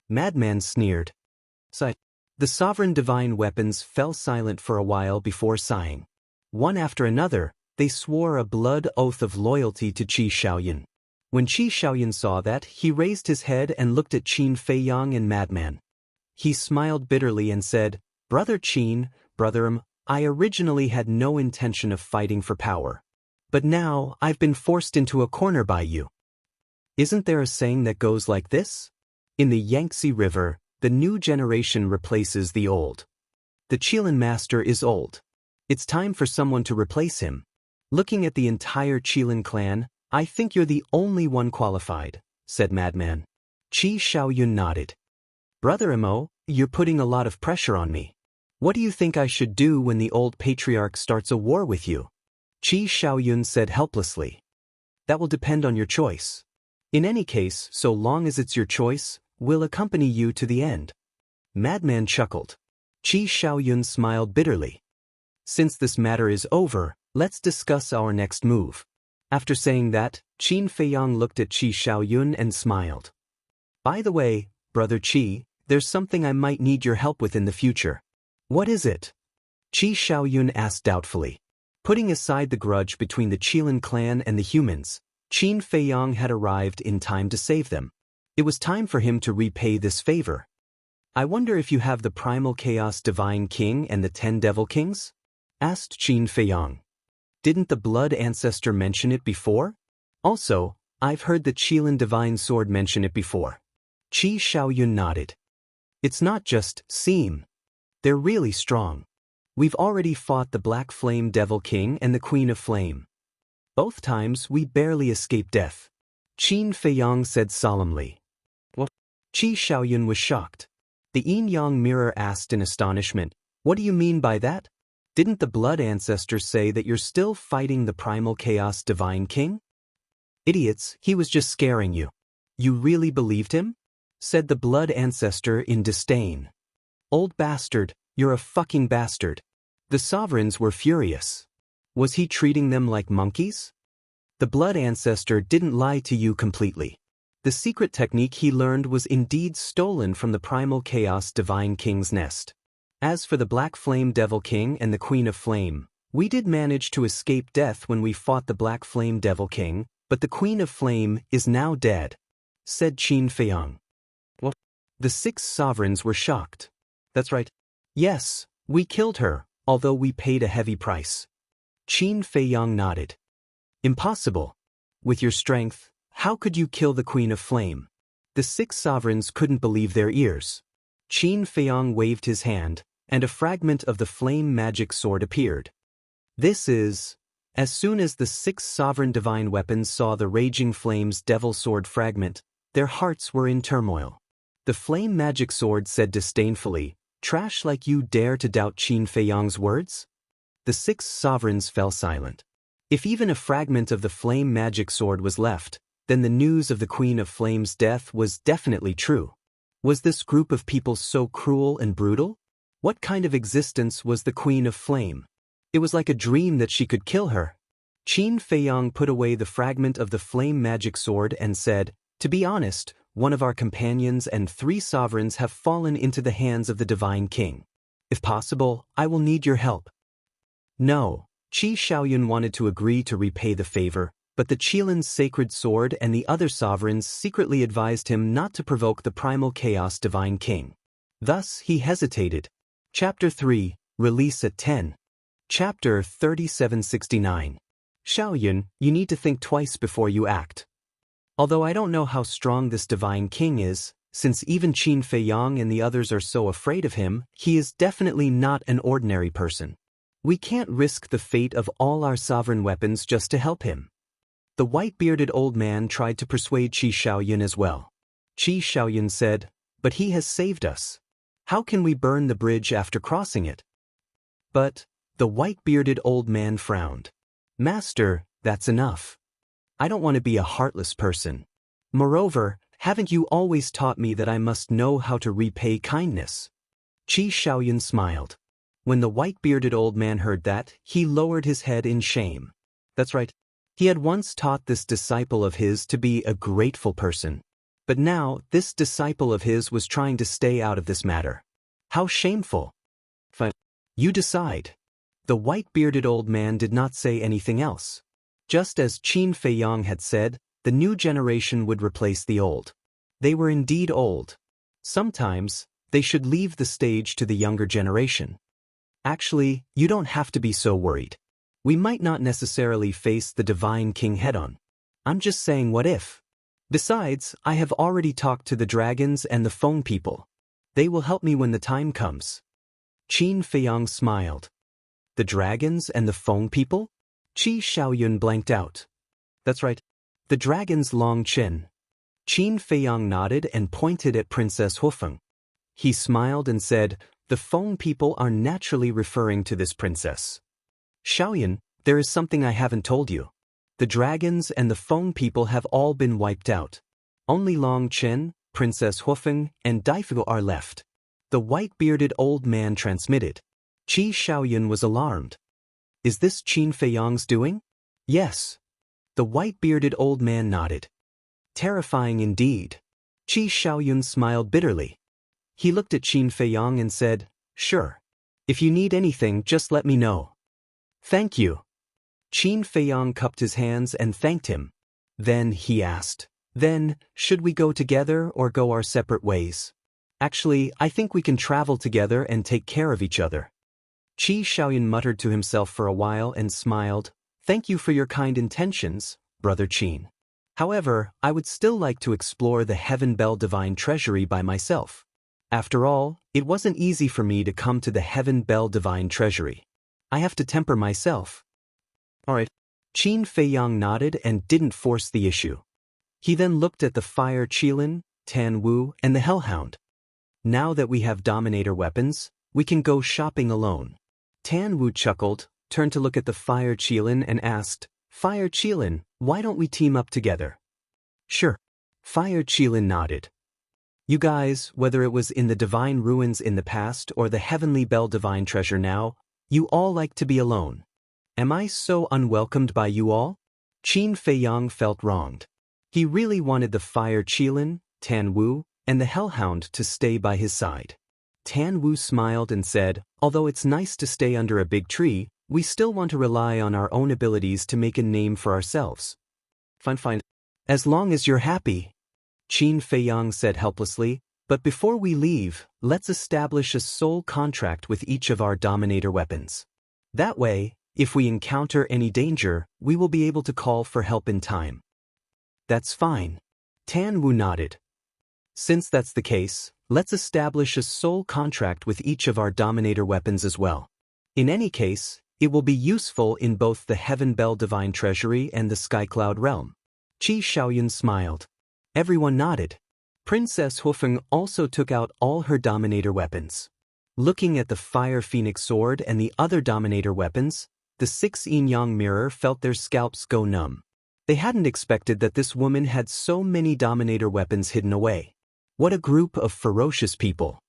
Madman sneered. The sovereign divine weapons fell silent for a while before sighing. One after another, they swore a blood oath of loyalty to Qi Shaoyun. When Qi Shaoyun saw that, he raised his head and looked at Qin Feiyang and Madman. He smiled bitterly and said, Brother Qin, brother, I originally had no intention of fighting for power. But now, I've been forced into a corner by you. Isn't there a saying that goes like this? In the Yangtze River, the new generation replaces the old. The Qilin master is old. It's time for someone to replace him. Looking at the entire Qilin clan, I think you're the only one qualified, said Madman. Qi Xiaoyun nodded. Brother Imo, you're putting a lot of pressure on me. What do you think I should do when the old patriarch starts a war with you? Qi Xiaoyun said helplessly. That will depend on your choice. In any case, so long as it's your choice, we'll accompany you to the end. Madman chuckled. Qi Xiaoyun smiled bitterly. Since this matter is over, let's discuss our next move. After saying that, Qin Feiyang looked at Qi Xiaoyun and smiled. By the way, Brother Qi, there's something I might need your help with in the future. What is it? Qi Xiaoyun asked doubtfully. Putting aside the grudge between the Qilin clan and the humans, Qin Feiyang had arrived in time to save them. It was time for him to repay this favor. I wonder if you have the Primal Chaos Divine King and the 10 Devil Kings? Asked Qin Feiyang. Didn't the Blood Ancestor mention it before? Also, I've heard the Qilin Divine Sword mention it before. Qi Xiaoyun nodded. It's not just seem. They're really strong. We've already fought the Black Flame Devil King and the Queen of Flame. Both times we barely escaped death. Qin Feiyang said solemnly. What? Qi Xiaoyun was shocked. The Yin-Yang mirror asked in astonishment, what do you mean by that? Didn't the Blood Ancestor say that you're still fighting the Primal Chaos Divine King? Idiots, he was just scaring you. You really believed him? Said the Blood Ancestor in disdain. Old bastard, you're a fucking bastard. The sovereigns were furious. Was he treating them like monkeys? The Blood Ancestor didn't lie to you completely. The secret technique he learned was indeed stolen from the Primal Chaos Divine King's nest. As for the Black Flame Devil King and the Queen of Flame, we did manage to escape death when we fought the Black Flame Devil King, but the Queen of Flame is now dead, said Qin Feiyang. What? The 6 sovereigns were shocked. That's right. Yes, we killed her, although we paid a heavy price. Qin Feiyang nodded. Impossible. With your strength, how could you kill the Queen of Flame? The 6 sovereigns couldn't believe their ears. Qin Feiyang waved his hand, and a fragment of the flame magic sword appeared. This is... As soon as the 6 sovereign divine weapons saw the Raging Flame's devil sword fragment, their hearts were in turmoil. The flame magic sword said disdainfully, trash like you dare to doubt Qin Feiyang's words? The 6 sovereigns fell silent. If even a fragment of the flame magic sword was left, then the news of the Queen of Flame's death was definitely true. Was this group of people so cruel and brutal? What kind of existence was the Queen of Flame? It was like a dream that she could kill her. Qin Feiyang put away the fragment of the flame magic sword and said, to be honest, one of our companions and 3 sovereigns have fallen into the hands of the Divine King. If possible, I will need your help. No, Qi Xiaoyun wanted to agree to repay the favor, but the Qilin's sacred sword and the other sovereigns secretly advised him not to provoke the Primal Chaos Divine King. Thus he hesitated. Chapter 3, Release at 10. Chapter 3769. Xiaoyun, you need to think twice before you act. Although I don't know how strong this Divine King is, since even Qin Feiyang and the others are so afraid of him, he is definitely not an ordinary person. We can't risk the fate of all our sovereign weapons just to help him. The white-bearded old man tried to persuade Qi Xiaoyun as well. Qi Xiaoyun said, but he has saved us. How can we burn the bridge after crossing it? But, the white-bearded old man frowned. Master, that's enough. I don't want to be a heartless person. Moreover, haven't you always taught me that I must know how to repay kindness? Qi Xiaoyun smiled. When the white-bearded old man heard that, he lowered his head in shame. That's right. He had once taught this disciple of his to be a grateful person. But now, this disciple of his was trying to stay out of this matter. How shameful. Fine. You decide. The white-bearded old man did not say anything else. Just as Qin Feiyang had said, the new generation would replace the old. They were indeed old. Sometimes, they should leave the stage to the younger generation. Actually, you don't have to be so worried. We might not necessarily face the Divine King head-on. I'm just saying what if. Besides, I have already talked to the dragons and the phone people. They will help me when the time comes. Qin Feiyang smiled. The dragons and the phone people? Qi Shaoyun blanked out. That's right. The dragon's long chin. Qin Feiyang nodded and pointed at Princess Hufeng. He smiled and said, "The Feng people are naturally referring to this princess. Shaoyun, there is something I haven't told you. The dragons and the Feng people have all been wiped out. Only Long Chen, Princess Hufeng, and Daifu are left." The white-bearded old man transmitted. Qi Shaoyun was alarmed. "Is this Qin Feiyang's doing?" "Yes." The white-bearded old man nodded. "Terrifying indeed." Qi Shaoyun smiled bitterly. He looked at Qin Feiyang and said, "Sure. If you need anything, just let me know." "Thank you." Qin Feiyang cupped his hands and thanked him. Then he asked, "Then, should we go together or go our separate ways?" "Actually, I think we can travel together and take care of each other." Qi Shaoyun muttered to himself for a while and smiled. "Thank you for your kind intentions, Brother Qin. However, I would still like to explore the Heaven Bell Divine Treasury by myself. After all, it wasn't easy for me to come to the Heaven Bell Divine Treasury. I have to temper myself." "All right." Qin Feiyang nodded and didn't force the issue. He then looked at the Fire Qilin, Tan Wu, and the Hellhound. "Now that we have Dominator weapons, we can go shopping alone." Tan Wu chuckled, turned to look at the Fire Qilin and asked, "Fire Qilin, why don't we team up together?" "Sure." Fire Qilin nodded. "You guys, whether it was in the Divine Ruins in the past or the Heavenly Bell Divine Treasure now, you all like to be alone. Am I so unwelcomed by you all?" Qin Feiyang felt wronged. He really wanted the Fire Qilin, Tan Wu, and the Hellhound to stay by his side. Tan Wu smiled and said, "Although it's nice to stay under a big tree, we still want to rely on our own abilities to make a name for ourselves." Fine. As long as you're happy," Qin Feiyang said helplessly, "but before we leave, let's establish a soul contract with each of our Dominator weapons. That way, if we encounter any danger, we will be able to call for help in time." "That's fine." Tan Wu nodded. "Since that's the case, let's establish a soul contract with each of our Dominator weapons as well. In any case, it will be useful in both the Heaven Bell Divine Treasury and the Skycloud Realm." Qi Shaoyun smiled. Everyone nodded. Princess Hufeng also took out all her Dominator weapons. Looking at the Fire Phoenix Sword and the other Dominator weapons, the 6 yin-yang mirror felt their scalps go numb. They hadn't expected that this woman had so many Dominator weapons hidden away. What a group of ferocious people.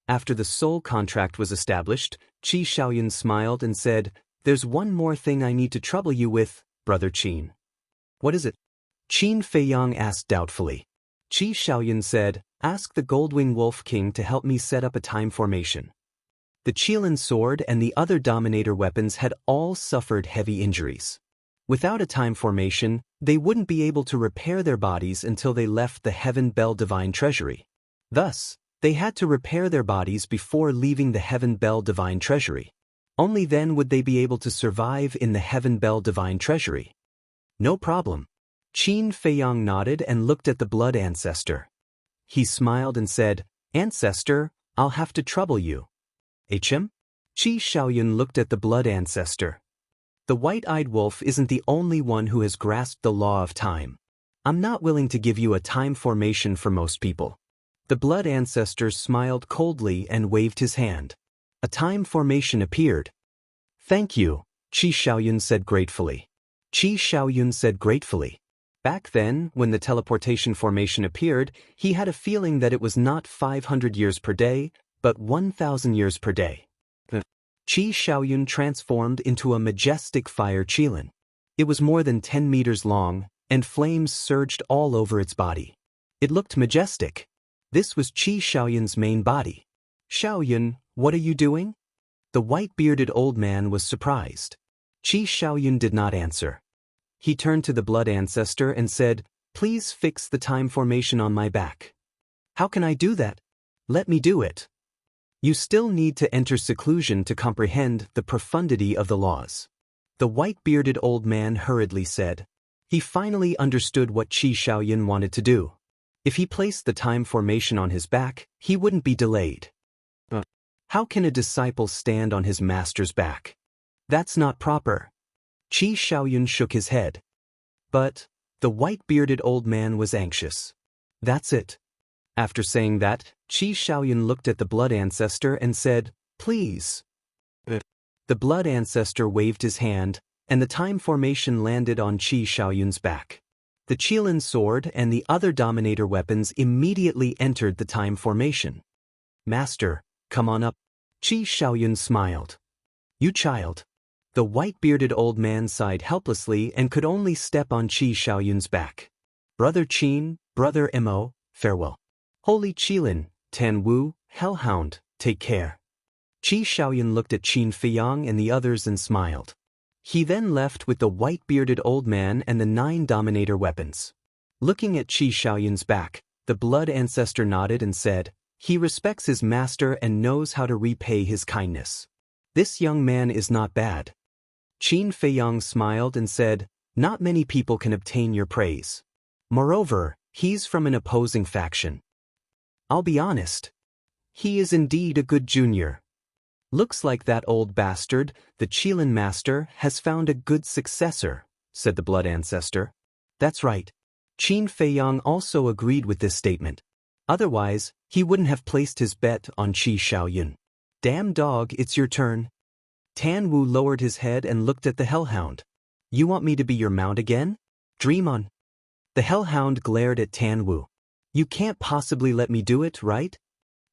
After the soul contract was established, Qi Shaoyun smiled and said, "There's one more thing I need to trouble you with, Brother Qin." "What is it?" Qin Feiyang asked doubtfully. Qi Shaoyun said, "Ask the Goldwing Wolf King to help me set up a time formation." The Qilin sword and the other Dominator weapons had all suffered heavy injuries. Without a time formation, they wouldn't be able to repair their bodies until they left the Heaven Bell Divine Treasury. Thus, they had to repair their bodies before leaving the Heaven Bell Divine Treasury. Only then would they be able to survive in the Heaven Bell Divine Treasury. "No problem." Qin Feiyang nodded and looked at the Blood Ancestor. He smiled and said, "Ancestor, I'll have to trouble you." "HM?" Qi Shaoyun looked at the Blood Ancestor. "The white-eyed wolf isn't the only one who has grasped the law of time. I'm not willing to give you a time formation for most people." The Blood Ancestor smiled coldly and waved his hand. A time formation appeared. "Thank you," Qi Shaoyun said gratefully. Back then, when the teleportation formation appeared, he had a feeling that it was not 500 years per day, but 1,000 years per day. Qi Shaoyun transformed into a majestic Fire Qilin. It was more than 10 meters long, and flames surged all over its body. It looked majestic. This was Qi Shaoyun's main body. "Shaoyun, what are you doing?" The white-bearded old man was surprised. Qi Shaoyun did not answer. He turned to the Blood Ancestor and said, "Please fix the time formation on my back." "How can I do that?" "Let me do it." "You still need to enter seclusion to comprehend the profundity of the laws," the white-bearded old man hurriedly said. He finally understood what Qi Shaoyun wanted to do. If he placed the time formation on his back, he wouldn't be delayed. How can a disciple stand on his master's back? That's not proper. Qi Shaoyun shook his head. But the white-bearded old man was anxious. That's it. After saying that, Qi Shaoyun looked at the blood ancestor and said, "Please." The blood ancestor waved his hand, and the time formation landed on Qi Shaoyun's back. The Qilin sword and the other dominator weapons immediately entered the time formation. "Master, come on up." Qi Shaoyun smiled. "You child." The white-bearded old man sighed helplessly and could only step on Qi Shaoyun's back. "Brother Qin, Brother Mo, farewell. Holy Qilin, Tan Wu, Hellhound, take care." Qi Shaoyun looked at Qin Feiyang and the others and smiled. He then left with the white-bearded old man and the 9 dominator weapons. Looking at Qi Shaoyun's back, the blood ancestor nodded and said, "He respects his master and knows how to repay his kindness. This young man is not bad." Qin Feiyang smiled and said, "Not many people can obtain your praise. Moreover, he's from an opposing faction. I'll be honest. He is indeed a good junior. Looks like that old bastard, the Qilin master, has found a good successor," said the blood ancestor. "That's right." Qin Feiyang also agreed with this statement. Otherwise, he wouldn't have placed his bet on Qi Shaoyun. "Damn dog, it's your turn." Tan Wu lowered his head and looked at the Hellhound. "You want me to be your mount again? Dream on." The Hellhound glared at Tan Wu. "You can't possibly let me do it, right?"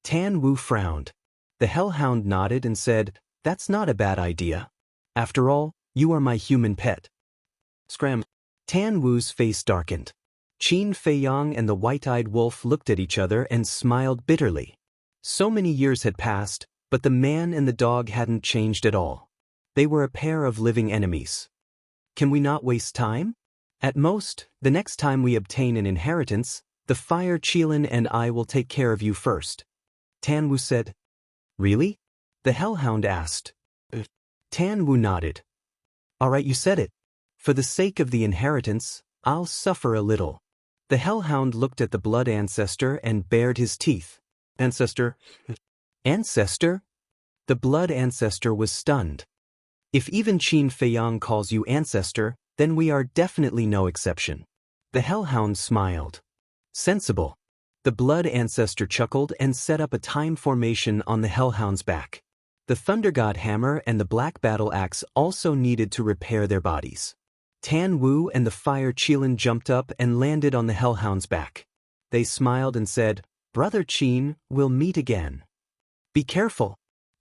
Tan Wu frowned. The Hellhound nodded and said, "That's not a bad idea. After all, you are my human pet." Scram. Tan Wu's face darkened. Qin Feiyang and the white-eyed wolf looked at each other and smiled bitterly. So many years had passed, but the man and the dog hadn't changed at all. They were a pair of living enemies. "Can we not waste time? At most, the next time we obtain an inheritance, the Fire Qilin and I will take care of you first." Tan Wu said. "Really?" the Hellhound asked. Tan Wu nodded. "All right, you said it. For the sake of the inheritance, I'll suffer a little." The Hellhound looked at the blood ancestor and bared his teeth. "Ancestor?" "Ancestor?" The blood ancestor was stunned. "If even Qin Feiyang calls you ancestor, then we are definitely no exception." The Hellhound smiled. "Sensible." The blood ancestor chuckled and set up a time formation on the Hellhound's back. The Thunder God Hammer and the Black Battle Axe also needed to repair their bodies. Tan Wu and the Fire Qilin jumped up and landed on the Hellhound's back. They smiled and said, "Brother Qin, we'll meet again." "Be careful,"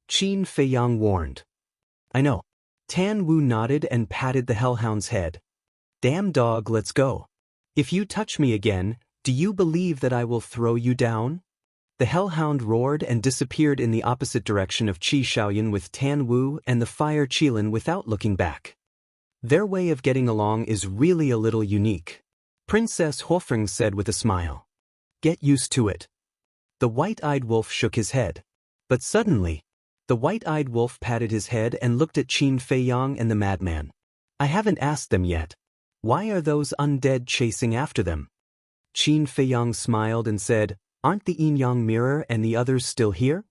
Qin Feiyang warned. "I know." Tan Wu nodded and patted the Hellhound's head. "Damn dog, let's go. If you touch me again, do you believe that I will throw you down?" The Hellhound roared and disappeared in the opposite direction of Qi Shaoyun with Tan Wu and the Fire Qilin without looking back. "Their way of getting along is really a little unique," Princess Hofeng said with a smile. "Get used to it." The white-eyed wolf shook his head. But suddenly, the white-eyed wolf patted his head and looked at Qin Feiyang and the madman. "I haven't asked them yet. Why are those undead chasing after them?" Qin Feiyang smiled and said, "Aren't the yin-yang mirror and the others still here?"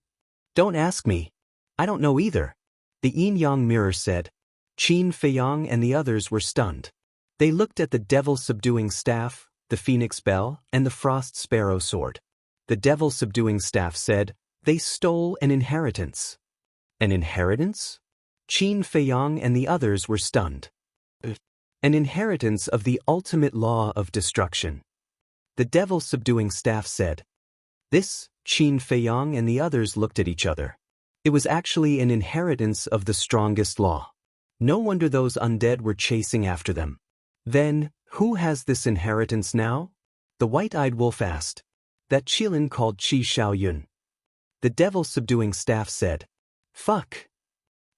"Don't ask me. I don't know either," the yin-yang mirror said. Qin Feiyang and the others were stunned. They looked at the devil-subduing staff, the phoenix bell, and the frost sparrow sword. The devil-subduing staff said, "They stole an inheritance." "An inheritance?" Qin Feiyang and the others were stunned. "An inheritance of the ultimate law of destruction," the devil-subduing staff said. This, Qin Feiyang and the others looked at each other. It was actually an inheritance of the strongest law. No wonder those undead were chasing after them. "Then, who has this inheritance now?" the white-eyed wolf asked. "That Qilin called Qi Shaoyun," the devil-subduing staff said. "Fuck.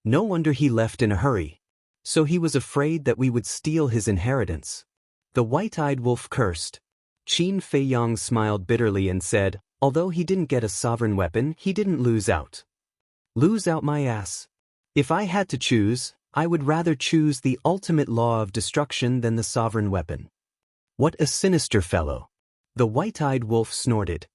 No wonder he left in a hurry. So he was afraid that we would steal his inheritance." The white-eyed wolf cursed. Qin Feiyang smiled bitterly and said, "Although he didn't get a sovereign weapon, he didn't lose out." "Lose out my ass. If I had to choose, I would rather choose the ultimate law of destruction than the sovereign weapon." "What a sinister fellow," the white-eyed wolf snorted.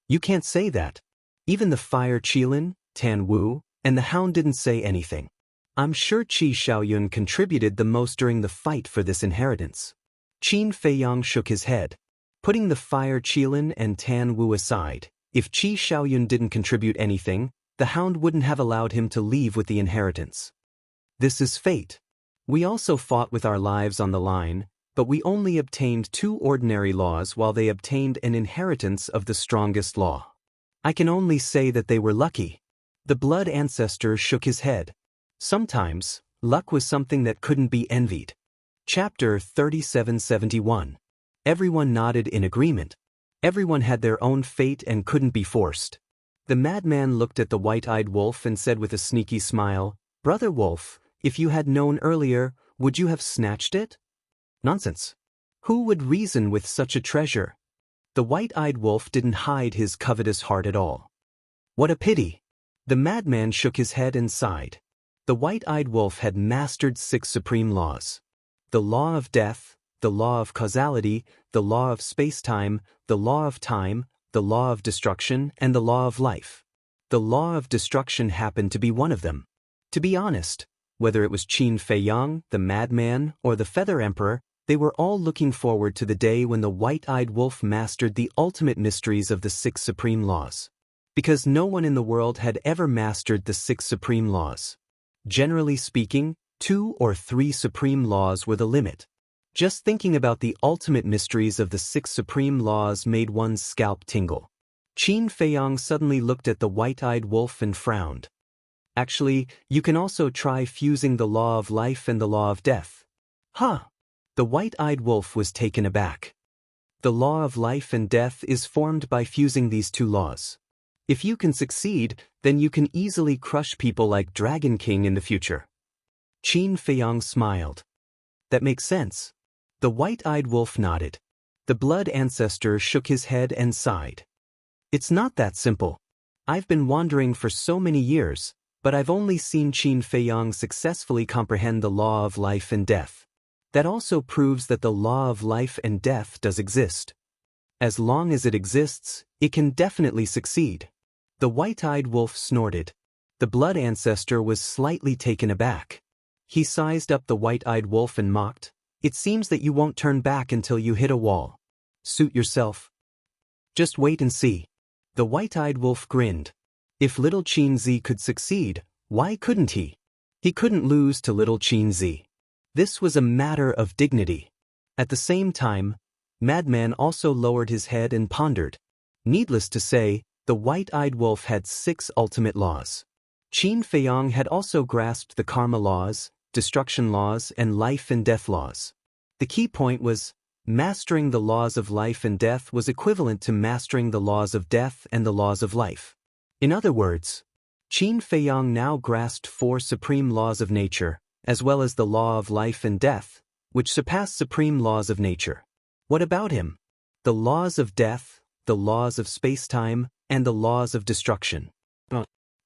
"You can't say that." Even the Fire Qilin, Tan Wu, and the Hound didn't say anything. I'm sure Qi Shaoyun contributed the most during the fight for this inheritance. Qin Feiyang shook his head. Putting the fire Qilin and Tan Wu aside, if Qi Shaoyun didn't contribute anything, the hound wouldn't have allowed him to leave with the inheritance. This is fate. We also fought with our lives on the line, but we only obtained 2 ordinary laws while they obtained an inheritance of the strongest law. I can only say that they were lucky. The blood ancestor shook his head. Sometimes, luck was something that couldn't be envied. Chapter 3771. Everyone nodded in agreement. Everyone had their own fate and couldn't be forced. The madman looked at the white-eyed wolf and said with a sneaky smile, "Brother Wolf, if you had known earlier, would you have snatched it?" Nonsense. Who would reason with such a treasure? The white-eyed wolf didn't hide his covetous heart at all. What a pity. The madman shook his head and sighed. The white-eyed wolf had mastered 6 supreme laws. The law of death, the law of causality, the law of space-time, the law of time, the law of destruction, and the law of life. The law of destruction happened to be one of them. To be honest, whether it was Qin Feiyang, the madman, or the Feather Emperor, they were all looking forward to the day when the white-eyed wolf mastered the ultimate mysteries of the 6 supreme laws. Because no one in the world had ever mastered the 6 supreme laws. Generally speaking, 2 or 3 supreme laws were the limit. Just thinking about the ultimate mysteries of the 6 supreme laws made one's scalp tingle. Qin Feiyang suddenly looked at the white-eyed wolf and frowned. Actually, you can also try fusing the law of life and the law of death. Huh! The white-eyed wolf was taken aback. The law of life and death is formed by fusing these 2 laws. If you can succeed, then you can easily crush people like Dragon King in the future. Qin Feiyang smiled. That makes sense. The white-eyed wolf nodded. The blood ancestor shook his head and sighed. It's not that simple. I've been wandering for so many years, but I've only seen Qin Feiyang successfully comprehend the law of life and death. That also proves that the law of life and death does exist. As long as it exists, it can definitely succeed. The white-eyed wolf snorted. The blood ancestor was slightly taken aback. He sized up the white-eyed wolf and mocked, "It seems that you won't turn back until you hit a wall. Suit yourself. Just wait and see." The white-eyed wolf grinned. If little Qin Zi could succeed, why couldn't he? He couldn't lose to little Qin Zi. This was a matter of dignity. At the same time, Madman also lowered his head and pondered. Needless to say, the white-eyed wolf had 6 ultimate laws. Qin Feiyang had also grasped the karma laws, destruction laws, and life and death laws. The key point was, mastering the laws of life and death was equivalent to mastering the laws of death and the laws of life. In other words, Qin Feiyang now grasped 4 supreme laws of nature, as well as the law of life and death, which surpassed supreme laws of nature. What about him? The laws of death, the laws of space-time, and the laws of destruction.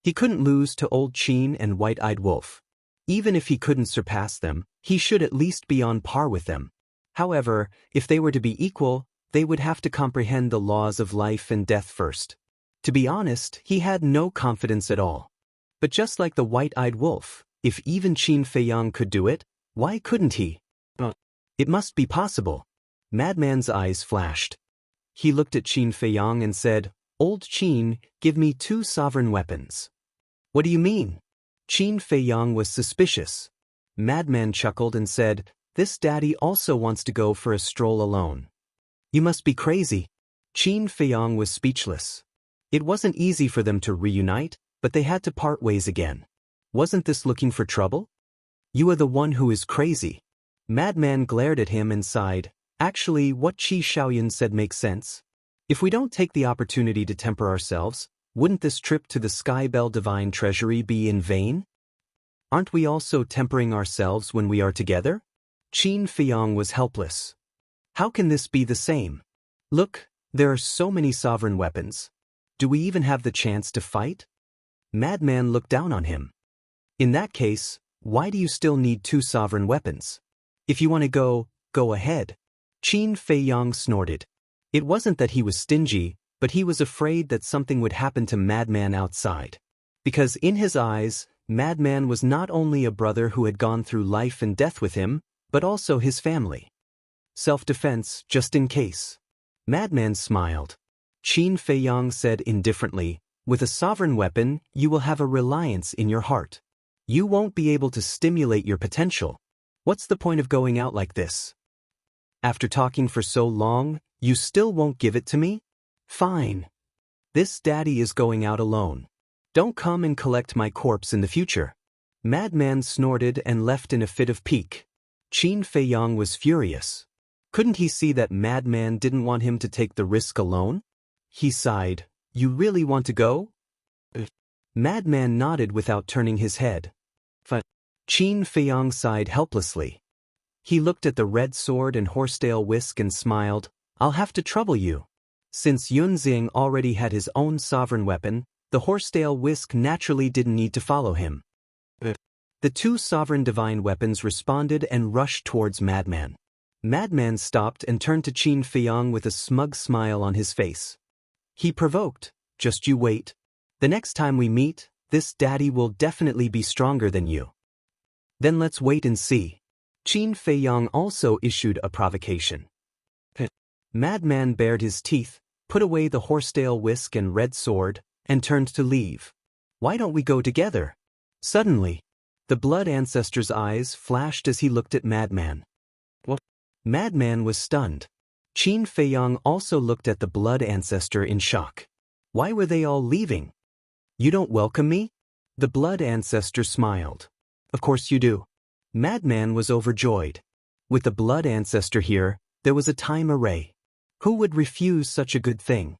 He couldn't lose to old Qin and white-eyed wolf. Even if he couldn't surpass them, he should at least be on par with them. However, if they were to be equal, they would have to comprehend the laws of life and death first. To be honest, he had no confidence at all. But just like the white-eyed wolf, if even Qin Feiyang could do it, why couldn't he? It must be possible. Madman's eyes flashed. He looked at Qin Feiyang and said, "Old Qin, give me 2 sovereign weapons." "What do you mean?" Qin Feiyang was suspicious. Madman chuckled and said, "This daddy also wants to go for a stroll alone." "You must be crazy." Qin Feiyang was speechless. It wasn't easy for them to reunite, but they had to part ways again. Wasn't this looking for trouble? "You are the one who is crazy." Madman glared at him and sighed. "Actually, what Qi Shaoyun said makes sense. If we don't take the opportunity to temper ourselves, wouldn't this trip to the Skybell Divine Treasury be in vain? Aren't we also tempering ourselves when we are together?" Qin Feiyang was helpless. "How can this be the same? Look, there are so many sovereign weapons. Do we even have the chance to fight?" Madman looked down on him. "In that case, why do you still need 2 sovereign weapons? If you want to go ahead." Qin Feiyang snorted. It wasn't that he was stingy, but he was afraid that something would happen to Madman outside. Because in his eyes, Madman was not only a brother who had gone through life and death with him, but also his family. Self-defense, just in case. Madman smiled. Qin Feiyang said indifferently, with a sovereign weapon, you will have a reliance in your heart. You won't be able to stimulate your potential. What's the point of going out like this? After talking for so long, you still won't give it to me? Fine. This daddy is going out alone. Don't come and collect my corpse in the future. Madman snorted and left in a fit of pique. Qin Feiyang was furious. Couldn't he see that Madman didn't want him to take the risk alone? He sighed. You really want to go? Madman nodded without turning his head. Qin Feiyang sighed helplessly. He looked at the red sword and horsetail whisk and smiled. I'll have to trouble you. Since Yunzing already had his own sovereign weapon, the horsetail whisk naturally didn't need to follow him. The two sovereign divine weapons responded and rushed towards Madman. Madman stopped and turned to Qin Feiyang with a smug smile on his face. He provoked, just you wait. The next time we meet, this daddy will definitely be stronger than you. Then let's wait and see. Qin Feiyang also issued a provocation. Madman bared his teeth, put away the horsetail whisk and red sword, and turned to leave. Why don't we go together? Suddenly, the blood ancestor's eyes flashed as he looked at Madman. What? Madman was stunned. Qin Feiyang also looked at the blood ancestor in shock. Why were they all leaving? You don't welcome me? The blood ancestor smiled. Of course you do. Madman was overjoyed. With the blood ancestor here, there was a time array. Who would refuse such a good thing?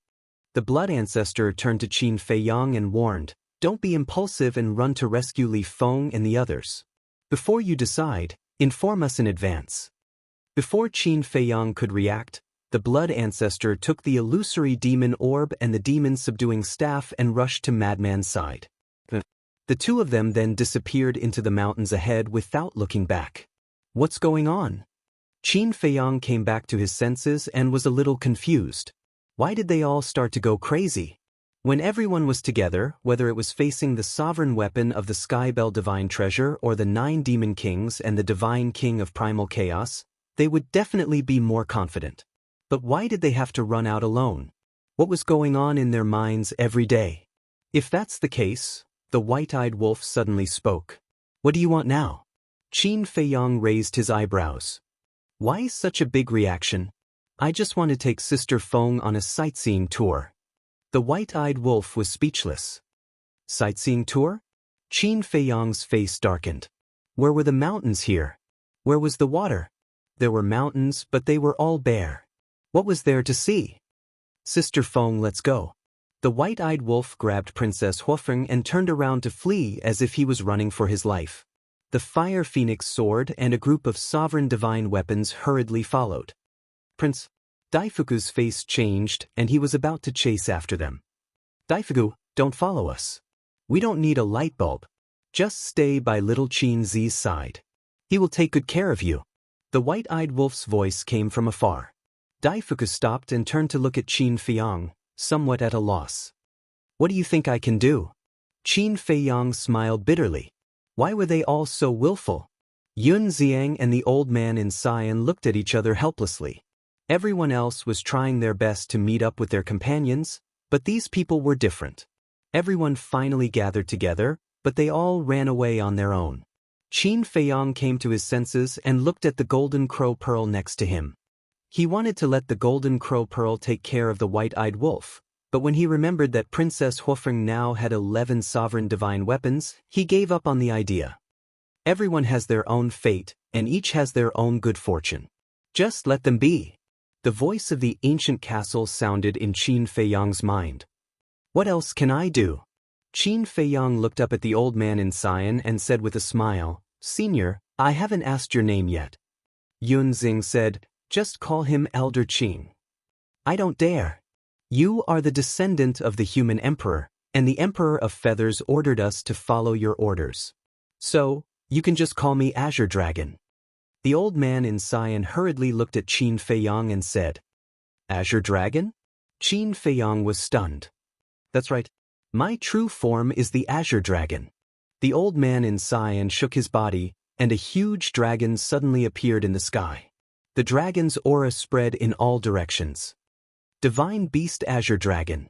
The blood ancestor turned to Qin Feiyang and warned, don't be impulsive and run to rescue Li Feng and the others. Before you decide, inform us in advance. Before Qin Feiyang could react, the blood ancestor took the illusory demon orb and the demon-subduing staff and rushed to Madman's side. The two of them then disappeared into the mountains ahead without looking back. What's going on? Qin Feiyang came back to his senses and was a little confused. Why did they all start to go crazy? When everyone was together, whether it was facing the sovereign weapon of the Skybell Divine Treasure or the 9 Demon Kings and the Divine King of Primal Chaos, they would definitely be more confident. But why did they have to run out alone? What was going on in their minds every day? If that's the case, the white-eyed wolf suddenly spoke. What do you want now? Qin Feiyang raised his eyebrows. Why such a big reaction? I just want to take Sister Feng on a sightseeing tour. The white-eyed wolf was speechless. Sightseeing tour? Qin Feiyang's face darkened. Where were the mountains here? Where was the water? There were mountains, but they were all bare. What was there to see? Sister Feng, let's go. The white-eyed wolf grabbed Princess Huofeng and turned around to flee as if he was running for his life. The Fire Phoenix sword and a group of sovereign divine weapons hurriedly followed. Prince Daifuku's face changed and he was about to chase after them. Daifuku, don't follow us. We don't need a light bulb. Just stay by little Qin Zi's side. He will take good care of you. The white-eyed wolf's voice came from afar. Daifuku stopped and turned to look at Qin Feiyang, somewhat at a loss. What do you think I can do? Qin Feiyang smiled bitterly. Why were they all so willful? Yun Xiang and the old man in Sion looked at each other helplessly. Everyone else was trying their best to meet up with their companions, but these people were different. Everyone finally gathered together, but they all ran away on their own. Qin Feiyang came to his senses and looked at the golden crow pearl next to him. He wanted to let the golden crow pearl take care of the white-eyed wolf, but when he remembered that Princess Huofeng now had 11 sovereign divine weapons, he gave up on the idea. Everyone has their own fate, and each has their own good fortune. Just let them be. The voice of the ancient castle sounded in Qin Feiyang's mind. What else can I do? Qin Feiyang looked up at the old man in Sion and said with a smile, Senior, I haven't asked your name yet. Yun Xing said, just call him Elder Qing. I don't dare. You are the descendant of the human emperor, and the Emperor of Feathers ordered us to follow your orders. So, you can just call me Azure Dragon. The old man in Sion hurriedly looked at Qin Feiyang and said, Azure Dragon? Qin Feiyang was stunned. That's right. My true form is the Azure Dragon. The old man in Cyan shook his body, and a huge dragon suddenly appeared in the sky. The dragon's aura spread in all directions. Divine Beast Azure Dragon.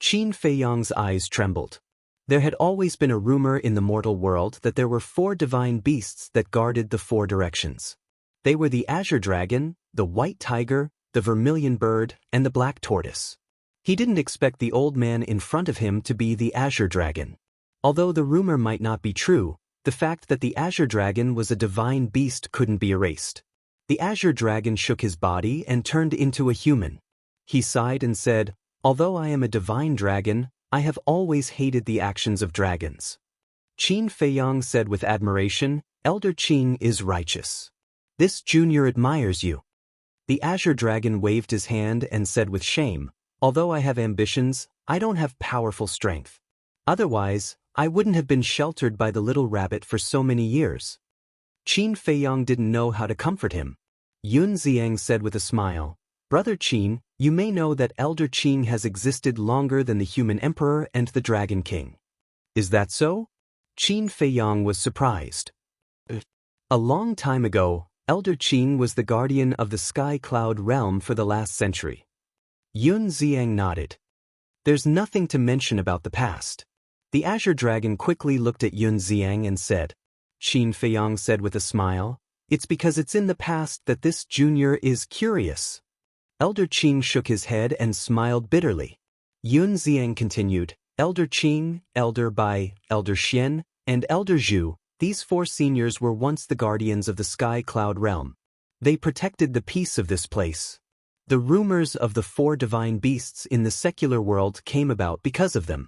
Qin Feiyang's eyes trembled. There had always been a rumor in the mortal world that there were 4 divine beasts that guarded the 4 directions. They were the Azure Dragon, the White Tiger, the Vermilion Bird, and the Black Tortoise. He didn't expect the old man in front of him to be the Azure Dragon. Although the rumor might not be true, the fact that the Azure Dragon was a divine beast couldn't be erased. The Azure Dragon shook his body and turned into a human. He sighed and said, "Although I am a divine dragon, I have always hated the actions of dragons." Qin Feiyang said with admiration, "Elder Qing is righteous. This junior admires you." The Azure Dragon waved his hand and said with shame, "Although I have ambitions, I don't have powerful strength. Otherwise, I wouldn't have been sheltered by the little rabbit for so many years." Qin Feiyang didn't know how to comfort him. Yun Xiang said with a smile, "Brother Qin, you may know that Elder Qing has existed longer than the human emperor and the dragon king." "Is that so?" Qin Feiyang was surprised. "A long time ago, Elder Qing was the guardian of the sky cloud realm for the last century." Yun Xiang nodded. "There's nothing to mention about the past." The Azure Dragon quickly looked at Yun Xiang and said. Qin Feiyang said with a smile, "It's because it's in the past that this junior is curious." Elder Qing shook his head and smiled bitterly. Yun Xiang continued, "Elder Qing, Elder Bai, Elder Xian, and Elder Zhu, these 4 seniors were once the guardians of the sky cloud realm. They protected the peace of this place. The rumors of the 4 divine beasts in the secular world came about because of them."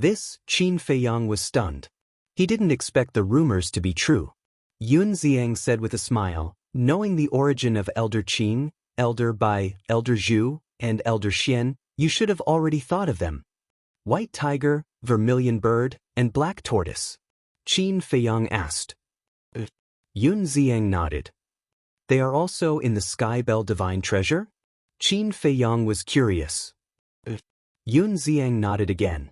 This, Qin Feiyang was stunned. He didn't expect the rumors to be true. Yun Xiang said with a smile, "Knowing the origin of Elder Qing, Elder Bai, Elder Zhu, and Elder Xian, you should have already thought of them. White Tiger, Vermilion Bird, and Black Tortoise." Qin Feiyang asked. Yun Xiang nodded. "They are also in the Sky Bell Divine Treasure?" Qin Feiyang was curious. Yun Xiang nodded again.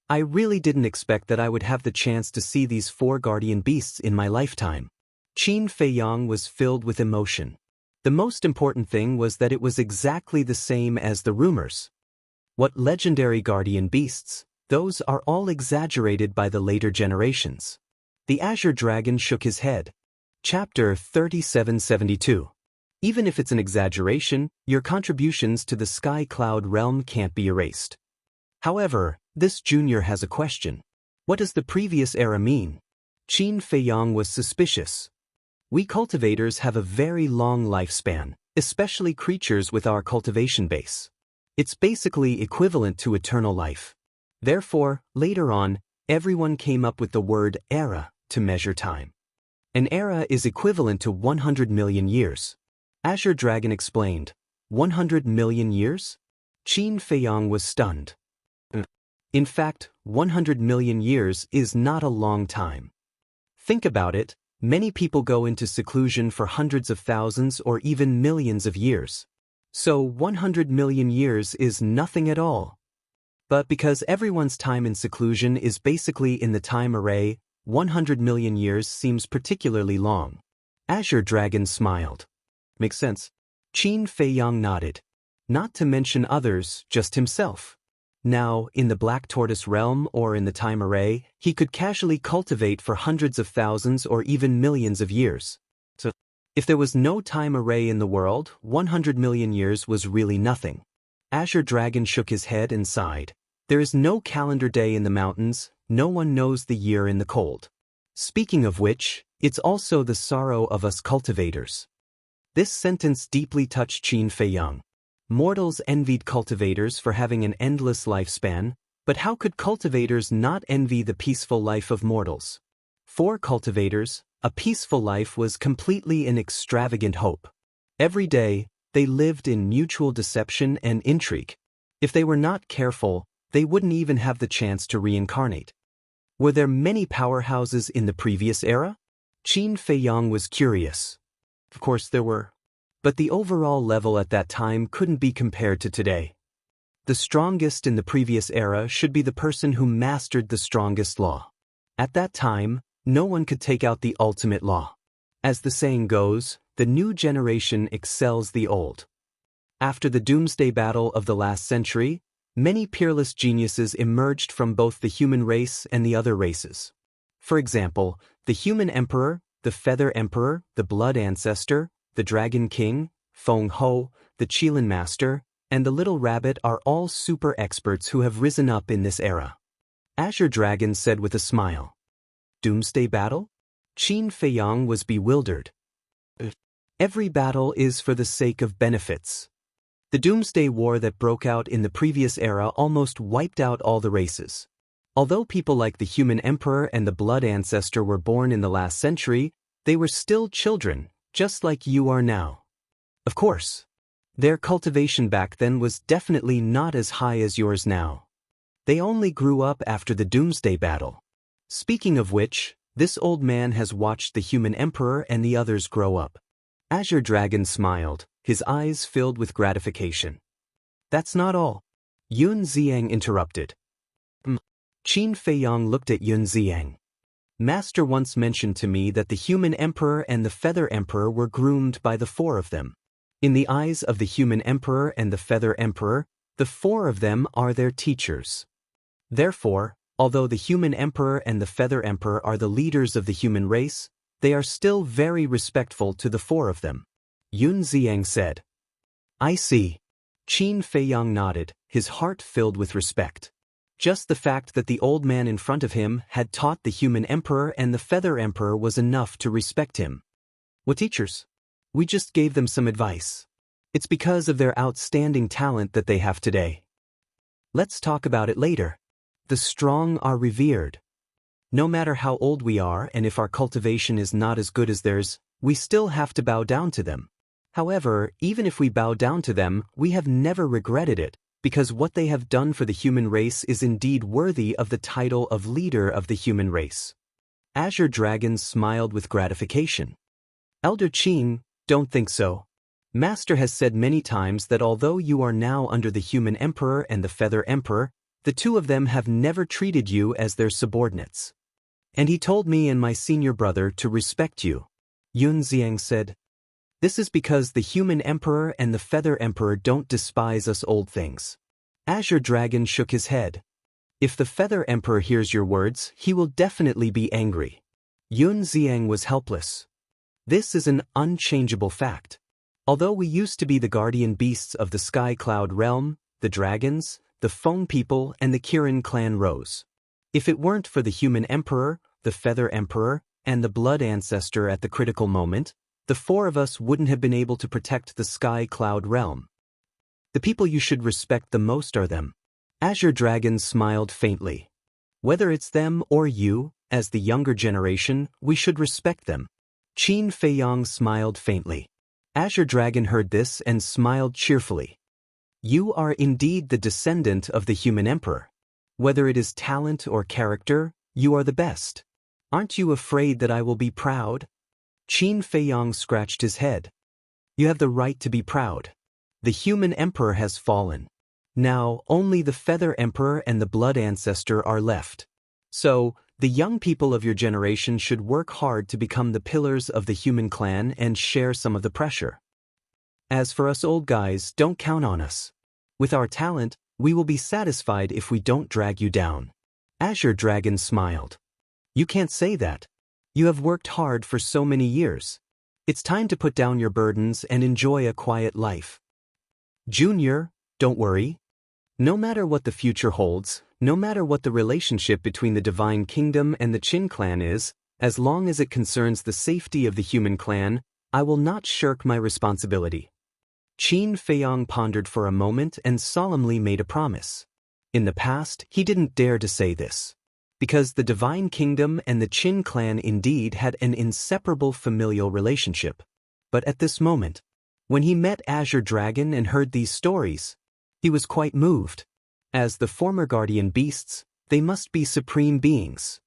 "I really didn't expect that I would have the chance to see these 4 guardian beasts in my lifetime." Qin Feiyang was filled with emotion. The most important thing was that it was exactly the same as the rumors. What legendary guardian beasts? Those are all exaggerated by the later generations. The Azure Dragon shook his head. Chapter 3772. Even if it's an exaggeration, your contributions to the Sky Cloud realm can't be erased. However, this junior has a question. What does the previous era mean? Qin Feiyang was suspicious. "We cultivators have a very long lifespan, especially creatures with our cultivation base. It's basically equivalent to eternal life. Therefore, later on, everyone came up with the word era to measure time. An era is equivalent to 100 million years." Azure Dragon explained. 100 million years? Qin Feiyang was stunned. In fact, 100 million years is not a long time. Think about it. Many people go into seclusion for hundreds of thousands or even millions of years. So 100 million years is nothing at all. But because everyone's time in seclusion is basically in the time array, 100 million years seems particularly long. Azure Dragon smiled. Makes sense. Qin Feiyang nodded. Not to mention others, just himself. Now, in the Black Tortoise realm or in the time array, he could casually cultivate for hundreds of thousands or even millions of years. So, if there was no time array in the world, 100 million years was really nothing. Azure Dragon shook his head and sighed. There is no calendar day in the mountains, no one knows the year in the cold. Speaking of which, it's also the sorrow of us cultivators. This sentence deeply touched Qin Feiyang. Mortals envied cultivators for having an endless lifespan, but how could cultivators not envy the peaceful life of mortals? For cultivators, a peaceful life was completely an extravagant hope. Every day, they lived in mutual deception and intrigue. If they were not careful, they wouldn't even have the chance to reincarnate. Were there many powerhouses in the previous era? Qin Feiyang was curious. Of course there were. But the overall level at that time couldn't be compared to today. The strongest in the previous era should be the person who mastered the strongest law. At that time, no one could take out the ultimate law. As the saying goes, the new generation excels the old. After the doomsday battle of the last century, many peerless geniuses emerged from both the human race and the other races. For example, the human emperor, the feather emperor, the blood ancestor, the dragon king, Feng Ho, the Qilin master, and the little rabbit are all super experts who have risen up in this era. Azure Dragon said with a smile. Doomsday battle? Qin Feiyang was bewildered. Every battle is for the sake of benefits. The Doomsday War that broke out in the previous era almost wiped out all the races. Although people like the human emperor and the blood ancestor were born in the last century, they were still children, just like you are now. Of course, their cultivation back then was definitely not as high as yours now. They only grew up after the Doomsday battle. Speaking of which, this old man has watched the human emperor and the others grow up. Azure Dragon smiled, his eyes filled with gratification. That's not all. Yun Ziang interrupted. Qin Feiyang looked at Yun Ziang. Master once mentioned to me that the human emperor and the feather emperor were groomed by the four of them. In the eyes of the human emperor and the feather emperor, the four of them are their teachers. Therefore, although the human emperor and the feather emperor are the leaders of the human race, they are still very respectful to the four of them. Yun Ziang said. I see. Qin Feiyang nodded, his heart filled with respect. Just the fact that the old man in front of him had taught the human emperor and the feather emperor was enough to respect him. What teachers? We just gave them some advice. It's because of their outstanding talent that they have today. Let's talk about it later. The strong are revered. No matter how old we are and if our cultivation is not as good as theirs, we still have to bow down to them. However, even if we bow down to them, we have never regretted it, because what they have done for the human race is indeed worthy of the title of leader of the human race. Azure Dragon smiled with gratification. Elder Qin, don't think so. Master has said many times that although you are now under the human emperor and the feather emperor, the two of them have never treated you as their subordinates. And he told me and my senior brother to respect you. Yun Ziang said. This is because the human emperor and the feather emperor don't despise us old things. Azure Dragon shook his head. If the feather emperor hears your words, he will definitely be angry. Yun Ziang was helpless. This is an unchangeable fact. Although we used to be the guardian beasts of the Sky Cloud realm, the dragons, the Feng people, and the Kirin clan rose. If it weren't for the human emperor, the feather emperor, and the blood ancestor at the critical moment, the four of us wouldn't have been able to protect the Sky Cloud realm. The people you should respect the most are them. Azure Dragon smiled faintly. Whether it's them or you, as the younger generation, we should respect them. Qin Feiyang smiled faintly. Azure Dragon heard this and smiled cheerfully. You are indeed the descendant of the human emperor. Whether it is talent or character, you are the best. Aren't you afraid that I will be proud? Qin Feiyang scratched his head. You have the right to be proud. The human emperor has fallen. Now, only the feather emperor and the blood ancestor are left. So, the young people of your generation should work hard to become the pillars of the human clan and share some of the pressure. As for us old guys, don't count on us. With our talent, we will be satisfied if we don't drag you down. Azure Dragon smiled. You can't say that. You have worked hard for so many years. It's time to put down your burdens and enjoy a quiet life. Junior, don't worry. No matter what the future holds, no matter what the relationship between the Divine Kingdom and the Qin clan is, as long as it concerns the safety of the human clan, I will not shirk my responsibility. Qin Feiyang pondered for a moment and solemnly made a promise. In the past, he didn't dare to say this, because the Divine Kingdom and the Qin clan indeed had an inseparable familial relationship. But at this moment, when he met Azure Dragon and heard these stories, he was quite moved. As the former guardian beasts, they must be supreme beings.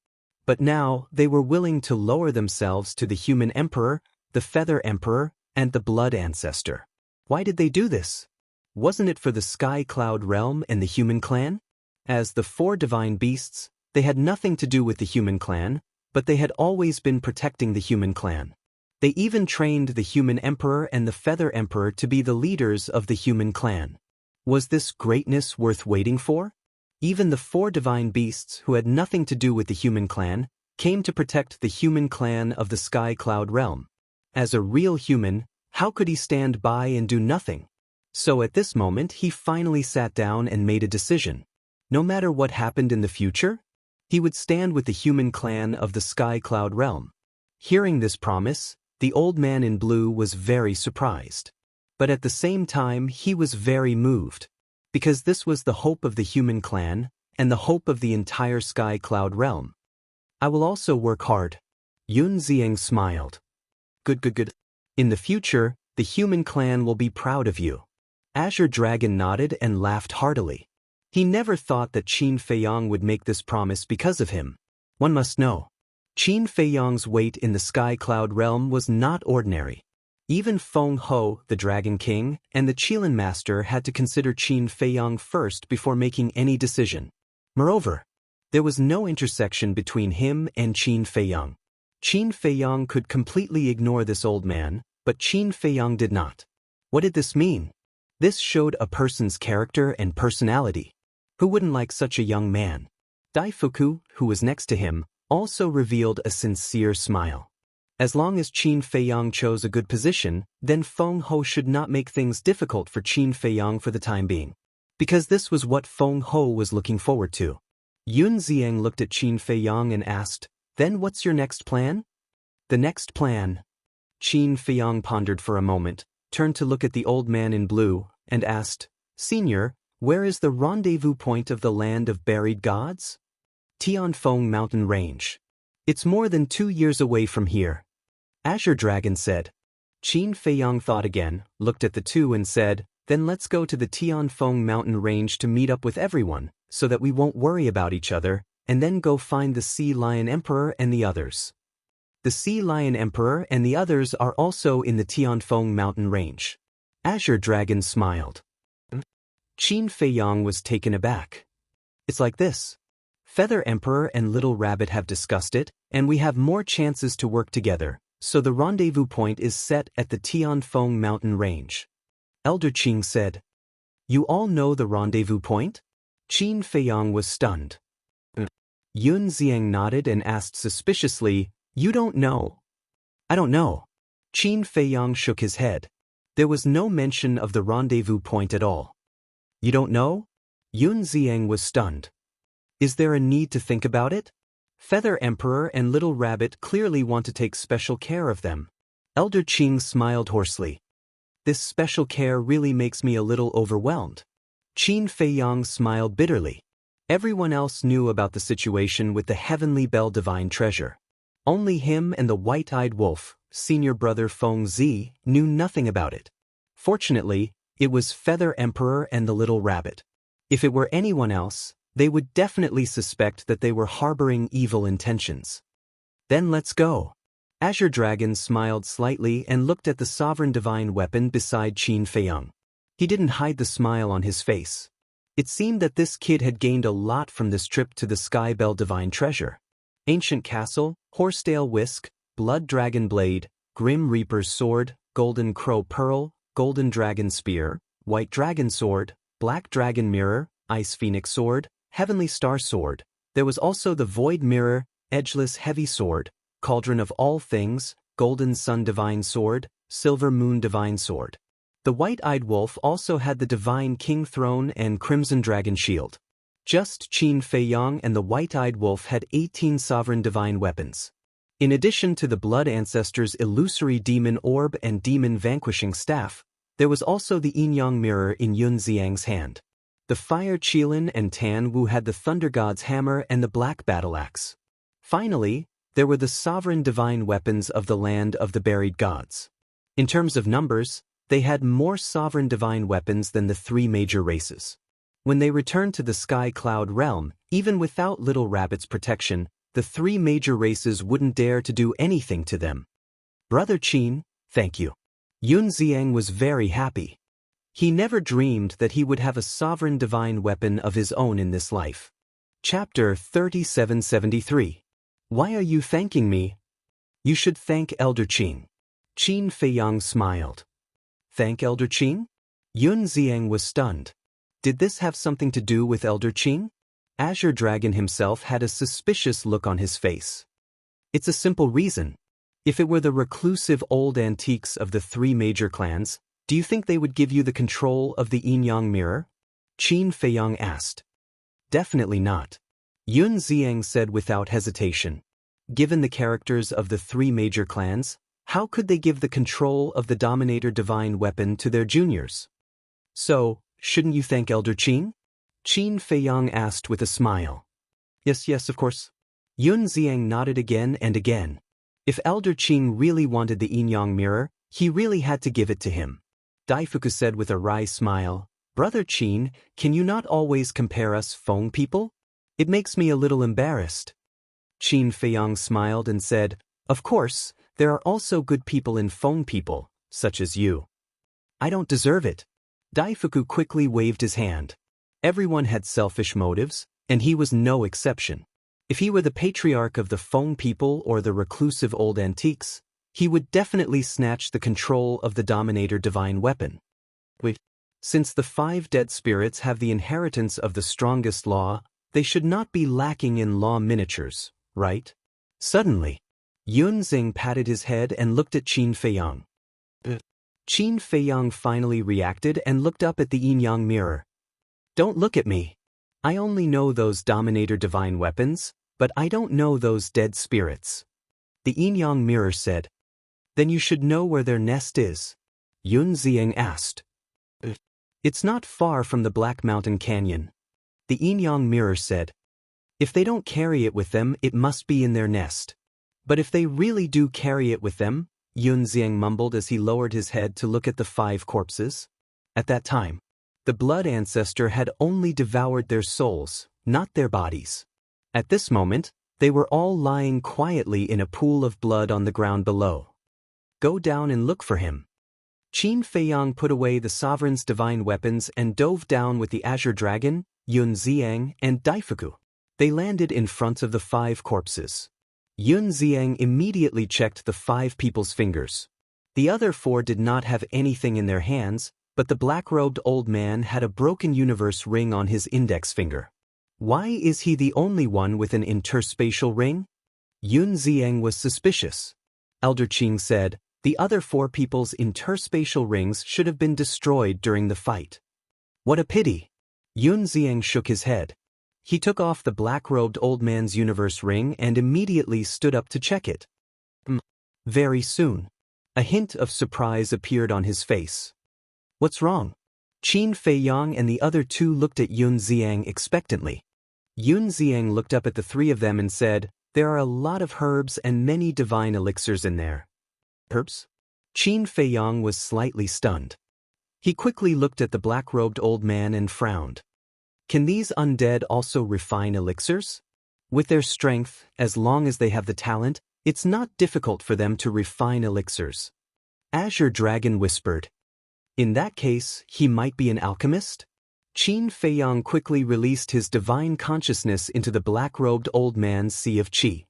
But now they were willing to lower themselves to the human emperor, the feather emperor, and the blood ancestor. Why did they do this? Wasn't it for the Sky Cloud realm and the human clan? As the four divine beasts, They had nothing to do with the human clan, but they had always been protecting the human clan. They even trained the human emperor and the feather emperor to be the leaders of the human clan. Was this greatness worth waiting for? Even the 4 divine beasts who had nothing to do with the human clan came to protect the human clan of the Sky Cloud realm. As a real human, how could he stand by and do nothing? So at this moment he finally sat down and made a decision. No matter what happened in the future, he would stand with the human clan of the Sky Cloud realm. Hearing this promise, the old man in blue was very surprised. But at the same time he was very moved, because this was the hope of the human clan and the hope of the entire Sky Cloud realm. I will also work hard. Yun Xiang smiled. Good. In the future, the human clan will be proud of you. Azure Dragon nodded and laughed heartily. He never thought that Qin Feiyong would make this promise because of him. One must know, Qin Feiyong's weight in the Sky Cloud realm was not ordinary. Even Feng Ho, the Dragon King, and the Qilin Master had to consider Qin Feiyong first before making any decision. Moreover, there was no intersection between him and Qin Feiyong. Qin Feiyong could completely ignore this old man, but Qin Feiyong did not. What did this mean? This showed a person's character and personality. Who wouldn't like such a young man? Daifuku, who was next to him, also revealed a sincere smile. As long as Qin Feiyong chose a good position, then Feng Ho should not make things difficult for Qin Feiyong for the time being. Because this was what Feng Ho was looking forward to. Yun Xiang looked at Qin Feiyong and asked, "Then what's your next plan?" The next plan. Qin Feiyong pondered for a moment, turned to look at the old man in blue, and asked, "Senior, where is the rendezvous point of the land of buried gods?" Tianfeng Mountain Range. It's more than 2 years away from here. Azure Dragon said. Qin Feiyong thought again, looked at the two and said, "Then let's go to the Tianfeng Mountain Range to meet up with everyone, so that we won't worry about each other, and then go find the Sea Lion Emperor and the others." The Sea Lion Emperor and the others are also in the Tianfeng Mountain Range. Azure Dragon smiled. Qin Feiyong was taken aback. It's like this. Feather Emperor and Little Rabbit have discussed it, and we have more chances to work together, so the rendezvous point is set at the Tianfeng Mountain Range. Elder Qing said. You all know the rendezvous point? Qin Feiyong was stunned. Yun Xiang nodded and asked suspiciously, "You don't know?" "I don't know." Qin Feiyong shook his head. There was no mention of the rendezvous point at all. "You don't know?" Yun Xiang was stunned. "Is there a need to think about it? Feather Emperor and Little Rabbit clearly want to take special care of them." Elder Qing smiled hoarsely. "This special care really makes me a little overwhelmed." Qin Feiyong smiled bitterly. Everyone else knew about the situation with the Heavenly Bell Divine Treasure. Only him and the White-Eyed Wolf, senior brother Feng Zi, knew nothing about it. Fortunately, it was Feather Emperor and the Little Rabbit. If it were anyone else, they would definitely suspect that they were harboring evil intentions. "Then let's go." Azure Dragon smiled slightly and looked at the sovereign divine weapon beside Qin Feiyong. He didn't hide the smile on his face. It seemed that this kid had gained a lot from this trip to the Sky Bell Divine Treasure. Ancient Castle, Horsetail Whisk, Blood Dragon Blade, Grim Reaper's Sword, Golden Crow Pearl, Golden Dragon Spear, White Dragon Sword, Black Dragon Mirror, Ice Phoenix Sword, Heavenly Star Sword. There was also the Void Mirror, Edgeless Heavy Sword, Cauldron of All Things, Golden Sun Divine Sword, Silver Moon Divine Sword. The White-Eyed Wolf also had the Divine King Throne and Crimson Dragon Shield. Just Qin Feiyong and the White-Eyed Wolf had 18 sovereign divine weapons. In addition to the Blood Ancestors' illusory demon orb and demon vanquishing staff, there was also the Yin-Yang Mirror in Yun Xiang's hand. The Fire Qilin and Tan Wu had the Thunder God's Hammer and the Black Battle Axe. Finally, there were the sovereign divine weapons of the Land of the Buried Gods. In terms of numbers, they had more sovereign divine weapons than the 3 major races. When they returned to the Sky Cloud realm, even without Little Rabbit's protection, the 3 major races wouldn't dare to do anything to them. "Brother Qin, thank you." Yun Xiang was very happy. He never dreamed that he would have a sovereign divine weapon of his own in this life. Chapter 3773. Why are you thanking me? You should thank Elder Qing. Qin Feiyang smiled. Thank Elder Qing? Yun Xiang was stunned. Did this have something to do with Elder Qing? Azure Dragon himself had a suspicious look on his face. It's a simple reason. If it were the reclusive old antiques of the three major clans, do you think they would give you the control of the yin-yang mirror? Qin Feiyang asked. Definitely not. Yun Xiang said without hesitation. Given the characters of the three major clans, how could they give the control of the Dominator Divine Weapon to their juniors? So, shouldn't you thank Elder Qing? Qin Feiyang asked with a smile. Yes, of course. Yun Xiang nodded again and again. If Elder Qing really wanted the yin-yang mirror, he really had to give it to him. Daifuku said with a wry smile, Brother Qin, can you not always compare us Feng people? It makes me a little embarrassed. Qin Feiyang smiled and said, Of course, there are also good people in Feng people, such as you. I don't deserve it. Daifuku quickly waved his hand. Everyone had selfish motives, and he was no exception. If he were the patriarch of the Feng people or the reclusive old antiques, he would definitely snatch the control of the Dominator Divine Weapon. Wait. Since the 5 dead spirits have the inheritance of the strongest law, they should not be lacking in law miniatures, right? Suddenly, Yun Xing patted his head and looked at Qin Feiyang. Qin Feiyang finally reacted and looked up at the yin-yang mirror. Don't look at me. I only know those Dominator Divine Weapons, but I don't know those dead spirits. The yin-yang mirror said. Then you should know where their nest is. Yun Xiang asked. It's not far from the Black Mountain Canyon. The yin-yang mirror said. If they don't carry it with them, it must be in their nest. But if they really do carry it with them, Yun Xiang mumbled as he lowered his head to look at the 5 corpses. At that time, the blood ancestor had only devoured their souls, not their bodies. At this moment, they were all lying quietly in a pool of blood on the ground below. Go down and look for him. Qin Feiyang put away the sovereign's divine weapons and dove down with the Azure Dragon, Yun Xiang, and Daifuku. They landed in front of the 5 corpses. Yun Xiang immediately checked the 5 people's fingers. The other 4 did not have anything in their hands, but the black-robed old man had a broken universe ring on his index finger. Why is he the only one with an interspatial ring? Yun Xiang was suspicious. Elder Qing said, the other 4 people's interspatial rings should have been destroyed during the fight. What a pity. Yun Xiang shook his head. He took off the black-robed old man's universe ring and immediately stood up to check it. Very soon, a hint of surprise appeared on his face. What's wrong? Qin Feiyang and the other 2 looked at Yun Xiang expectantly. Yun Xiang looked up at the 3 of them and said, There are a lot of herbs and many divine elixirs in there. Herbs? Qin Feiyang was slightly stunned. He quickly looked at the black-robed old man and frowned. Can these undead also refine elixirs? With their strength, as long as they have the talent, it's not difficult for them to refine elixirs. Azure Dragon whispered. In that case, he might be an alchemist? Qin Feiyang quickly released his divine consciousness into the black-robed old man's sea of qi.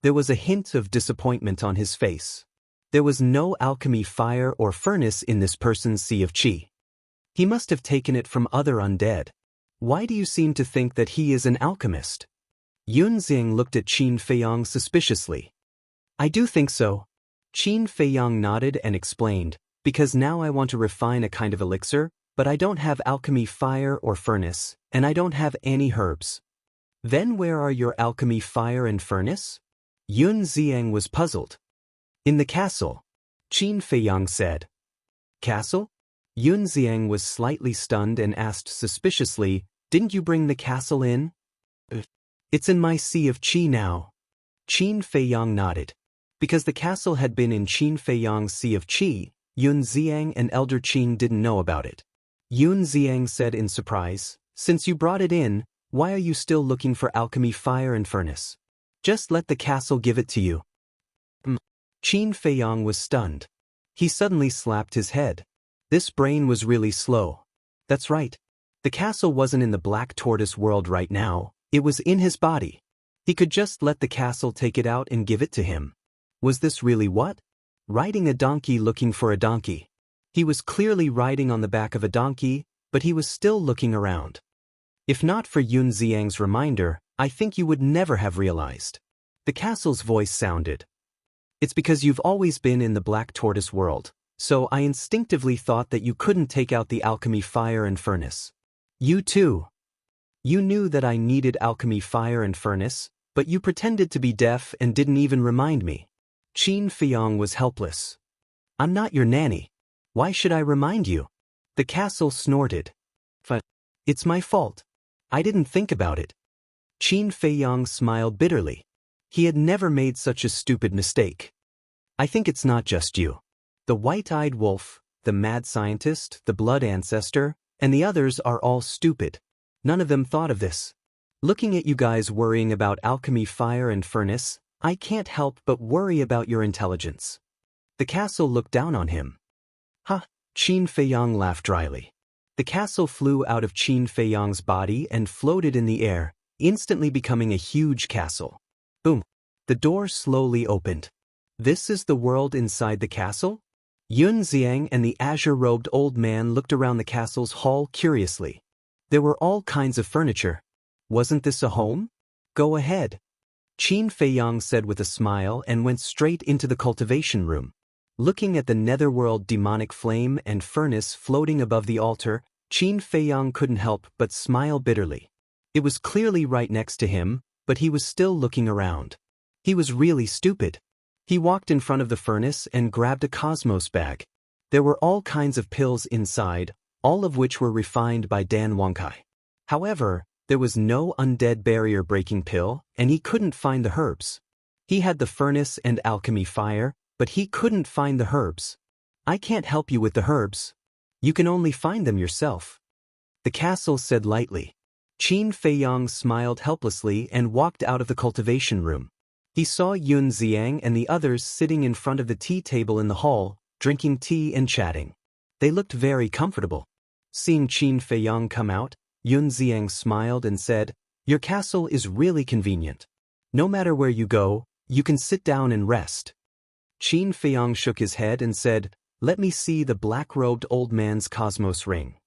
There was a hint of disappointment on his face. There was no alchemy fire or furnace in this person's sea of qi. He must have taken it from other undead. Why do you seem to think that he is an alchemist? Yun Xiang looked at Qin Feiyang suspiciously. I do think so. Qin Feiyang nodded and explained, because now I want to refine a kind of elixir, but I don't have alchemy fire or furnace, and I don't have any herbs. Then where are your alchemy fire and furnace? Yun Xiang was puzzled. In the castle, Qin Feiyang said. Castle? Yun Xiang was slightly stunned and asked suspiciously, Didn't you bring the castle in? It's in my sea of qi now. Qin Feiyang nodded. Because the castle had been in Qin Feiyang's sea of qi, Yun Xiang and Elder Qin didn't know about it. Yun Xiang said in surprise, Since you brought it in, why are you still looking for alchemy fire and furnace? Just let the castle give it to you. Qin Feiyang was stunned. He suddenly slapped his head. This brain was really slow. That's right. The castle wasn't in the Black Tortoise world right now, It was in his body. He could just let the castle take it out and give it to him. Was this really what? Riding a donkey looking for a donkey. He was clearly riding on the back of a donkey, but he was still looking around. If not for Yun Xiang's reminder, I think you would never have realized. The castle's voice sounded. It's because you've always been in the Black Tortoise world, so I instinctively thought that you couldn't take out the alchemy fire and furnace. You too. You knew that I needed alchemy fire and furnace, but you pretended to be deaf and didn't even remind me. Qin Feiyong was helpless. I'm not your nanny. Why should I remind you? The castle snorted. It's my fault. I didn't think about it. Qin Feiyong smiled bitterly. He had never made such a stupid mistake. I think it's not just you. The white-eyed wolf, the mad scientist, the blood ancestor, and the others are all stupid. None of them thought of this. Looking at you guys worrying about alchemy fire and furnace, I can't help but worry about your intelligence. The castle looked down on him. Ha! Qin Feiyong laughed dryly. The castle flew out of Qin Feiyong's body and floated in the air, instantly becoming a huge castle. Boom! The door slowly opened. This is the world inside the castle? Yun Xiang and the azure-robed old man looked around the castle's hall curiously. There were all kinds of furniture. Wasn't this a home? Go ahead. Qin Feiyong said with a smile and went straight into the cultivation room. Looking at the netherworld demonic flame and furnace floating above the altar, Qin Feiyong couldn't help but smile bitterly. It was clearly right next to him, but he was still looking around. He was really stupid. He walked in front of the furnace and grabbed a cosmos bag. There were all kinds of pills inside, all of which were refined by Dan Wangkai. However, there was no undead barrier-breaking pill, and he couldn't find the herbs. He had the furnace and alchemy fire, but he couldn't find the herbs. I can't help you with the herbs. You can only find them yourself. The castle said lightly. Qin Feiyong smiled helplessly and walked out of the cultivation room. He saw Yun Xiang and the others sitting in front of the tea table in the hall, drinking tea and chatting. They looked very comfortable. Seeing Qin Feiyong come out, Yun Xiang smiled and said, "Your castle is really convenient. No matter where you go, you can sit down and rest." Qin Feiyong shook his head and said, "Let me see the black-robed old man's cosmos ring."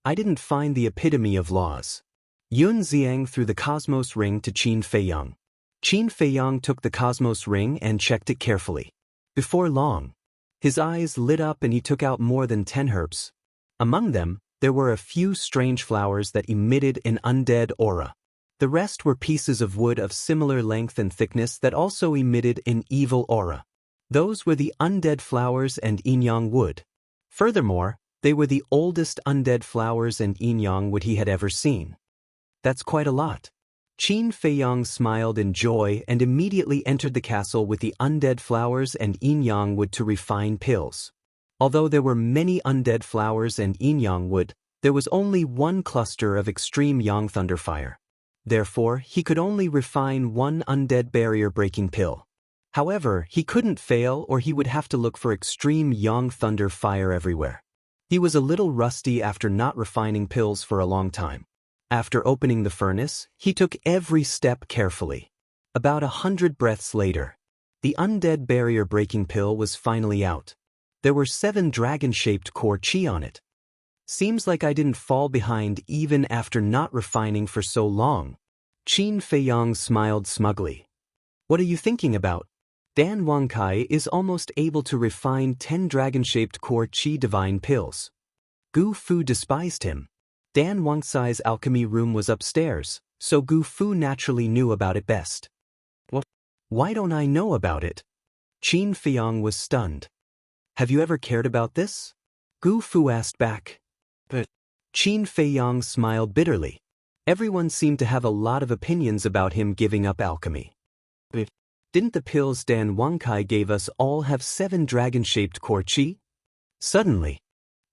I didn't find the epitome of laws. Yun Xiang threw the cosmos ring to Qin Feiyong. Qin Feiyong took the cosmos ring and checked it carefully. Before long, his eyes lit up and he took out more than 10 herbs. Among them, there were a few strange flowers that emitted an undead aura. The rest were pieces of wood of similar length and thickness that also emitted an evil aura. Those were the undead flowers and yin-yang wood. Furthermore, they were the oldest undead flowers and yin-yang wood he had ever seen. That's quite a lot. Qin Feiyong smiled in joy and immediately entered the castle with the undead flowers and yin-yang wood to refine pills. Although there were many undead flowers and yin-yang wood, there was only one cluster of extreme yang thunder fire. Therefore, he could only refine one undead barrier-breaking pill. However, he couldn't fail or he would have to look for extreme yang thunder fire everywhere. He was a little rusty after not refining pills for a long time. After opening the furnace, he took every step carefully. About 100 breaths later, the undead barrier-breaking pill was finally out. There were 7 dragon-shaped core chi on it. Seems like I didn't fall behind even after not refining for so long. Qin Feiyong smiled smugly. What are you thinking about? Dan Wangkai is almost able to refine 10 dragon-shaped core chi divine pills. Gu Fu despised him. Dan Wangkai's alchemy room was upstairs, so Gu Fu naturally knew about it best. What? Why don't I know about it? Qin Feiyong was stunned. Have you ever cared about this? Gu Fu asked back. But Qin Feiyong smiled bitterly. Everyone seemed to have a lot of opinions about him giving up alchemy. But didn't the pills Dan Wangkai gave us all have 7 dragon-shaped core chi? Suddenly,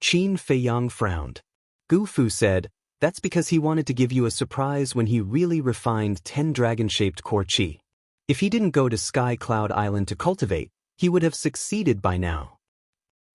Qin Feiyong frowned. Gu Fu said, that's because he wanted to give you a surprise when he really refined 10 dragon-shaped core chi. If he didn't go to Sky Cloud Island to cultivate, he would have succeeded by now.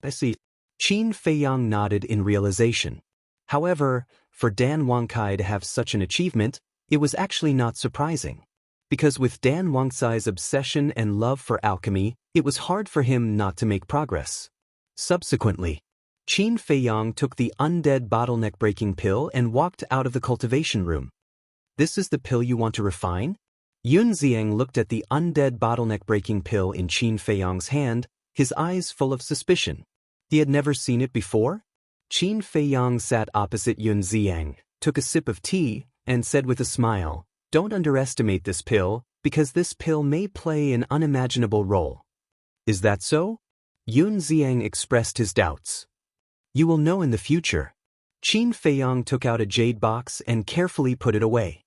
I see. Qin Feiyong nodded in realization. However, for Dan Wangkai to have such an achievement, It was actually not surprising. Because with Dan Wangcai's obsession and love for alchemy, it was hard for him not to make progress. Subsequently, Qin Feiyang took the undead bottleneck-breaking pill and walked out of the cultivation room. This is the pill you want to refine? Yun Ziang looked at the undead bottleneck-breaking pill in Qin Feiyang's hand, his eyes full of suspicion. He had never seen it before? Qin Feiyang sat opposite Yun Ziang, took a sip of tea, and said with a smile, "Don't underestimate this pill, because this pill may play an unimaginable role." "Is that so?" Yun Ziang expressed his doubts. "You will know in the future." Qin Feiyang took out a jade box and carefully put it away.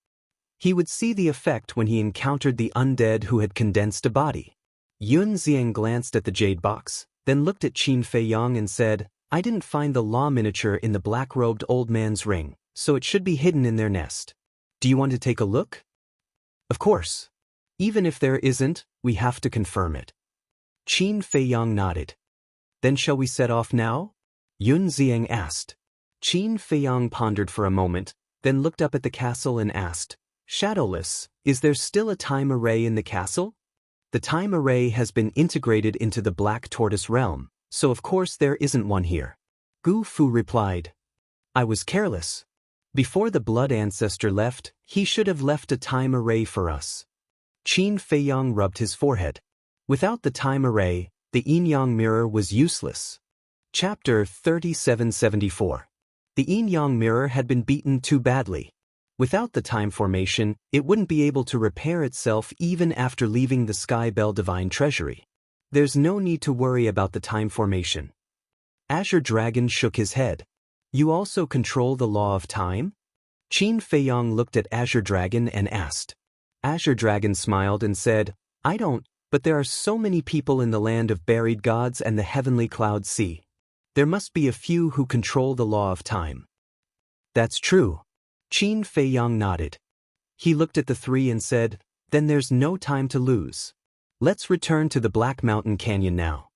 He would see the effect when he encountered the undead who had condensed a body. Yun Ziang glanced at the jade box, then looked at Qin Feiyang and said, "I didn't find the law miniature in the black-robed old man's ring, so it should be hidden in their nest. Do you want to take a look?" "Of course. Even if there isn't, we have to confirm it." Qin Feiyang nodded. "Then shall we set off now?" Yun Ziang asked. Qin Feiyang pondered for a moment, then looked up at the castle and asked, "Shadowless, is there still a time array in the castle?" "The time array has been integrated into the Black Tortoise realm, so of course there isn't one here." Gu Fu replied, "I was careless. Before the blood ancestor left, he should have left a time array for us." Qin Feiyang rubbed his forehead. Without the time array, the yin-yang mirror was useless. Chapter 3774. The yin-yang mirror had been beaten too badly. Without the time formation, it wouldn't be able to repair itself even after leaving the Sky Bell Divine Treasury. There's no need to worry about the time formation. Azure Dragon shook his head. "You also control the law of time?" Qin Feiyang looked at Azure Dragon and asked. Azure Dragon smiled and said, "I don't, but there are so many people in the land of buried gods and the heavenly cloud sea. There must be a few who control the law of time." "That's true." Qin Feiyang nodded. He looked at the three and said, "Then there's no time to lose. Let's return to the Black Mountain Canyon now."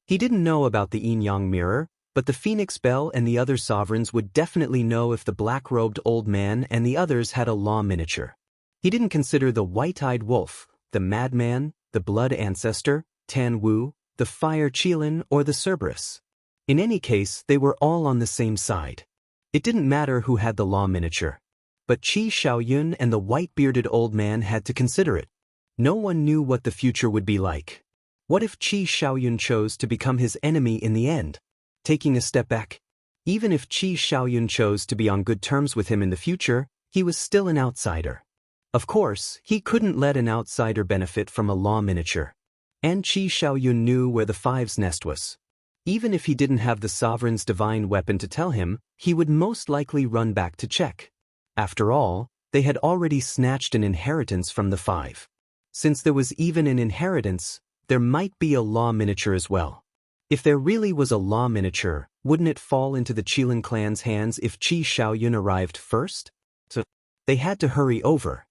He didn't know about the yin-yang mirror, but the Phoenix Bell and the other sovereigns would definitely know if the black-robed old man and the others had a law miniature. He didn't consider the white-eyed wolf, the madman, the blood ancestor, Tan Wu, the fire Qilin, or the Cerberus. In any case, they were all on the same side. It didn't matter who had the law miniature. But Qi Xiaoyun and the white-bearded old man had to consider it. No one knew what the future would be like. What if Qi Xiaoyun chose to become his enemy in the end? Taking a step back, even if Qi Xiaoyun chose to be on good terms with him in the future, he was still an outsider. Of course, he couldn't let an outsider benefit from a law miniature. And Qi Xiaoyun knew where the Five's nest was. Even if he didn't have the Sovereign's divine weapon to tell him, he would most likely run back to check. After all, they had already snatched an inheritance from the Five. Since there was even an inheritance, there might be a law miniature as well. If there really was a law miniature, wouldn't it fall into the Qilin clan's hands if Qi Xiaoyun arrived first? So, they had to hurry over.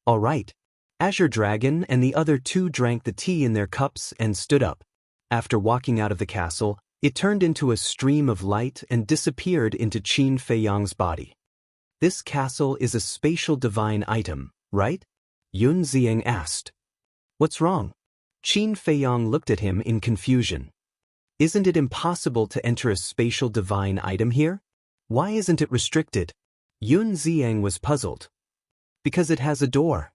All right. Azure Dragon and the other two drank the tea in their cups and stood up. After walking out of the castle, it turned into a stream of light and disappeared into Qin Feiyang's body. "This castle is a spatial divine item, right?" Yun Ziang asked. "What's wrong?" Qin Feiyang looked at him in confusion. "Isn't it impossible to enter a spatial divine item here? Why isn't it restricted?" Yun Ziang was puzzled. "Because it has a door."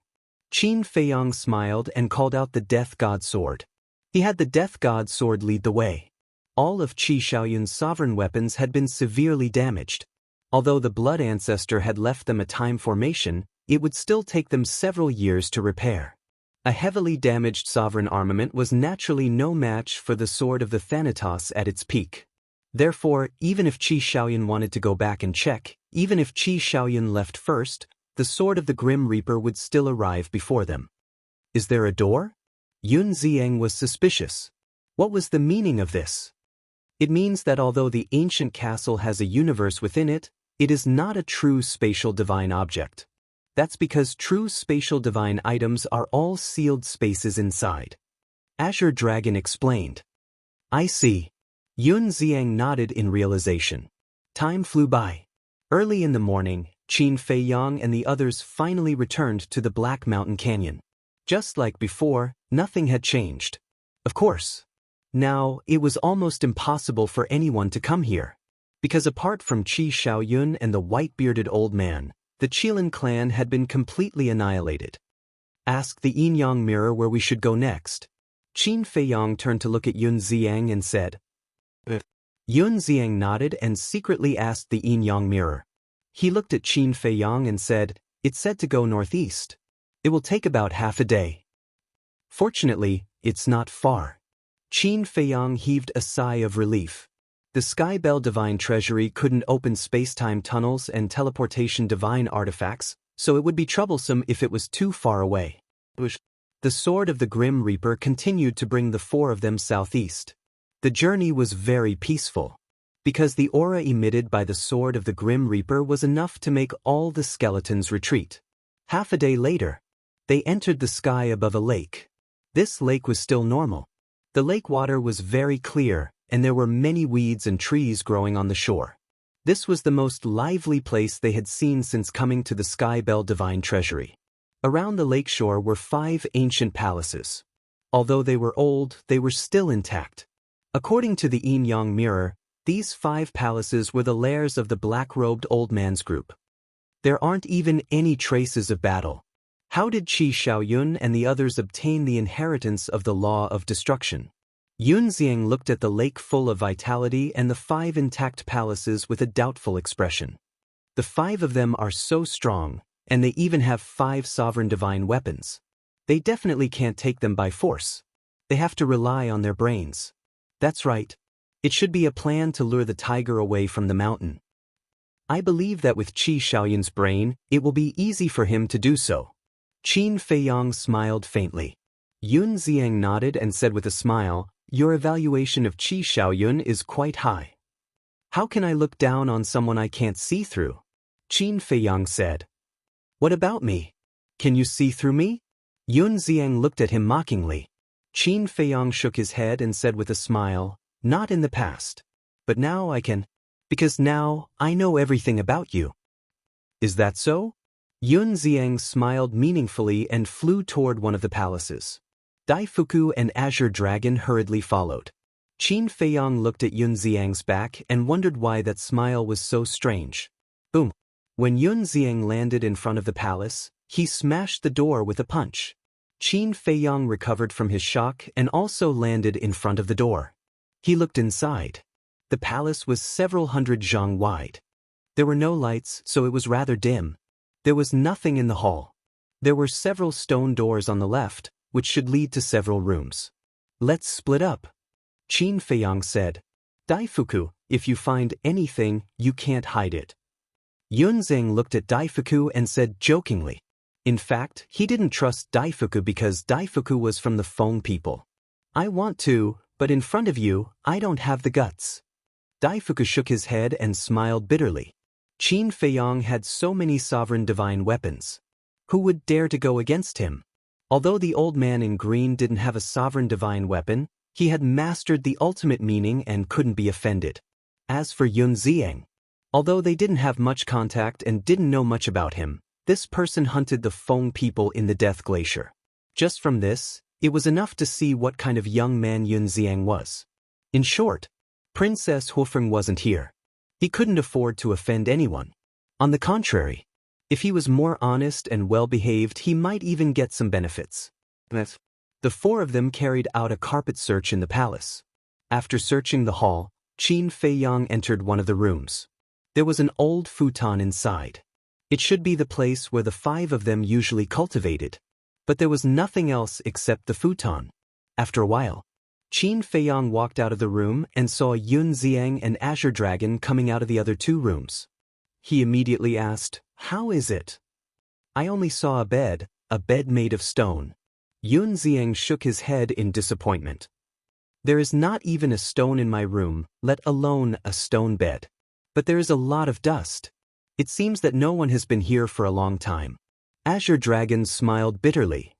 Qin Feiyang smiled and called out the Death God Sword. He had the Death God Sword lead the way. All of Qi Xiaoyun's sovereign weapons had been severely damaged. Although the blood ancestor had left them a time formation, it would still take them several years to repair. A heavily damaged sovereign armament was naturally no match for the sword of the Thanatos at its peak. Therefore, even if Qi Xiaoyun wanted to go back and check, even if Qi Xiaoyun left first, the sword of the Grim Reaper would still arrive before them. "Is there a door?" Yun Ziang was suspicious. What was the meaning of this? "It means that although the ancient castle has a universe within it, it is not a true spatial divine object. That's because true spatial divine items are all sealed spaces inside." Azure Dragon explained. "I see." Yun Ziang nodded in realization. Time flew by. Early in the morning, Qin Feiyang and the others finally returned to the Black Mountain Canyon. Just like before, nothing had changed. Of course. Now, it was almost impossible for anyone to come here. Because apart from Qi Shaoyun and the white-bearded old man, the Qilin clan had been completely annihilated. Ask the yin-yang mirror where we should go next. Qin Feiyang turned to look at Yun Xiang and said. Yun Xiang nodded and secretly asked the yin-yang mirror. He looked at Qin Feiyang and said, "It's said to go northeast. It will take about half a day." Fortunately, it's not far. Qin Feiyang heaved a sigh of relief. The Sky Bell Divine Treasury couldn't open space-time tunnels and teleportation divine artifacts, so it would be troublesome if it was too far away. The sword of the Grim Reaper continued to bring the four of them southeast. The journey was very peaceful, because the aura emitted by the sword of the Grim Reaper was enough to make all the skeletons retreat. Half a day later, they entered the sky above a lake. This lake was still normal. The lake water was very clear, and there were many weeds and trees growing on the shore. This was the most lively place they had seen since coming to the Sky Bell Divine Treasury. Around the lake shore were 5 ancient palaces. Although they were old, they were still intact. According to the yin-yang mirror, these 5 palaces were the lairs of the black-robed old man's group. There aren't even any traces of battle. How did Qi Shaoyun and the others obtain the inheritance of the law of destruction? Yun Xiang looked at the lake full of vitality and the 5 intact palaces with a doubtful expression. The 5 of them are so strong, and they even have 5 sovereign divine weapons. They definitely can't take them by force. They have to rely on their brains. That's right. It should be a plan to lure the tiger away from the mountain. I believe that with Qi Shaoyun's brain, it will be easy for him to do so. Qin Feiyang smiled faintly. Yun Xiang nodded and said with a smile, "Your evaluation of Qi Shaoyun is quite high." "How can I look down on someone I can't see through?" Qin Feiyang said. "What about me? Can you see through me?" Yun Xiang looked at him mockingly. Qin Feiyang shook his head and said with a smile, "Not in the past. But now I can. Because now I know everything about you." "Is that so?" Yun Xiang smiled meaningfully and flew toward one of the palaces. Daifuku and Azure Dragon hurriedly followed. Qin Feiyang looked at Yun Xiang's back and wondered why that smile was so strange. Boom! When Yun Xiang landed in front of the palace, he smashed the door with a punch. Qin Feiyang recovered from his shock and also landed in front of the door. He looked inside. The palace was several hundred zhang wide. There were no lights, so it was rather dim. There was nothing in the hall. There were several stone doors on the left, which should lead to several rooms. "Let's split up," Qin Feiyang said. "Daifuku, if you find anything, you can't hide it." Yun Xiang looked at Daifuku and said jokingly. In fact, he didn't trust Daifuku because Daifuku was from the Feng people. "I want to, but in front of you, I don't have the guts." Daifuku shook his head and smiled bitterly. Qin Feiyang had so many sovereign divine weapons. Who would dare to go against him? Although the old man in green didn't have a sovereign divine weapon, he had mastered the ultimate meaning and couldn't be offended. As for Yun Xiang, although they didn't have much contact and didn't know much about him, this person hunted the Feng people in the Death Glacier. Just from this, it was enough to see what kind of young man Yun Xiang was. In short, Princess Hufeng wasn't here. He couldn't afford to offend anyone. On the contrary, if he was more honest and well-behaved, he might even get some benefits. The 4 of them carried out a carpet search in the palace. After searching the hall, Qin Feiyang entered one of the rooms. There was an old futon inside. It should be the place where the 5 of them usually cultivated. But there was nothing else except the futon. After a while, Qin Feiyang walked out of the room and saw Yun Xiang and Azure Dragon coming out of the other 2 rooms. He immediately asked, "How is it?" "I only saw a bed made of stone." Yun Xiang shook his head in disappointment. "There is not even a stone in my room, let alone a stone bed. But there is a lot of dust. It seems that no one has been here for a long time." Azure Dragon smiled bitterly.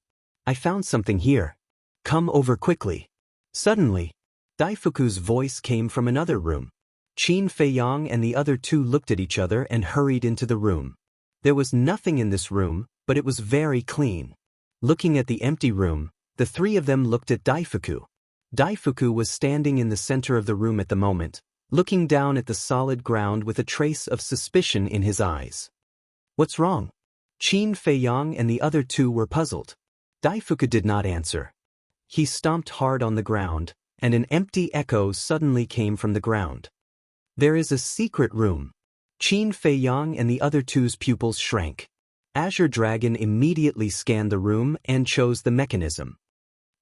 "I found something here. Come over quickly." Suddenly, Daifuku's voice came from another room. Qin Feiyang and the other 2 looked at each other and hurried into the room. There was nothing in this room, but it was very clean. Looking at the empty room, the three of them looked at Daifuku. Daifuku was standing in the center of the room at the moment, looking down at the solid ground with a trace of suspicion in his eyes. What's wrong? Qin Feiyang and the other two were puzzled. Daifuku did not answer. He stomped hard on the ground, and an empty echo suddenly came from the ground. There is a secret room. Qin Feiyang and the other two's pupils shrank. Azure Dragon immediately scanned the room and chose the mechanism.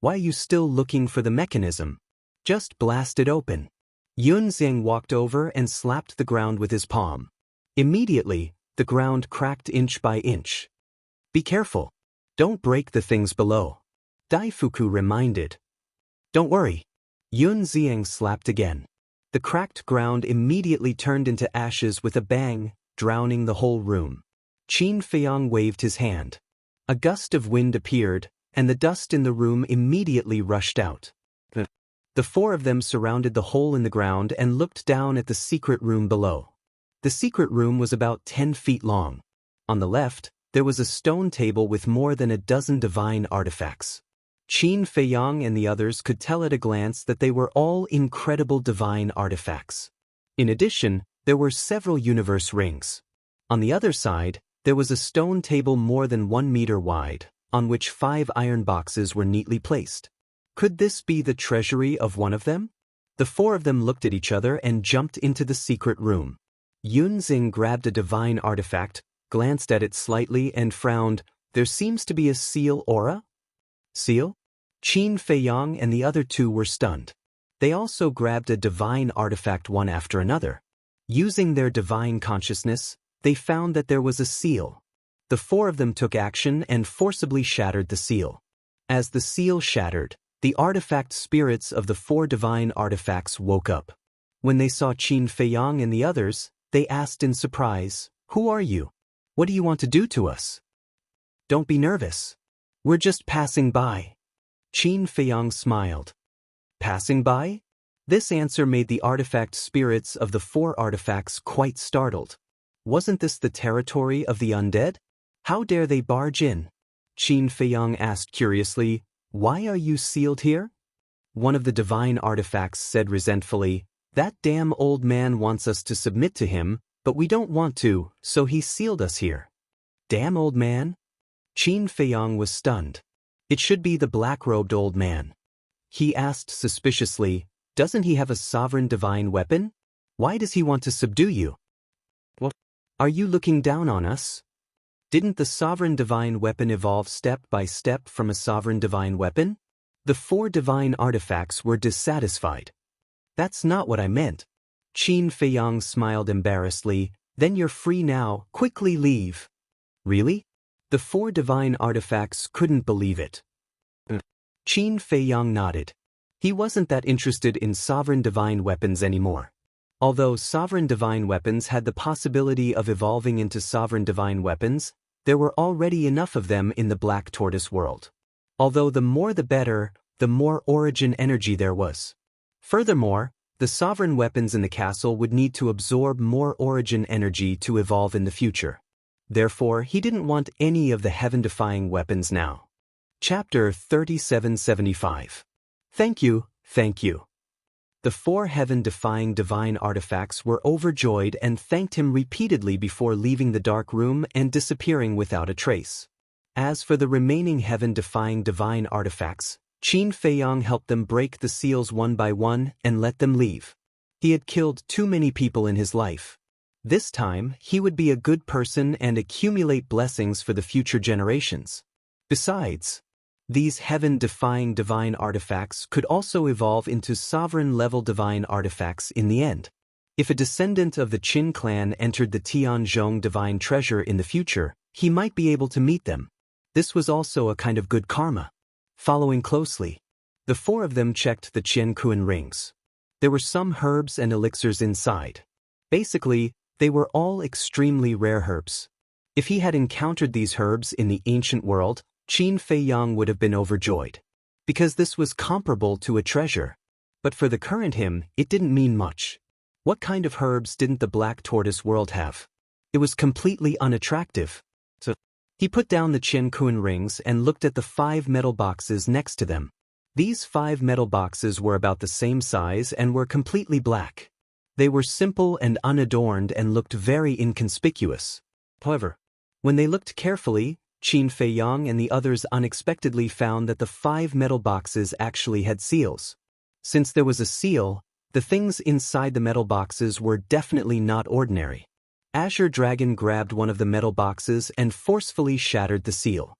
Why are you still looking for the mechanism? Just blast it open. Yun Zheng walked over and slapped the ground with his palm. Immediately, the ground cracked inch by inch. Be careful. Don't break the things below. Daifuku reminded. Don't worry. Yun Zheng slapped again. The cracked ground immediately turned into ashes with a bang, drowning the whole room. Qin Feiyang waved his hand. A gust of wind appeared, and the dust in the room immediately rushed out. The four of them surrounded the hole in the ground and looked down at the secret room below. The secret room was about 10 feet long. On the left, there was a stone table with more than a dozen divine artifacts. Qin Feiyang and the others could tell at a glance that they were all incredible divine artifacts. In addition, there were several universe rings. On the other side, there was a stone table more than 1 meter wide, on which 5 iron boxes were neatly placed. Could this be the treasury of one of them? The four of them looked at each other and jumped into the secret room. Yun Zheng grabbed a divine artifact, glanced at it slightly and frowned. There seems to be a seal aura? Seal? Qin Feiyang and the other two were stunned. They also grabbed a divine artifact one after another. Using their divine consciousness, they found that there was a seal. The four of them took action and forcibly shattered the seal. As the seal shattered, the artifact spirits of the 4 divine artifacts woke up. When they saw Qin Feiyang and the others, they asked in surprise, "Who are you? What do you want to do to us?" "Don't be nervous. We're just passing by." Qin Feiyang smiled. Passing by? This answer made the artifact spirits of the 4 artifacts quite startled. Wasn't this the territory of the undead? How dare they barge in? Qin Feiyang asked curiously, "Why are you sealed here?" One of the divine artifacts said resentfully, "That damn old man wants us to submit to him, but we don't want to, so he sealed us here." Damn old man? Qin Feiyang was stunned. It should be the black-robed old man. He asked suspiciously, "Doesn't he have a sovereign divine weapon? Why does he want to subdue you?" "What? Are you looking down on us? Didn't the sovereign divine weapon evolve step by step from a sovereign divine weapon?" The 4 divine artifacts were dissatisfied. "That's not what I meant." Qin Feiyang smiled embarrassedly. "Then you're free now, quickly leave." "Really?" The 4 divine artifacts couldn't believe it. Qin Feiyang nodded. He wasn't that interested in sovereign divine weapons anymore. Although sovereign divine weapons had the possibility of evolving into sovereign divine weapons, there were already enough of them in the Black Tortoise world. Although the more the better, the more origin energy there was. Furthermore, the sovereign weapons in the castle would need to absorb more origin energy to evolve in the future. Therefore, he didn't want any of the heaven-defying weapons now. Chapter 3775. Thank you, thank you. The 4 heaven-defying divine artifacts were overjoyed and thanked him repeatedly before leaving the dark room and disappearing without a trace. As for the remaining heaven-defying divine artifacts, Qin Feiyang helped them break the seals one by one and let them leave. He had killed too many people in his life. This time, he would be a good person and accumulate blessings for the future generations. Besides, these heaven-defying divine artifacts could also evolve into sovereign-level divine artifacts in the end. If a descendant of the Qin clan entered the Tianzhong divine treasure in the future, he might be able to meet them. This was also a kind of good karma. Following closely, the 4 of them checked the Qiankuan rings. There were some herbs and elixirs inside. Basically, they were all extremely rare herbs. If he had encountered these herbs in the ancient world, Qin Feiyang would have been overjoyed. Because this was comparable to a treasure. But for the current him, it didn't mean much. What kind of herbs didn't the Black Tortoise world have? It was completely unattractive. So he put down the Qian Kun rings and looked at the 5 metal boxes next to them. These 5 metal boxes were about the same size and were completely black. They were simple and unadorned and looked very inconspicuous. However, when they looked carefully, Qin Feiyang and the others unexpectedly found that the 5 metal boxes actually had seals. Since there was a seal, the things inside the metal boxes were definitely not ordinary. Azure Dragon grabbed one of the metal boxes and forcefully shattered the seal.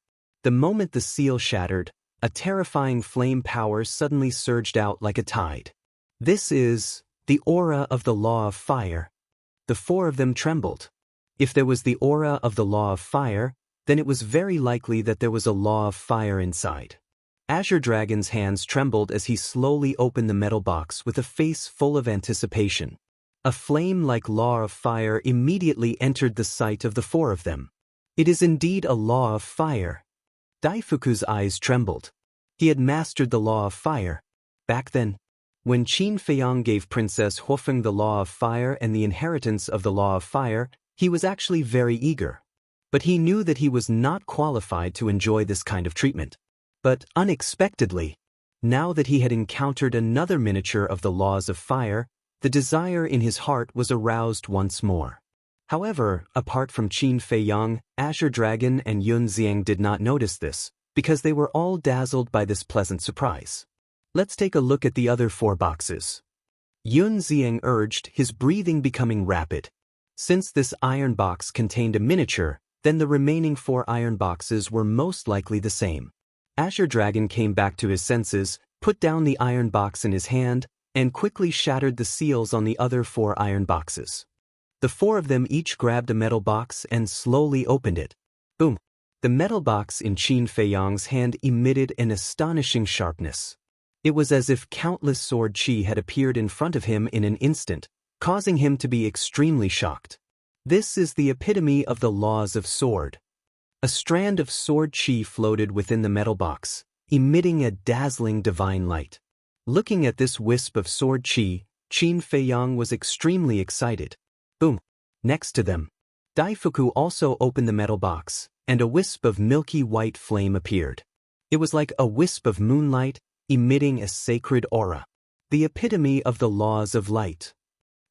The moment the seal shattered, a terrifying flame power suddenly surged out like a tide. This is the aura of the law of fire. The 4 of them trembled. If there was the aura of the law of fire, then it was very likely that there was a law of fire inside. Azure Dragon's hands trembled as he slowly opened the metal box with a face full of anticipation. A flame-like law of fire immediately entered the sight of the 4 of them. It is indeed a law of fire. Daifuku's eyes trembled. He had mastered the law of fire. Back then, when Qin Feiyang gave Princess Huofeng the law of fire and the inheritance of the law of fire, he was actually very eager. But he knew that he was not qualified to enjoy this kind of treatment. But unexpectedly, now that he had encountered another miniature of the laws of fire, the desire in his heart was aroused once more. However, apart from Qin Feiyang, Azure Dragon and Yun Xiang did not notice this, because they were all dazzled by this pleasant surprise. Let's take a look at the other 4 boxes. Yun Xiang urged, his breathing becoming rapid. Since this iron box contained a miniature, then the remaining 4 iron boxes were most likely the same. Azure Dragon came back to his senses, put down the iron box in his hand, and quickly shattered the seals on the other 4 iron boxes. The 4 of them each grabbed a metal box and slowly opened it. Boom! The metal box in Qin Feiyang's hand emitted an astonishing sharpness. It was as if countless sword chi had appeared in front of him in an instant, causing him to be extremely shocked. This is the epitome of the laws of sword. A strand of sword chi floated within the metal box, emitting a dazzling divine light. Looking at this wisp of sword chi, Qin Feiyang was extremely excited. Boom! Next to them, Daifuku also opened the metal box, and a wisp of milky white flame appeared. It was like a wisp of moonlight, emitting a sacred aura. The epitome of the laws of light.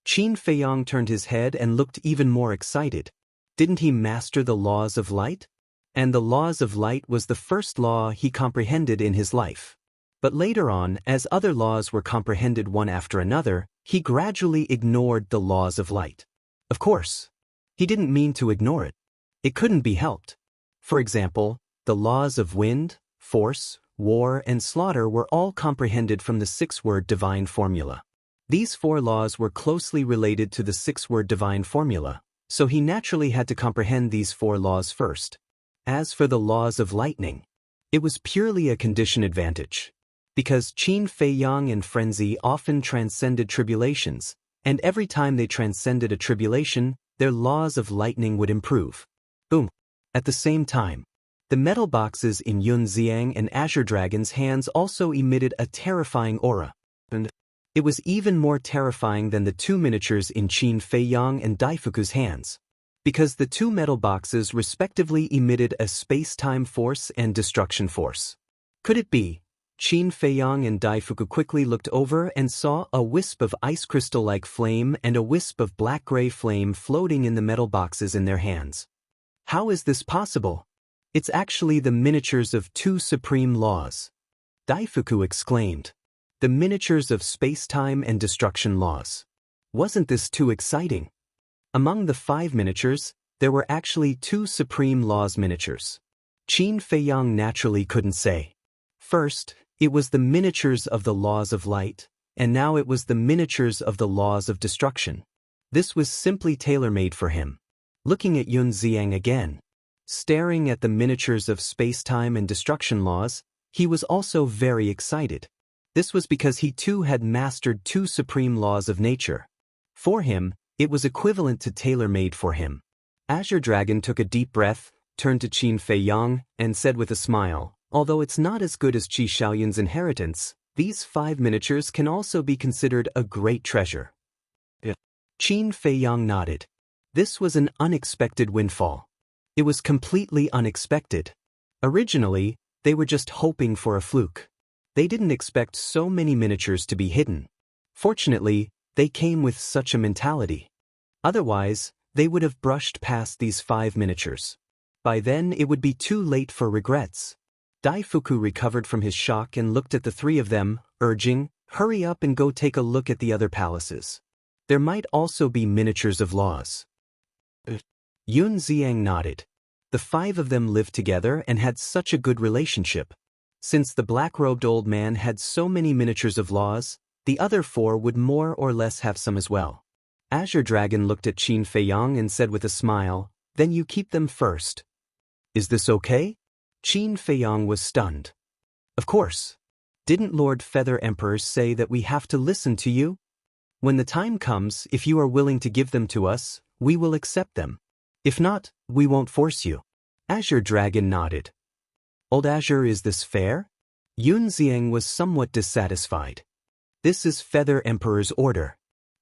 Qin Feiyang turned his head and looked even more excited. Didn't he master the laws of light? And the laws of light was the first law he comprehended in his life. But later on, as other laws were comprehended one after another, he gradually ignored the laws of light. Of course, he didn't mean to ignore it. It couldn't be helped. For example, the laws of wind, force, war, and slaughter were all comprehended from the 6-word divine formula. These 4 laws were closely related to the 6-word divine formula, so he naturally had to comprehend these 4 laws first. As for the laws of lightning, it was purely a condition advantage. Because Qin Feiyang and Frenzy often transcended tribulations, and every time they transcended a tribulation, their laws of lightning would improve. Boom! At the same time, the metal boxes in Yun Xiang and Azure Dragon's hands also emitted a terrifying aura. And it was even more terrifying than the 2 miniatures in Qin Feiyang and Daifuku's hands. Because the 2 metal boxes respectively emitted a space-time force and destruction force. Could it be? Qin Feiyang and Daifuku quickly looked over and saw a wisp of ice crystal-like flame and a wisp of black-gray flame floating in the metal boxes in their hands. How is this possible? It's actually the miniatures of 2 supreme laws. Daifuku exclaimed. The miniatures of space-time and destruction laws. Wasn't this too exciting? Among the 5 miniatures, there were actually 2 supreme laws miniatures. Qin Feiyang naturally couldn't say. First, it was the miniatures of the laws of light, and now it was the miniatures of the laws of destruction. This was simply tailor-made for him. Looking at Yun Xiang again, staring at the miniatures of space-time and destruction laws, he was also very excited. This was because he too had mastered 2 supreme laws of nature. For him, it was equivalent to tailor-made for him. Azure Dragon took a deep breath, turned to Qin Feiyang, and said with a smile, although it's not as good as Qi Xiaoyun's inheritance, these 5 miniatures can also be considered a great treasure. Qin Feiyang nodded. This was an unexpected windfall. It was completely unexpected. Originally, they were just hoping for a fluke. They didn't expect so many miniatures to be hidden. Fortunately, they came with such a mentality. Otherwise, they would have brushed past these 5 miniatures. By then, it would be too late for regrets. Daifuku recovered from his shock and looked at the 3 of them, urging, "Hurry up and go take a look at the other palaces. There might also be miniatures of laws." Yun Xiang nodded. The 5 of them lived together and had such a good relationship. Since the black-robed old man had so many miniatures of laws, the other 4 would more or less have some as well. Azure Dragon looked at Qin Feiyang and said with a smile, "Then you keep them first." "Is this okay?" Qin Feiyang was stunned. "Of course. Didn't Lord Feather Emperor say that we have to listen to you? When the time comes, if you are willing to give them to us, we will accept them. If not, we won't force you." Azure Dragon nodded. "Old Azure, is this fair?" Yun Xiang was somewhat dissatisfied. "This is Feather Emperor's order.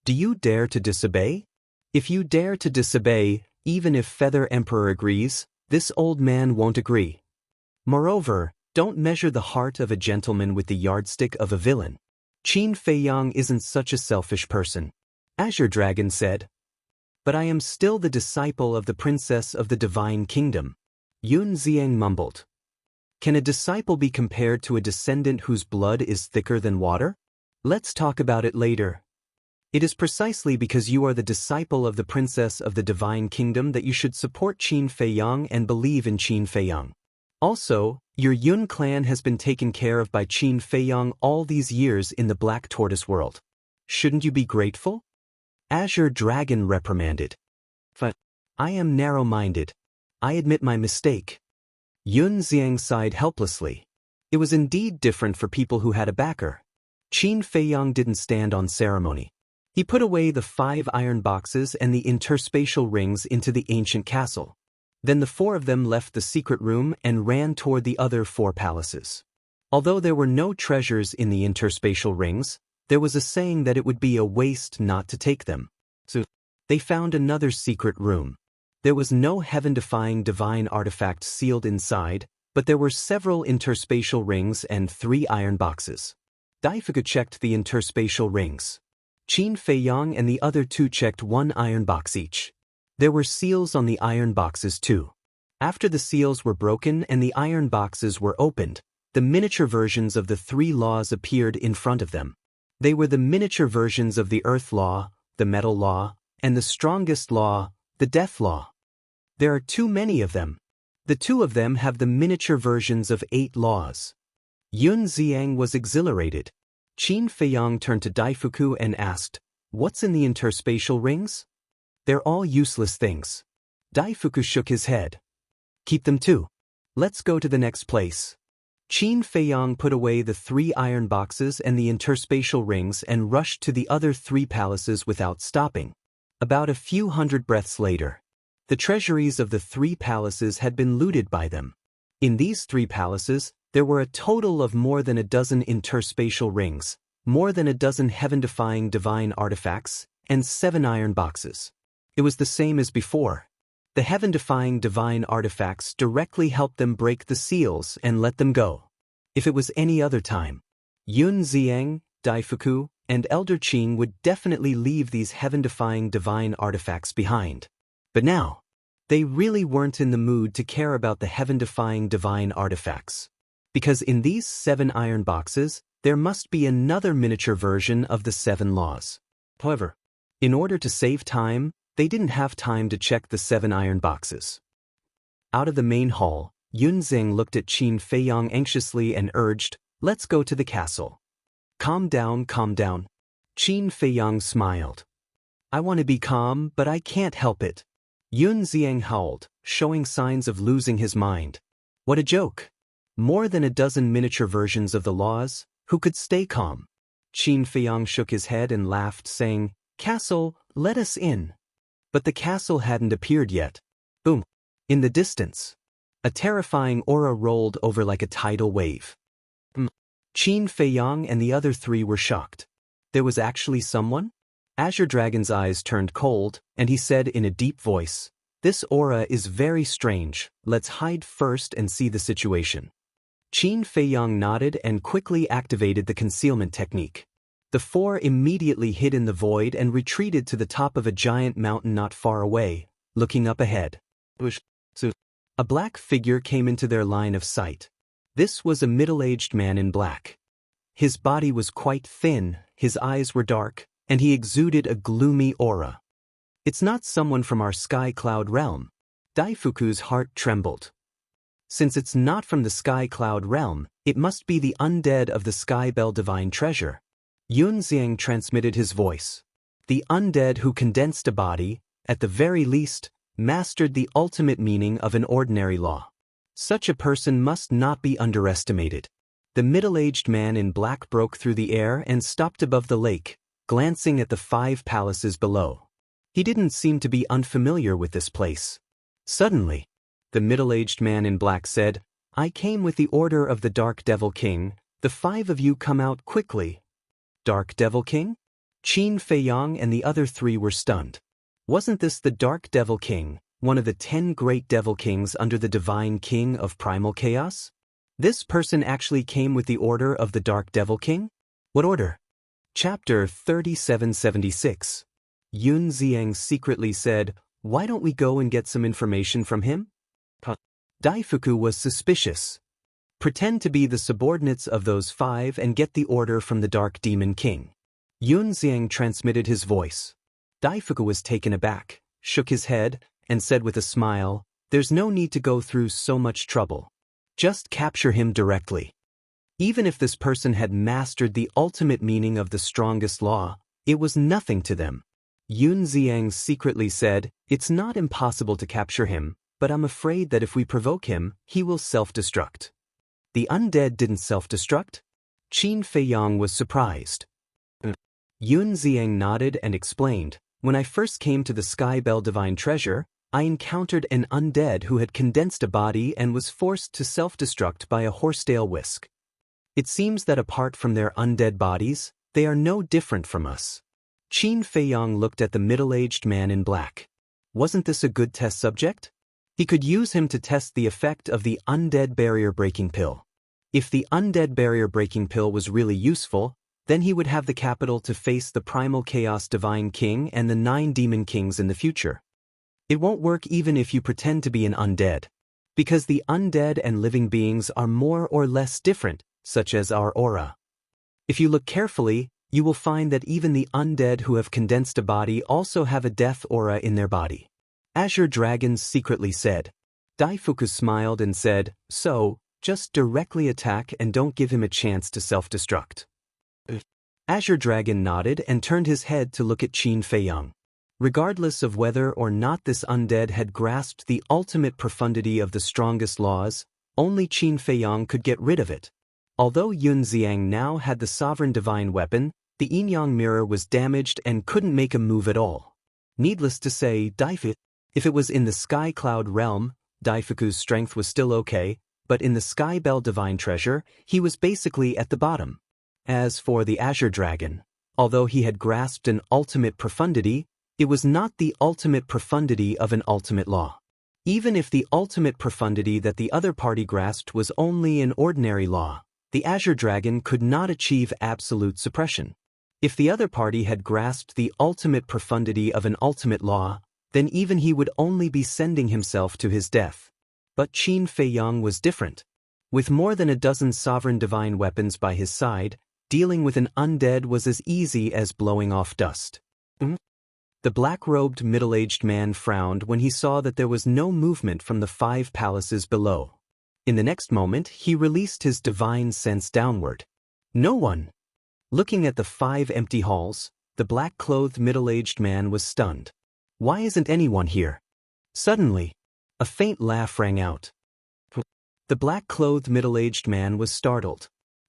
Do you dare to disobey? If you dare to disobey, even if Feather Emperor agrees, this old man won't agree. Moreover, don't measure the heart of a gentleman with the yardstick of a villain. Qin Feiyang isn't such a selfish person." Azure Dragon said. "But I am still the disciple of the Princess of the Divine Kingdom." Yun Xiang mumbled. "Can a disciple be compared to a descendant whose blood is thicker than water? Let's talk about it later. It is precisely because you are the disciple of the Princess of the Divine Kingdom that you should support Qin Feiyang and believe in Qin Feiyang. Also, your Yun clan has been taken care of by Qin Feiyang all these years in the Black Tortoise world. Shouldn't you be grateful?" Azure Dragon reprimanded. "But I am narrow-minded. I admit my mistake." Yun Xiang sighed helplessly. It was indeed different for people who had a backer. Qin Feiyang didn't stand on ceremony. He put away the 5 iron boxes and the interspatial rings into the ancient castle. Then the 4 of them left the secret room and ran toward the other 4 palaces. Although there were no treasures in the interspatial rings, there was a saying that it would be a waste not to take them. So, they found another secret room. There was no heaven-defying divine artifact sealed inside, but there were several interspatial rings and 3 iron boxes. Daifuku checked the interspatial rings. Qin Feiyang and the other 2 checked 1 iron box each. There were seals on the iron boxes too. After the seals were broken and the iron boxes were opened, the miniature versions of the 3 laws appeared in front of them. They were the miniature versions of the Earth Law, the Metal Law, and the strongest law, the Death Law. There are too many of them. The 2 of them have the miniature versions of 8 laws. Yun Xiang was exhilarated. Qin Feiyang turned to Daifuku and asked, "What's in the interspatial rings?" "They're all useless things." Daifuku shook his head. "Keep them too. Let's go to the next place." Qin Feiyang put away the 3 iron boxes and the interspatial rings and rushed to the other 3 palaces without stopping. About a few hundred breaths later, the treasuries of the 3 palaces had been looted by them. In these 3 palaces, there were a total of more than a dozen interspatial rings, more than a dozen heaven-defying divine artifacts, and 7 iron boxes. It was the same as before. The heaven-defying divine artifacts directly helped them break the seals and let them go. If it was any other time, Yun Xiang, Daifuku, and Elder Qin would definitely leave these heaven-defying divine artifacts behind. But now, they really weren't in the mood to care about the heaven-defying divine artifacts. Because in these 7 iron boxes, there must be another miniature version of the 7 laws. However, in order to save time, they didn't have time to check the 7 iron boxes. Out of the main hall, Yun Xiang looked at Qin Feiyang anxiously and urged, "Let's go to the castle." Calm down, calm down." Qin Feiyang smiled. "I want to be calm, but I can't help it." Yun Xiang howled, showing signs of losing his mind. What a joke. More than a dozen miniature versions of the laws, who could stay calm? Qin Feiyang shook his head and laughed, saying, "Castle, let us in." But the castle hadn't appeared yet. Boom. In the distance, a terrifying aura rolled over like a tidal wave. Qin Feiyang and the other 3 were shocked. There was actually someone? Azure Dragon's eyes turned cold, and he said in a deep voice, "This aura is very strange, let's hide first and see the situation." Qin Feiyang nodded and quickly activated the concealment technique. The four immediately hid in the void and retreated to the top of a giant mountain not far away, looking up ahead. A black figure came into their line of sight. This was a middle-aged man in black. His body was quite thin, his eyes were dark, and he exuded a gloomy aura. "It's not someone from our sky cloud realm." Daifuku's heart trembled. Since it's not from the sky cloud realm, it must be the undead of the Sky Bell Divine Treasure. Yunxiang transmitted his voice. The undead who condensed a body, at the very least, mastered the ultimate meaning of an ordinary law. Such a person must not be underestimated. The middle-aged man in black broke through the air and stopped above the lake, glancing at the 5 palaces below. He didn't seem to be unfamiliar with this place. Suddenly, the middle-aged man in black said, "I came with the order of the Dark Devil King. The 5 of you come out quickly." Dark Devil King? Qin Feiyang and the other 3 were stunned. Wasn't this the Dark Devil King, one of the 10 great Devil Kings under the Divine King of Primal Chaos? This person actually came with the order of the Dark Devil King? What order? Chapter 3776. Yunxiang secretly said, "Why don't we go and get some information from him?" Daifuku was suspicious. Pretend to be the subordinates of those 5 and get the order from the Dark Demon King. Yunxiang transmitted his voice. Daifuku was taken aback, shook his head, and said with a smile, "There's no need to go through so much trouble. Just capture him directly." Even if this person had mastered the ultimate meaning of the strongest law, it was nothing to them. Yunxiang secretly said, "It's not impossible to capture him, but I'm afraid that if we provoke him, he will self-destruct." The undead didn't self-destruct? Qin Feiyang was surprised. Yunxiang nodded and explained, "When I first came to the Sky Bell Divine Treasure, I encountered an undead who had condensed a body and was forced to self-destruct by a horsetail whisk. It seems that apart from their undead bodies, they are no different from us." Qin Feiyang looked at the middle-aged man in black. Wasn't this a good test subject? He could use him to test the effect of the undead barrier-breaking pill. If the undead barrier-breaking pill was really useful, then he would have the capital to face the Primal Chaos Divine King and the 9 Demon Kings in the future. It won't work even if you pretend to be an undead. Because the undead and living beings are more or less different, such as our aura. If you look carefully, you will find that even the undead who have condensed a body also have a death aura in their body. Azure Dragon secretly said. Daifuku smiled and said, "So, just directly attack and don't give him a chance to self-destruct." Azure Dragon nodded and turned his head to look at Qin Feiyang. Regardless of whether or not this undead had grasped the ultimate profundity of the strongest laws, only Qin Feiyang could get rid of it. Although Yunxiang now had the sovereign divine weapon, the yin-yang mirror was damaged and couldn't make a move at all. Needless to say, if it was in the Sky Cloud realm, Daifuku's strength was still okay, but in the Sky Bell Divine Treasure, he was basically at the bottom. As for the Azure Dragon, although he had grasped an ultimate profundity, it was not the ultimate profundity of an ultimate law. Even if the ultimate profundity that the other party grasped was only an ordinary law, the Azure Dragon could not achieve absolute suppression. If the other party had grasped the ultimate profundity of an ultimate law, then even he would only be sending himself to his death. But Qin Feiyang was different. With more than a dozen sovereign divine weapons by his side, dealing with an undead was as easy as blowing off dust. The black-robed middle-aged man frowned when he saw that there was no movement from the 5 palaces below. In the next moment, he released his divine sense downward. No one. Looking at the 5 empty halls, the black-clothed middle-aged man was stunned. Why isn't anyone here? Suddenly, a faint laugh rang out. The black-clothed middle-aged man was startled.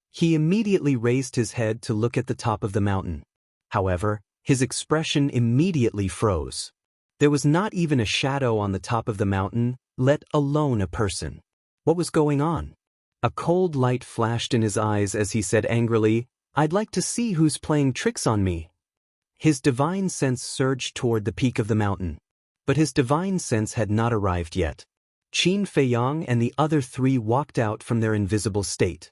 He immediately raised his head to look at the top of the mountain. However, his expression immediately froze. There was not even a shadow on the top of the mountain, let alone a person. What was going on? A cold light flashed in his eyes as he said angrily, "I'd like to see who's playing tricks on me." His divine sense surged toward the peak of the mountain. But his divine sense had not arrived yet. Qin Feiyang and the other three walked out from their invisible state.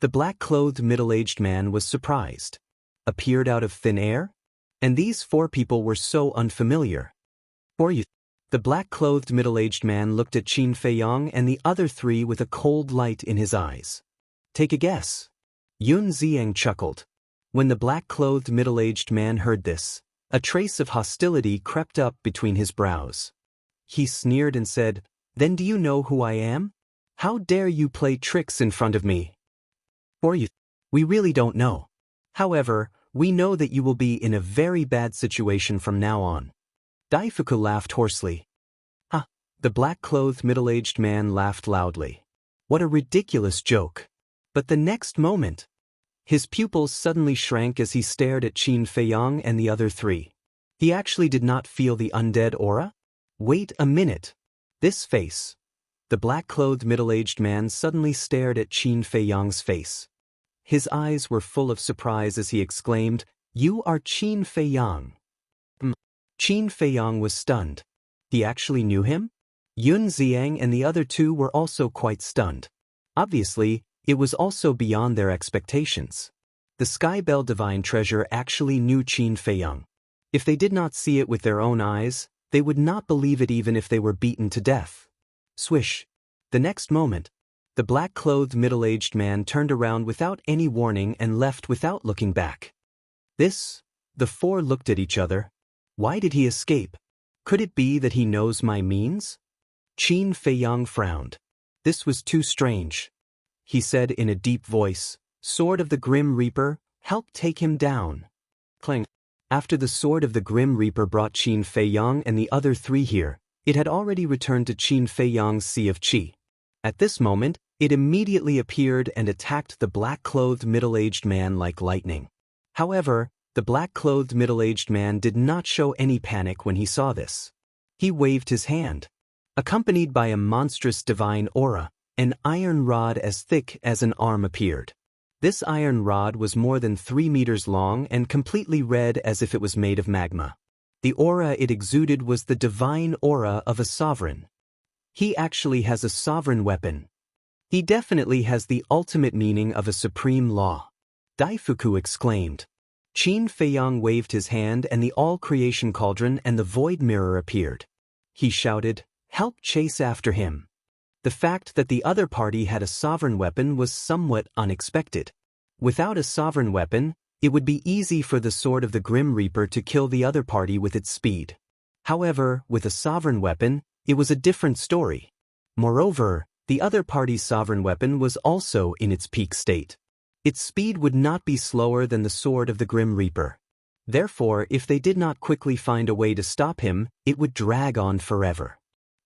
The black-clothed middle-aged man was surprised. Appeared out of thin air? And these four people were so unfamiliar. The black-clothed middle-aged man looked at Qin Feiyang and the other three with a cold light in his eyes. Take a guess. Yun Ziang chuckled. When the black-clothed middle-aged man heard this, a trace of hostility crept up between his brows. He sneered and said, "Then do you know who I am? How dare you play tricks in front of me?" We really don't know. However, we know that you will be in a very bad situation from now on. Daifuku laughed hoarsely. Ha! The black-clothed middle-aged man laughed loudly. What a ridiculous joke. But the next moment, his pupils suddenly shrank as he stared at Qin Feiyang and the other three. He actually did not feel the undead aura? Wait a minute. This face. The black-clothed middle-aged man suddenly stared at Qin Feiyang's face. His eyes were full of surprise as he exclaimed, "You are Qin Feiyang." Qin Feiyang was stunned. He actually knew him? Yun Ziang and the other two were also quite stunned. Obviously, it was also beyond their expectations. The Skybell Divine Treasure actually knew Qin Feiyang. If they did not see it with their own eyes, they would not believe it even if they were beaten to death. Swish. The next moment, the black-clothed middle-aged man turned around without any warning and left without looking back. The four looked at each other. Why did he escape? Could it be that he knows my means? Qin Feiyang frowned. This was too strange. He said in a deep voice, "Sword of the Grim Reaper, help take him down." Clang. After the Sword of the Grim Reaper brought Qin Feiyang and the other three here, it had already returned to Qin Feiyang's Sea of Qi. At this moment, it immediately appeared and attacked the black-clothed middle-aged man like lightning. However, the black-clothed middle-aged man did not show any panic when he saw this. He waved his hand. Accompanied by a monstrous divine aura, an iron rod as thick as an arm appeared. This iron rod was more than 3 meters long and completely red as if it was made of magma. The aura it exuded was the divine aura of a sovereign. He actually has a sovereign weapon. He definitely has the ultimate meaning of a supreme law. Daifuku exclaimed. Qin Feiyang waved his hand and the all-creation cauldron and the void mirror appeared. He shouted, "Help chase after him." The fact that the other party had a sovereign weapon was somewhat unexpected. Without a sovereign weapon, it would be easy for the Sword of the Grim Reaper to kill the other party with its speed. However, with a sovereign weapon, it was a different story. Moreover, the other party's sovereign weapon was also in its peak state. Its speed would not be slower than the Sword of the Grim Reaper. Therefore, if they did not quickly find a way to stop him, it would drag on forever.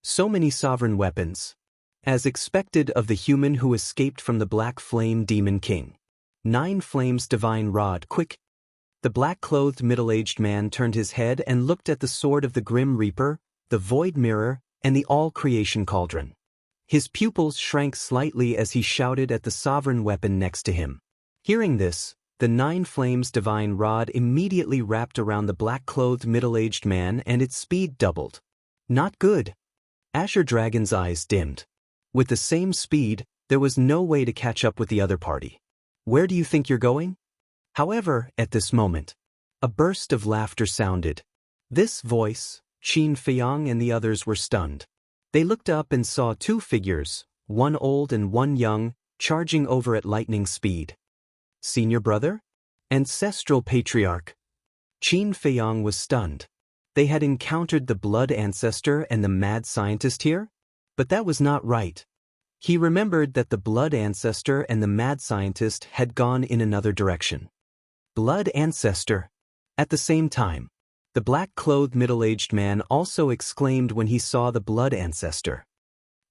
So many sovereign weapons. As expected of the human who escaped from the Black Flame Demon King. 9 Flames Divine Rod, quick! The black-clothed middle-aged man turned his head and looked at the Sword of the Grim Reaper, the Void Mirror, and the All-Creation Cauldron. His pupils shrank slightly as he shouted at the sovereign weapon next to him. Hearing this, the 9 Flames Divine Rod immediately wrapped around the black-clothed middle-aged man and its speed doubled. Not good. Azure Dragon's eyes dimmed. With the same speed, there was no way to catch up with the other party. Where do you think you're going? However, at this moment, a burst of laughter sounded. This voice, Qin Feiyang and the others were stunned. They looked up and saw 2 figures, one old and one young, charging over at lightning speed. Senior brother? Ancestral patriarch. Qin Feiyang was stunned. They had encountered the blood ancestor and the mad scientist here? But that was not right. He remembered that the blood ancestor and the mad scientist had gone in another direction. Blood ancestor. At the same time, the black-clothed middle-aged man also exclaimed when he saw the blood ancestor.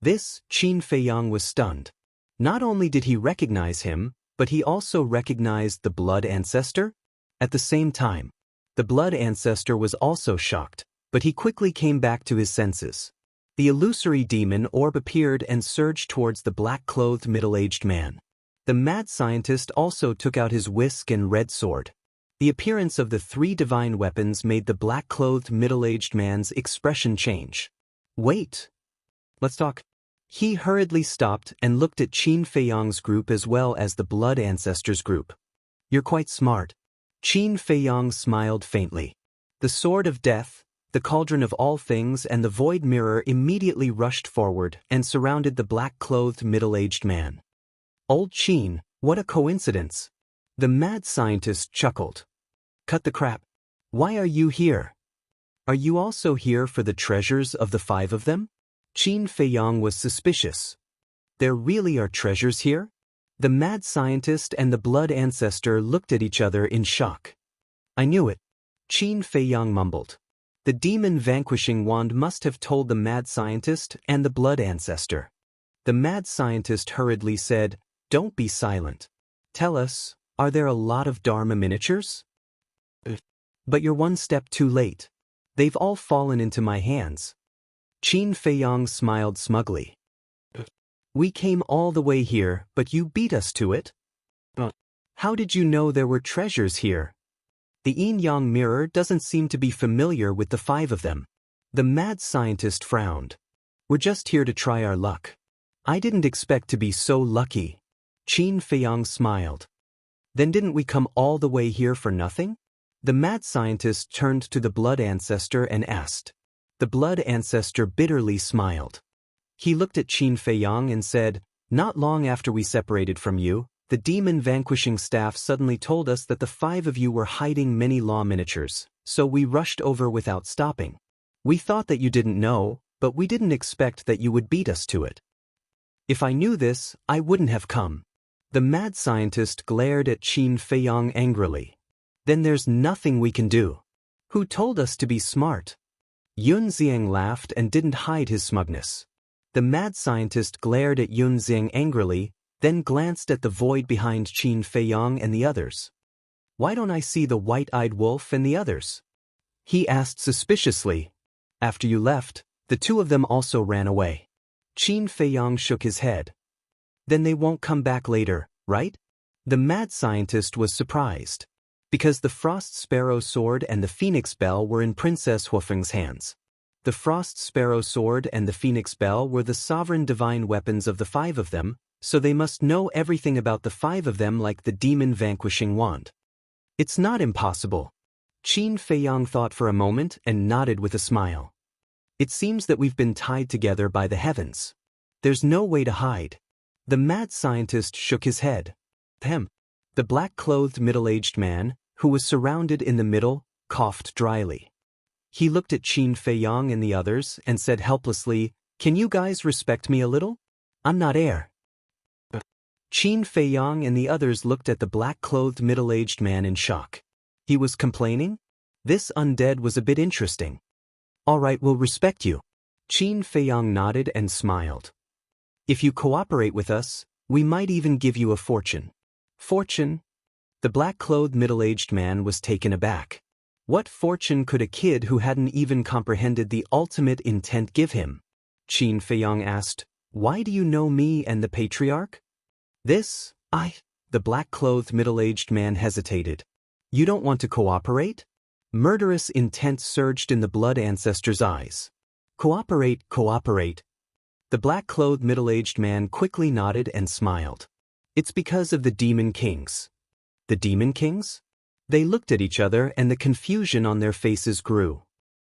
This, Qin Feiyang was stunned. Not only did he recognize him, but he also recognized the blood ancestor. At the same time, the blood ancestor was also shocked, but he quickly came back to his senses. The illusory demon orb appeared and surged towards the black-clothed middle-aged man. The mad scientist also took out his whisk and red sword. The appearance of the three divine weapons made the black-clothed middle-aged man's expression change. Wait. Let's talk. He hurriedly stopped and looked at Qin Feiyang's group as well as the Blood Ancestors group. You're quite smart. Qin Feiyang smiled faintly. The Sword of Death, the Cauldron of All Things and the Void Mirror immediately rushed forward and surrounded the black-clothed middle-aged man. Old Qin, what a coincidence. The mad scientist chuckled. Cut the crap. Why are you here? Are you also here for the treasures of the five of them? Qin Feiyang was suspicious. There really are treasures here? The mad scientist and the blood ancestor looked at each other in shock. I knew it. Qin Feiyang mumbled. The demon vanquishing wand must have told the mad scientist and the blood ancestor. The mad scientist hurriedly said, Don't be silent. Tell us, are there a lot of Dharma miniatures? But you're one step too late. They've all fallen into my hands. Qin Feiyang smiled smugly. We came all the way here, but you beat us to it? How did you know there were treasures here? The yin-yang mirror doesn't seem to be familiar with the five of them. The mad scientist frowned. We're just here to try our luck. I didn't expect to be so lucky. Qin Feiyang smiled. Then didn't we come all the way here for nothing? The mad scientist turned to the blood ancestor and asked. The blood ancestor bitterly smiled. He looked at Qin Feiyang and said, Not long after we separated from you, the demon vanquishing staff suddenly told us that the five of you were hiding many law miniatures, so we rushed over without stopping. We thought that you didn't know, but we didn't expect that you would beat us to it. If I knew this, I wouldn't have come. The mad scientist glared at Qin Feiyang angrily. Then there's nothing we can do. Who told us to be smart? Yun Xiang laughed and didn't hide his smugness. The mad scientist glared at Yun Xiang angrily, then glanced at the void behind Qin Feiyang and the others. Why don't I see the white-eyed wolf and the others? He asked suspiciously. After you left, the two of them also ran away. Qin Feiyang shook his head. Then they won't come back later, right? The mad scientist was surprised. Because the Frost Sparrow Sword and the Phoenix Bell were in Princess Huofeng's hands. The Frost Sparrow Sword and the Phoenix Bell were the sovereign divine weapons of the five of them, so they must know everything about the five of them like the demon vanquishing wand. It's not impossible. Qin Feiyang thought for a moment and nodded with a smile. It seems that we've been tied together by the heavens. There's no way to hide. The mad scientist shook his head. The black-clothed middle-aged man, who was surrounded in the middle, coughed dryly. He looked at Qin Feiyang and the others and said helplessly, Can you guys respect me a little? I'm not heir. Qin Feiyang and the others looked at the black-clothed middle-aged man in shock. He was complaining? This undead was a bit interesting. All right, we'll respect you. Qin Feiyang nodded and smiled. If you cooperate with us, we might even give you a fortune. Fortune? The black-clothed middle-aged man was taken aback. What fortune could a kid who hadn't even comprehended the ultimate intent give him? Qin Feiyang asked, Why do you know me and the patriarch? The black-clothed middle-aged man hesitated. You don't want to cooperate? Murderous intent surged in the blood ancestor's eyes. Cooperate. The black-clothed middle-aged man quickly nodded and smiled. It's because of the Demon Kings. The Demon Kings? They looked at each other and the confusion on their faces grew.